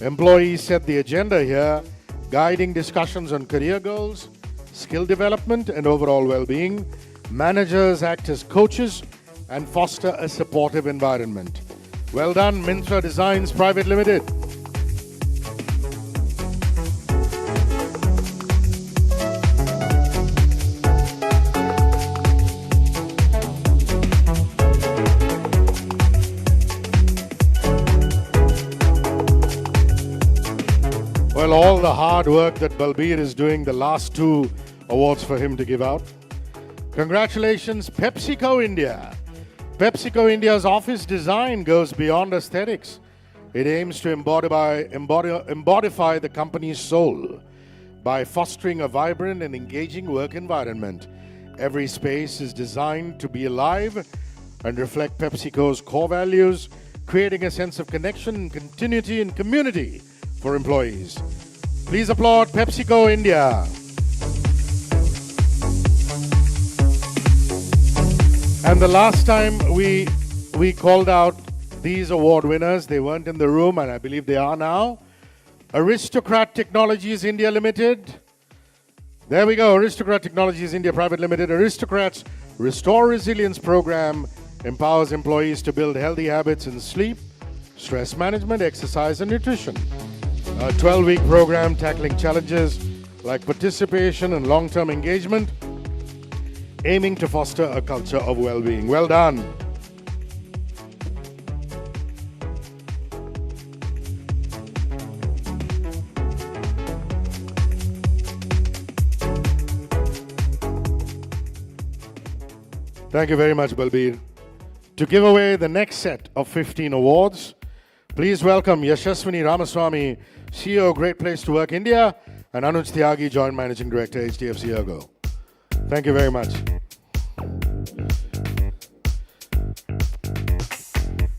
Employees set the agenda here, guiding discussions on career goals, skill development, and overall well-being. Managers act as coaches and foster a supportive environment. Well done, Mintra Designs Private Limited. Well, all the hard work that Balbir is doing, the last 2 awards for him to give out. Congratulations, PepsiCo India. PepsiCo India's office design goes beyond aesthetics. It aims to embodify the company's soul by fostering a vibrant and engaging work environment. Every space is designed to be alive and reflect PepsiCo's core values, creating a sense of connection, continuity, and community for employees. Please applaud PepsiCo India. And the last time we called out these award winners, they weren't in the room, and I believe they are now. Aristocrat Technologies India Limited. There we go, Aristocrat Technologies India Private Limited. Aristocrats Restore Resilience Program empowers employees to build healthy habits in sleep, stress management, exercise, and nutrition. A 12-week program tackling challenges like participation and long-term engagement, aiming to foster a culture of well-being. Well done. Thank you very much, Balbir. To give away the next set of 15 awards, please welcome Yashaswini Ramaswamy, CEO, Great Place to Work India, and Anuj Tyagi, Joint Managing Director, HDFC ERGO. Thank you very much.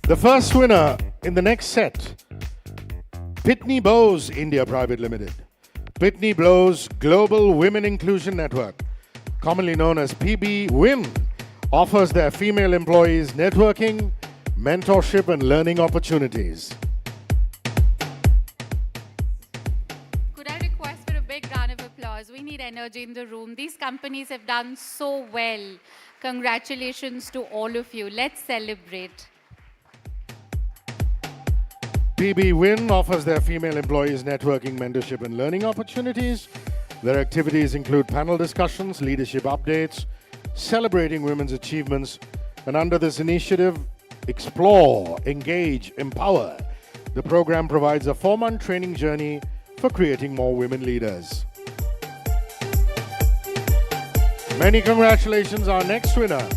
The first winner in the next set, Pitney Bowes India Private Limited. Pitney Bowes Global Women Inclusion Network, commonly known as PB-WIN, offers their female employees networking, mentorship, and learning opportunities. Could I request for a big round of applause? We need energy in the room. These companies have done so well. Congratulations to all of you. Let's celebrate. PB-WIN offers their female employees networking, mentorship, and learning opportunities. Their activities include panel discussions, leadership updates, celebrating women's achievements, and under this initiative, Explore, Engage, Empower. The program provides a 4-month training journey for creating more women leaders. Many congratulations, our next winner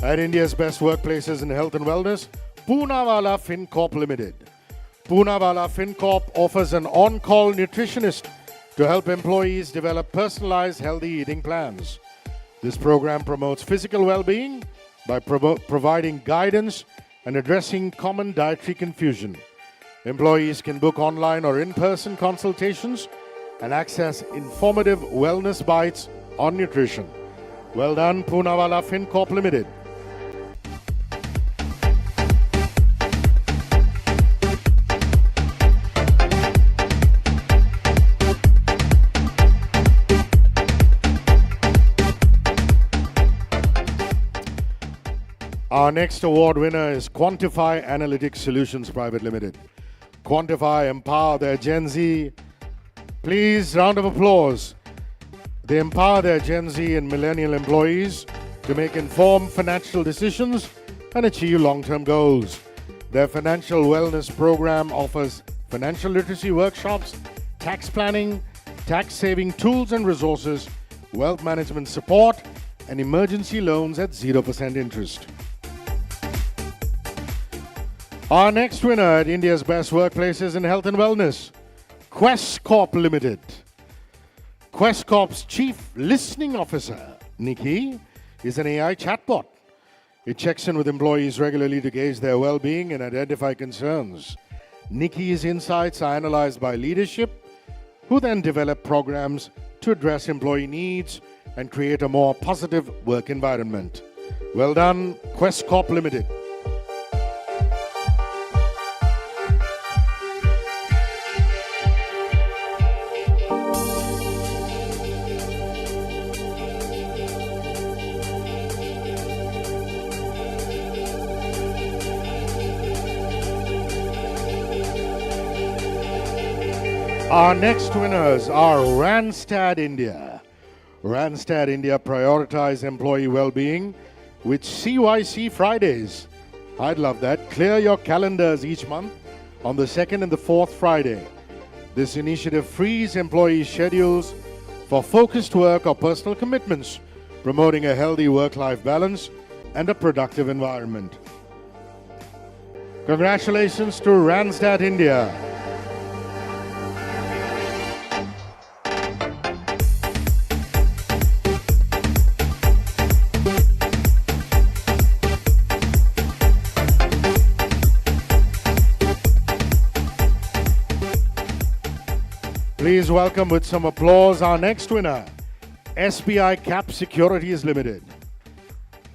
at India's Best Workplaces in Health and Wellness, Poonawalla FinCorp Limited. Poonawalla FinCorp offers an on-call nutritionist to help employees develop personalized healthy eating plans. This program promotes physical well-being by providing guidance and addressing common dietary confusion. Employees can book online or in-person consultations and access informative wellness bites on nutrition. Well done, Poonawalla FinCorp Limited. Our next award winner is Quantify Analytics Solutions Private Limited. Quantify empower their Gen Z. Please, round of applause. They empower their Gen Z and millennial employees to make informed financial decisions and achieve long-term goals. Their financial wellness program offers financial literacy workshops, tax planning, tax-saving tools and resources, wealth management support, and emergency loans at 0% interest. Our next winner at India's Best Workplaces in Health and Wellness, Quest Corp Limited. Quest Corp's Chief Listening Officer, Nikki, is an AI chatbot. It checks in with employees regularly to gauge their well-being and identify concerns. Nikki's insights are analyzed by leadership, who then develop programs to address employee needs and create a more positive work environment. Well done, Quest Corp Limited. Our next winners are Randstad India. Randstad India prioritize employee well-being with CYC Fridays. I'd love that. Clear your calendars each month on the second and the fourth Friday. This initiative frees employees' schedules for focused work or personal commitments, promoting a healthy work-life balance and a productive environment. Congratulations to Randstad India. Please welcome with some applause our next winner, SBI Cap Securities Limited.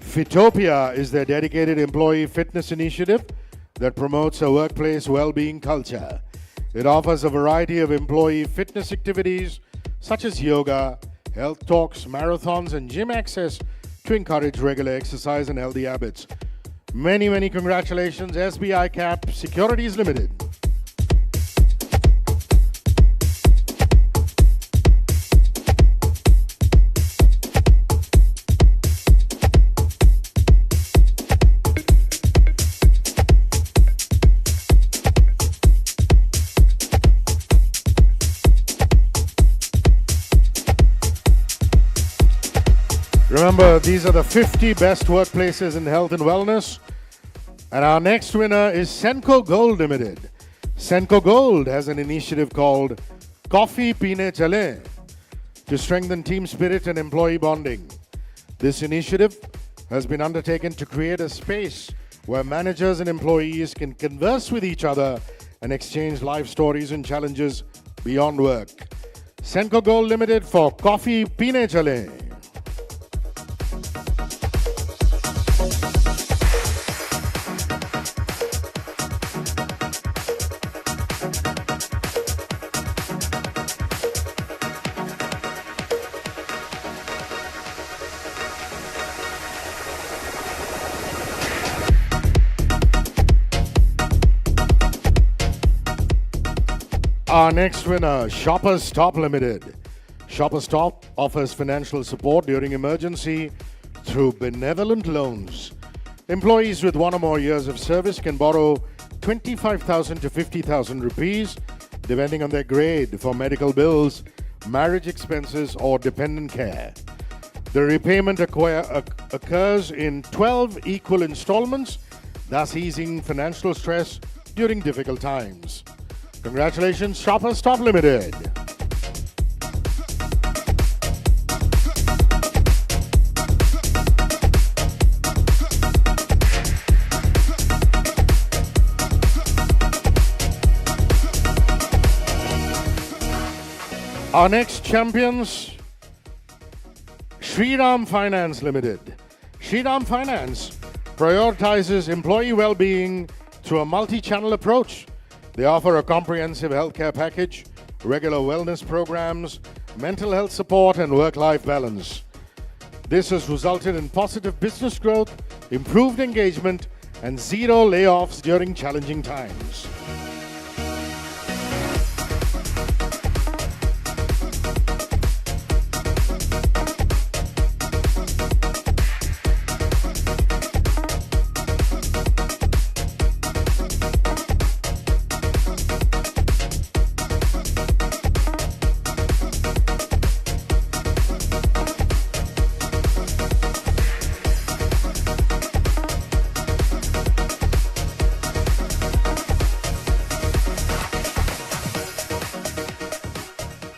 Fitopia is their dedicated employee fitness initiative that promotes a workplace well-being culture. It offers a variety of employee fitness activities such as yoga, health talks, marathons, and gym access to encourage regular exercise and healthy habits. Many, many congratulations, SBI Cap Securities Limited. Remember, these are the 50 best workplaces in health and wellness. And our next winner is Senco Gold Limited. Senco Gold has an initiative called Coffee Peene Chale to strengthen team spirit and employee bonding. This initiative has been undertaken to create a space where managers and employees can converse with each other and exchange life stories and challenges beyond work. Senco Gold Limited for Coffee Peene Chale. Our next winner, Shoppers Stop Limited. Shoppers Stop offers financial support during emergency through benevolent loans. Employees with 1 or more years of service can borrow 25,000 to 50,000 rupees, depending on their grade, for medical bills, marriage expenses, or dependent care. The repayment occurs in 12 equal installments, thus easing financial stress during difficult times. Congratulations, Shoppers Stop Limited. Our next champions, Shriram Finance Limited. Shriram Finance prioritizes employee well-being through a multi-channel approach. They offer a comprehensive healthcare package, regular wellness programs, mental health support, and work-life balance. This has resulted in positive business growth, improved engagement, and zero layoffs during challenging times.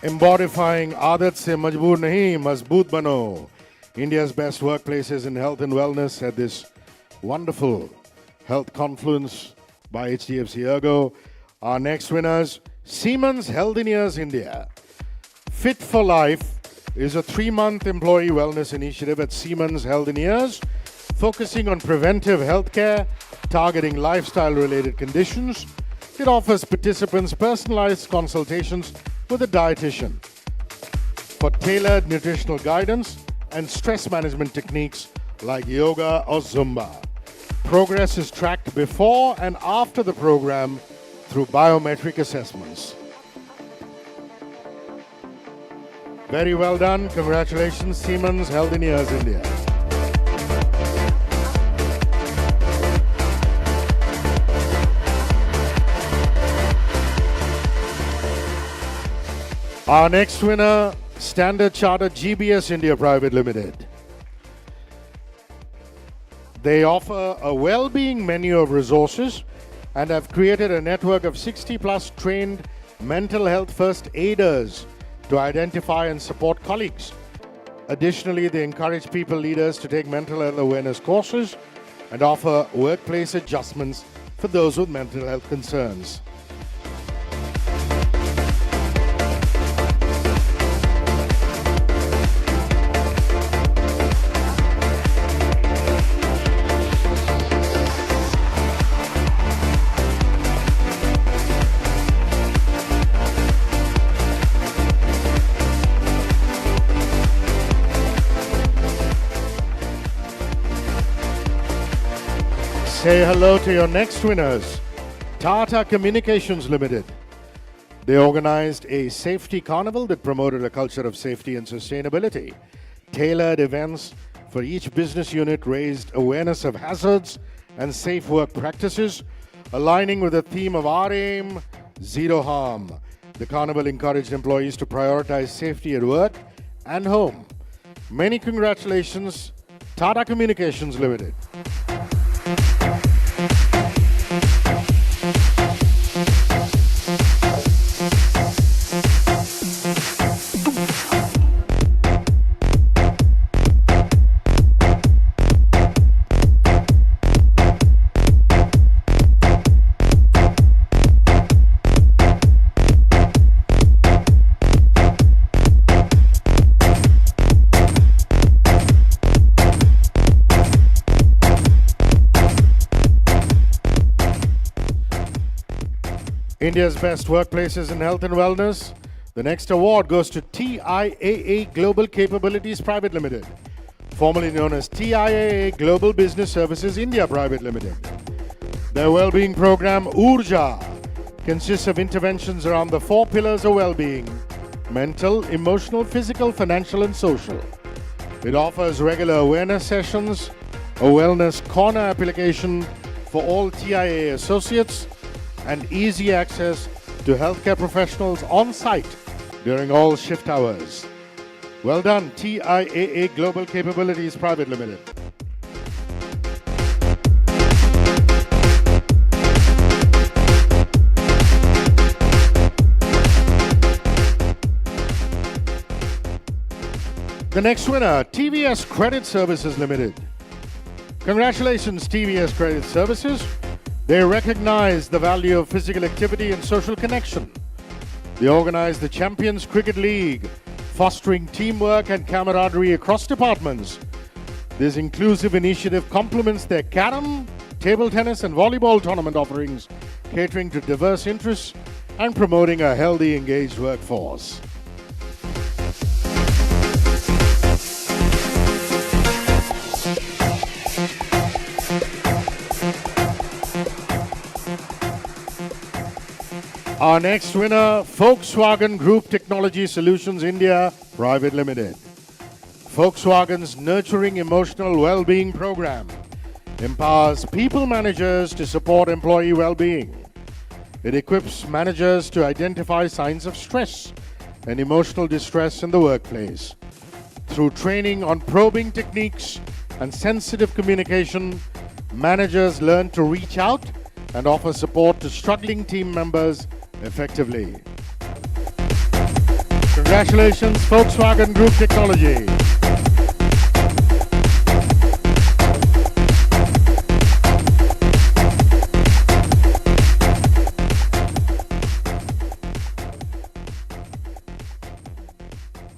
Embodying आदत से मजबूर नहीं, मजबूत बनो. India's best workplaces in health and wellness at this wonderful Health Confluence by HDFC ERGO. Our next winners, Siemens Healthineers India. Fit for Life is a 3-month employee wellness initiative at Siemens Healthineers, focusing on preventive healthcare, targeting lifestyle-related conditions. It offers participants personalized consultations with a dietitian for tailored nutritional guidance and stress management techniques like yoga or Zumba. Progress is tracked before and after the program through biometric assessments. Very well done. Congratulations, Siemens Healthineers India. Our next winner, Standard Chartered GBS India Private Limited. They offer a well-being menu of resources and have created a network of 60+ trained mental health first aiders to identify and support colleagues. Additionally, they encourage people leaders to take mental health awareness courses and offer workplace adjustments for those with mental health concerns. Say hello to your next winners. Tata Communications Limited. They organized a safety carnival that promoted a culture of safety and sustainability. Tailored events for each business unit raised awareness of hazards and safe work practices, aligning with the theme of our aim, zero harm. The carnival encouraged employees to prioritize safety at work and home. Many congratulations, Tata Communications Limited. India's best workplaces in health and wellness. The next award goes to TIAA Global Capabilities Private Limited, formerly known as TIAA Global Business Services India Private Limited. Their well-being program, Urja, consists of interventions around the 4 pillars of well-being: mental, emotional, physical, financial, and social. It offers regular awareness sessions, a wellness corner application for all TIAA associates, and easy access to healthcare professionals on site during all shift hours. Well done, TIAA Global Capabilities Private Limited. The next winner, TVS Credit Services Limited. Congratulations, TVS Credit Services. They recognize the value of physical activity and social connection. They organize the Champions Cricket League, fostering teamwork and camaraderie across departments. This inclusive initiative complements their carom, table tennis, and volleyball tournament offerings, catering to diverse interests and promoting a healthy, engaged workforce. Our next winner, Volkswagen Group Technology Solutions India Private Limited. Volkswagen's Nurturing Emotional Well-Being program empowers people managers to support employee well-being. It equips managers to identify signs of stress and emotional distress in the workplace. Through training on probing techniques and sensitive communication, managers learn to reach out and offer support to struggling team members effectively. Congratulations, Volkswagen Group Technology.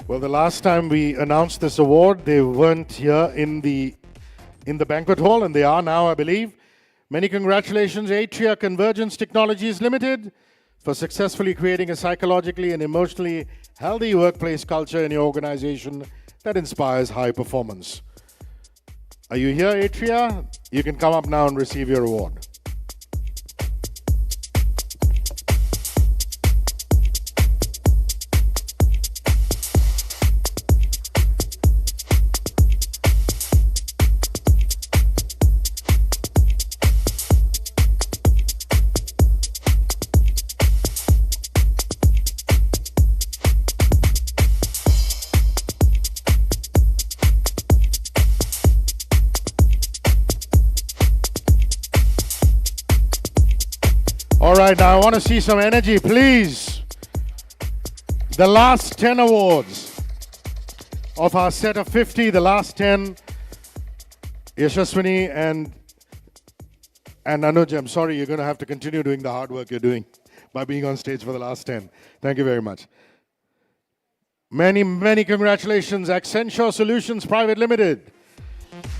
Well, the last time we announced this award, they weren't here in the banquet hall, and they are now, I believe. Many congratulations, Atria Convergence Technologies Limited, for successfully creating a psychologically and emotionally healthy workplace culture in your organization that inspires high performance. Are you here, Atria? You can come up now and receive your award. All right, now I want to see some energy, please. The last 10 awards of our set of 50, the last 10, Yashaswini and Anuj, I'm sorry, you're going to have to continue doing the hard work you're doing by being on stage for the last 10. Thank you very much. Many, many congratulations, Accenture Solutions Private Limited.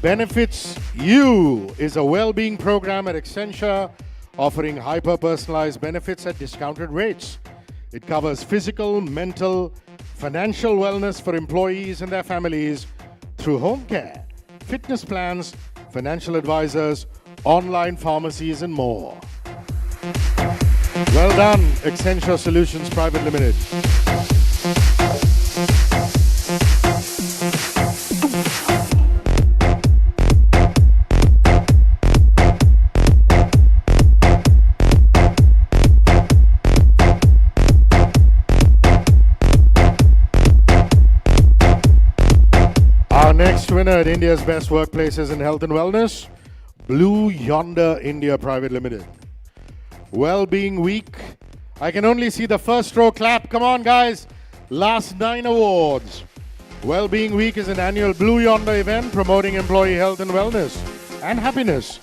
Benefits You is a well-being program at Accenture offering hyper-personalized benefits at discounted rates. It covers physical, mental, financial wellness for employees and their families through home care, fitness plans, financial advisors, online pharmacies, and more. Well done, Accenture Solutions Private Limited. Our next winner at India's Best Workplaces in Health and Wellness, Blue Yonder India Private Limited. Well-being Week. I can only see the first row clap. Come on, guys. Last 9 awards. Well-being Week is an annual Blue Yonder event promoting employee health and wellness and happiness.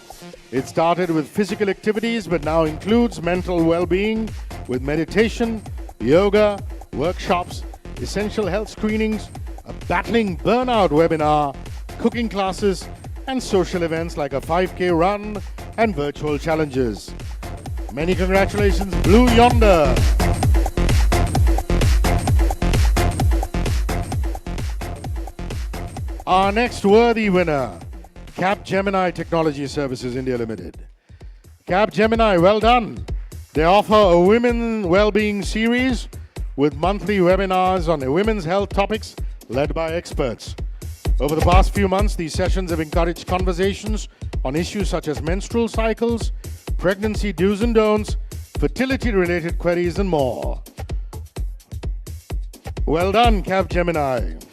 It started with physical activities but now includes mental well-being with meditation, yoga, workshops, essential health screenings, a battling burnout webinar, cooking classes, and social events like a 5K run and virtual challenges. Many congratulations, Blue Yonder. Our next worthy winner, Capgemini Technology Services India Limited. Capgemini, well done. They offer a women well-being series with monthly webinars on women's health topics led by experts. Over the past few months, these sessions have encouraged conversations on issues such as menstrual cycles, pregnancy do's and don'ts, fertility-related queries, and more. Well done, Capgemini.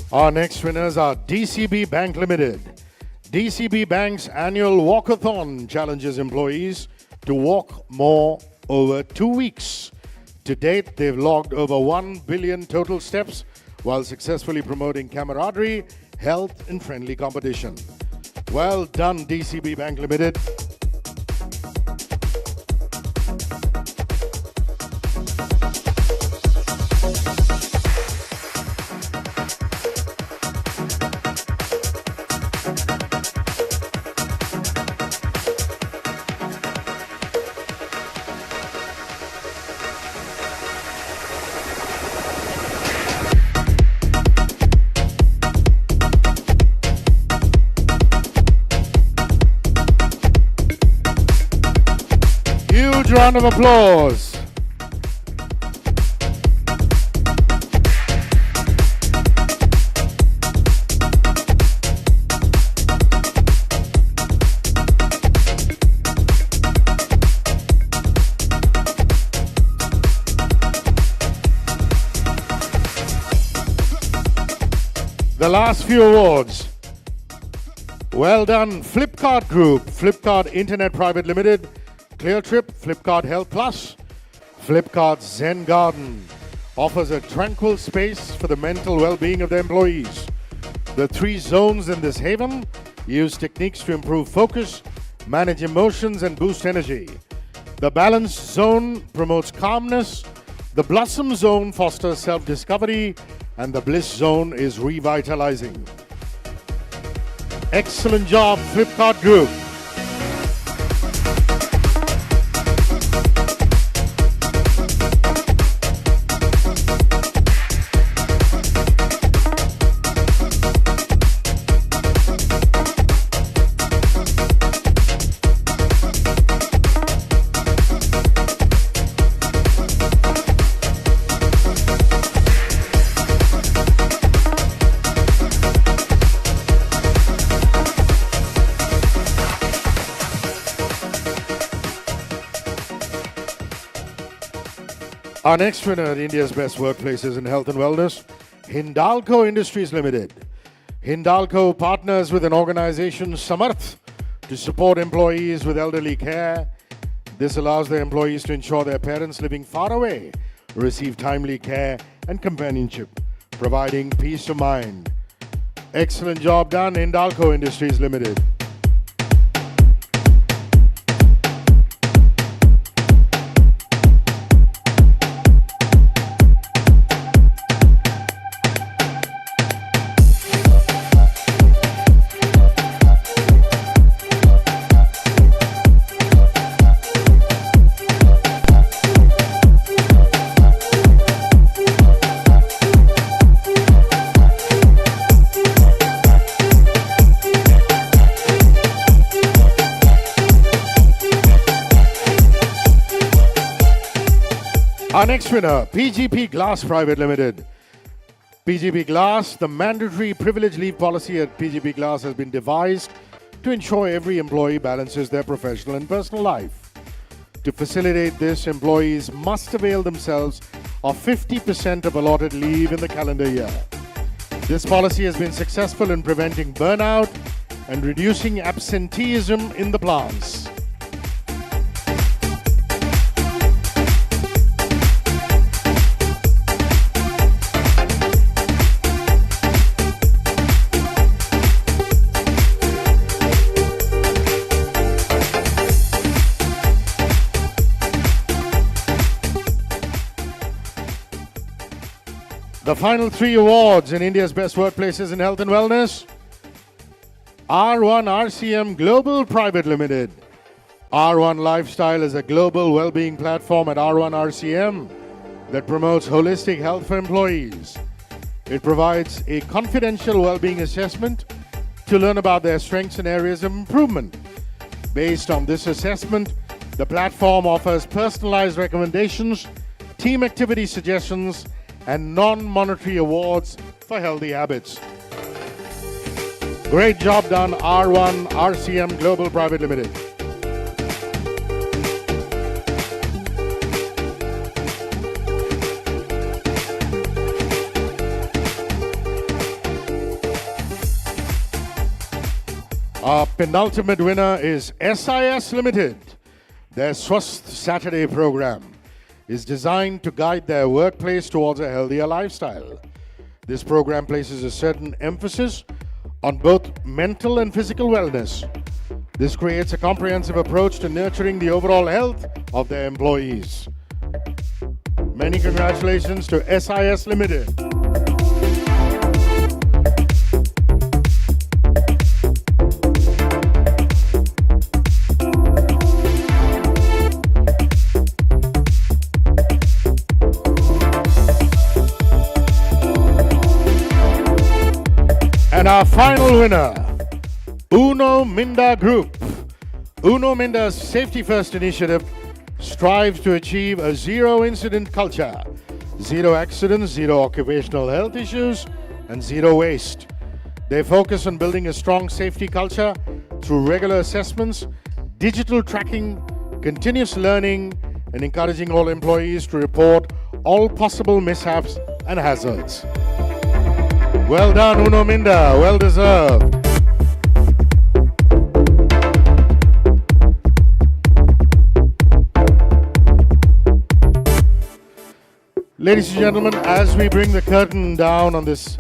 Our next winners are DCB Bank Limited. DCB Bank's annual walkathon challenges employees to walk more over 2 weeks. To date, they've logged over 1 billion total steps while successfully promoting camaraderie, health, and friendly competition. Well done, DCB Bank Limited. Huge round of applause. The last few awards. Well done, Flipkart Group, Flipkart Internet Private Limited, ClearTrip, Flipkart Health Plus, Flipkart Zen Garden offers a tranquil space for the mental well-being of the employees. The 3 zones in this haven use techniques to improve focus, manage emotions, and boost energy. The Balanced Zone promotes calmness, the Blossom Zone fosters self-discovery, and the Bliss Zone is revitalizing. Excellent job, Flipkart Group. Our next winner at India's Best Workplaces in Health and Wellness, Hindalco Industries Limited. Hindalco partners with an organization, Samarth, to support employees with elderly care. This allows their employees to ensure their parents living far away receive timely care and companionship, providing peace of mind. Excellent job done, Hindalco Industries Limited. Our next winner, PGP Glass Private Limited. PGP Glass, the mandatory privilege leave policy at PGP Glass has been devised to ensure every employee balances their professional and personal life. To facilitate this, employees must avail themselves of 50% of allotted leave in the calendar year. This policy has been successful in preventing burnout and reducing absenteeism in the plants. The final 3 awards in India's Best Workplaces in Health and Wellness. R1 RCM Global Private Limited. R1 Lifestyle is a global well-being platform at R1 RCM that promotes holistic health for employees. It provides a confidential well-being assessment to learn about their strengths and areas of improvement. Based on this assessment, the platform offers personalized recommendations, team activity suggestions, and non-monetary awards for healthy habits. Great job done, R1 RCM Global Private Limited. Our penultimate winner is SIS Limited. Their Swasth Saturday program is designed to guide their workplace towards a healthier lifestyle. This program places a certain emphasis on both mental and physical wellness. This creates a comprehensive approach to nurturing the overall health of their employees. Many congratulations to SIS Limited. And our final winner, Uno Minda Group. Uno Minda's Safety First initiative strives to achieve a zero incident culture, zero accidents, zero occupational health issues, and zero waste. They focus on building a strong safety culture through regular assessments, digital tracking, continuous learning, and encouraging all employees to report all possible mishaps and hazards. Well done, Uno Minda. Well deserved. Ladies and gentlemen, as we bring the curtain down on this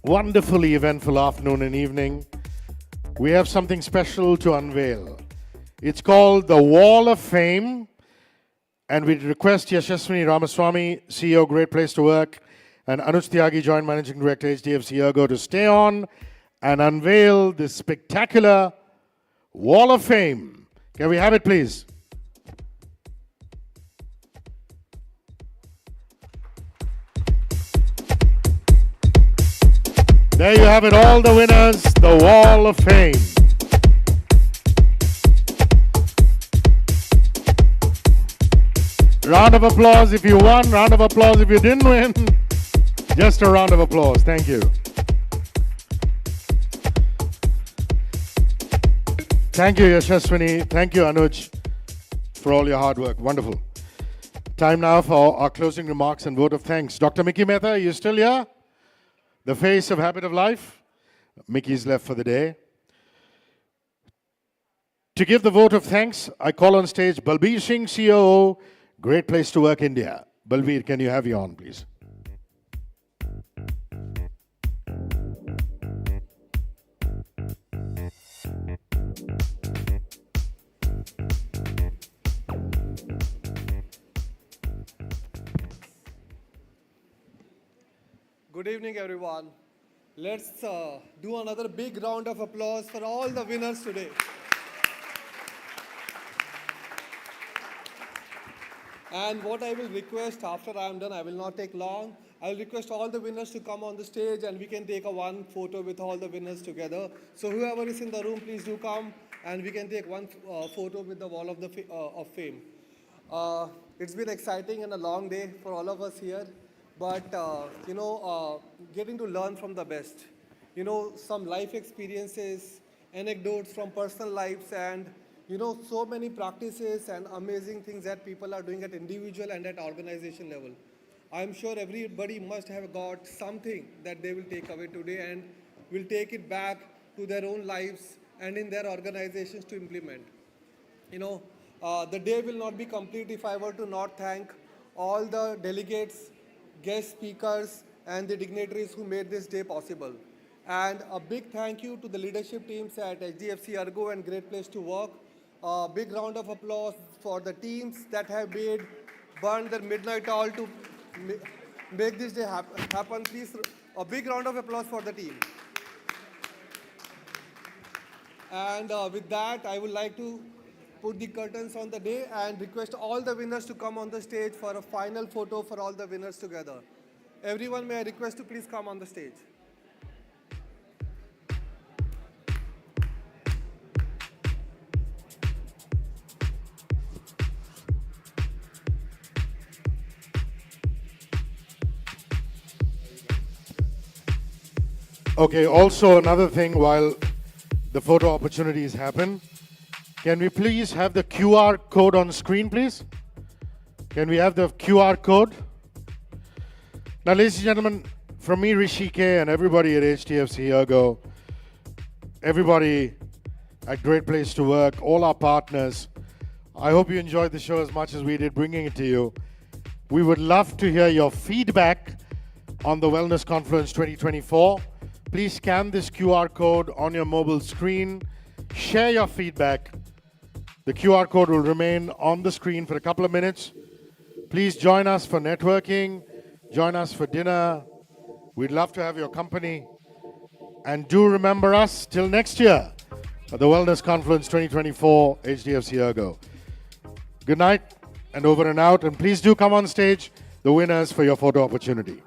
wonderfully eventful afternoon and evening, we have something special to unveil. It's called the Wall of Fame, and we request Yashaswini Ramaswamy, CEO, Great Place to Work, and Anuj Tyagi, Joint Managing Director, HDFC ERGO, to stay on and unveil this spectacular Wall of Fame. Can we have it, please? There you have it, all the winners, the Wall of Fame. Round of applause if you won, round of applause if you didn't win. Just a round of applause. Thank you. Thank you, Yashaswini. Thank you, Anuj, for all your hard work. Wonderful. Time now for our closing remarks and vote of thanks. Dr. Mickey Mehta, are you still here? The face of Habit of Life? Mickey's left for the day. To give the vote of thanks, I call on stage Balbir Singh, COO, Great Place to Work India. Balbir, can you have you on, please? Good evening, everyone. Let's do another big round of applause for all the winners today. And what I will request after I am done, I will not take long. I will request all the winners to come on the stage and we can take one photo with all the winners together. So whoever is in the room, please do come and we can take one photo with the Wall of Fame. It's been exciting and a long day for all of us here, but getting to learn from the best. Some life experiences, anecdotes from personal lives, and so many practices and amazing things that people are doing at individual and at organization level. I'm sure everybody must have got something that they will take away today and will take it back to their own lives and in their organizations to implement. The day will not be complete if I were to not thank all the delegates, guest speakers, and the dignitaries who made this day possible. And a big thank you to the leadership teams at HDFC ERGO and Great Place to Work. A big round of applause for the teams that have burned their midnight oil to make this day happen. Please, a big round of applause for the team. And with that, I would like to put the curtains on the day and request all the winners to come on the stage for a final photo for all the winners together. Everyone, may I request to please come on the stage. Okay, also another thing while the photo opportunities happen, can we please have the QR code on screen, please? Can we have the QR code? Now, ladies and gentlemen, from me, Rishi K, and everybody at HDFC ERGO, everybody at Great Place to Work, all our partners, I hope you enjoyed the show as much as we did bringing it to you. We would love to hear your feedback on the Wellness Confluence 2024. Please scan this QR code on your mobile screen. Share your feedback. The QR code will remain on the screen for a couple of minutes. Please join us for networking. Join us for dinner. We'd love to have your company. And do remember us till next year at the Wellness Confluence 2024 HDFC ERGO. Good night and over and out. And please do come on stage, the winners, for your photo opportunity.